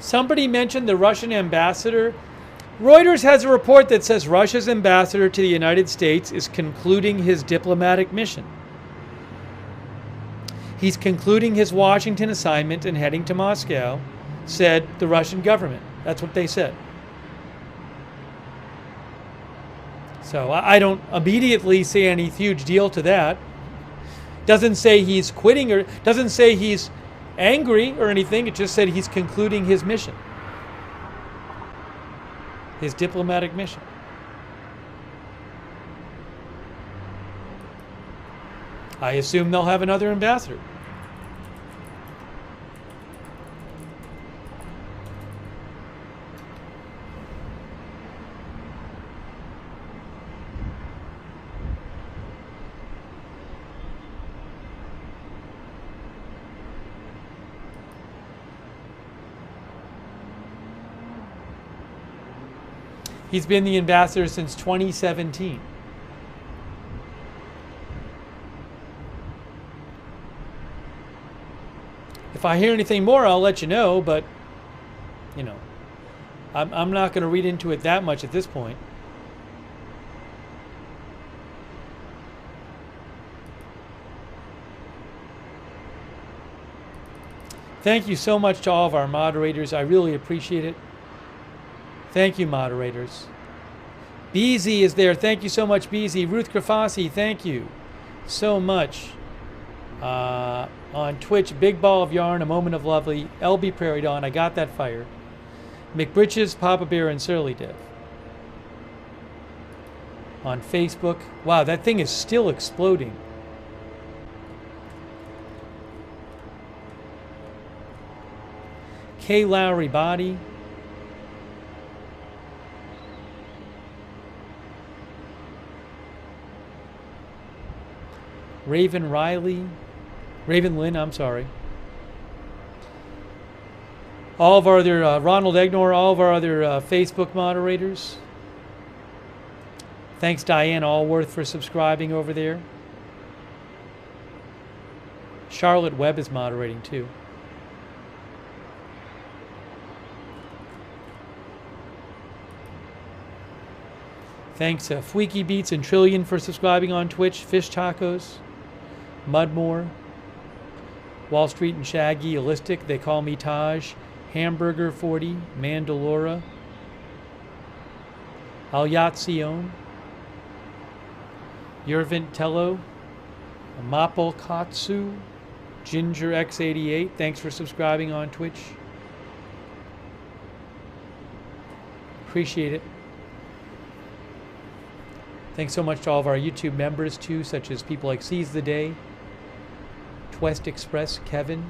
Somebody mentioned the Russian ambassador. Reuters has a report that says Russia's ambassador to the United States is concluding his diplomatic mission. He's concluding his Washington assignment and heading to Moscow, said the Russian government. That's what they said. So I don't immediately see any huge deal to that. Doesn't say he's quitting or doesn't say he's angry or anything. It just said he's concluding his mission. His diplomatic mission. I assume they'll have another ambassador. He's been the ambassador since 2017. If I hear anything more, I'll let you know, but, you know, I'm not going to read into it that much at this point. Thank you so much to all of our moderators. I really appreciate it. Thank you, moderators. BZ is there. Thank you so much, BZ. Ruth Grafasi, thank you so much. On Twitch, Big Ball of Yarn, A Moment of Lovely, LB Prairie Dawn, I Got That Fire. McBritches, Papa Bear, and Surly Dev. On Facebook. Wow, that thing is still exploding. K. Lowry Body. Raven Lynn, I'm sorry. All of our other, Ronald Egnor, all of our other Facebook moderators. Thanks, Diane Allworth, for subscribing over there. Charlotte Webb is moderating, too. Thanks, Fweeky Beats and Trillion for subscribing on Twitch. Fish Tacos. Mudmore, Wall Street and Shaggy, Elistic, They Call Me Taj, Hamburger 40, Mandalora, Alyatzion, Yervint Tello, Maple Katsu, Ginger X88, thanks for subscribing on Twitch. Appreciate it. Thanks so much to all of our YouTube members too, such as people like Seize the Day, Twest Express, Kevin,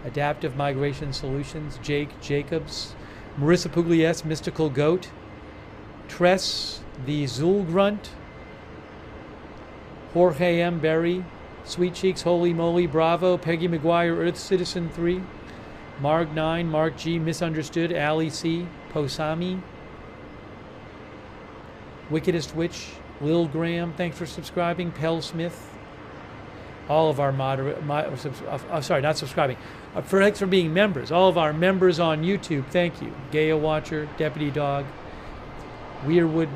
Adaptive Migration Solutions, Jake Jacobs, Marissa Pugliese, Mystical Goat, Tress, the Zulgrunt, Jorge M. Berry, Sweet Cheeks, Holy Moly, Bravo, Peggy McGuire, Earth Citizen 3, Marg 9, Mark G, Misunderstood, Ali C, Posami, Wickedest Witch, Lil Graham, thanks for subscribing, Pell Smith, all of our not subscribing. Thanks for being members. All of our members on YouTube, thank you. Gaia Watcher, Deputy Dog, Weirwood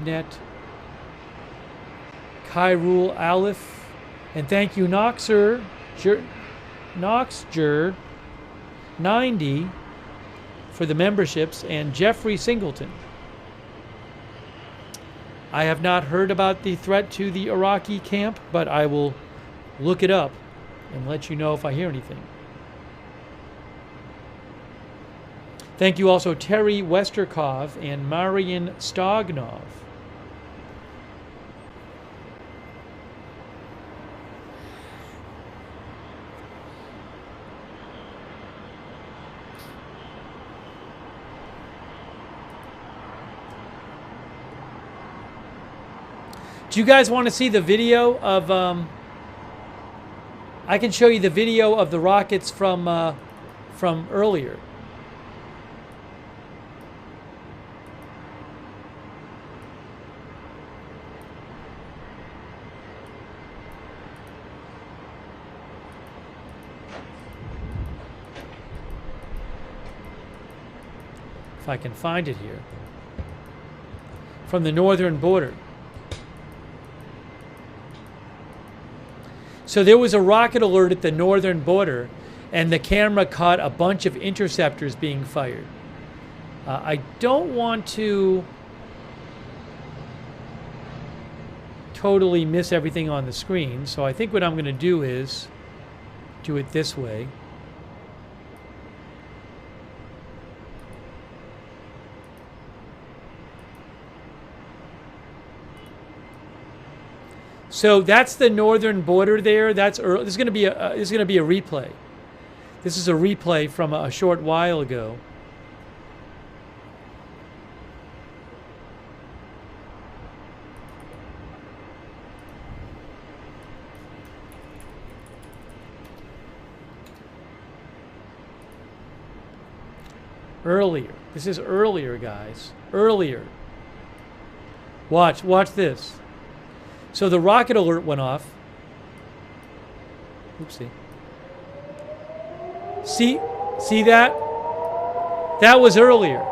Kyrule Aleph, and thank you Noxer 90 for the memberships, and Jeffrey Singleton. I have not heard about the threat to the Iraqi camp, but I will look it up and let you know if I hear anything. Thank you also Terry Westerkov and Marian Stognov. Do you guys want to see the video of I can show you the video of the rockets from earlier. if I can find it here, from the northern border. So there was a rocket alert at the northern border, and the camera caught a bunch of interceptors being fired. I don't want to totally miss everything on the screen, so I think what I'm going to do is do it this way. So that's the northern border there. That's early. This is going to be a replay. This is a replay from a short while ago. Earlier. This is earlier, guys. Earlier. Watch this. So the rocket alert went off. Oopsie. See that? That was earlier.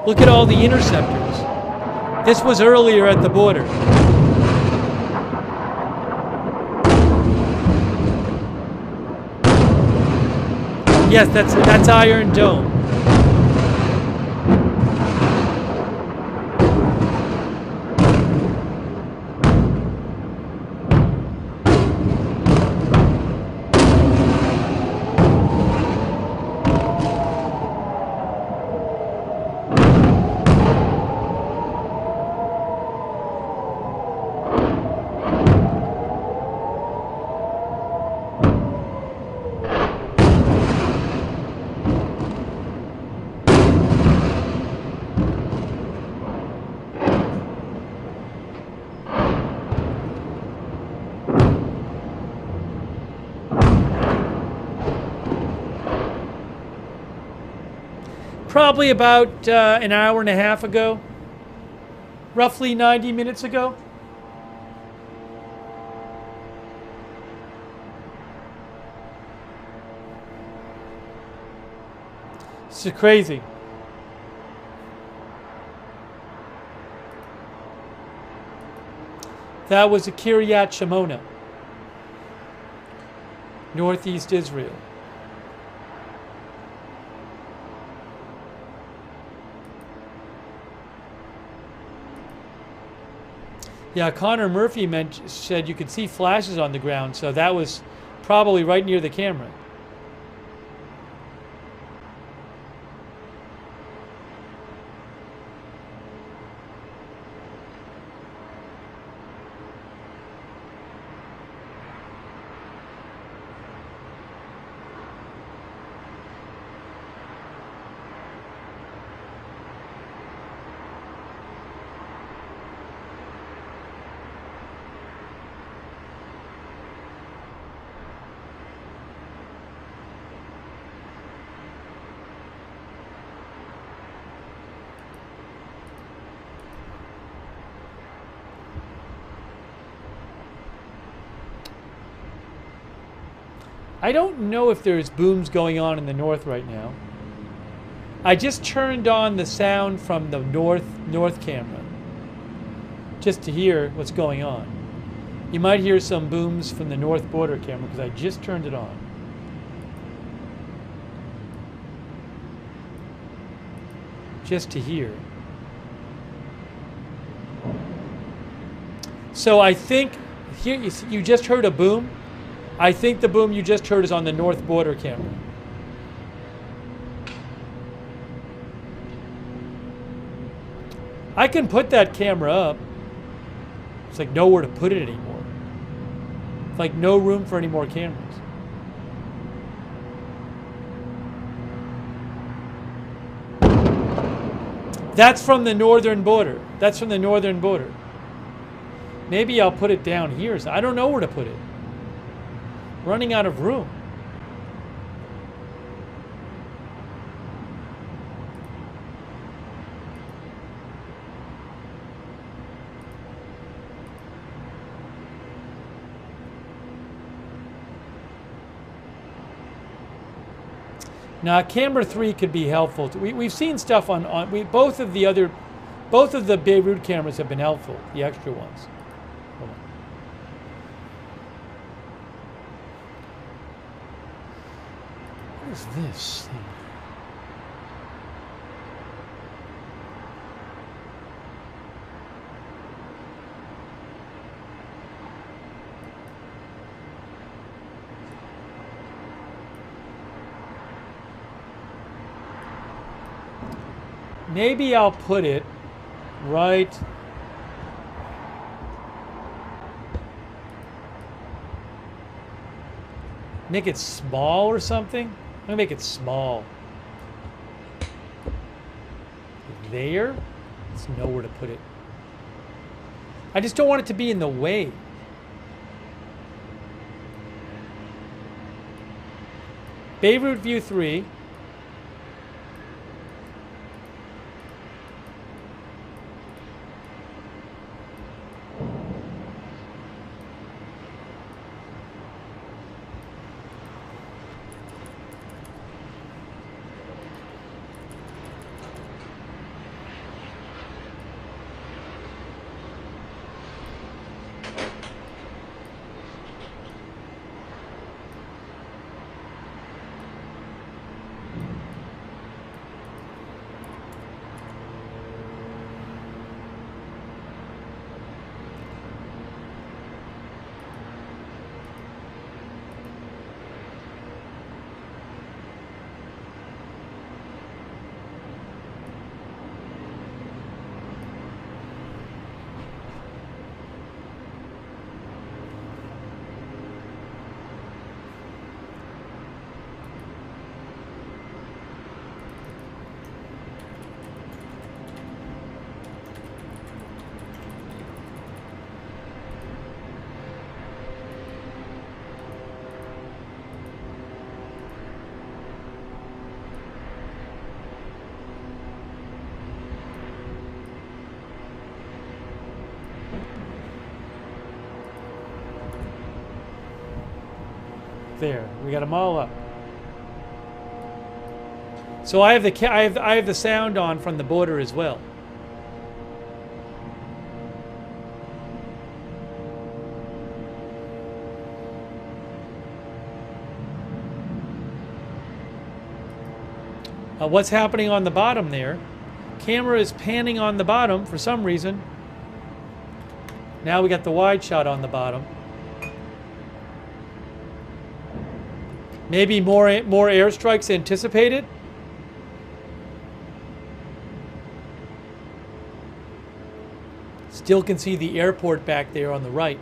Look at all the interceptors. This was earlier at the border. Yes, that's Iron Dome. Probably about an hour and a half ago, roughly 90 minutes ago. It's crazy. That was a Kiryat Shemona, northeast Israel. Yeah, Connor Murphy said you could see flashes on the ground, so that was probably right near the camera. I don't know if there's booms going on in the north right now. I just turned on the sound from the north camera just to hear what's going on. You might hear some booms from the north border camera because I just turned it on. Just to hear. So I think here you just heard a boom. I think the boom you just heard is on the north border camera. I can put that camera up. It's like nowhere to put it anymore. It's like no room for any more cameras. That's from the northern border. That's from the northern border. Maybe I'll put it down here. I don't know where to put it. Running out of room. Now, camera 3 could be helpful. We've seen stuff on both of the Beirut cameras have been helpful. The extra ones. Hold on. What is this thing? Maybe I'll put it right. Make it small or something? I'm gonna make it small. There? There's nowhere to put it. I just don't want it to be in the way. Beirut View 3. There, we got them all up. So I have the sound on from the border as well. What's happening on the bottom there? Camera is panning on the bottom for some reason. Now we got the wide shot on the bottom. Maybe more airstrikes anticipated? Still can see the airport back there on the right.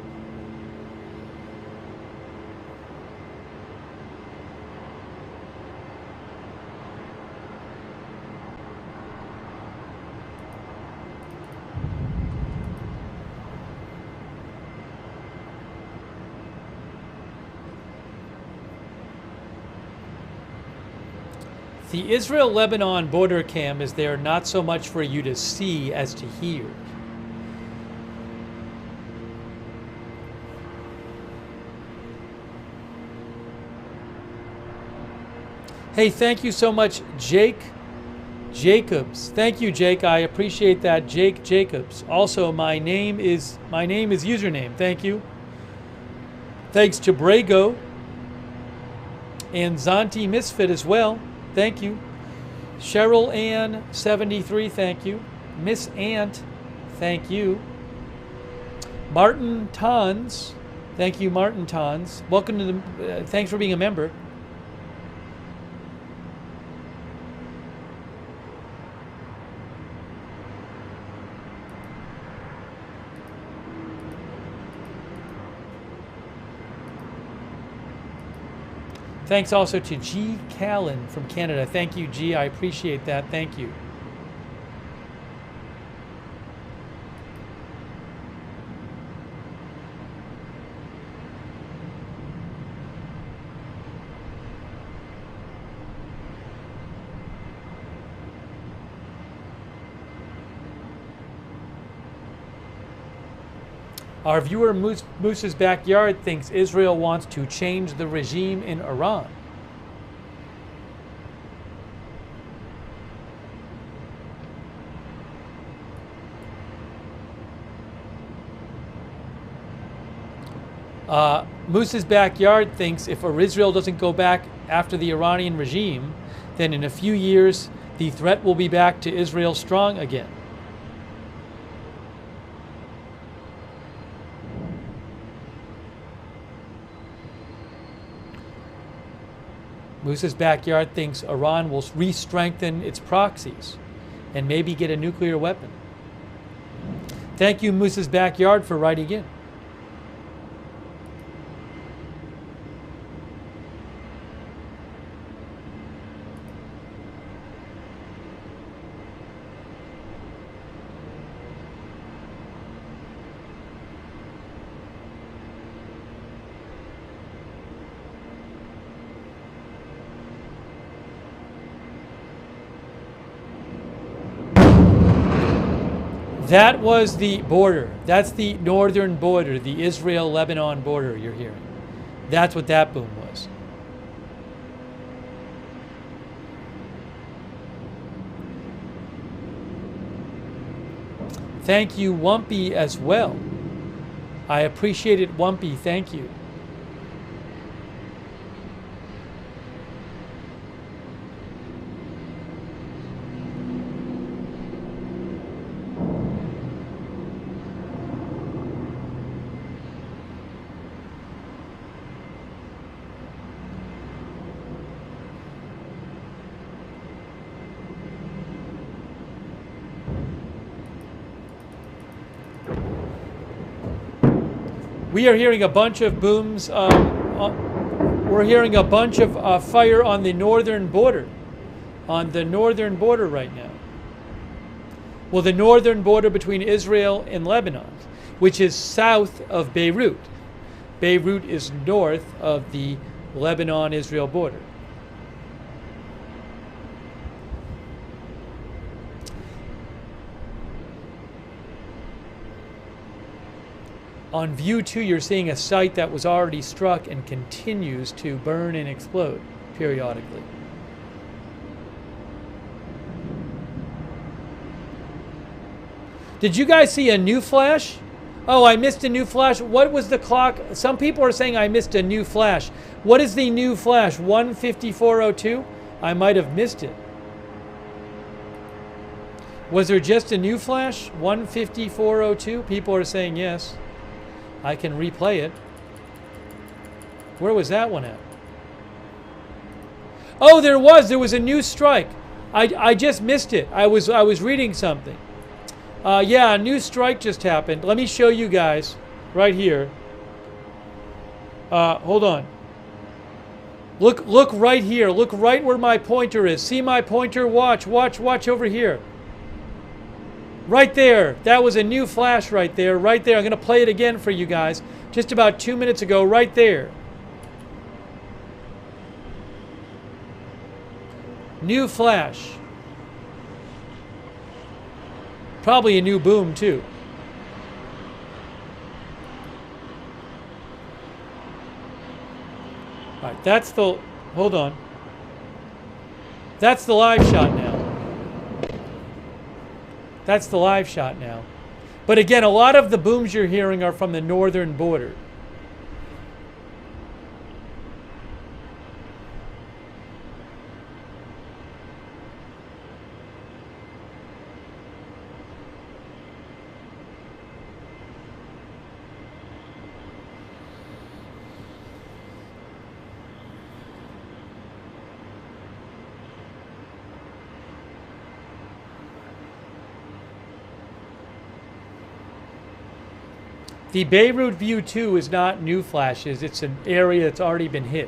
The Israel-Lebanon border cam is there not so much for you to see as to hear. Hey, thank you so much, Jake Jacobs. Thank you, Jake. I appreciate that, Jake Jacobs. Also, my name is username. Thank you. Thanks to Brago and Zanti Misfit as well. Thank you. Cheryl Ann 73, thank you. Miss Ant, thank you. Martin Tons, thank you, Martin Tons. Welcome to the, thanks for being a member. Thanks also to G. Callan from Canada. Thank you, G. I appreciate that. Thank you. Our viewer Moose's Backyard thinks Israel wants to change the regime in Iran. Moose's Backyard thinks if Israel doesn't go back after the Iranian regime, then in a few years the threat will be back to Israel strong again. Moose's Backyard thinks Iran will re-strengthen its proxies and maybe get a nuclear weapon. Thank you, Moose's Backyard, for writing in. That was the border. That's the northern border, the Israel-Lebanon border you're hearing. That's what that boom was. Thank you, Wumpy, as well. I appreciate it, Wumpy. Thank you. We are hearing a bunch of booms. We're hearing a bunch of fire on the northern border. On the northern border right now. Well, the northern border between Israel and Lebanon, which is south of Beirut. Beirut is north of the Lebanon-Israel border. On view 2, you're seeing a site that was already struck and continues to burn and explode periodically. Did you guys see a new flash? Oh, I missed a new flash. What was the clock? Some people are saying I missed a new flash. What is the new flash? 1:54:02? I might have missed it. Was there just a new flash? 1:54:02? People are saying yes. I can replay it. Where was that one at? Oh, there was a new strike. I just missed it. I was reading something. Yeah, a new strike just happened. Let me show you guys right here. Hold on. Look right here. Look right where my pointer is. See my pointer? Watch over here. Right there. That was a new flash right there. Right there. I'm going to play it again for you guys. Just about 2 minutes ago, right there. New flash. Probably a new boom, too. All right, that's the... Hold on. That's the live shot now. That's the live shot now. But again, a lot of the booms you're hearing are from the northern border. The Beirut View 2 is not new flashes. It's an area that's already been hit.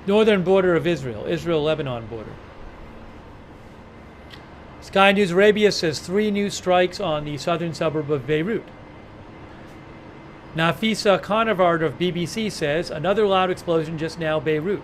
Northern border of Israel. Israel-Lebanon border. Sky News Arabia says 3 new strikes on the southern suburb of Beirut. Nafisa Conavard of BBC says, another loud explosion just now, Beirut.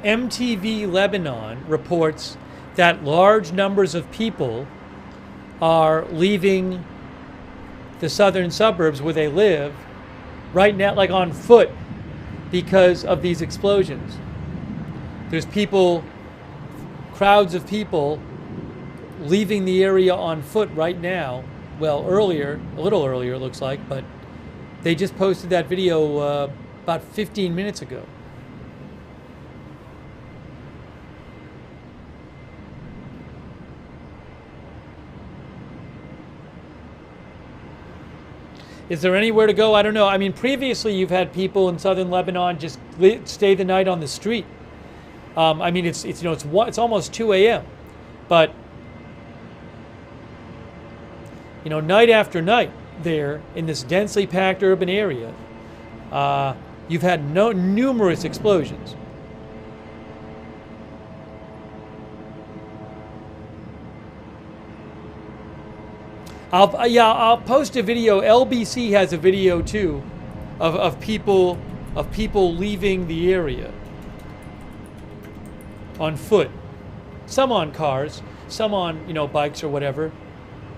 MTV Lebanon reports that large numbers of people are leaving the southern suburbs where they live right now, like on foot, because of these explosions. There's people, crowds of people leaving the area on foot right now. Well, earlier, a little earlier it looks like, but they just posted that video about 15 minutes ago. Is there anywhere to go? I don't know. I mean, previously you've had people in southern Lebanon just stay the night on the street. I mean, it's almost 2 a.m. But night after night there in this densely packed urban area, you've had numerous explosions. I'll post a video. LBC has a video too, of people leaving the area on foot. Some on cars, some on bikes or whatever.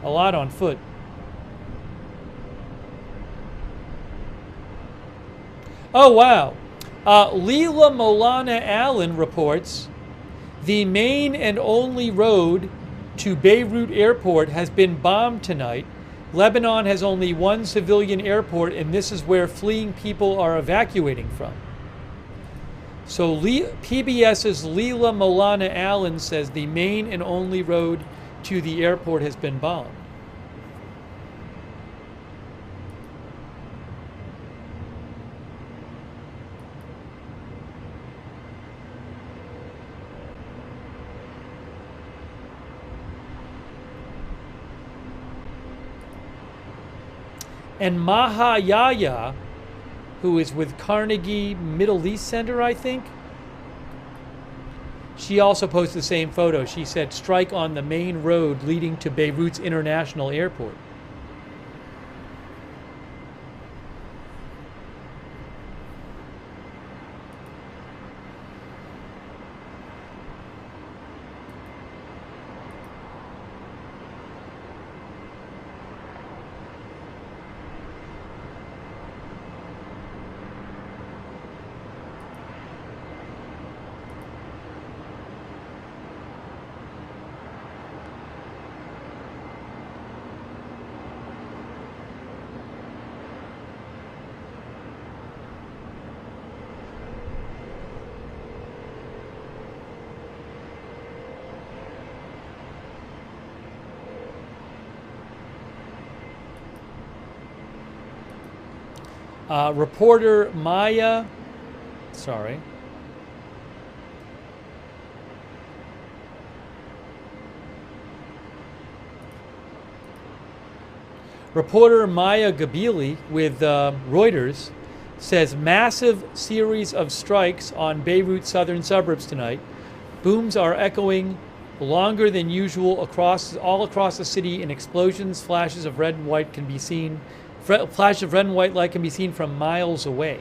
A lot on foot. Oh wow, Leila Molana Allen reports the main and only road to Beirut airport has been bombed tonight. Lebanon has only one civilian airport, and this is where fleeing people are evacuating from. So PBS's Leila Molana Allen says the main and only road to the airport has been bombed. And Maha Yaya, who is with Carnegie Middle East Center, I think, she also posted the same photo. She said, strike on the main road leading to Beirut's international airport. Reporter Maya, Reporter Maya Gabili with Reuters says massive series of strikes on Beirut's southern suburbs tonight. Booms are echoing longer than usual all across the city, and explosions, flashes of red and white can be seen. Flash of red and white light can be seen from miles away.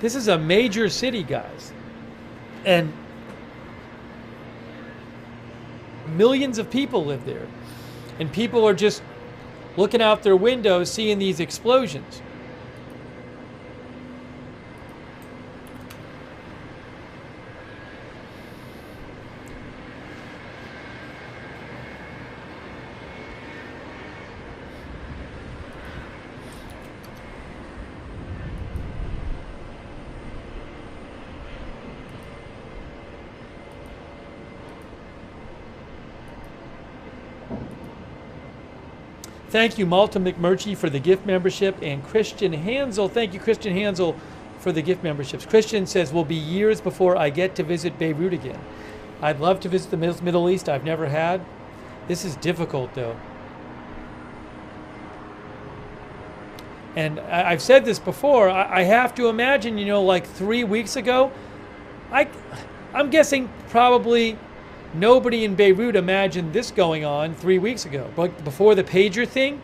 This is a major city, guys. And millions of people live there. And people are just looking out their windows, seeing these explosions. Thank you, Malta McMurchie, for the gift membership, and Christian Hansel. Thank you, Christian Hansel, for the gift memberships. Christian says, will be years before I get to visit Beirut again. I'd love to visit the Middle East. I've never had. This is difficult, though. And I've said this before, I have to imagine, you know, like 3 weeks ago, I'm guessing probably nobody in Beirut imagined this going on 3 weeks ago. But before the pager thing,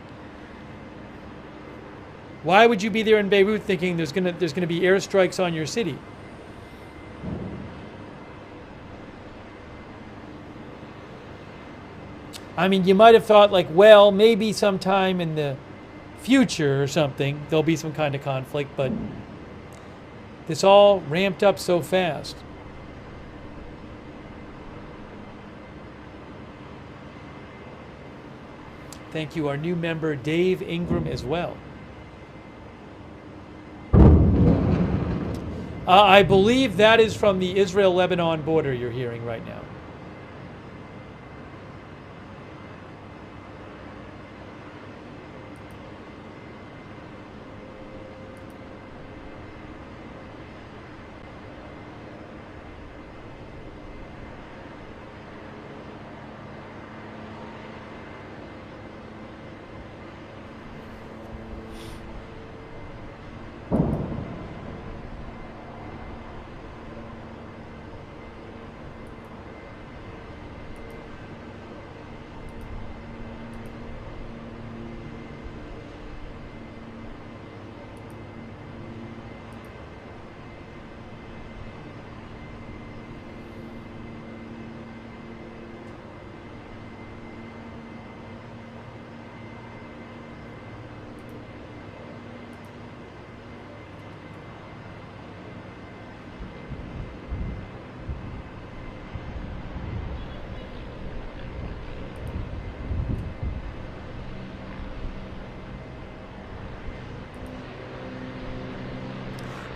why would you be there in Beirut thinking there's gonna be airstrikes on your city? I mean, you might have thought like, well, maybe sometime in the future or something there'll be some kind of conflict, but this all ramped up so fast. Thank you, our new member Dave Ingram as well. I believe that is from the Israel-Lebanon border you're hearing right now.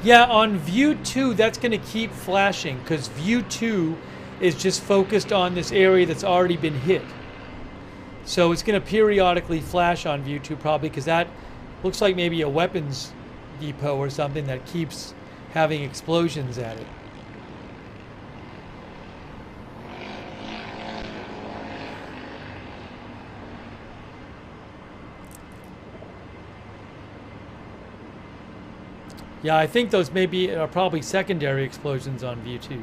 Yeah, on view 2, that's going to keep flashing because view 2 is just focused on this area that's already been hit. So it's going to periodically flash on view 2 probably because that looks like maybe a weapons depot or something that keeps having explosions at it. Yeah, I think those maybe are probably secondary explosions on view 2.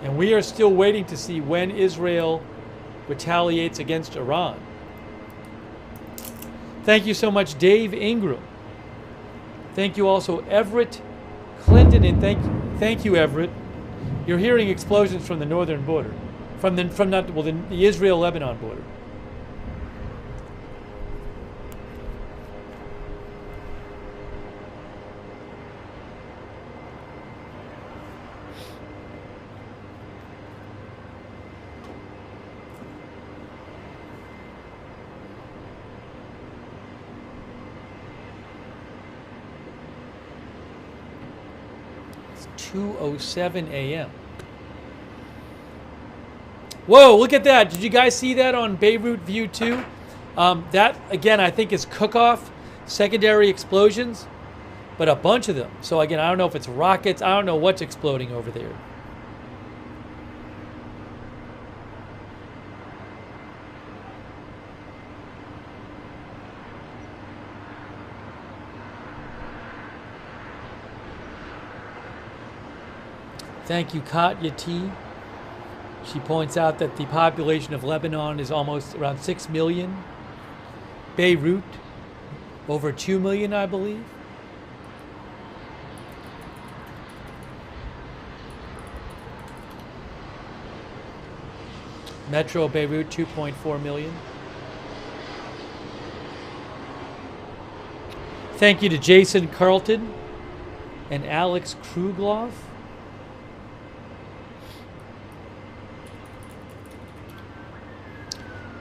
And we are still waiting to see when Israel retaliates against Iran. Thank you so much, Dave Ingram. Thank you also, Everett Clinton, and thank you, Everett. You're hearing explosions from the northern border, the Israel-Lebanon border. It's 2:07 a.m. Whoa, look at that. Did you guys see that on Beirut View 2? That, again, I think is cook-off, secondary explosions, but a bunch of them. So, again, I don't know if it's rockets. I don't know what's exploding over there. Thank you, Katya T. She points out that the population of Lebanon is almost around 6 million. Beirut, over 2 million, I believe. Metro Beirut, 2.4 million. Thank you to Jason Carlton and Alex Krugloff.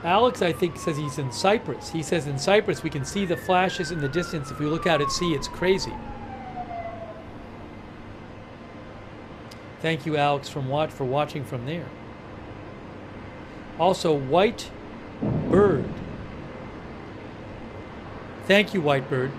Alex, I think, says he's in Cyprus. He says in Cyprus we can see the flashes in the distance. If we look out at sea, it's crazy. Thank you, Alex, for watching from there. Also, White Bird. Thank you, White Bird.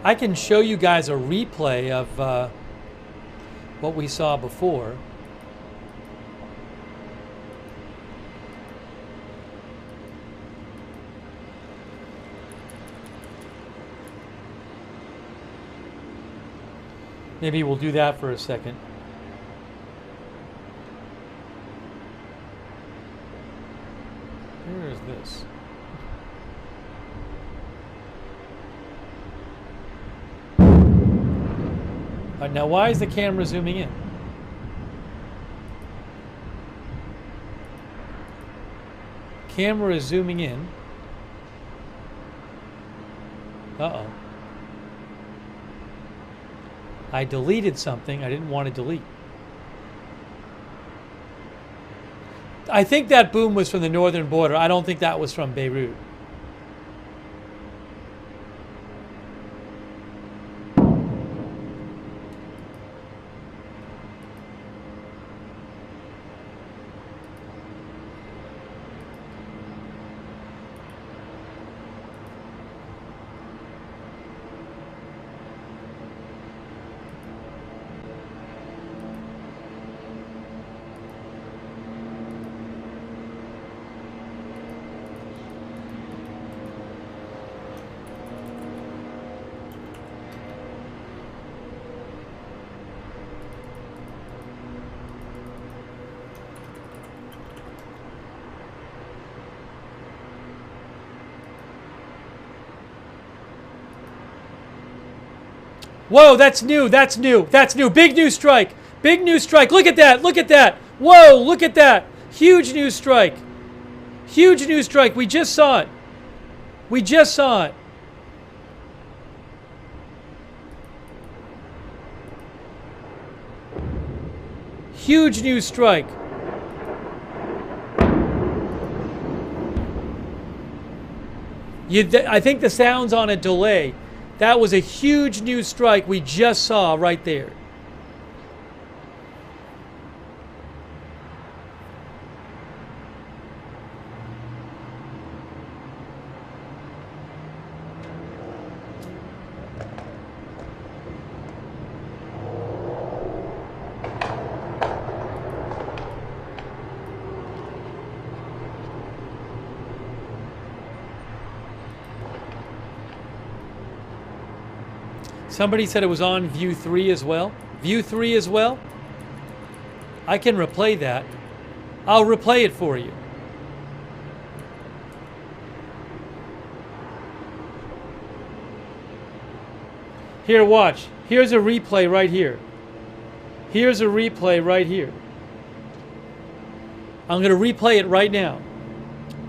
I can show you guys a replay of what we saw before. Maybe we'll do that for a second. Where is this? Now, why is the camera zooming in? Camera is zooming in. Uh-oh. I deleted something I didn't want to delete. I think that boom was from the northern border. I don't think that was from Beirut. Whoa, that's new, that's new, that's new. Big new strike, big new strike. Look at that, look at that. Whoa, look at that. Huge new strike. Huge new strike. We just saw it. We just saw it. Huge new strike. I think the sound's on a delay. That was a huge new strike we just saw right there. Somebody said it was on view 3 as well. View 3 as well? I can replay that. I'll replay it for you. Here, watch. Here's a replay right here. Here's a replay right here. I'm going to replay it right now.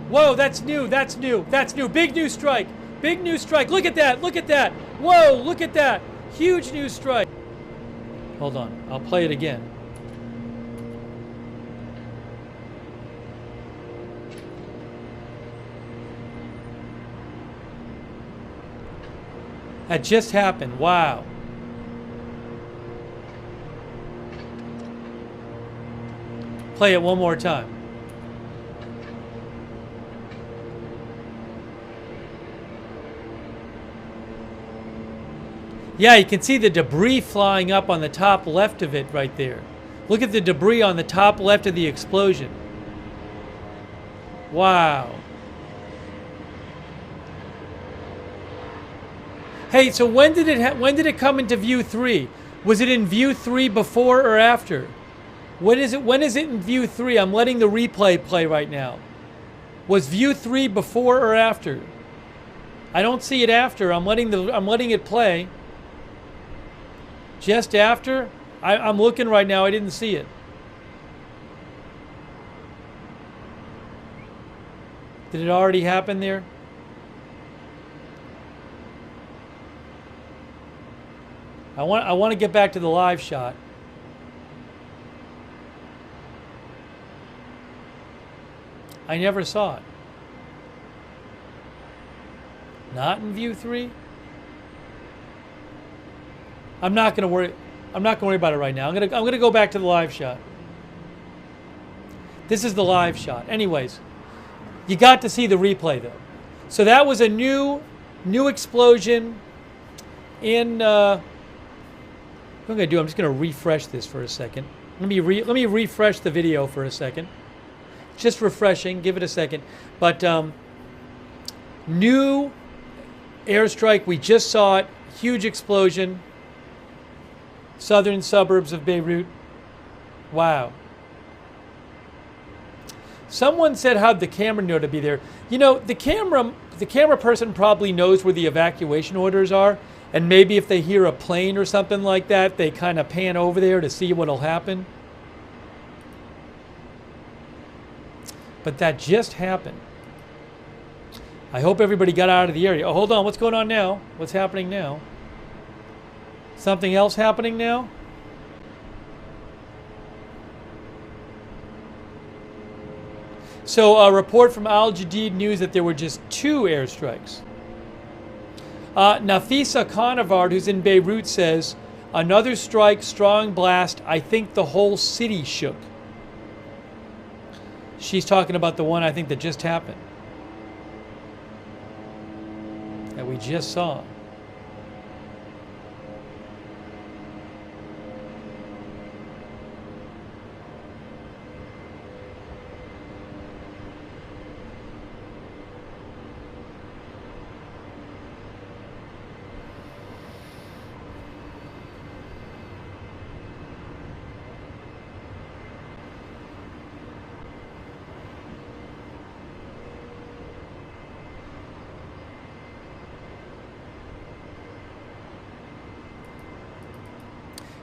Whoa, that's new, that's new, that's new. Big new strike. Big new strike. Look at that, look at that. Whoa, look at that. Huge new strike. Hold on, I'll play it again. That just happened. Wow. Play it one more time. Yeah, you can see the debris flying up on the top left of it right there. Look at the debris on the top left of the explosion. Wow. Hey, so when did it come into view 3? Was it in view 3 before or after? When is it in view 3? I'm letting the replay play right now. Was view 3 before or after? I don't see it after. I'm letting it play. Just after? I'm looking right now. I didn't see it. Did it already happen there? I want to get back to the live shot. I never saw it. Not in view 3? I'm not going to worry about it right now. I'm going to go back to the live shot. This is the live shot. Anyways, you got to see the replay though. So that was a new explosion in what I'm going to do, I'm just going to refresh this for a second. Let me refresh the video for a second. Just refreshing, give it a second. But new airstrike, we just saw it. Huge explosion. Southern suburbs of Beirut. Wow. Someone said how'd the camera know to be there. You know, the camera person probably knows where the evacuation orders are. And maybe if they hear a plane or something like that, they kind of pan over there to see what'll happen. But that just happened. I hope everybody got out of the area. Oh, hold on. What's going on now? What's happening now? Something else happening now? So a report from Al Jadid News that there were just 2 airstrikes. Nafisa Kanavard, who's in Beirut, says, another strike, strong blast. I think the whole city shook. She's talking about the one I think that just happened. That we just saw.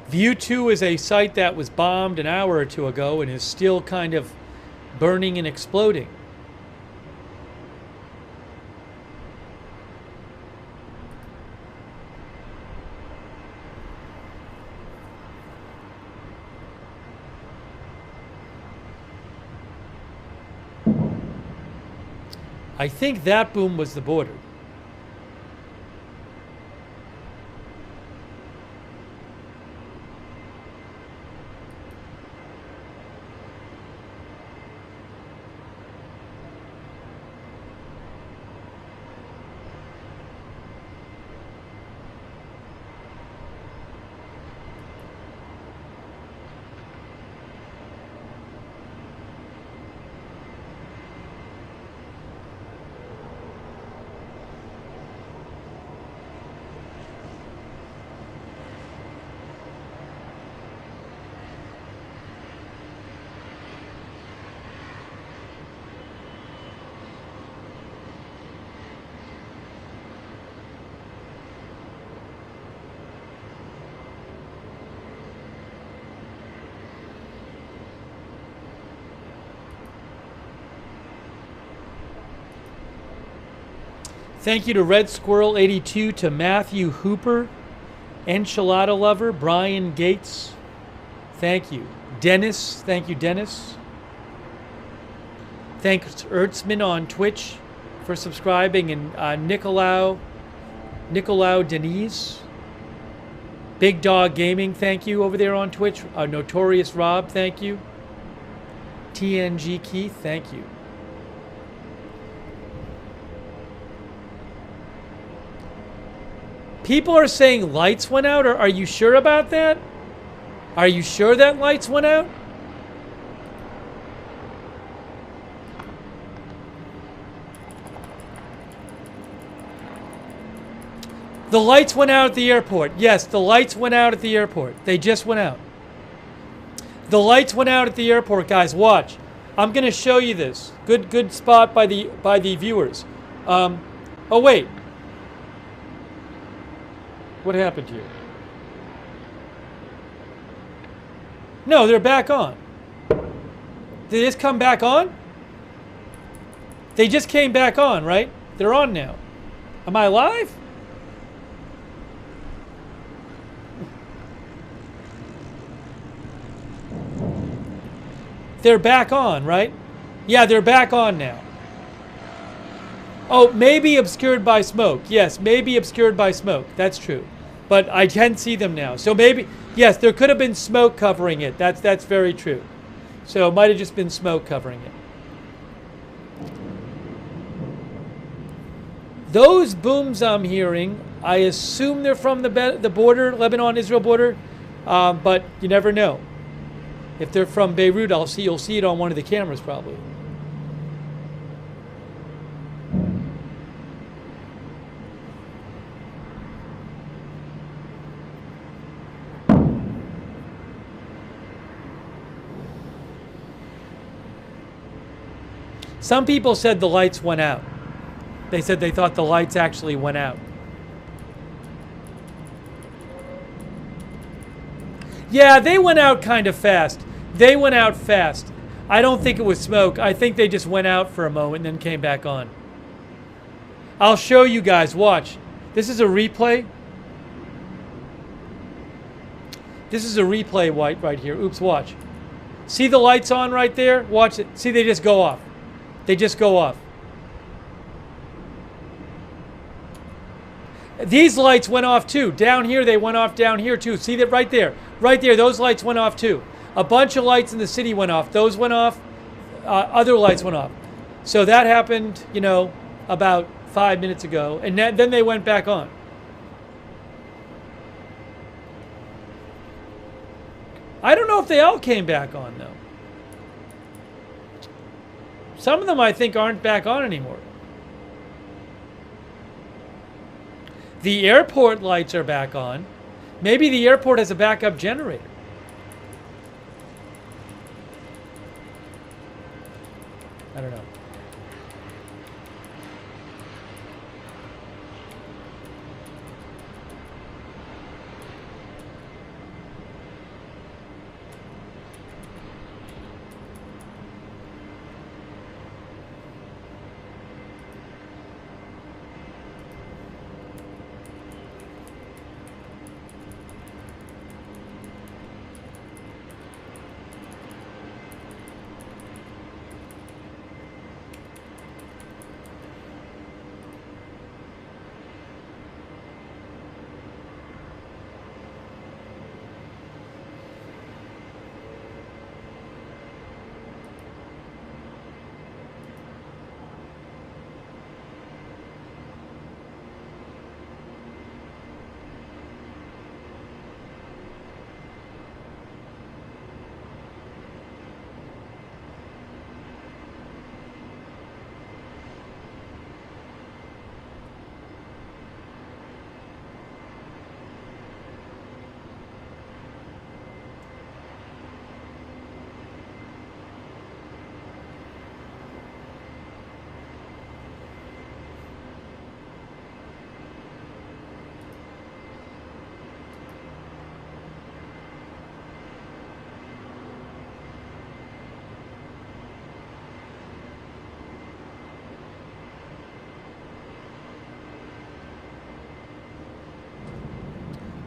View 2 is a site that was bombed an hour or 2 ago and is still kind of burning and exploding. I think that boom was the border. Thank you to Red Squirrel 82, to Matthew Hooper, Enchilada Lover, Brian Gates. Thank you. Dennis, thank you, Dennis. Thanks Ertzman on Twitch for subscribing, and Nicolau Nicolau Denise. Big Dog Gaming, thank you over there on Twitch. Notorious Rob, thank you. TNG Keith, thank you. People are saying lights went out. Are you sure about that? Are you sure that lights went out? The lights went out at the airport. Yes, the lights went out at the airport. They just went out. The lights went out at the airport, guys. Watch. I'm going to show you this. Good spot by the viewers. Oh wait. What happened here? No, they're back on. Did they just come back on? They just came back on, right? They're on now. Am I live? They're back on, right? Yeah, they're back on now. Oh, maybe obscured by smoke. Yes, maybe obscured by smoke. That's true. But I can see them now. So maybe, yes, there could have been smoke covering it. That's very true. So it might have just been smoke covering it. Those booms I'm hearing, I assume they're from the border, Lebanon-Israel border, but you never know. If they're from Beirut, you'll see it on one of the cameras probably. Some people said the lights went out. They said they thought the lights actually went out. Yeah, they went out kind of fast. They went out fast. I don't think it was smoke. I think they just went out for a moment and then came back on. I'll show you guys. Watch. This is a replay. This is a replay right here. Oops, watch. See the lights on right there? Watch it. See, they just go off. They just go off. These lights went off too. Down here, they went off down here too. See that right there? Right there, those lights went off too. A bunch of lights in the city went off. Those went off. Other lights went off. So that happened, you know, about 5 minutes ago. And then they went back on. I don't know if they all came back on, though. Some of them, I think, aren't back on anymore. The airport lights are back on. Maybe the airport has a backup generator. I don't know.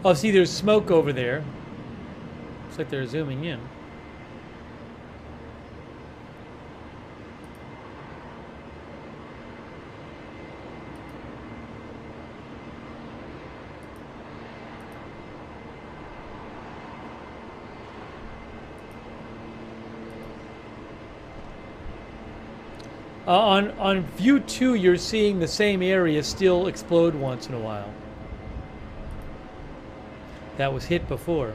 Oh, see, there's smoke over there. Looks like they're zooming in. On view 2, you're seeing the same area still explode once in a while. That was hit before.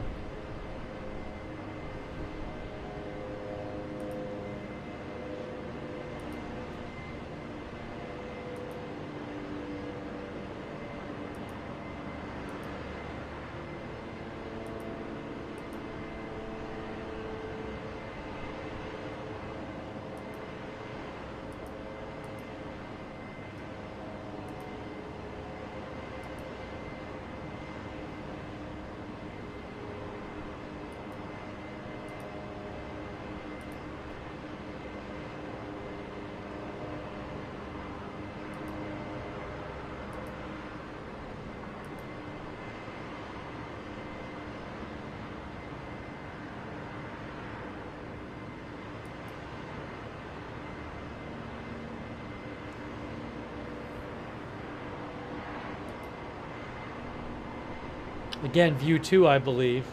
Again, view 2, I believe.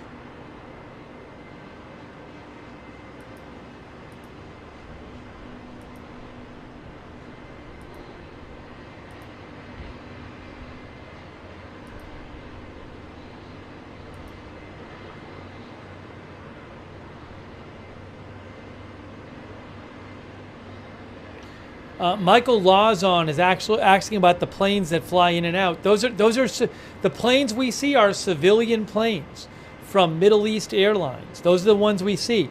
Michael Lawson is actually asking about the planes that fly in and out. Those are the planes we see are civilian planes from Middle East Airlines. Those are the ones we see.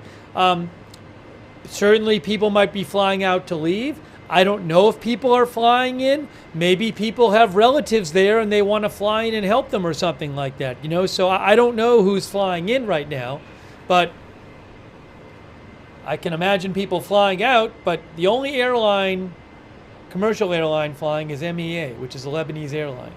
Certainly, people might be flying out to leave. I don't know if people are flying in. Maybe people have relatives there and they want to fly in and help them or something like that. You know, so I don't know who's flying in right now, but I can imagine people flying out, but the only airline, commercial airline flying is MEA, which is a Lebanese airline.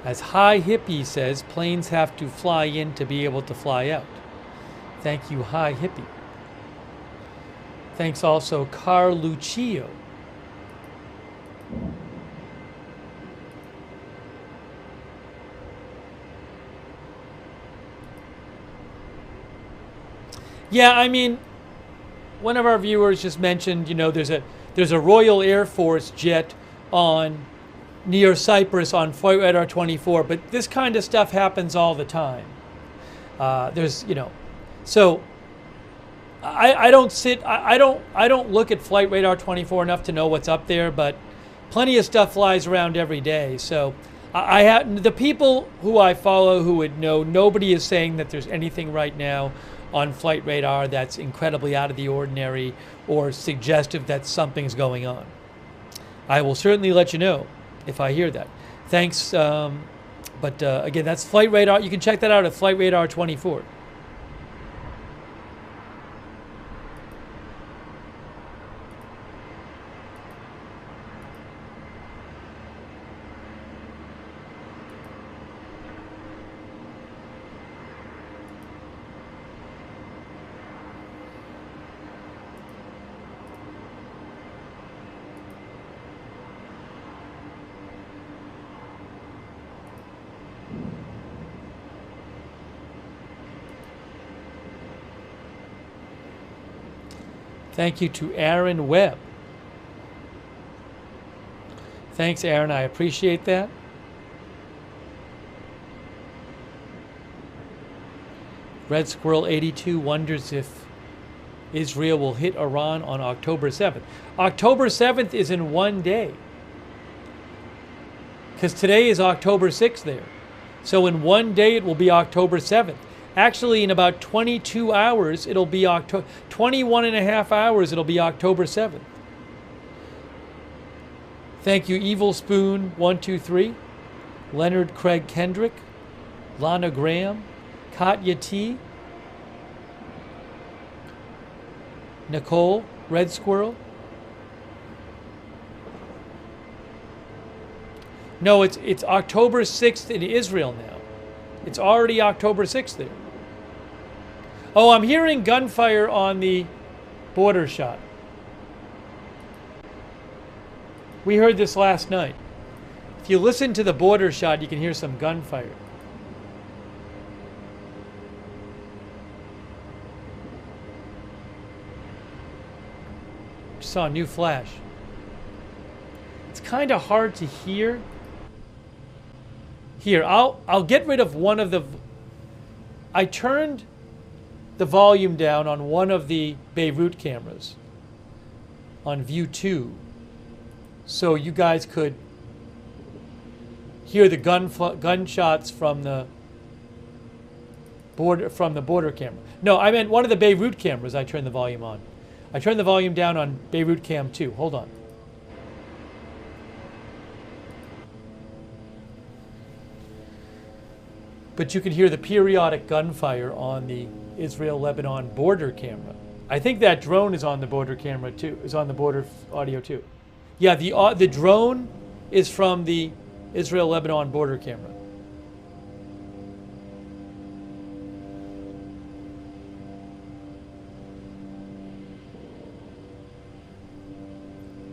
As High Hippie says, planes have to fly in to be able to fly out. Thank you, High Hippie. Thanks also, Carluccio. Yeah, I mean, one of our viewers just mentioned, you know, there's a Royal Air Force jet on near Cyprus on Flight Radar 24, but this kind of stuff happens all the time. There's, you know, so I don't look at Flight Radar 24 enough to know what's up there, but plenty of stuff flies around every day. So I have the people who I follow who would know. Nobody is saying that there's anything right now on Flight Radar that's incredibly out of the ordinary or suggestive that something's going on. I will certainly let you know if I hear that. Thanks. But again, that's Flight Radar. You can check that out at Flight Radar 24. Thank you to Aaron Webb. Thanks, Aaron. I appreciate that. Red Squirrel 82 wonders if Israel will hit Iran on October 7th. October 7th is in one day. Because today is October 6th there. So in one day it will be October 7th. Actually, in about 22 hours, it'll be 21 and a half hours, it'll be October 7th. Thank you, Evil Spoon 123, Leonard Craig Kendrick, Lana Graham, Katya T, Nicole, Red Squirrel. No, it's October 6th in Israel now. It's already October 6th there. Oh, I'm hearing gunfire on the border shot. We heard this last night. If you listen to the border shot, you can hear some gunfire. Just saw a new flash. It's kind of hard to hear. Here, I'll get rid of one of the... I turned the volume down on one of the Beirut cameras on view 2 so you guys could hear the gunshots from the border camera. No, I meant one of the Beirut cameras I turned the volume on. I turned the volume down on Beirut cam 2. Hold on. But you can hear the periodic gunfire on the Israel-Lebanon border camera. I think that drone is on the border camera too, is on the border audio too. Yeah, the drone is from the Israel-Lebanon border camera.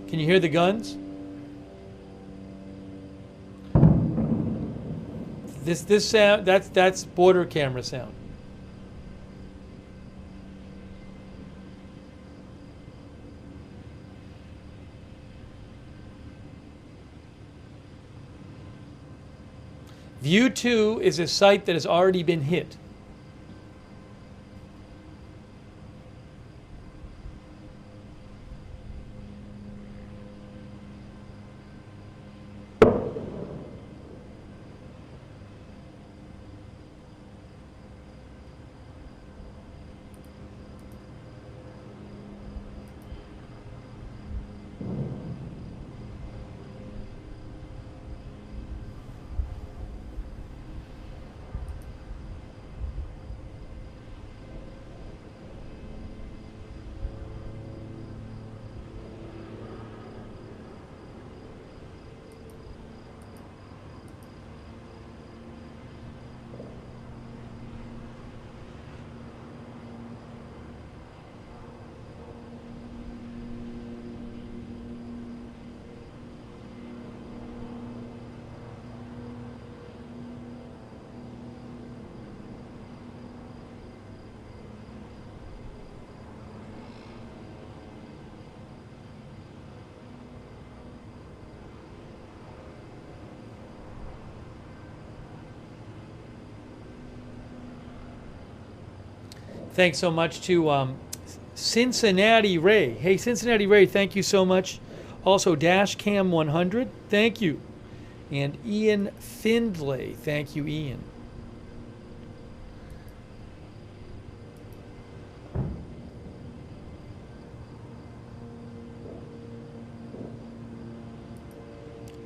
Can you hear the guns? This sound, that's border camera sound. View 2 is a site that has already been hit. Thanks so much to Cincinnati Ray. Hey, Cincinnati Ray, thank you so much. Also, Dashcam 100, thank you. And Ian Findlay, thank you, Ian.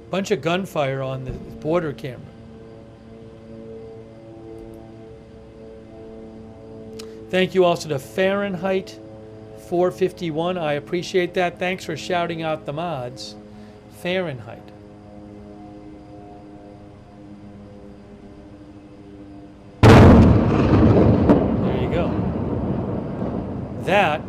Bunch of gunfire on the border camera. Thank you also to Fahrenheit 451. I appreciate that. Thanks for shouting out the mods. Fahrenheit. There you go. That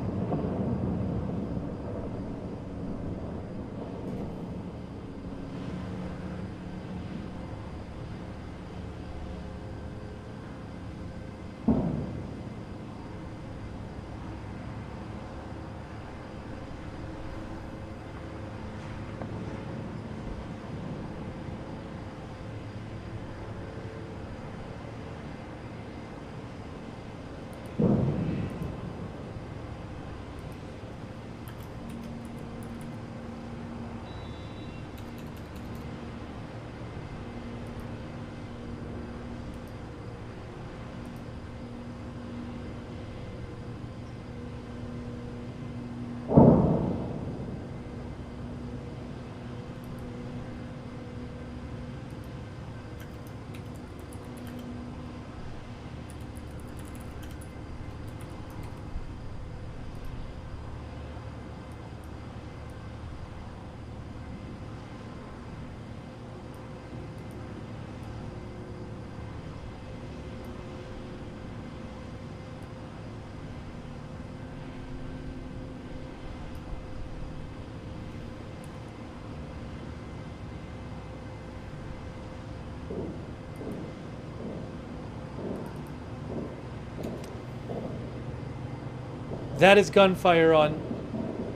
That is gunfire on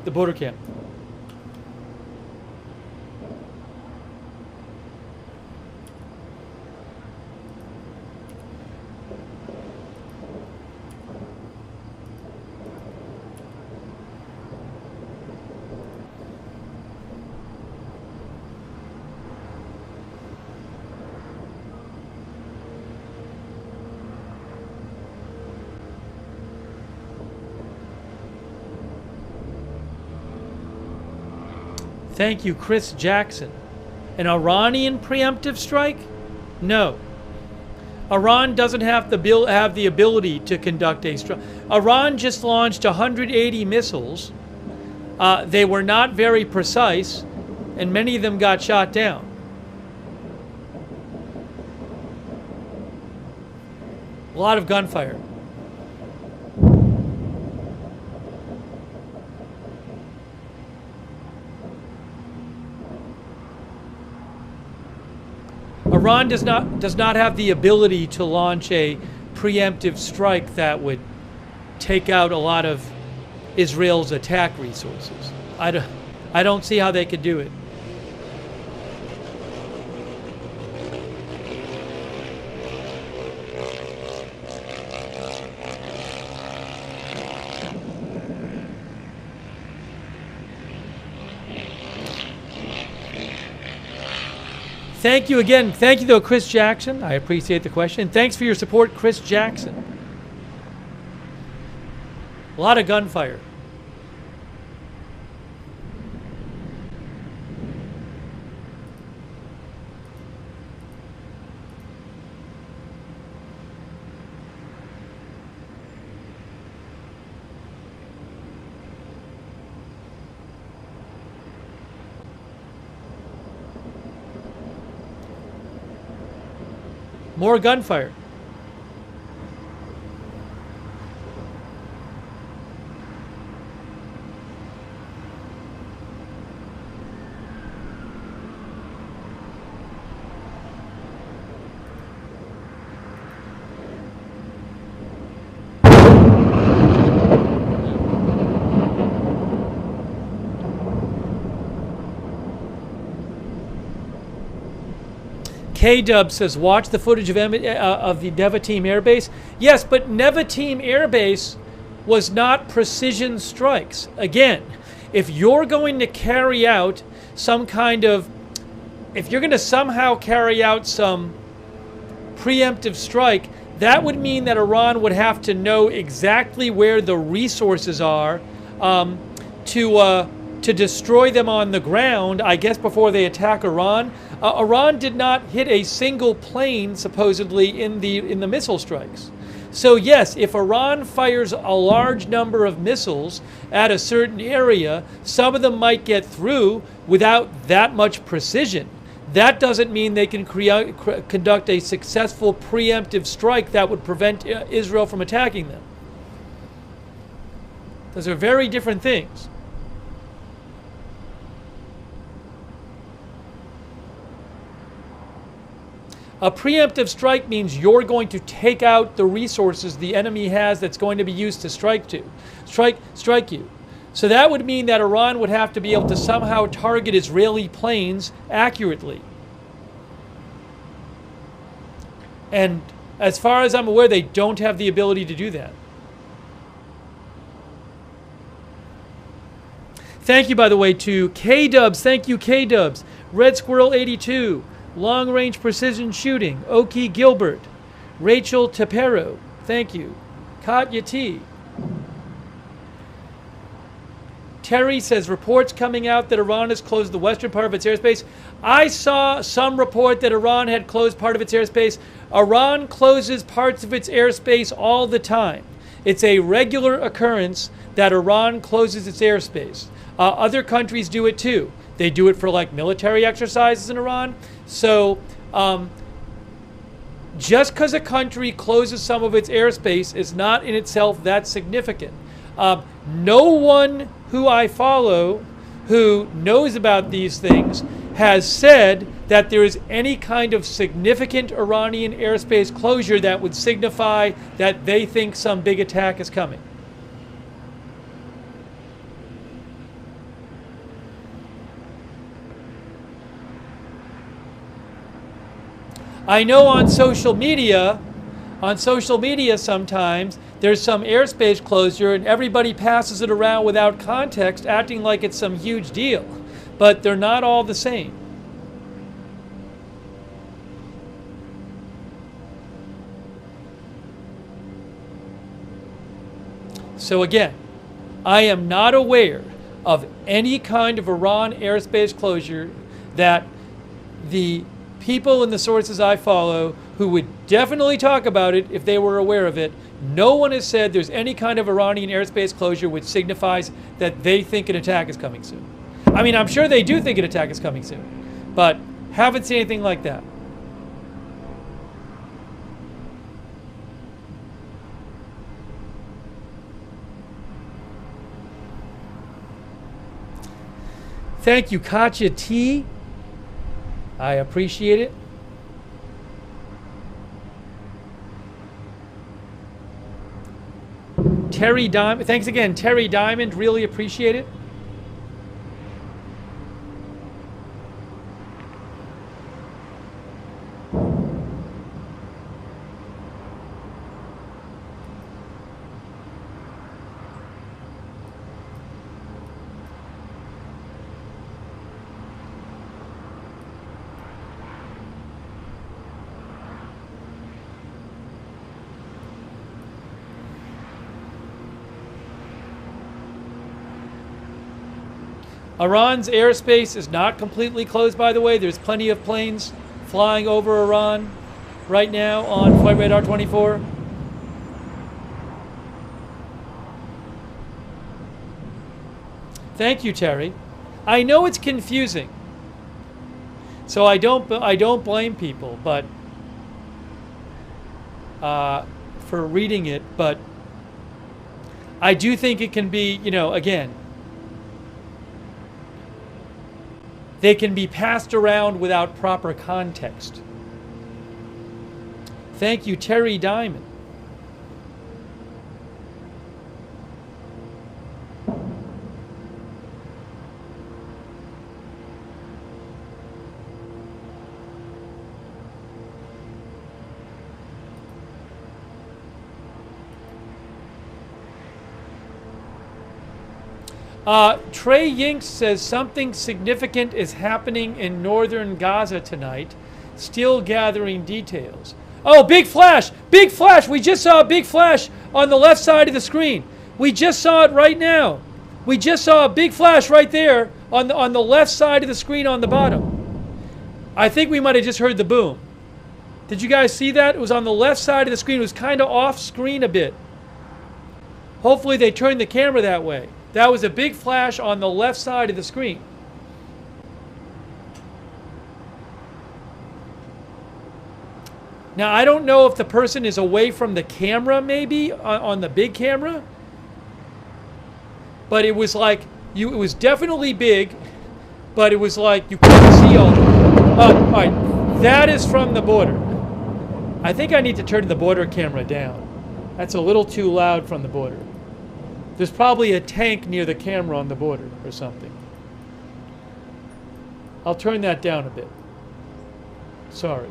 the border camp. Thank you, Chris Jackson. An Iranian preemptive strike? No. Iran doesn't have the ability to conduct a strike. Iran just launched 180 missiles. They were not very precise, and many of them got shot down. A lot of gunfire. Iran does not have the ability to launch a preemptive strike that would take out a lot of Israel's attack resources. I don't see how they could do it. Thank you again. Thank you, though, Chris Jackson. I appreciate the question. Thanks for your support, Chris Jackson. A lot of gunfire. More gunfire. K-Dub says, watch the footage of the Nevatim Air Base. Yes, but Nevatim Air Base was not precision strikes. Again, if you're going to carry out some kind of, if you're going to somehow carry out some preemptive strike, that would mean that Iran would have to know exactly where the resources are to destroy them on the ground, I guess, before they attack Iran. Iran did not hit a single plane, supposedly, in the missile strikes. So yes, if Iran fires a large number of missiles at a certain area, some of them might get through without that much precision. That doesn't mean they can conduct a successful preemptive strike that would prevent Israel from attacking them. Those are very different things. A preemptive strike means you're going to take out the resources the enemy has that's going to be used to strike you. So that would mean that Iran would have to be able to somehow target Israeli planes accurately. And as far as I'm aware, they don't have the ability to do that. Thank you, by the way, to K-Dubs. Thank you, K-Dubs. Red Squirrel 82. Long Range Precision Shooting, Oki Gilbert, Rachel Tepero, thank you. Katya T. Terry says, reports coming out that Iran has closed the western part of its airspace. I saw some report that Iran had closed part of its airspace. Iran closes parts of its airspace all the time. It's a regular occurrence that Iran closes its airspace. Other countries do it too. They do it for like military exercises in Iran. So just because a country closes some of its airspace is not in itself that significant. No one who I follow who knows about these things has said that there is any kind of significant Iranian airspace closure that would signify that they think some big attack is coming. I know on social media sometimes there's some airspace closure and everybody passes it around without context, acting like it's some huge deal. But they're not all the same. So again, I am not aware of any kind of Iran airspace closure that the people and the sources I follow who would definitely talk about it if they were aware of it, no one has said there's any kind of Iranian airspace closure which signifies that they think an attack is coming soon. I mean, I'm sure they do think an attack is coming soon, but haven't seen anything like that. Thank you, Katya T. I appreciate it. Terry Diamond, thanks again, Terry Diamond, really appreciate it. Iran's airspace is not completely closed, by the way. There's plenty of planes flying over Iran right now on Flight Radar 24. Thank you, Terry. I know it's confusing, so I don't blame people, but for reading it. But I do think it can be, again, they can be passed around without proper context. Thank you, Terry Diamond. Trey Yinks says something significant is happening in northern Gaza tonight. Still gathering details. Oh, big flash! Big flash! We just saw a big flash on the left side of the screen. We just saw it right now. We just saw a big flash right there on the left side of the screen on the bottom. I think we might have just heard the boom. Did you guys see that? It was on the left side of the screen. It was kind of off screen a bit. Hopefully they turned the camera that way. That was a big flash on the left side of the screen. Now, I don't know if the person is away from the camera, maybe, on the big camera. But it was like, it was definitely big, but it was like you couldn't see all of it. All right, that is from the border. I think I need to turn the border camera down. That's a little too loud from the border. There's probably a tank near the camera on the border or something. I'll turn that down a bit. Sorry.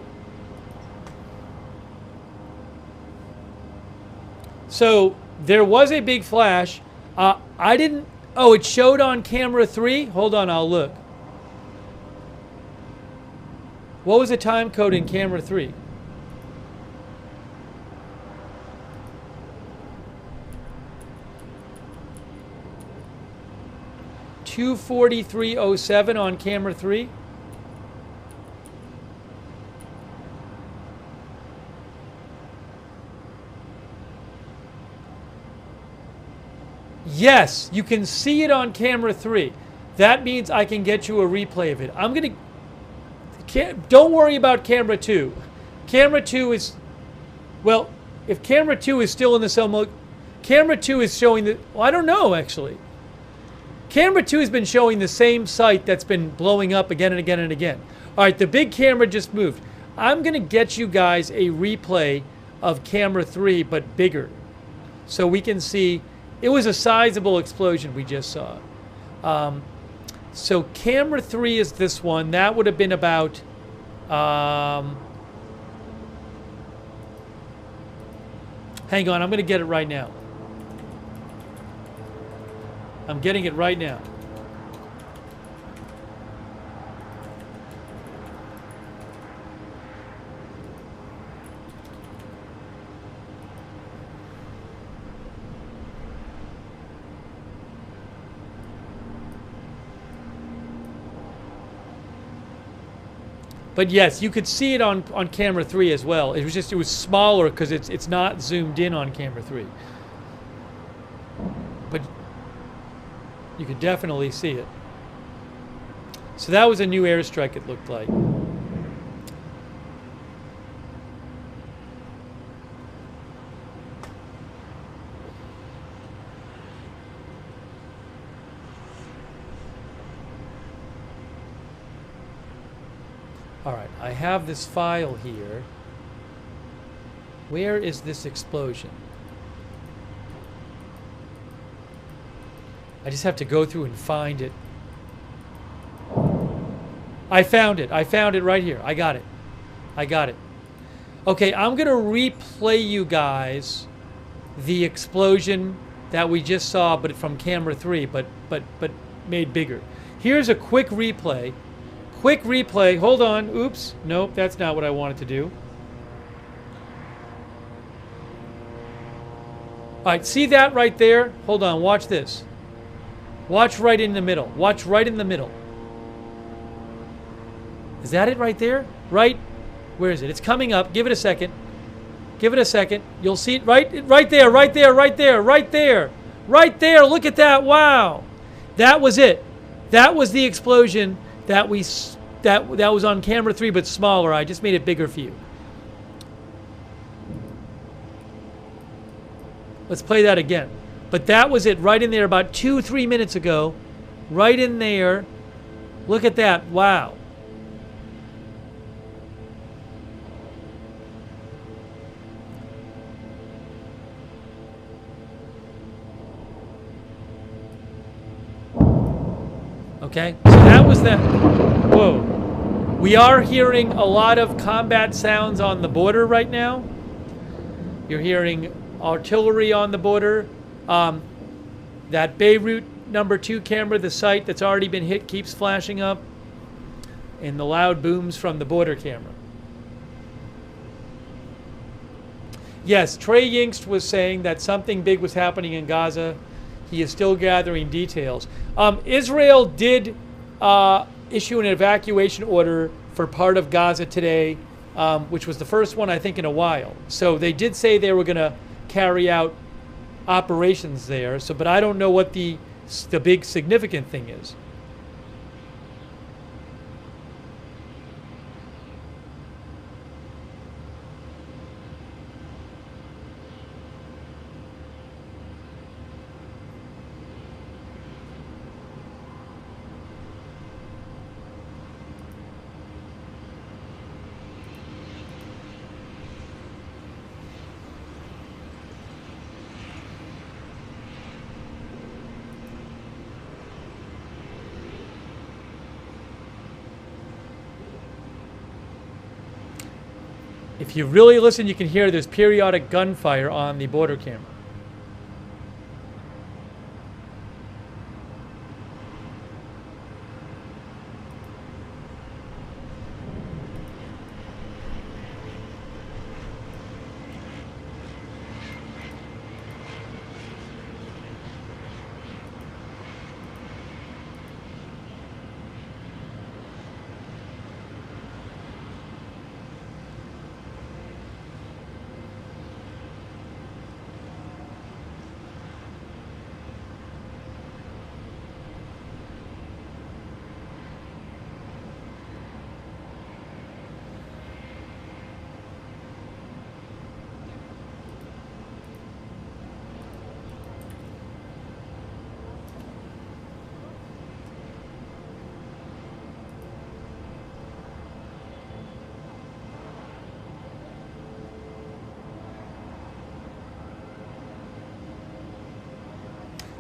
So there was a big flash. I didn't, oh, it showed on camera 3? Hold on, I'll look. What was the time code in camera 3? 2:43:07 on camera 3. Yes, you can see it on camera 3. That means I can get you a replay of it. I'm going to... Don't worry about camera 2. Camera 2 is... Well, if camera 2 is still in the cell mode... Camera 2 is showing the... Well, I don't know, actually. Camera 2 has been showing the same site that's been blowing up again and again and again. All right, the big camera just moved. I'm going to get you guys a replay of camera 3, but bigger. So we can see... It was a sizable explosion we just saw. So camera 3 is this one. That would have been about Hang on, I'm going to get it right now. I'm getting it right now. But yes, you could see it on camera 3 as well. It was smaller because it's not zoomed in on camera 3. But you could definitely see it. So that was a new airstrike, it looked like. All right, I have this file here. Where is this explosion? I just have to go through and find it. I found it. I found it right here. I got it. I got it. Okay, I'm going to replay you guys the explosion that we just saw, but from camera 3, but made bigger. Here's a quick replay. Quick replay. Hold on. Oops. Nope, that's not what I wanted to do. All right, see that right there? Hold on. Watch this. Watch right in the middle. Watch right in the middle. Is that it right there? Right? Where is it? It's coming up. Give it a second. Give it a second. You'll see it right there, right there, right there, right there. Right there. Look at that. Wow. That was it. That was the explosion that was on camera 3, but smaller. I just made it bigger for you. Let's play that again. But that was it right in there about 2-3 minutes ago. Right in there. Look at that. Wow. Okay, so that was that. Whoa. We are hearing a lot of combat sounds on the border right now. You're hearing artillery on the border. That Beirut #2 camera, the site that's already been hit, keeps flashing up. And the loud booms from the border camera. Yes, Trey Yingst was saying that something big was happening in Gaza. He is still gathering details. Israel did issue an evacuation order for part of Gaza today, which was the first one, I think, in a while. So they did say they were going to carry out operations there. So, but I don't know what the big significant thing is. If you really listen, you can hear there's periodic gunfire on the border camera.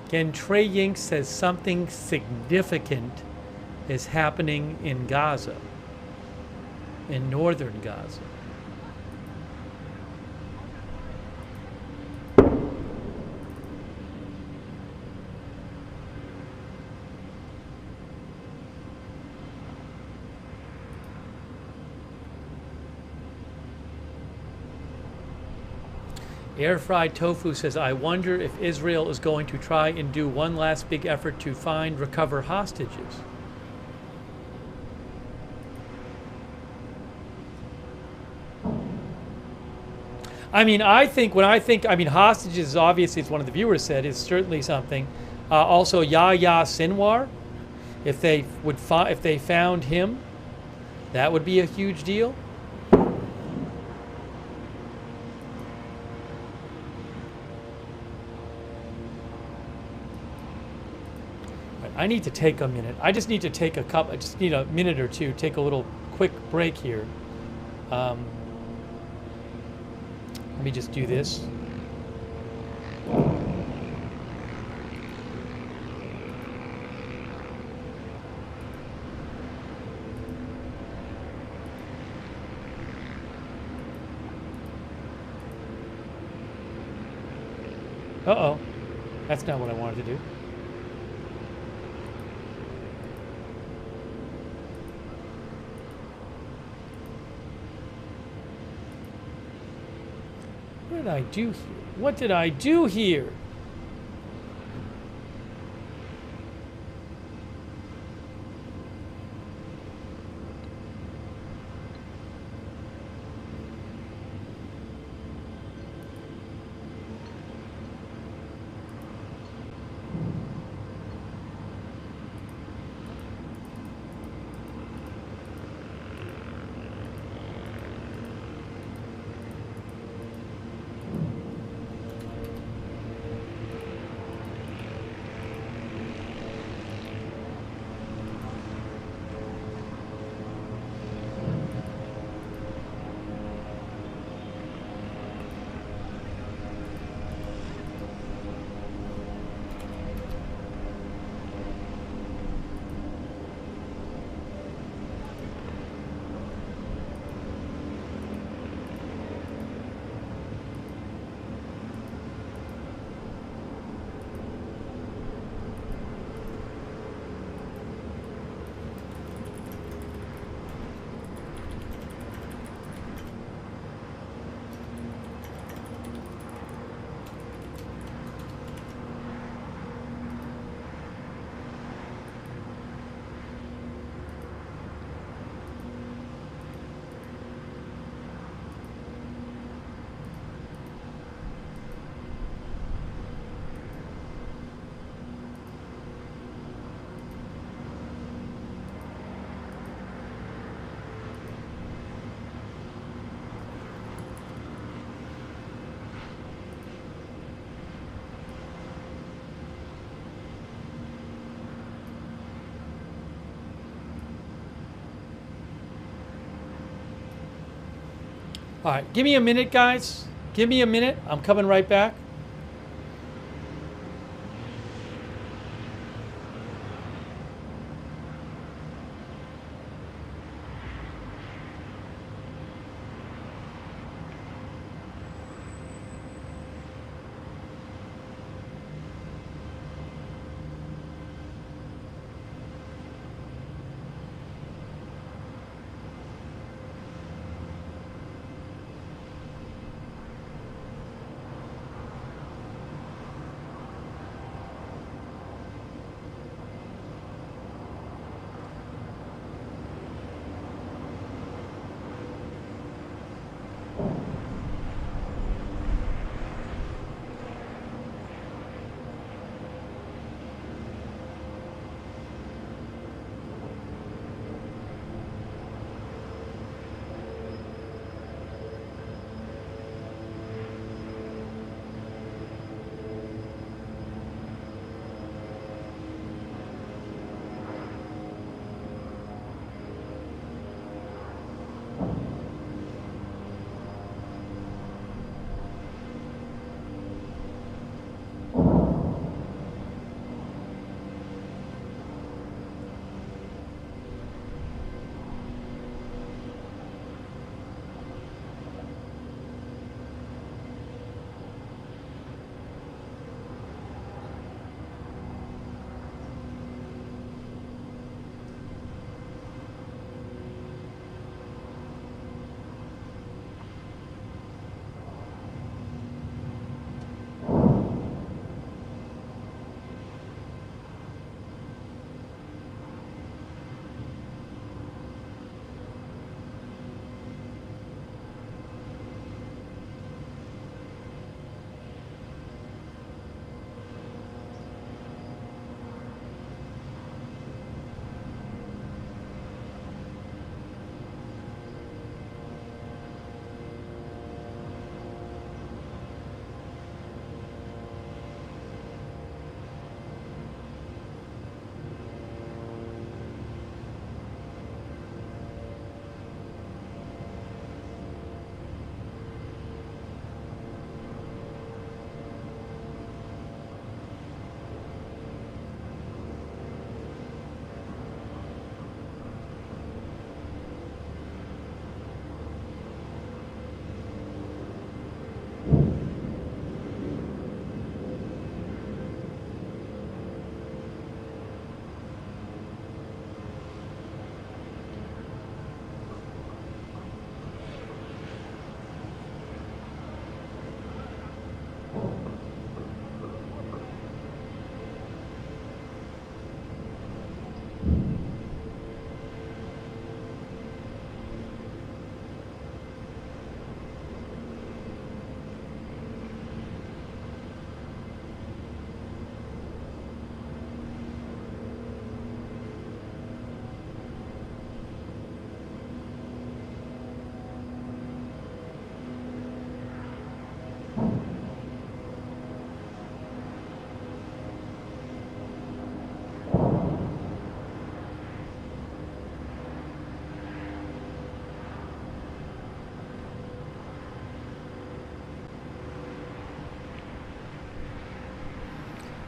Again, Trey Yingst says something significant is happening in Gaza, in northern Gaza. Air fried tofu says, I wonder if Israel is going to try and do one last big effort to recover hostages. I mean, hostages, obviously, as one of the viewers said, is certainly something. Also, Yahya Sinwar, if they found him, that would be a huge deal. I need to take a minute. I just need to take I just need a minute or two, take a little quick break here. Let me just do this. Uh-oh. That's not what I wanted to do. What did I do here? What did I do here? All right, give me a minute, guys. Give me a minute. I'm coming right back.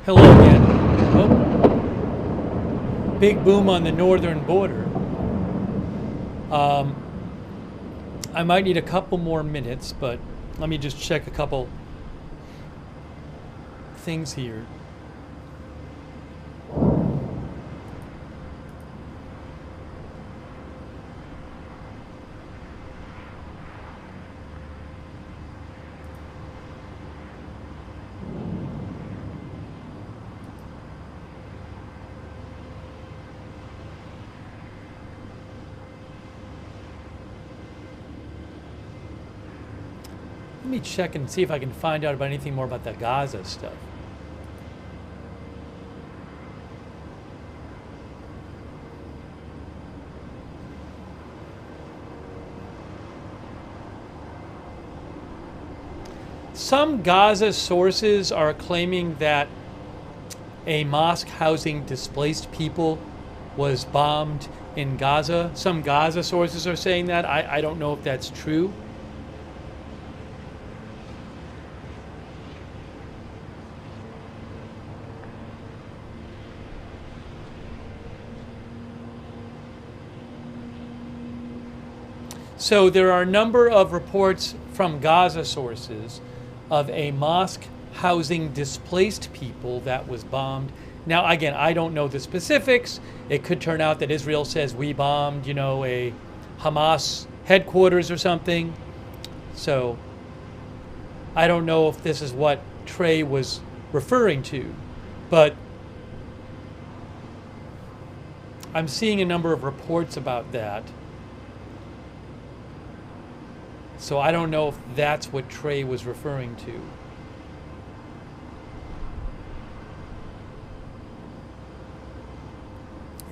Hello again. Oh. Big boom on the northern border. I might need a couple more minutes, but let me just check a couple things here. Let me check and see if I can find out about anything more about the Gaza stuff. Some Gaza sources are claiming that a mosque housing displaced people was bombed in Gaza. Some Gaza sources are saying that. I don't know if that's true. So there are a number of reports from Gaza sources of a mosque housing displaced people that was bombed. Now, again, I don't know the specifics. It could turn out that Israel says we bombed, you know, a Hamas headquarters or something. So I don't know if this is what Trey was referring to, but I'm seeing a number of reports about that. So I don't know if that's what Trey was referring to.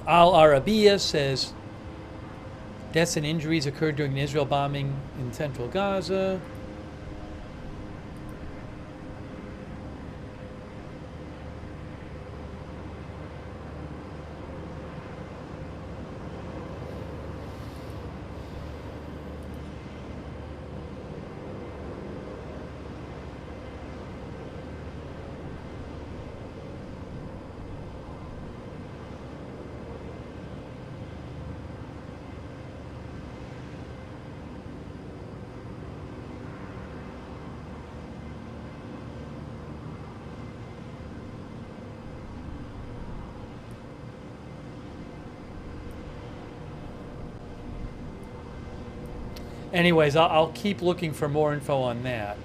Al Arabiya says deaths and injuries occurred during an Israel bombing in central Gaza. Anyways, I'll keep looking for more info on that.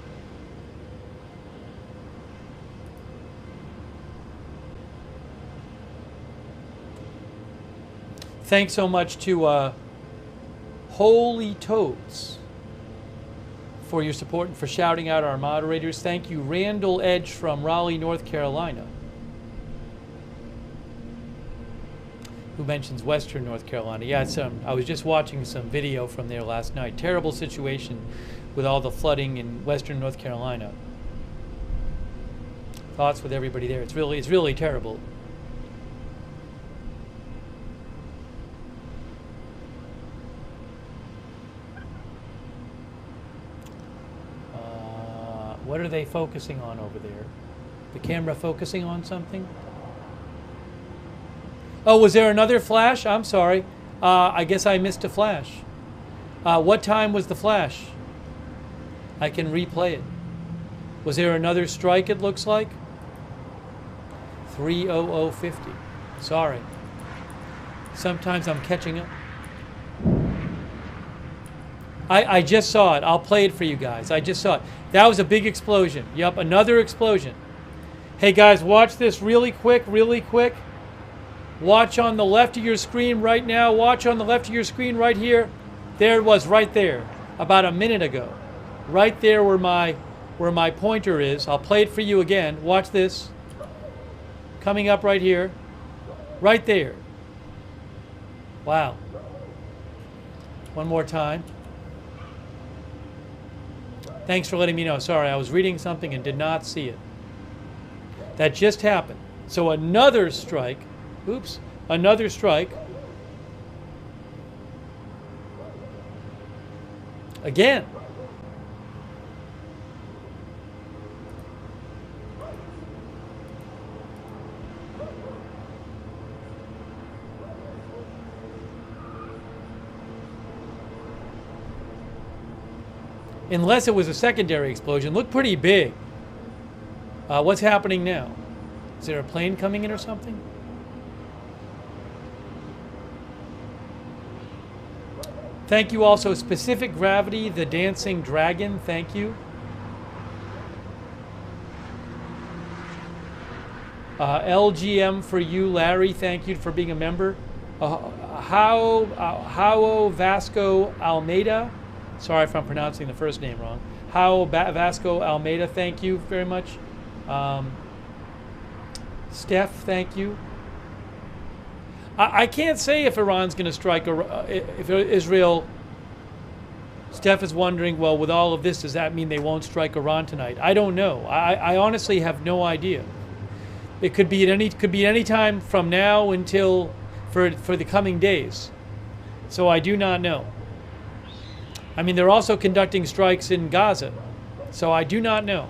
Thanks so much to Holy Toads for your support and for shouting out our moderators. Thank you, Randall Edge from Raleigh, North Carolina, who mentions Western North Carolina. Yeah, I was just watching some video from there last night. Terrible situation with all the flooding in Western North Carolina. Thoughts with everybody there. It's really terrible. What are they focusing on over there? The camera focusing on something? Oh, was there another flash? I'm sorry. I guess I missed a flash. What time was the flash? I can replay it. Was there another strike, it looks like? 3:00:50. Sorry. Sometimes I'm catching up. I just saw it. I'll play it for you guys. I just saw it. That was a big explosion. Yup, another explosion. Hey guys, watch this really quick, really quick. Watch on the left of your screen right now. Watch on the left of your screen right here. There it was, right there, about a minute ago. Right there where my pointer is. I'll play it for you again. Watch this. Coming up right here. Right there. Wow. One more time. Thanks for letting me know. Sorry, I was reading something and did not see it. That just happened. So another strike. Oops, another strike. Again. Unless it was a secondary explosion. Looked pretty big. What's happening now? Is there a plane coming in or something? Thank you also, Specific Gravity, the Dancing Dragon. Thank you. LGM for you, Larry. Thank you for being a member. How Vasco Almeida. Sorry if I'm pronouncing the first name wrong. How Vasco Almeida. Thank you very much. Steph, thank you. I can't say if Iran's going to strike, if Israel. Steph is wondering, well, with all of this, does that mean they won't strike Iran tonight? I don't know. I honestly have no idea. It could be any time from now until for the coming days. So I do not know. I mean, they're also conducting strikes in Gaza. So I do not know.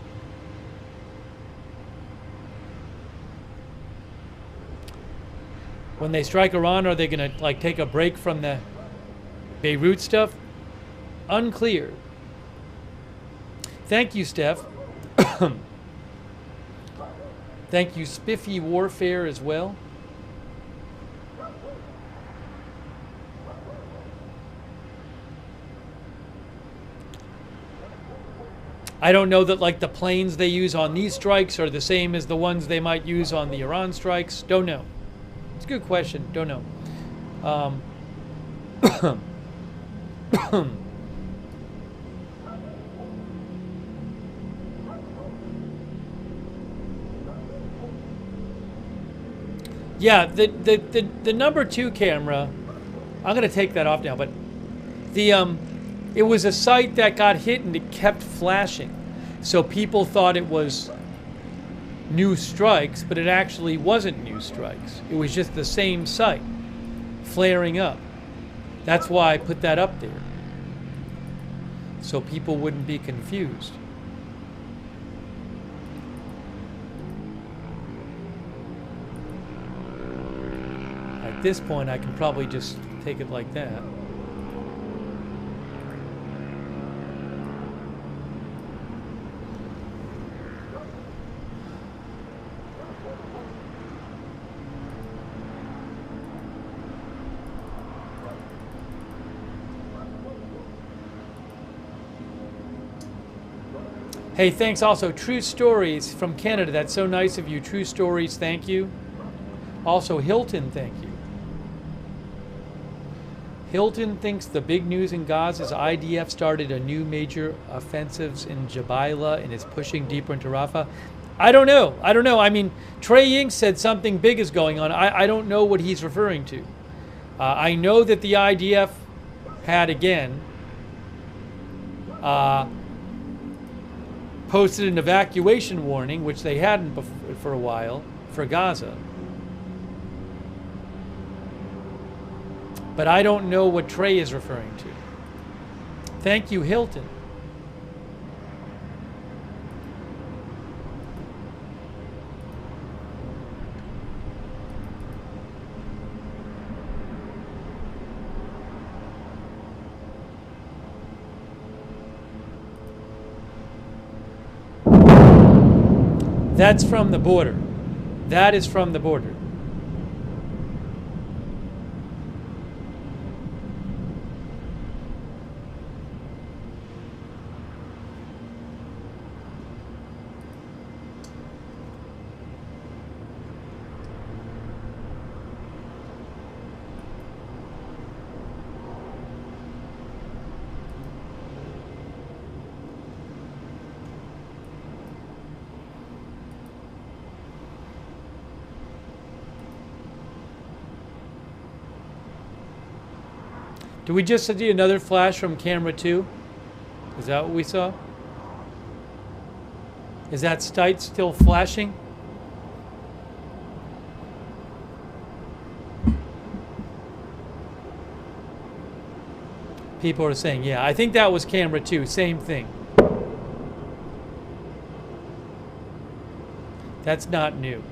When they strike Iran, are they going to like take a break from the Beirut stuff? Unclear. Thank you, Steph. Thank you, Spiffy Warfare, as well. I don't know that like the planes they use on these strikes are the same as the ones they might use on the Iran strikes. Don't know. It's a good question. Don't know. Yeah, the number 2 camera, I'm going to take that off now, but it was a site that got hit and it kept flashing. So people thought it was new strikes, but it actually wasn't new strikes. It was just the same site flaring up. That's why I put that up there, so people wouldn't be confused. At this point, I can probably just take it like that. Hey, thanks also. True Stories from Canada. That's so nice of you. True Stories, thank you. Also, Hilton, thank you. Hilton thinks the big news in Gaza is IDF started a new major offensives in Jabalia and is pushing deeper into Rafah. I don't know. I mean, Trey Inks said something big is going on. I don't know what he's referring to. I know that the IDF had, again, posted an evacuation warning, which they hadn't for a while, for Gaza. But I don't know what Trey is referring to. Thank you, Hilton. That's from the border. That is from the border. Did we just see another flash from camera 2? Is that what we saw? Is that sight still flashing? People are saying, yeah, I think that was camera 2. Same thing. That's not new.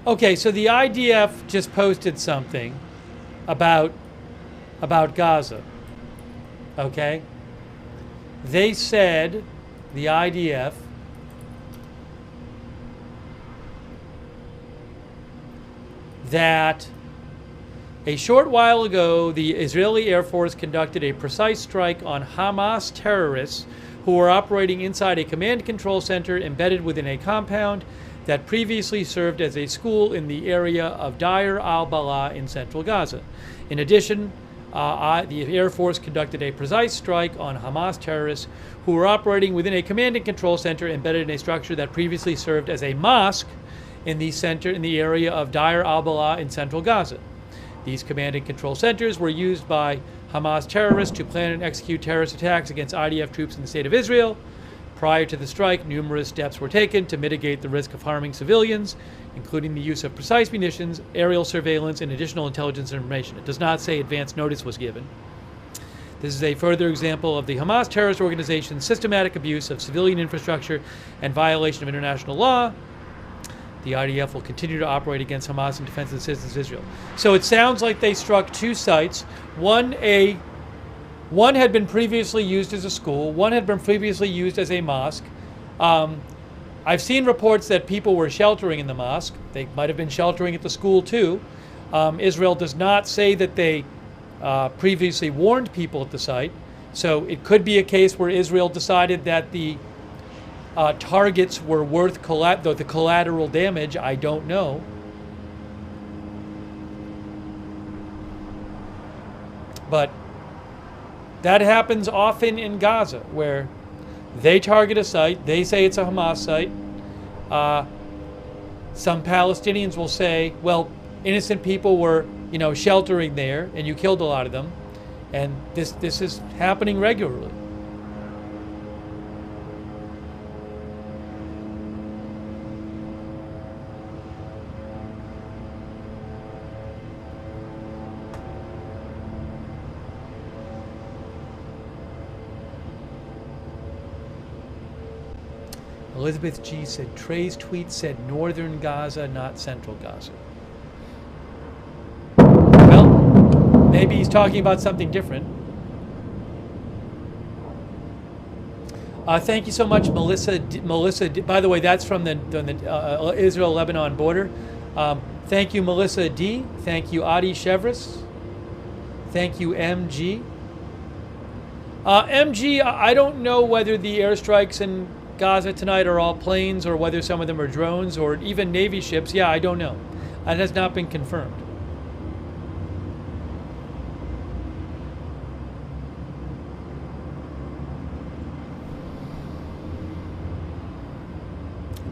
Okay, so the IDF just posted something about Gaza. Okay? They said, the IDF, that a short while ago, the Israeli Air Force conducted a precise strike on Hamas terrorists who were operating inside a command and control center embedded within a compound that previously served as a school in the area of Deir al-Balah in central Gaza. In addition, the Air Force conducted a precise strike on Hamas terrorists who were operating within a command and control center embedded in a structure that previously served as a mosque in the area of Deir al-Balah in central Gaza. These command and control centers were used by Hamas terrorists to plan and execute terrorist attacks against IDF troops in the state of Israel. Prior to the strike, numerous steps were taken to mitigate the risk of harming civilians, including the use of precise munitions, aerial surveillance, and additional intelligence information. It does not say advance notice was given. This is a further example of the Hamas terrorist organization's systematic abuse of civilian infrastructure and violation of international law. The IDF will continue to operate against Hamas in defense of the citizens of Israel. So it sounds like they struck two sites. One had been previously used as a school. One had been previously used as a mosque. I've seen reports that people were sheltering in the mosque. They might have been sheltering at the school too. Israel does not say that they previously warned people at the site. So it could be a case where Israel decided that the targets were worth the collateral damage. I don't know. But that happens often in Gaza, where they target a site, they say it's a Hamas site. Some Palestinians will say, well, innocent people were, sheltering there, and you killed a lot of them. And this is happening regularly. Elizabeth G. said, Trey's tweet said northern Gaza, not central Gaza. Well, maybe he's talking about something different. Thank you so much, Melissa. By the way, that's from the Israel-Lebanon border. Thank you, Melissa D. Thank you, Adi Chevris. Thank you, MG. MG, I don't know whether the airstrikes in Gaza tonight are all planes or whether some of them are drones or even Navy ships. Yeah, I don't know. That has not been confirmed.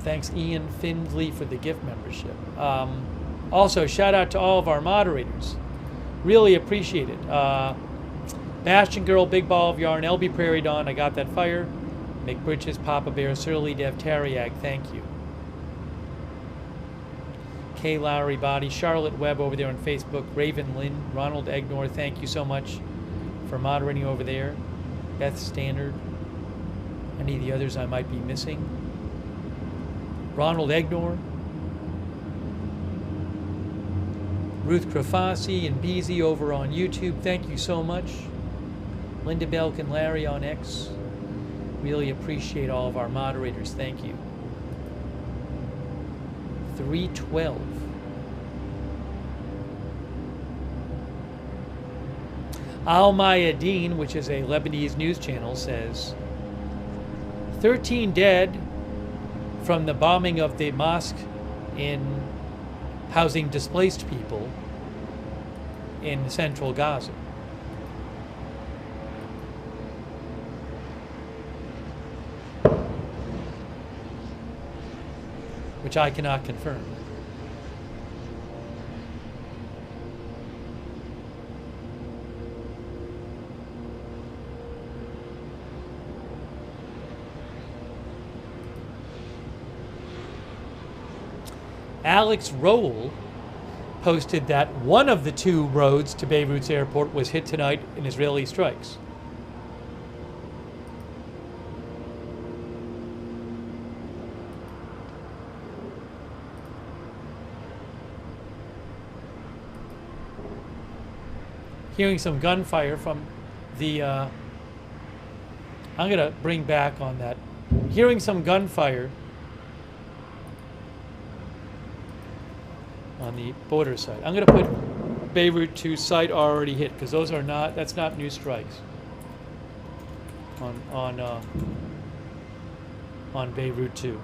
Thanks, Ian Findley, for the gift membership. Also, shout out to all of our moderators. Really appreciate it. Bastion Girl, Big Ball of Yarn, LB Prairie Dawn, I Got That Fire. Mick Bridges, Papa Bear, Surly, Dev Tariag, thank you. Kay Lowry Body, Charlotte Webb over there on Facebook, Raven Lynn, Ronald Egnor, thank you so much for moderating over there. Beth Standard, any of the others I might be missing. Ronald Egnor, Ruth Krafasi and Beezy over on YouTube, thank you so much. Linda Belk and Larry on X. Really appreciate all of our moderators. Thank you. 312. Al Mayadeen, which is a Lebanese news channel, says 13 dead from the bombing of the mosque in housing displaced people in central Gaza. Which I cannot confirm. Alex Rowell posted that one of the two roads to Beirut's airport was hit tonight in Israeli strikes. hearing some gunfire from the. I'm gonna bring back on that. Hearing some gunfire on the border side. I'm gonna put Beirut 2 site already hit because those are not. That's not new strikes. On Beirut 2.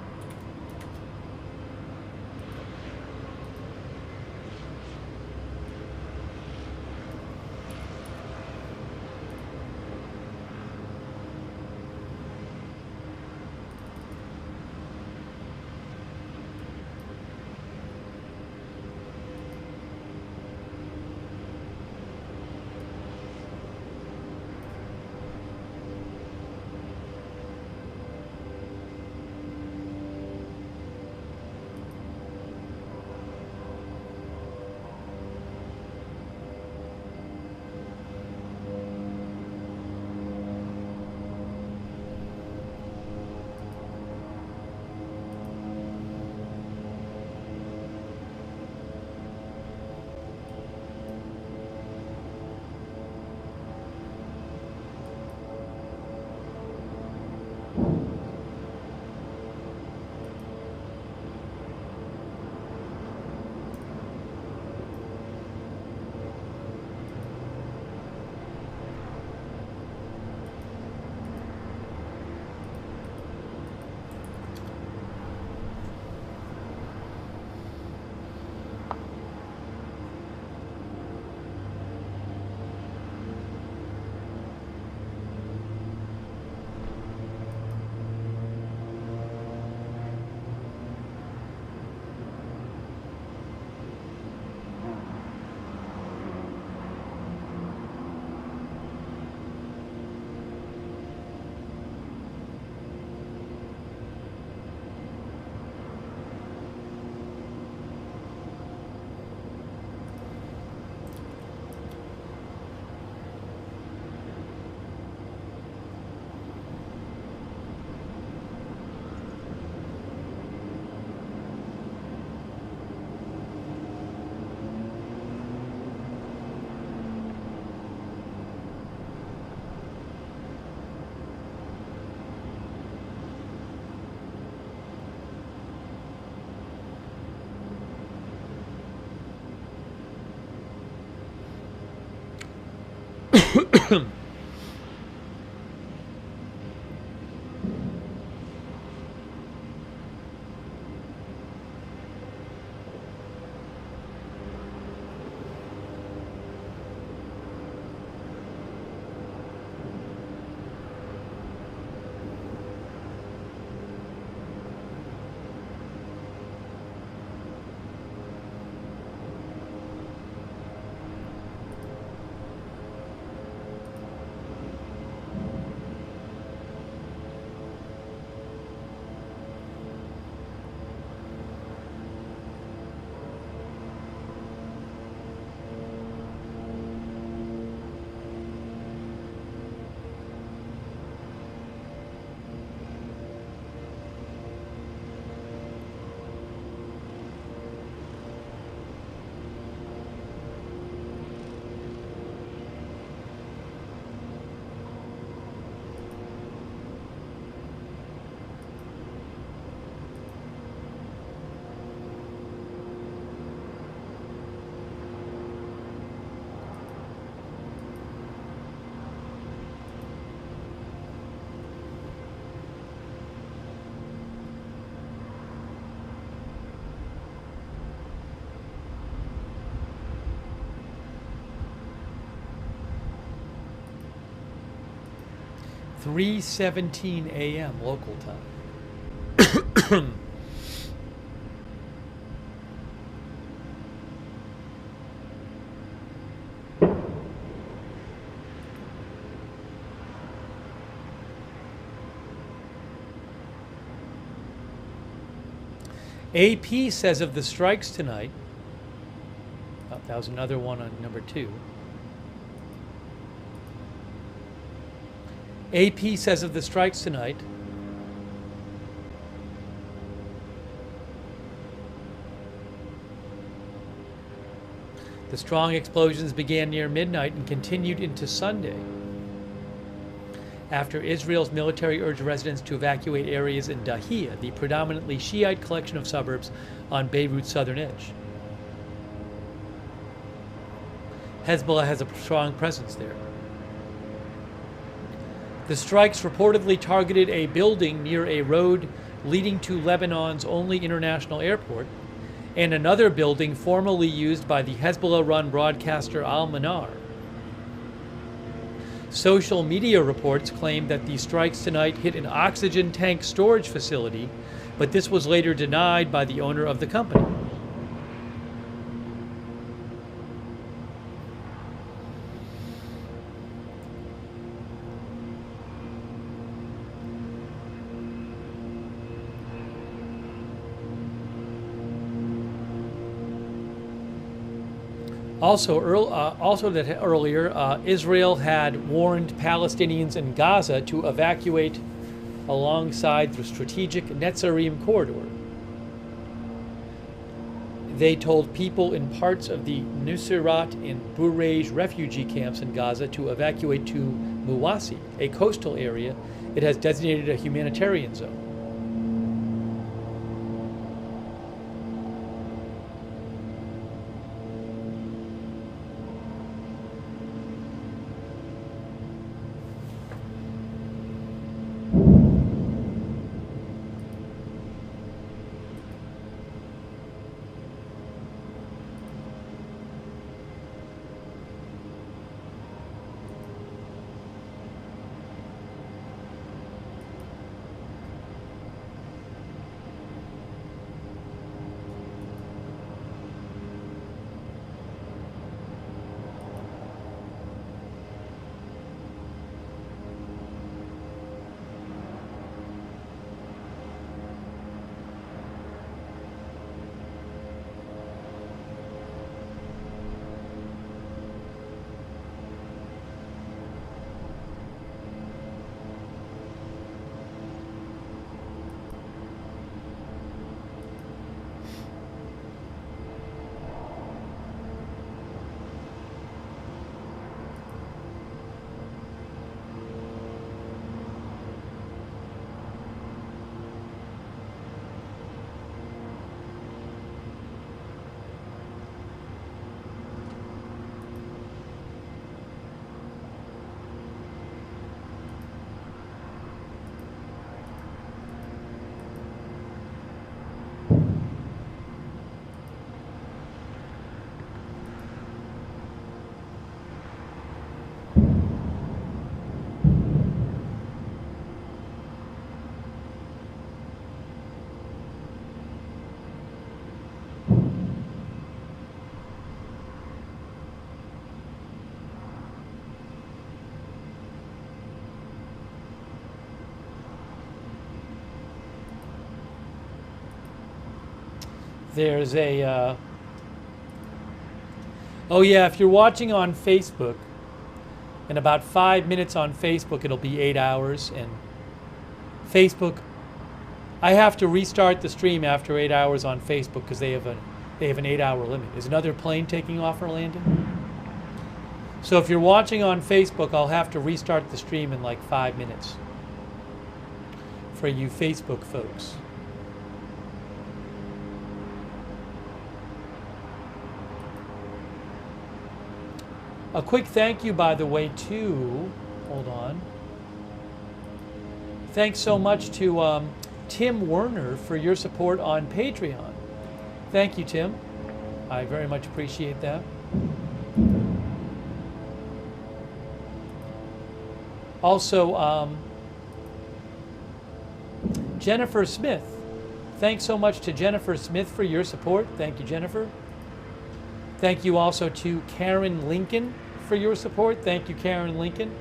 (3:17 a.m. local time). AP says of the strikes tonight, oh, that was another one on number 2. AP says of the strikes tonight, The strong explosions began near midnight and continued into Sunday, after Israel's military urged residents to evacuate areas in Dahiyah, the predominantly Shiite collection of suburbs on Beirut's southern edge. Hezbollah has a strong presence there. The strikes reportedly targeted a building near a road leading to Lebanon's only international airport, and another building formerly used by the Hezbollah-run broadcaster Al-Manar. Social media reports claim that the strikes tonight hit an oxygen tank storage facility, but this was later denied by the owner of the company. Earlier, Israel had warned Palestinians in Gaza to evacuate alongside the strategic Netzarim corridor. They told people in parts of the Nuseirat and Burej refugee camps in Gaza to evacuate to Muwasi, a coastal area it has designated a humanitarian zone. There's a, oh yeah, if you're watching on Facebook, in about 5 minutes on Facebook, it'll be 8 hours. And Facebook, I have to restart the stream after 8 hours on Facebook because they have an 8-hour limit. Is another plane taking off or landing? So if you're watching on Facebook, I'll have to restart the stream in like 5 minutes for you Facebook folks. A quick thank you, by the way, to, hold on. Thanks so much to Tim Werner for your support on Patreon. Thank you, Tim. I very much appreciate that. Also, Jennifer Smith. Thanks so much to Jennifer Smith for your support. Thank you, Jennifer. Thank you also to Karen Lincoln for your support. Thank you, Karen Lincoln.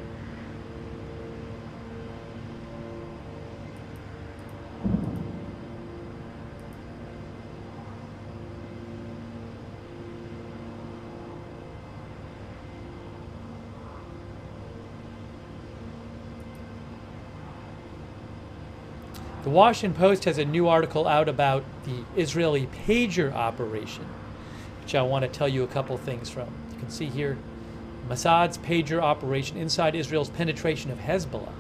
The Washington Post has a new article out about the Israeli pager operation, which I want to tell you a couple things from. You can see here Mossad's pager operation inside Israel's penetration of Hezbollah.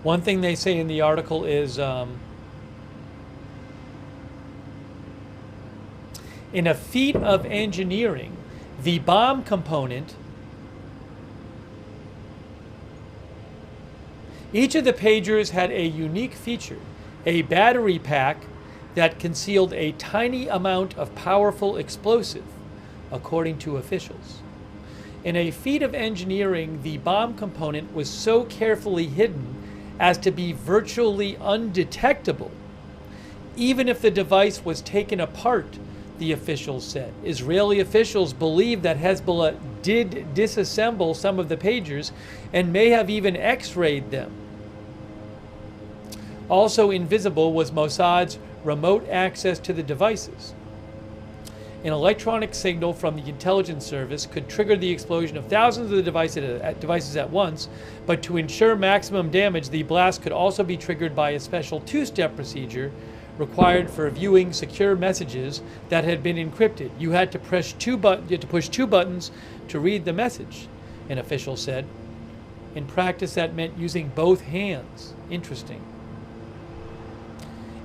One thing they say in the article is in a feat of engineering, the bomb component, each of the pagers had a unique feature, a battery pack that concealed a tiny amount of powerful explosive, according to officials. In a feat of engineering, the bomb component was so carefully hidden as to be virtually undetectable, even if the device was taken apart, the officials said. Israeli officials believe that Hezbollah did disassemble some of the pagers and may have even X-rayed them. Also invisible was Mossad's remote access to the devices. An electronic signal from the intelligence service could trigger the explosion of thousands of the devices at once, but to ensure maximum damage, the blast could also be triggered by a special two-step procedure required for viewing secure messages that had been encrypted. You had to push two buttons to read the message, an official said. In practice, that meant using both hands. Interesting.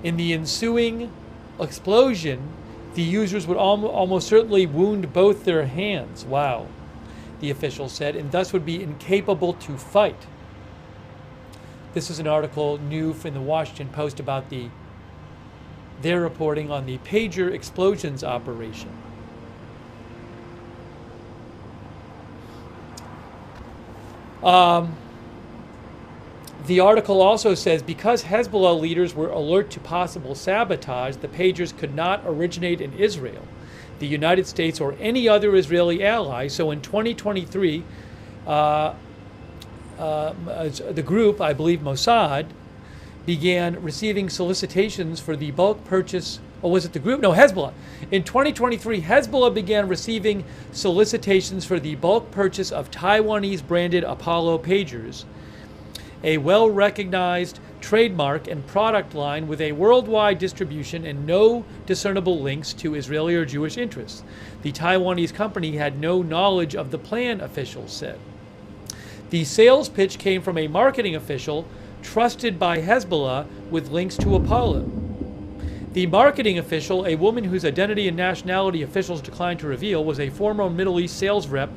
In the ensuing explosion, the users would almost certainly wound both their hands. Wow, the official said, and thus would be incapable to fight. This is an article new from the Washington Post about their reporting on the pager explosions operation. The article also says because Hezbollah leaders were alert to possible sabotage, the pagers could not originate in Israel, the United States, or any other Israeli ally. So in 2023, the group, I believe Mossad, began receiving solicitations for the bulk purchase. Or was it the group? No, Hezbollah. In 2023, Hezbollah began receiving solicitations for the bulk purchase of Taiwanese branded Apollo pagers, a well-recognized trademark and product line with a worldwide distribution and no discernible links to Israeli or Jewish interests. The Taiwanese company had no knowledge of the plan, officials said. The sales pitch came from a marketing official trusted by Hezbollah with links to Apollo. The marketing official, a woman whose identity and nationality officials declined to reveal, was a former Middle East sales rep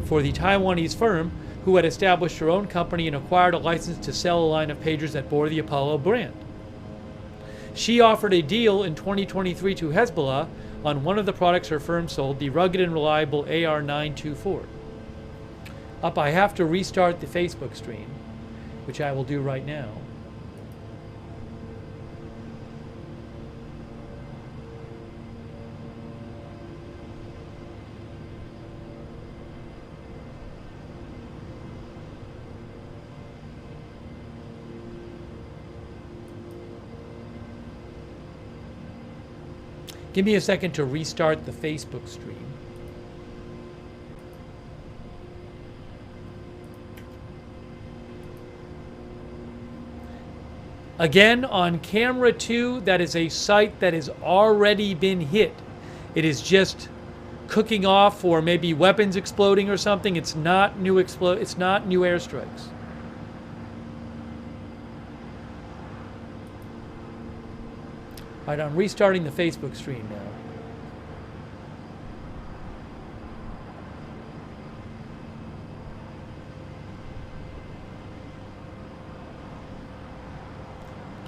for the Taiwanese firm who had established her own company and acquired a license to sell a line of pagers that bore the Apollo brand. She offered a deal in 2023 to Hezbollah on one of the products her firm sold, the rugged and reliable AR-924. I have to restart the Facebook stream, which I will do right now. Give me a second to restart the Facebook stream. Again, on camera 2, that is a site that has already been hit. It is just cooking off, or maybe weapons exploding or something. It's not new airstrikes. All right, I'm restarting the Facebook stream now.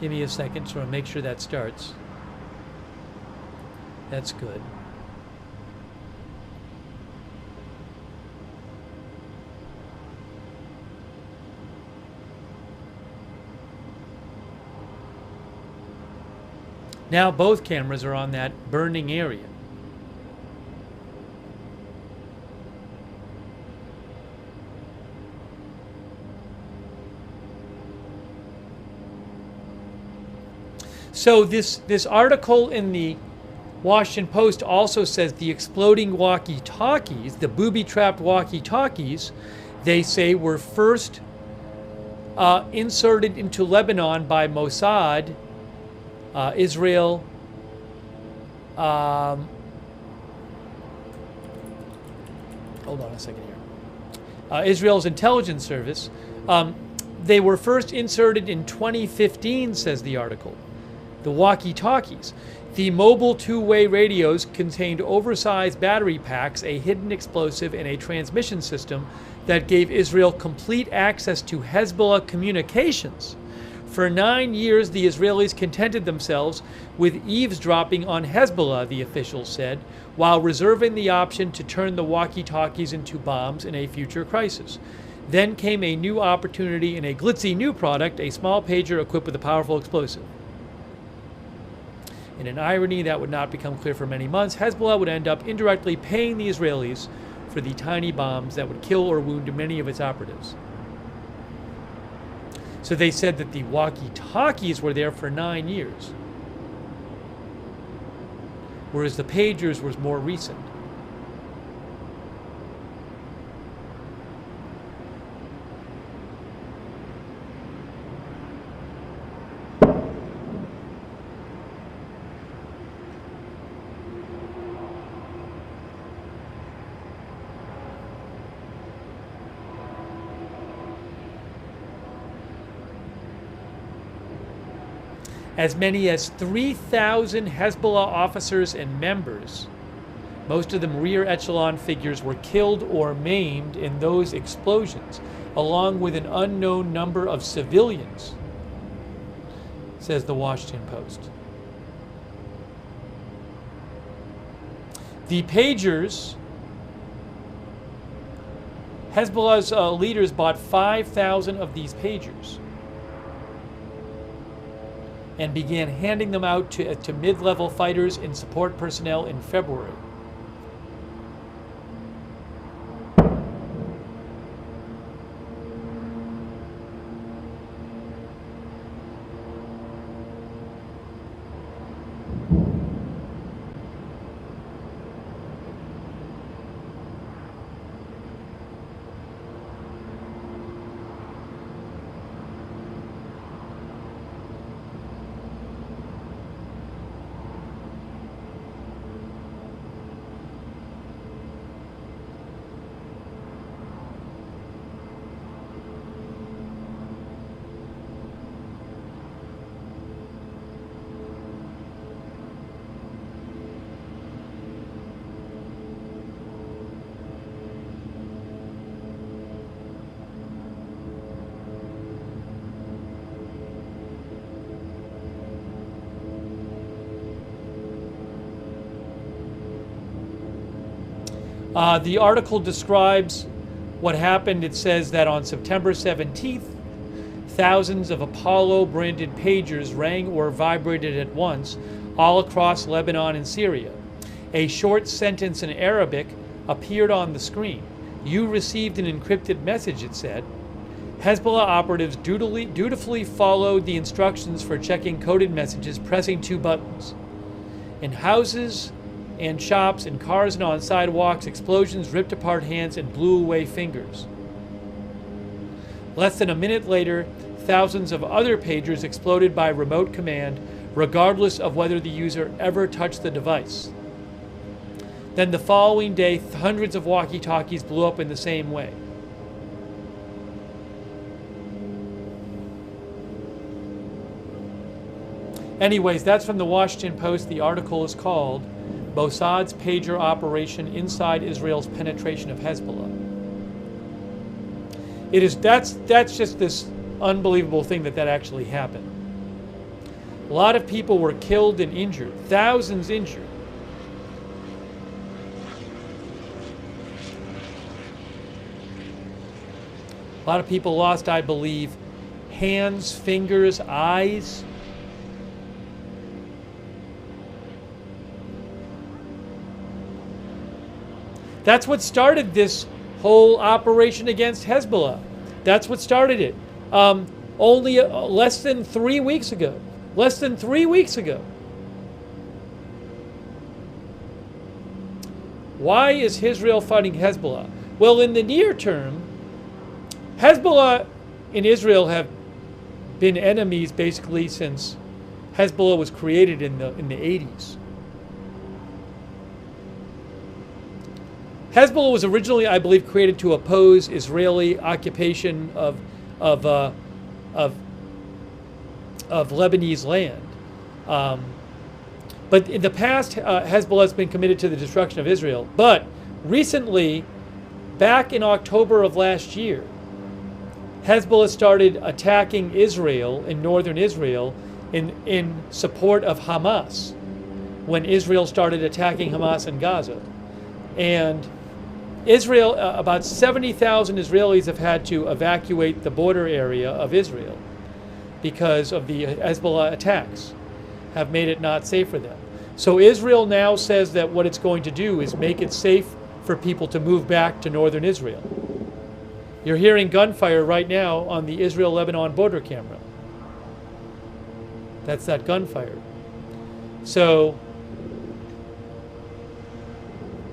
Give me a second so I make sure that starts. That's good. Now both cameras are on that burning area. So this article in the Washington Post also says the exploding walkie-talkies, the booby-trapped walkie-talkies, they say were first inserted into Lebanon by Mossad, Israel, hold on a second here. Israel's intelligence service. They were first inserted in 2015, says the article. The walkie-talkies. The mobile two-way radios contained oversized battery packs, a hidden explosive, and a transmission system that gave Israel complete access to Hezbollah communications. For 9 years, the Israelis contented themselves with eavesdropping on Hezbollah, the officials said, while reserving the option to turn the walkie-talkies into bombs in a future crisis. Then came a new opportunity in a glitzy new product, a small pager equipped with a powerful explosive. In an irony that would not become clear for many months, Hezbollah would end up indirectly paying the Israelis for the tiny bombs that would kill or wound many of its operatives. So they said that the walkie-talkies were there for 9 years, whereas the pagers was more recent. As many as 3,000 Hezbollah officers and members, most of them rear echelon figures, were killed or maimed in those explosions, along with an unknown number of civilians, says the Washington Post. The pagers, Hezbollah's leaders bought 5,000 of these pagers and began handing them out to mid-level fighters and support personnel in February. The article describes what happened. It says that on September 17th, thousands of Apollo-branded pagers rang or vibrated at once all across Lebanon and Syria. A short sentence in Arabic appeared on the screen. You received an encrypted message, it said. Hezbollah operatives dutifully followed the instructions for checking coded messages, pressing 2 buttons. In houses and shops and cars and on sidewalks, explosions ripped apart hands and blew away fingers. Less than a minute later, thousands of other pagers exploded by remote command, regardless of whether the user ever touched the device. Then the following day, hundreds of walkie-talkies blew up in the same way. Anyways, that's from the Washington Post. The article is called Mossad's Pager Operation Inside Israel's Penetration of Hezbollah. That's just this unbelievable thing that actually happened. A lot of people were killed and injured, thousands injured. A lot of people lost, I believe, hands, fingers, eyes. That's what started this whole operation against Hezbollah. That's what started it. Only less than 3 weeks ago. Less than 3 weeks ago. Why is Israel fighting Hezbollah? Well, in the near term, Hezbollah and Israel have been enemies basically since Hezbollah was created in the 80s. Hezbollah was originally, I believe, created to oppose Israeli occupation of Lebanese land. But in the past, Hezbollah has been committed to the destruction of Israel. But recently, back in October of last year, Hezbollah started attacking Israel in northern Israel in support of Hamas when Israel started attacking Hamas in Gaza. And Israel, about 70,000 Israelis have had to evacuate the border area of Israel because of the Hezbollah attacks, have made it not safe for them. So Israel now says that what it's going to do is make it safe for people to move back to northern Israel. You're hearing gunfire right now on the Israel-Lebanon border camera. That's that gunfire. So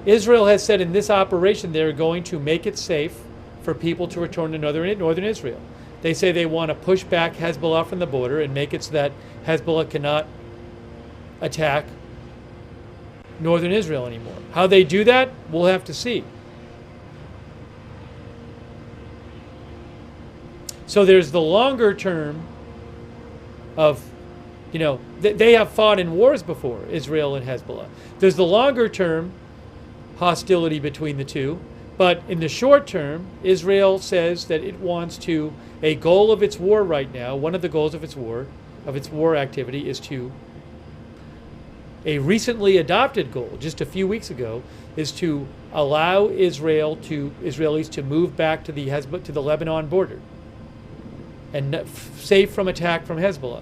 Israel has said in this operation they're going to make it safe for people to return to northern Israel. They say they want to push back Hezbollah from the border and make it so that Hezbollah cannot attack northern Israel anymore. How they do that, we'll have to see. So there's the longer term of, they have fought in wars before, Israel and Hezbollah. There's the longer term hostility between the two, but in the short term, Israel says that it wants to, a goal of its war right now, one of the goals of its war activity is to, a recently adopted goal, just a few weeks ago, is to allow Israelis to move back to the Lebanon border and safe from attack from Hezbollah.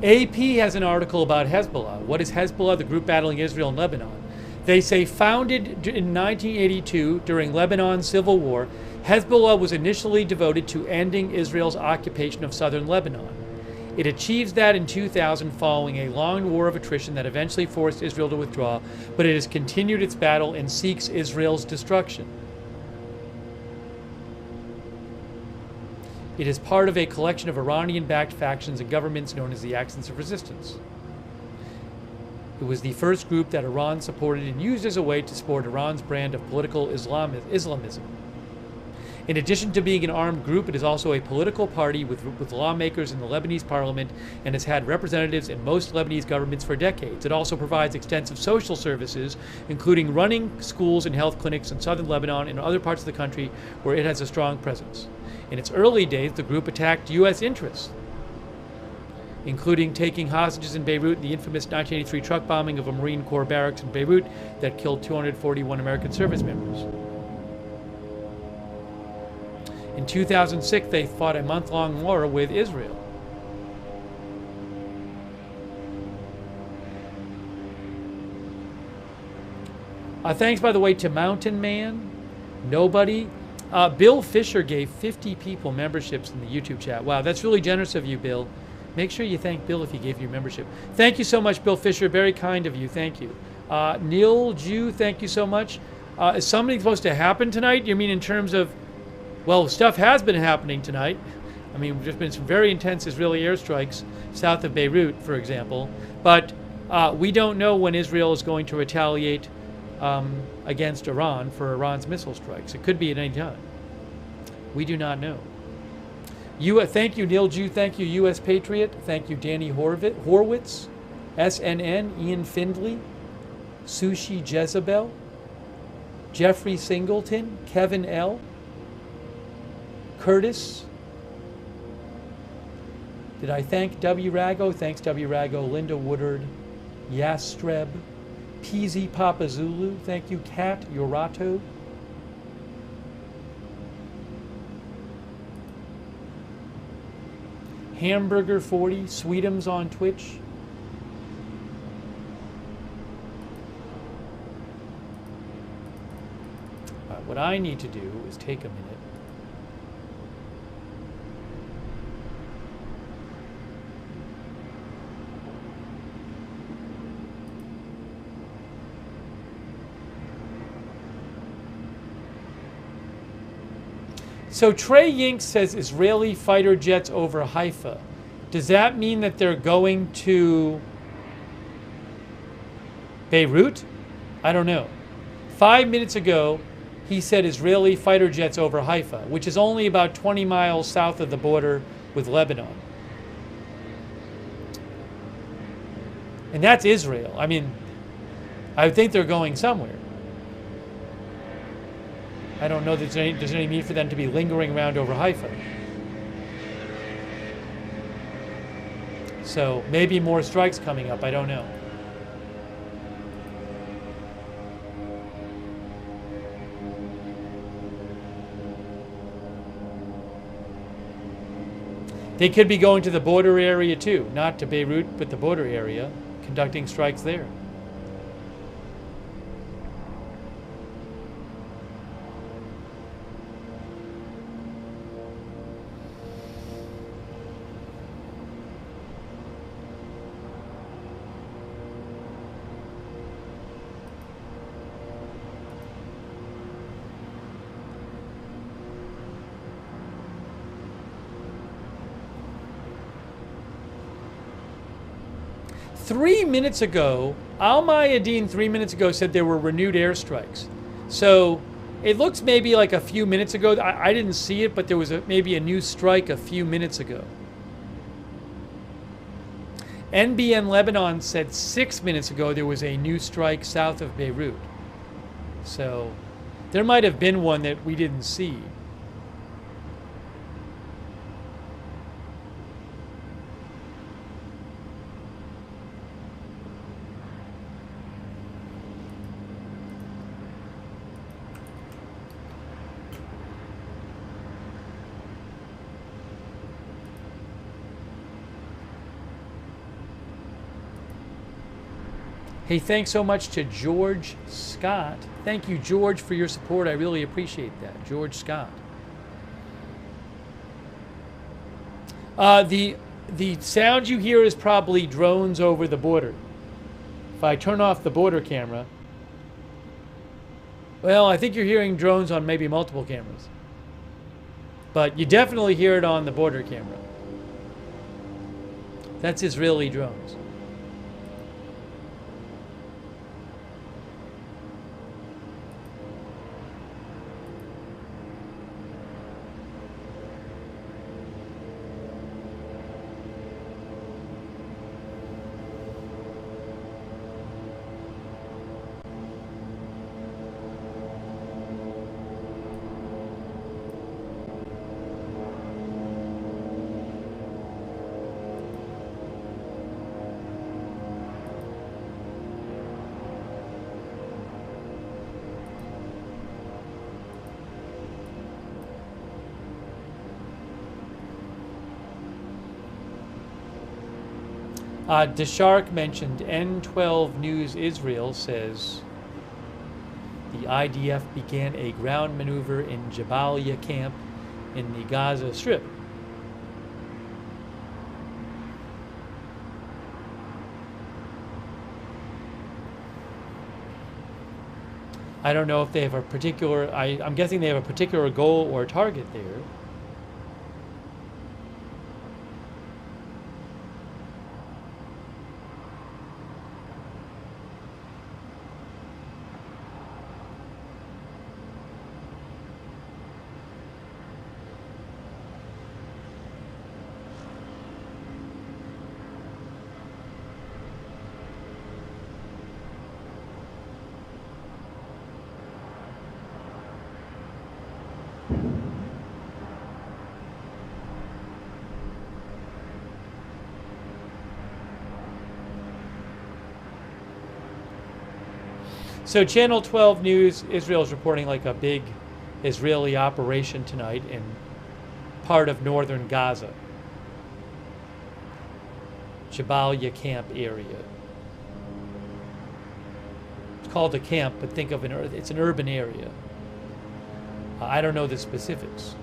AP has an article about Hezbollah. What is Hezbollah, the group battling Israel and Lebanon? They say founded in 1982 during Lebanon's civil war, Hezbollah was initially devoted to ending Israel's occupation of southern Lebanon. It achieves that in 2000 following a long war of attrition that eventually forced Israel to withdraw, but it has continued its battle and seeks Israel's destruction. It is part of a collection of Iranian-backed factions and governments known as the Axis of Resistance. It was the first group that Iran supported and used as a way to support Iran's brand of political Islamism. In addition to being an armed group, it is also a political party with lawmakers in the Lebanese parliament and has had representatives in most Lebanese governments for decades. It also provides extensive social services, including running schools and health clinics in southern Lebanon and other parts of the country where it has a strong presence. In its early days, the group attacked U.S. interests, including taking hostages in Beirut in the infamous 1983 truck bombing of a Marine Corps barracks in Beirut that killed 241 American service members. In 2006, they fought a month-long war with Israel. Thanks, by the way, to Mountain Man, Nobody. Bill Fisher gave 50 people memberships in the YouTube chat. Wow, that's really generous of you, Bill. Make sure you thank Bill if he gave you membership. Thank you so much, Bill Fisher. Very kind of you. Thank you. Neil Jew, thank you so much. Is something supposed to happen tonight? You mean in terms of, well, stuff has been happening tonight. I mean, there's been some very intense Israeli airstrikes south of Beirut, for example. But we don't know when Israel is going to retaliate against Iran for Iran's missile strikes. It could be at any time. We do not know. Thank you, Neil Jew. Thank you, U.S. Patriot. Thank you, Danny Horwitz, SNN, Ian Findley, Sushi Jezebel, Jeffrey Singleton, Kevin L., Curtis. Did I thank W. Rago? Thanks, W. Rago. Linda Woodard, Yastreb, PZ Papa Zulu. Thank you, Kat Yorato. Hamburger 40, Sweetums on Twitch. All right, what I need to do is take a minute. So Trey Yink says Israeli fighter jets over Haifa. Does that mean that they're going to Beirut? I don't know. 5 minutes ago, he said Israeli fighter jets over Haifa, which is only about 20 miles south of the border with Lebanon. And that's Israel. I mean, I would think they're going somewhere. I don't know that there's any need for them to be lingering around over Haifa. So maybe more strikes coming up, I don't know. They could be going to the border area too, not to Beirut, but the border area, conducting strikes there. Al Mayadeen 3 minutes ago said there were renewed airstrikes. So it looks maybe like a few minutes ago. I didn't see it, but there was maybe a new strike a few minutes ago. NBN Lebanon said 6 minutes ago there was a new strike south of Beirut. So there might have been one that we didn't see. Hey, thanks so much to George Scott. Thank you, George, for your support. I really appreciate that. George Scott. The sound you hear is probably drones over the border. If I turn off the border camera, well, I think you're hearing drones on maybe multiple cameras. But you definitely hear it on the border camera. That's Israeli drones. Deshark mentioned N12 News Israel says the IDF began a ground maneuver in Jabalia camp in the Gaza Strip. I don't know if they have a particular, I'm guessing they have a particular goal or target there. So Channel 12 News, Israel's reporting like a big Israeli operation tonight in part of northern Gaza. Jabalia camp area. It's called a camp, but think of it's an urban area. I don't know the specifics.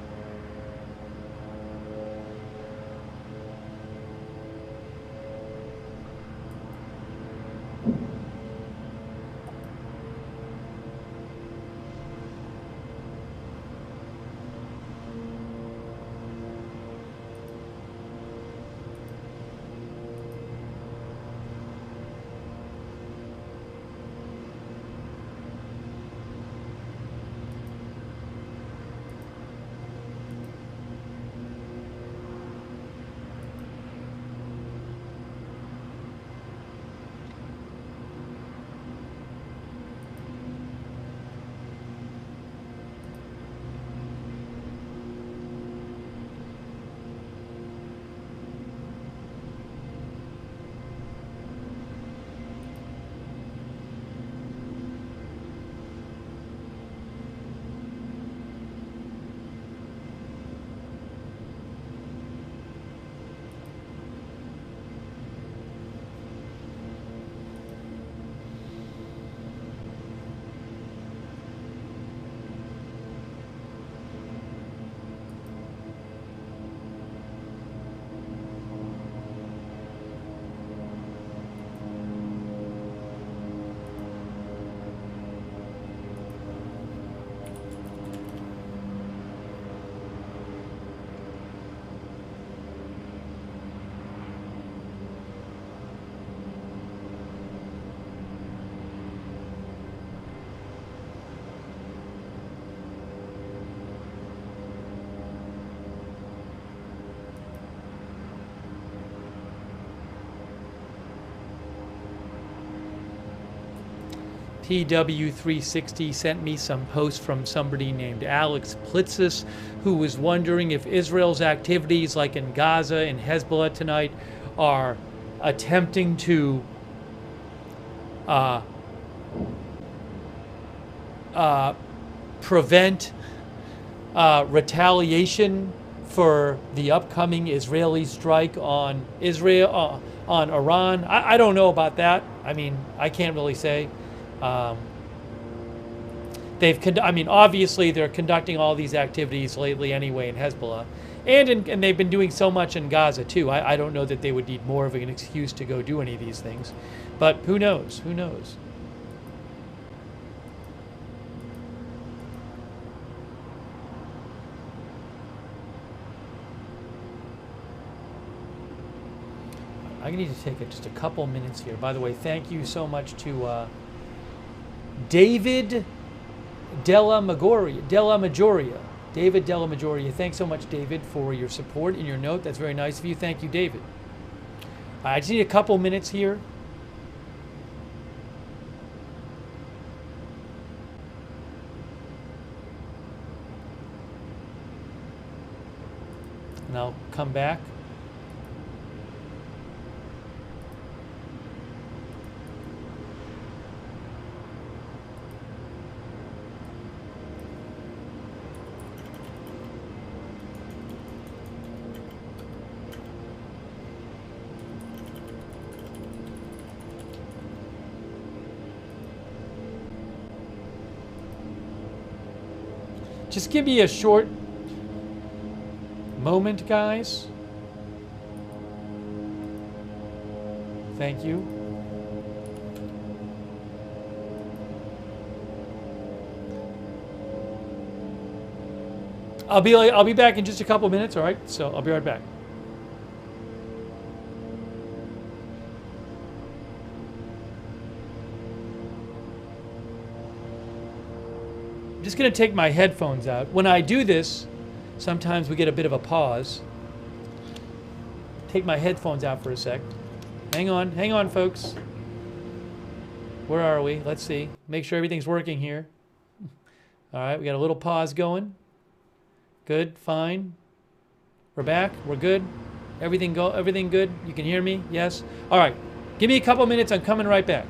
PW360 sent me some posts from somebody named Alex Plitzis, who was wondering if Israel's activities like in Gaza and Hezbollah tonight are attempting to prevent retaliation for the upcoming Israeli strike on Israel, on Iran. I don't know about that. I mean, I can't really say. Obviously they're conducting all these activities lately anyway in Hezbollah, and they've been doing so much in Gaza too. I don't know that they would need more of an excuse to go do any of these things, but who knows? Who knows? I need to take just a couple minutes here. By the way, thank you so much to David Della Majoria. David Della Majoria. Thanks so much, David, for your support and your note. That's very nice of you. Thank you, David. I just need a couple minutes here. And I'll come back. Just give me a short moment, guys. Thank you. I'll be back in just a couple minutes, all right? So I'll be right back. I'm just going to take my headphones out. When I do this, sometimes we get a bit of a pause. Take my headphones out for a sec. Hang on, folks. Where are we? Let's see. Make sure everything's working here. All right, we got a little pause going. Good, fine. We're back. We're good. Everything good? You can hear me? Yes? All right. Give me a couple minutes. I'm coming right back.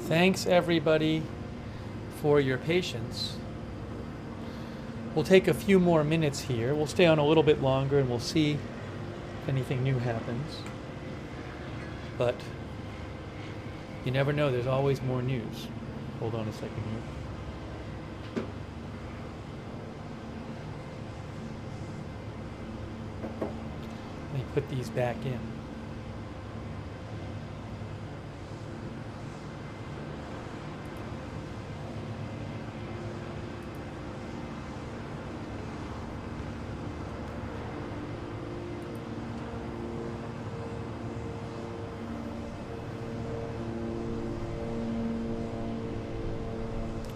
Thanks, everybody, for your patience. We'll take a few more minutes here. We'll stay on a little bit longer and we'll see if anything new happens. But you never know, there's always more news. Hold on a second here. Let me put these back in.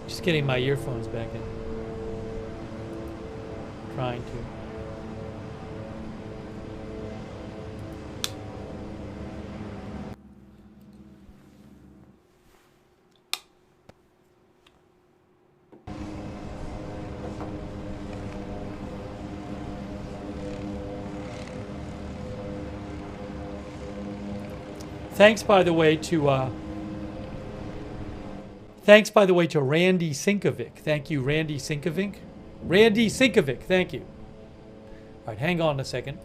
Just getting my earphones back in. Trying to. Thanks, by the way, to Randy Sinkovic. Thank you, Randy Sinkovic. Randy Sinkovic, thank you. All right, hang on a second.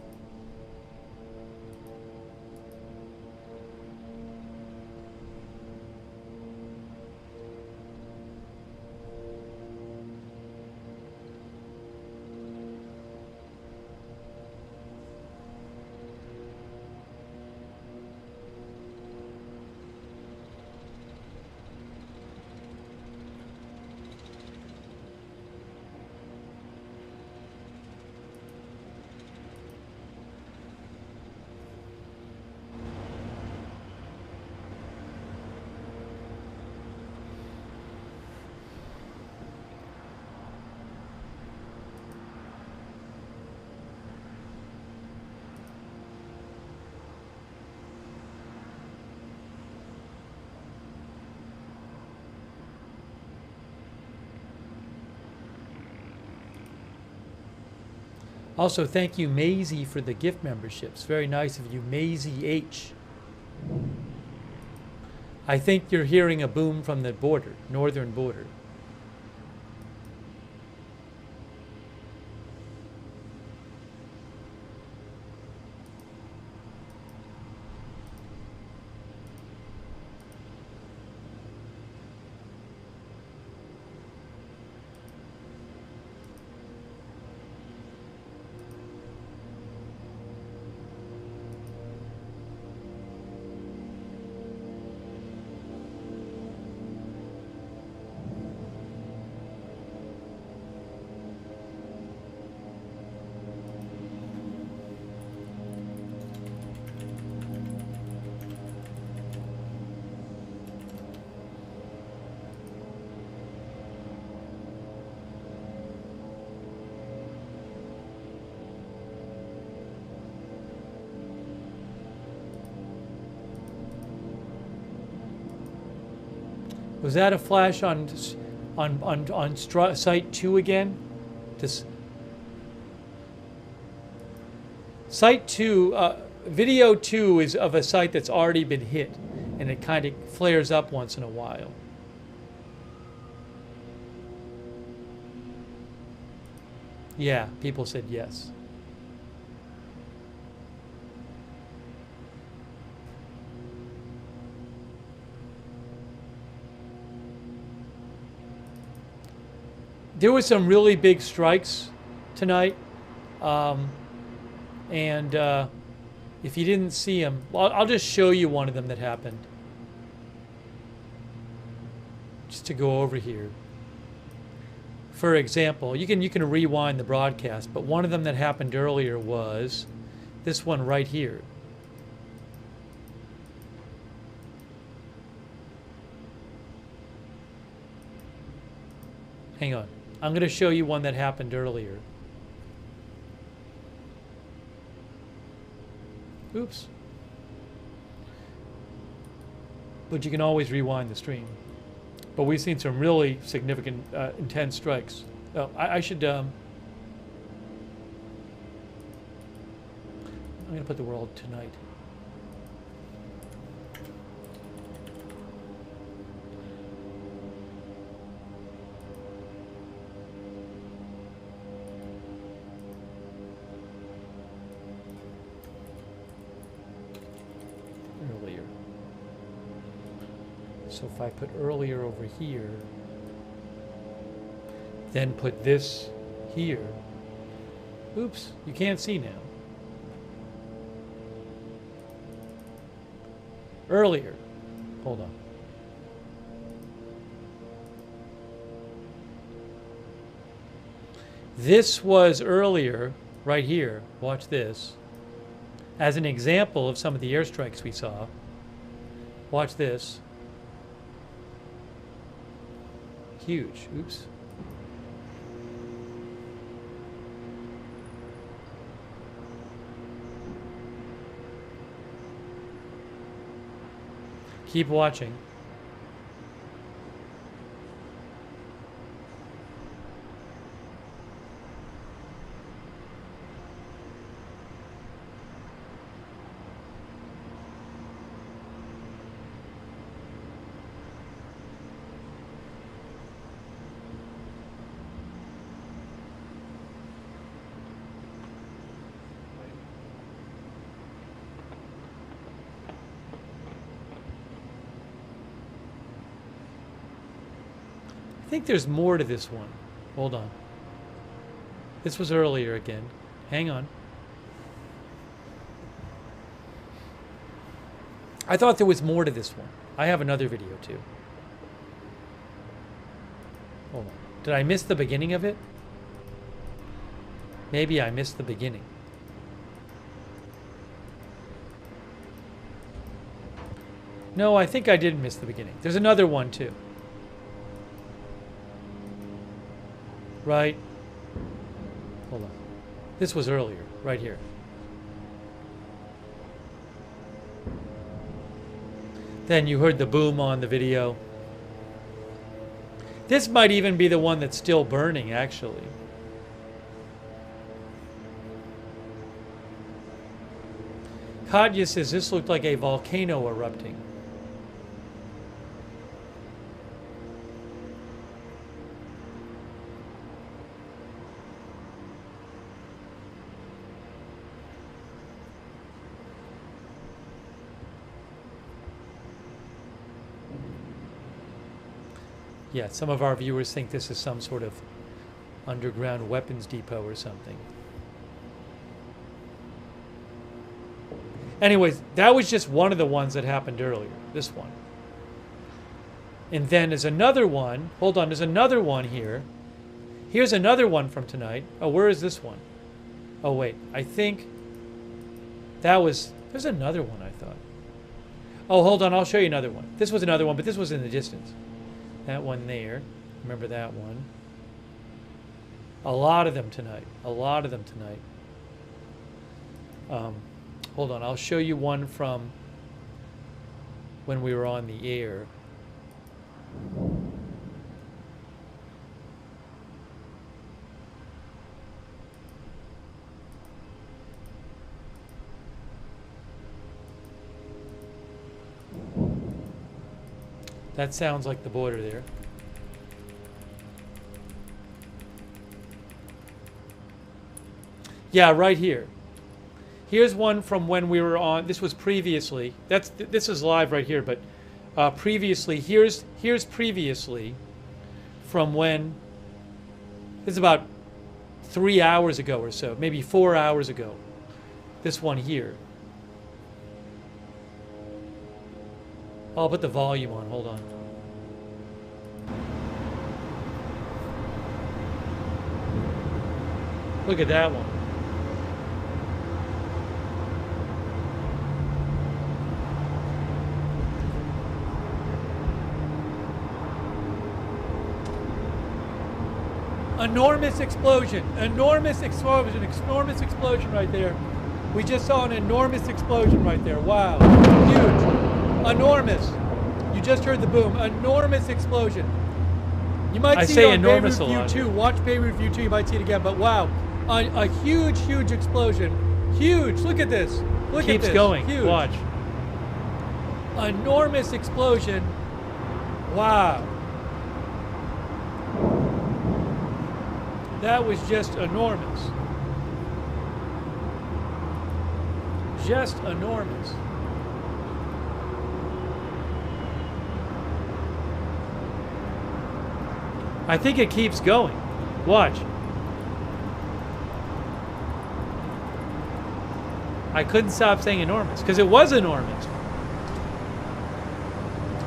Also, thank you, Maisie, for the gift memberships. Very nice of you, Maisie H. I think you're hearing a boom from the border, northern border. Was that a flash on site 2 again? Site 2, video 2 is of a site that's already been hit, and it kind of flares up once in a while. Yeah, people said yes. There were some really big strikes tonight, and if you didn't see them, I'll just show you one of them that happened. Just to go over here. For example, you can rewind the broadcast, but one of them that happened earlier was this one right here. Hang on. I'm going to show you one that happened earlier. Oops. But you can always rewind the stream. But we've seen some really significant, intense strikes. Oh, I should... I'm going to put the world tonight. So if I put earlier over here, then put this here. Oops, you can't see now. Earlier. Hold on. This was earlier, right here. Watch this. As an example of some of the airstrikes we saw. Watch this. Huge. Oops. Keep watching. I think there's more to this one. Hold on. This was earlier again. Hang on. I thought there was more to this one. I have another video too. Hold on. Did I miss the beginning of it? Maybe I missed the beginning. No, I think I did miss the beginning. There's another one too. Right? Hold on. This was earlier, right here. Then you heard the boom on the video. This might even be the one that's still burning, actually. Katya says this looked like a volcano erupting. Yeah, some of our viewers think this is some sort of underground weapons depot or something. Anyways, that was just one of the ones that happened earlier, this one. And then there's another one. Hold on, there's another one here. Here's another one from tonight. Oh, where is this one? Oh, wait, I think that was... There's another one, I thought. Oh, hold on, I'll show you another one. This was another one, but this was in the distance. That one there. Remember that one. A lot of them tonight. A lot of them tonight. Hold on. I'll show you one from when we were on the air. That sounds like the border there. Yeah, right here. Here's one from when we were on. This was previously. This is live right here, but previously. Here's previously from when. This is about 3 hours ago or so, maybe 4 hours ago. This one here. I'll put the volume on. Hold on. Look at that one. Enormous explosion. Enormous explosion. Enormous explosion right there. We just saw an enormous explosion right there. Wow. Huge. Enormous. You just heard the boom. Enormous explosion. You might see it on Beirut View 2. Watch Beirut View 2. You might see it again. But wow. A huge, huge explosion. Huge. Look at this. Look at this. Keeps going. Huge. Watch. Enormous explosion. Wow. That was just enormous. Just enormous. I think it keeps going. Watch. I couldn't stop saying enormous because it was enormous.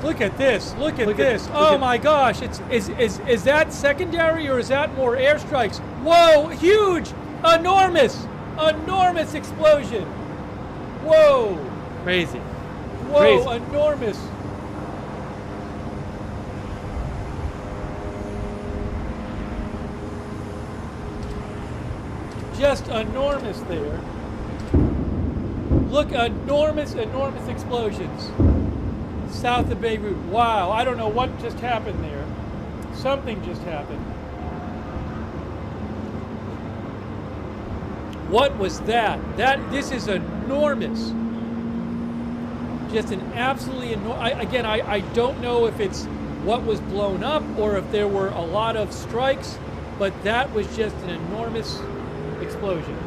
Look at this. Look at this. Oh my gosh. Is that secondary or is that more airstrikes? Whoa, huge, enormous, enormous explosion. Whoa. Crazy. Whoa, crazy. Enormous. Just enormous there. Look, enormous, enormous explosions. South of Beirut. Wow, I don't know what just happened there. Something just happened. What was that? This is enormous. Just an absolutely enormous. Again, I don't know if it's what was blown up or if there were a lot of strikes, but that was just an enormous explosion.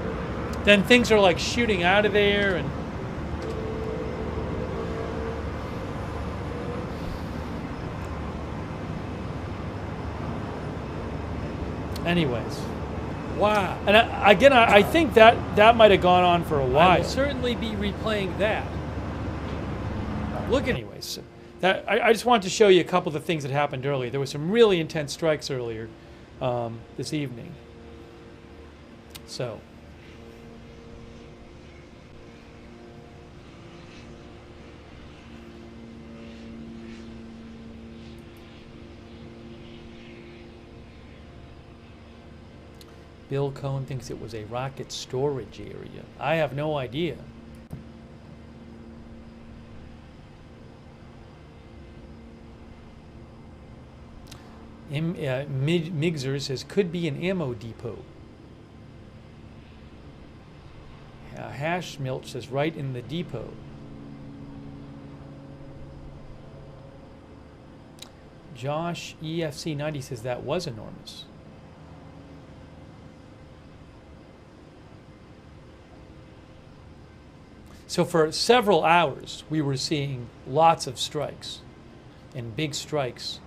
Then things are like shooting out of there and anyways. Wow. And I think that might have gone on for a while. I will certainly be replaying that. Look, anyways. I just wanted to show you a couple of the things that happened earlier. There were some really intense strikes earlier this evening. So. Bill Cohen thinks it was a rocket storage area. I have no idea. Mixer says could be an ammo depot. Hash Milch says right in the depot. Josh EFC 90 says that was enormous. So for several hours, we were seeing lots of strikes and big strikes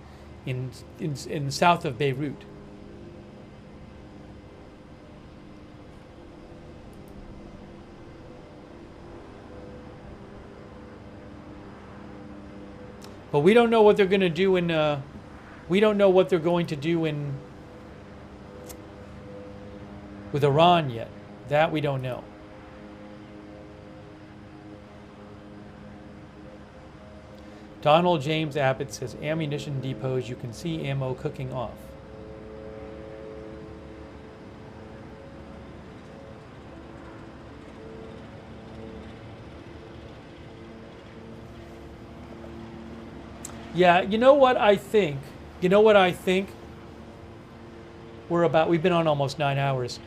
in south of Beirut. But we don't know what they're going to do in. We don't know what they're going to do in with Iran yet. That we don't know. Donald James Abbott says ammunition depots, you can see ammo cooking off. Yeah, you know what I think? We've been on almost 9 hours.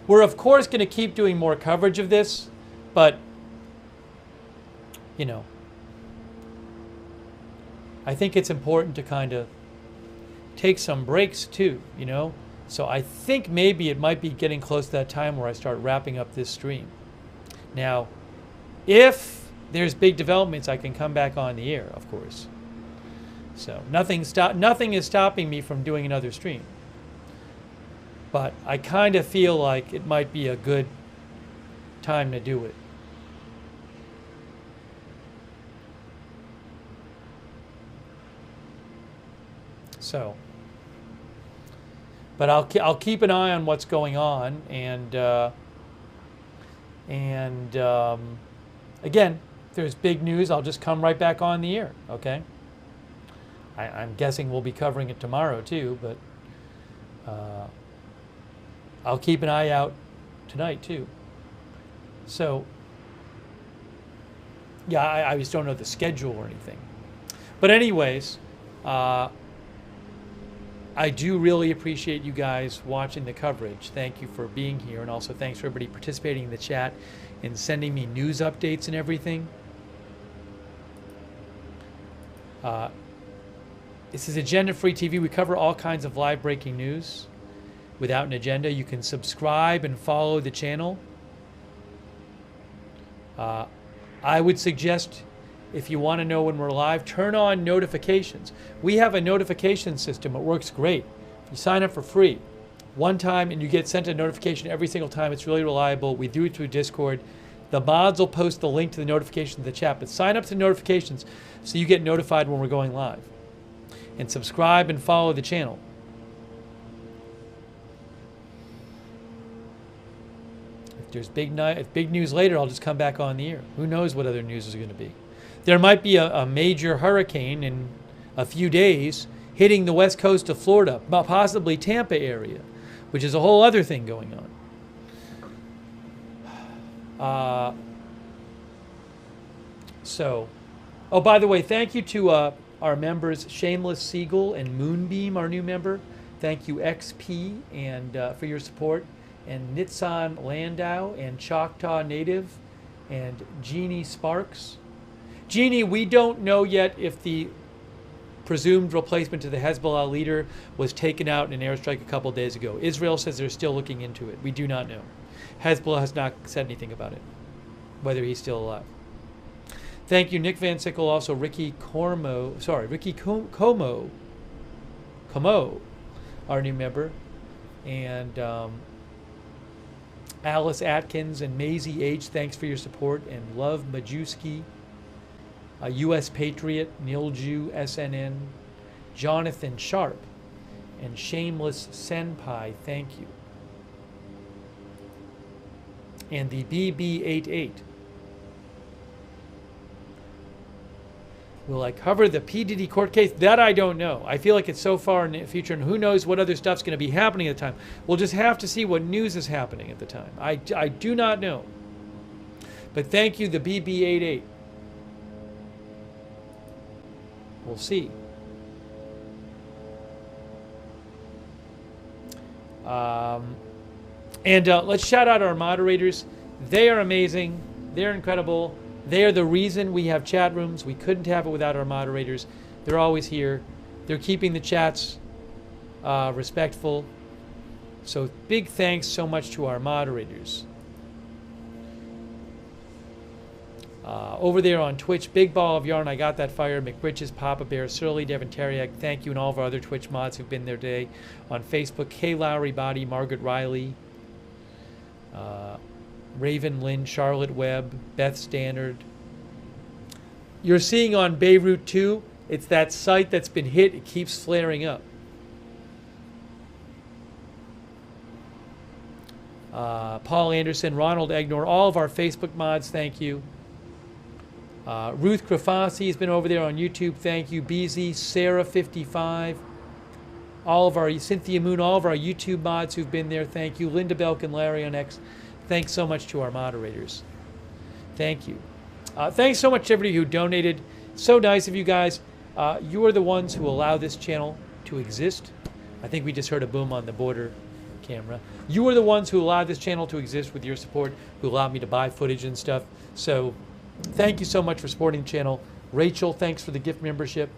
We're of course going to keep doing more coverage of this, but you know, I think it's important to kind of take some breaks too, you know? So I think maybe it might be getting close to that time where I start wrapping up this stream. Now, if there's big developments, I can come back on the air, of course. So nothing is stopping me from doing another stream. But I kind of feel like it might be a good time to do it. So, but I'll keep an eye on what's going on, and again, if there's big news, I'll just come right back on the air. Okay. I'm guessing we'll be covering it tomorrow too, but I'll keep an eye out tonight too. So, yeah, I just don't know the schedule or anything. But anyways. I do really appreciate you guys watching the coverage. Thank you for being here, and also thanks for everybody participating in the chat and sending me news updates and everything. This is Agenda Free TV. We cover all kinds of live breaking news without an agenda. You can subscribe and follow the channel. I would suggest if you want to know when we're live, turn on notifications. We have a notification system. It works great. If you sign up for free, one time, and you get sent a notification every single time. It's really reliable. We do it through Discord. The mods will post the link to the notification to the chat, but sign up to notifications so you get notified when we're going live. And subscribe and follow the channel. If there's big news later, I'll just come back on the air. Who knows what other news is going to be. There might be a major hurricane in a few days hitting the west coast of Florida, possibly Tampa area, which is a whole other thing going on. Oh, by the way, thank you to our members, Shameless Seagull and Moonbeam, our new member. Thank you, XP, and for your support. And Nitsan Landau and Choctaw Native and Jeannie Sparks. Jeannie, we don't know yet if the presumed replacement to the Hezbollah leader was taken out in an airstrike a couple days ago. Israel says they're still looking into it. We do not know. Hezbollah has not said anything about it, whether he's still alive. Thank you, Nick Van Sickle, also Ricky Como, our new member, and Alice Atkins and Maisie H, thanks for your support, and Love Majewski, U.S. Patriot, Nilju, SNN, Jonathan Sharp, and Shameless Senpai, thank you. And the BB88. Will I cover the P. Diddy court case? That I don't know. I feel like it's so far in the future, and who knows what other stuff's going to be happening at the time. We'll just have to see what news is happening at the time. I do not know. But thank you, the BB88. We'll see. Let's shout out our moderators. They are amazing. They're incredible. They are the reason we have chat rooms. We couldn't have it without our moderators. They're always here. They're keeping the chats respectful. So big thanks so much to our moderators. Over there on Twitch, Big Ball of Yarn, I Got That Fire, McBritches, Papa Bear, Surly, Devin Teriak, thank you, and all of our other Twitch mods who've been there today. On Facebook, Kay Lowry Body, Margaret Riley, Raven Lynn, Charlotte Webb, Beth Stannard. You're seeing on Beirut too, it's that site that's been hit, it keeps flaring up. Paul Anderson, Ronald Egnor, all of our Facebook mods, thank you. Ruth Krafasi has been over there on YouTube, thank you. BZ, Sarah55, all of our, Cynthia Moon, all of our YouTube mods who've been there, thank you. Linda Belk and Larry on X, thanks so much to our moderators. Thank you. Thanks so much to everybody who donated. So nice of you guys. You are the ones who allow this channel to exist. I think we just heard a boom on the border camera. You are the ones who allow this channel to exist with your support, who allowed me to buy footage and stuff. So thank you so much for supporting the channel. Rachel, thanks for the gift membership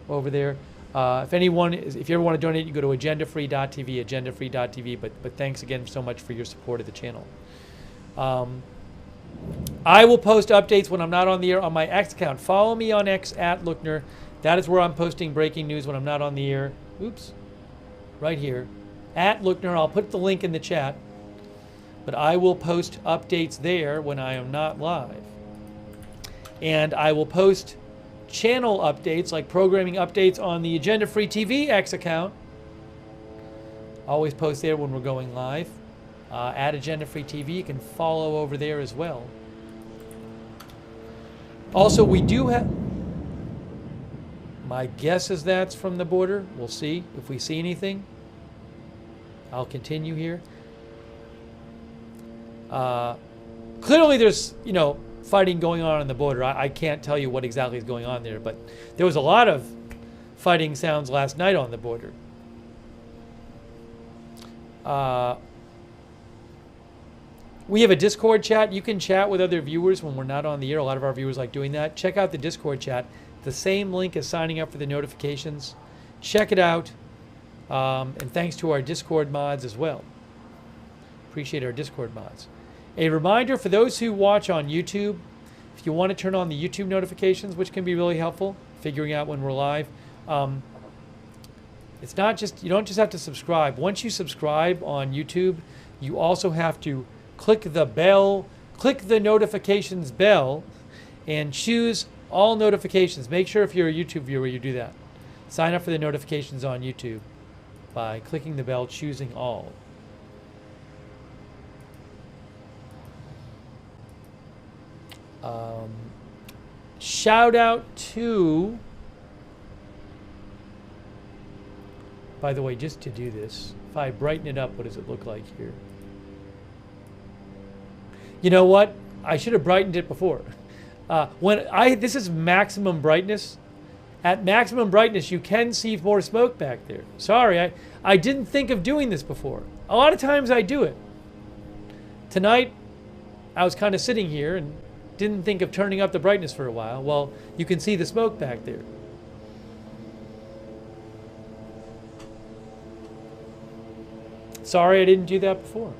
over there. If you ever want to donate, you go to agendafree.tv, agendafree.tv, but thanks again so much for your support of the channel. I will post updates when I'm not on the air on my X account. Follow me on X at Lookner. That is where I'm posting breaking news when I'm not on the air. Oops. Right here. At Lookner. I'll put the link in the chat. But I will post updates there when I am not live. And I will post channel updates, like programming updates, on the Agenda Free TV X account. Always post there when we're going live. At Agenda Free TV, you can follow over there as well. Also, we do have, my guess is that's from the border. We'll see if we see anything. I'll continue here. Clearly there's, fighting going on the border. I can't tell you what exactly is going on there, but there was a lot of fighting sounds last night on the border. We have a Discord chat. You can chat with other viewers when we're not on the air. A lot of our viewers like doing that. Check out the Discord chat. The same link as signing up for the notifications. Check it out. And thanks to our Discord mods as well. Appreciate our Discord mods. A reminder for those who watch on YouTube, If you want to turn on the YouTube notifications, which can be really helpful, figuring out when we're live, it's not just, you don't just have to subscribe. Once you subscribe on YouTube, you also have to click the bell, click the notifications bell, and choose all notifications. Make sure if you're a YouTube viewer, you do that. Sign up for the notifications on YouTube by clicking the bell, choosing all. Shout out to, by the way, just to do this, if I brighten it up, what does it look like here? You know what? I should have brightened it before. This is maximum brightness. At maximum brightness, you can see more smoke back there. Sorry, I didn't think of doing this before. A lot of times I do it. Tonight, I was kind of sitting here and didn't think of turning up the brightness for a while. Well, you can see the smoke back there. Sorry I didn't do that before.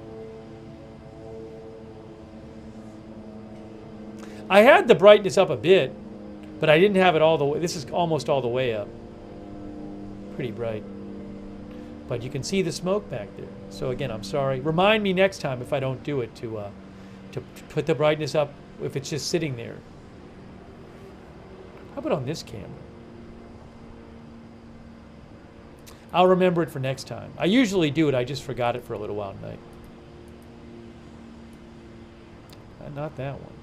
I had the brightness up a bit, but I didn't have it all the way. This is almost all the way up. Pretty bright. But you can see the smoke back there. So again, I'm sorry. Remind me next time if I don't do it to put the brightness up if it's just sitting there. How about on this camera? I'll remember it for next time. I usually do it. I just forgot it for a little while tonight. Not that one.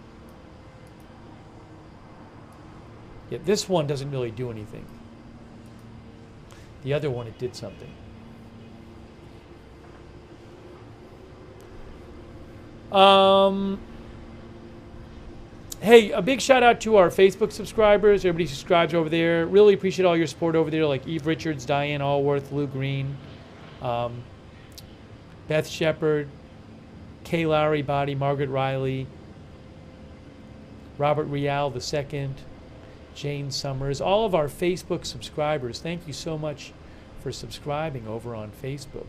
Yeah, this one doesn't really do anything. The other one, it did something. Hey, a big shout out to our Facebook subscribers. Everybody subscribes over there. Really appreciate all your support over there, like Eve Richards, Diane Allworth, Lou Green, Beth Shepard, Kay Lowry Body, Margaret Riley, Robert Rial II, Jane Summers, all of our Facebook subscribers. Thank you so much for subscribing over on Facebook.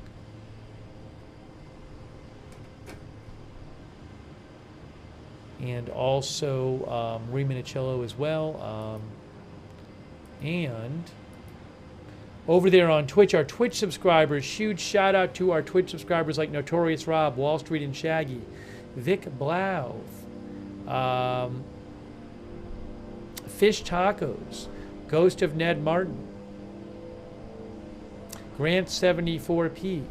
And also Marie Minicello as well. And over there on Twitch, our Twitch subscribers, huge shout out to our Twitch subscribers like Notorious Rob, Wall Street and Shaggy, Vic Blau, Fish Tacos, Ghost of Ned Martin, Grant 74P,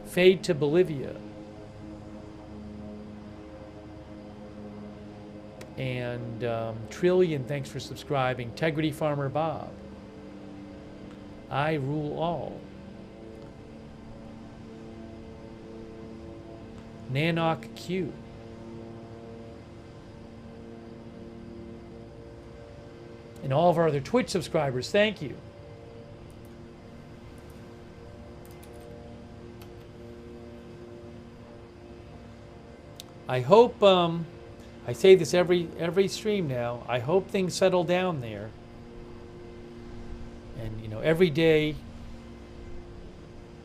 Fade to Bolivia, and Trillion, thanks for subscribing. Integrity Farmer Bob, I Rule All, Nanok Q, and all of our other Twitch subscribers. Thank you. I hope I say this every stream now. I hope things settle down there. And, you know, every day,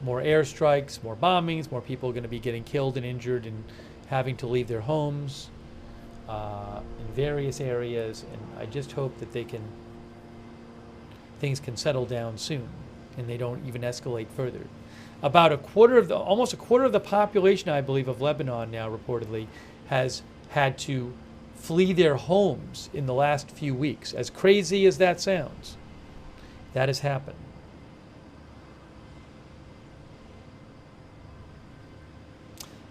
more airstrikes, more bombings, more people are going to be getting killed and injured and having to leave their homes in various areas. And I just hope that things can settle down soon and they don't even escalate further. About almost a quarter of the population, I believe, of Lebanon now reportedly has had to flee their homes in the last few weeks. As crazy as that sounds, that has happened.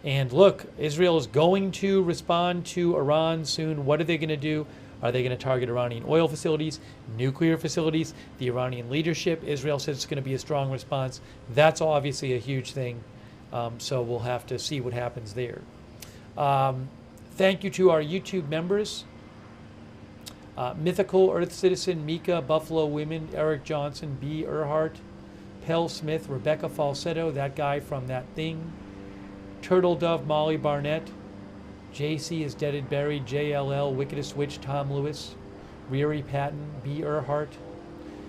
And look, Israel is going to respond to Iran soon. What are they going to do? Are they going to target Iranian oil facilities, nuclear facilities, the Iranian leadership? Israel says it's going to be a strong response. That's obviously a huge thing. So we'll have to see what happens there. Thank you to our YouTube members. Mythical Earth Citizen, Mika, Buffalo Women, Eric Johnson, B. Earhart, Pell Smith, Rebecca Falsetto, that guy from That Thing, Turtle Dove, Molly Barnett, JC is Dead and Buried, JLL, Wickedest Witch, Tom Lewis, Riri Patton, B. Earhart.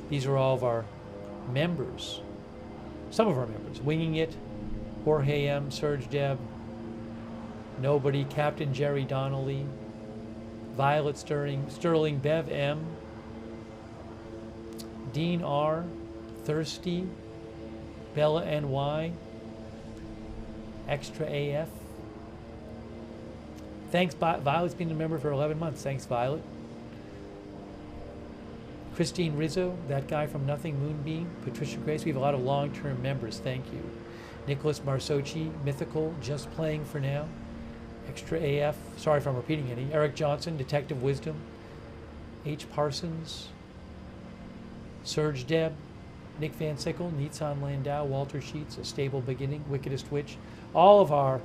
These are all of our members. Some of our members. Winging It, Jorge M., Serge Deb, Nobody, Captain Jerry Donnelly, Violet Sterling, Bev M, Dean R, Thirsty, Bella NY, Extra AF. Thanks, Violet's been a member for 11 months. Thanks, Violet. Christine Rizzo, that guy from Nothing Moonbeam, Patricia Grace. We have a lot of long-term members. Thank you. Nicholas Marsoci, Mythical, Just Playing for Now. Extra AF, sorry if I'm repeating any. Eric Johnson, Detective Wisdom. H. Parsons. Serge Deb. Nick Van Sickle, Nitsan Landau, Walter Sheets, A Stable Beginning, Wickedest Witch. All of our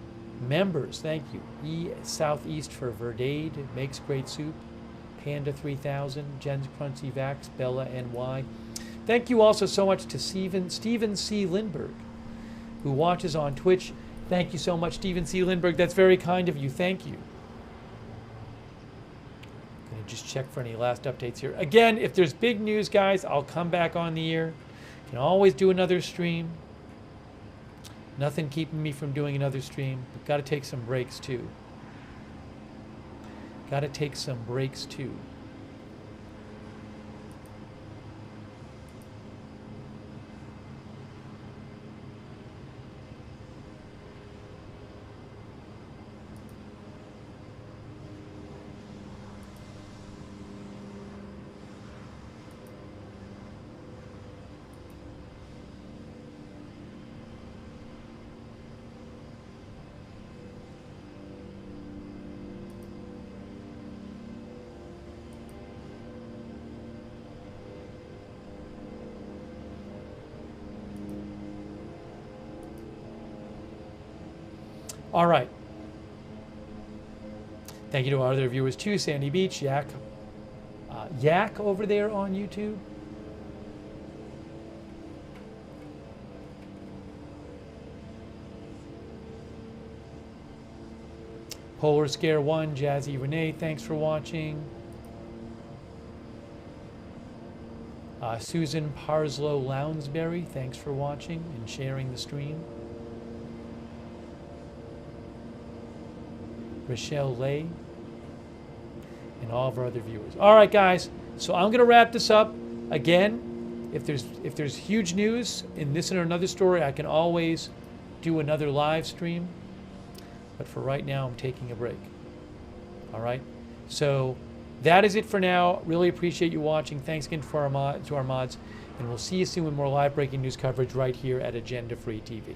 members, thank you. E. Southeast for Verdade, Makes Great Soup. Panda 3000, Jen's Crunchy Vax, Bella NY. Thank you also so much to Stephen C. Lindbergh, who watches on Twitch. Thank you so much, Stephen C. Lindbergh. That's very kind of you. Thank you. Gonna just check for any last updates here. Again, if there's big news, guys, I'll come back on the air. Can always do another stream. Nothing keeping me from doing another stream. But got to take some breaks too. Got to take some breaks too. All right. Thank you to our other viewers too. Sandy Beach, Yak over there on YouTube. Polar Scare 1, Jazzy Renee, thanks for watching. Susan Parslow Lounsbury, thanks for watching and sharing the stream. Rochelle Lay, and all of our other viewers. All right, guys. So I'm going to wrap this up. Again, if there's huge news in this and another story, I can always do another live stream. But for right now, I'm taking a break. All right. So that is it for now. Really appreciate you watching. Thanks again to our mods, and we'll see you soon with more live breaking news coverage right here at Agenda Free TV.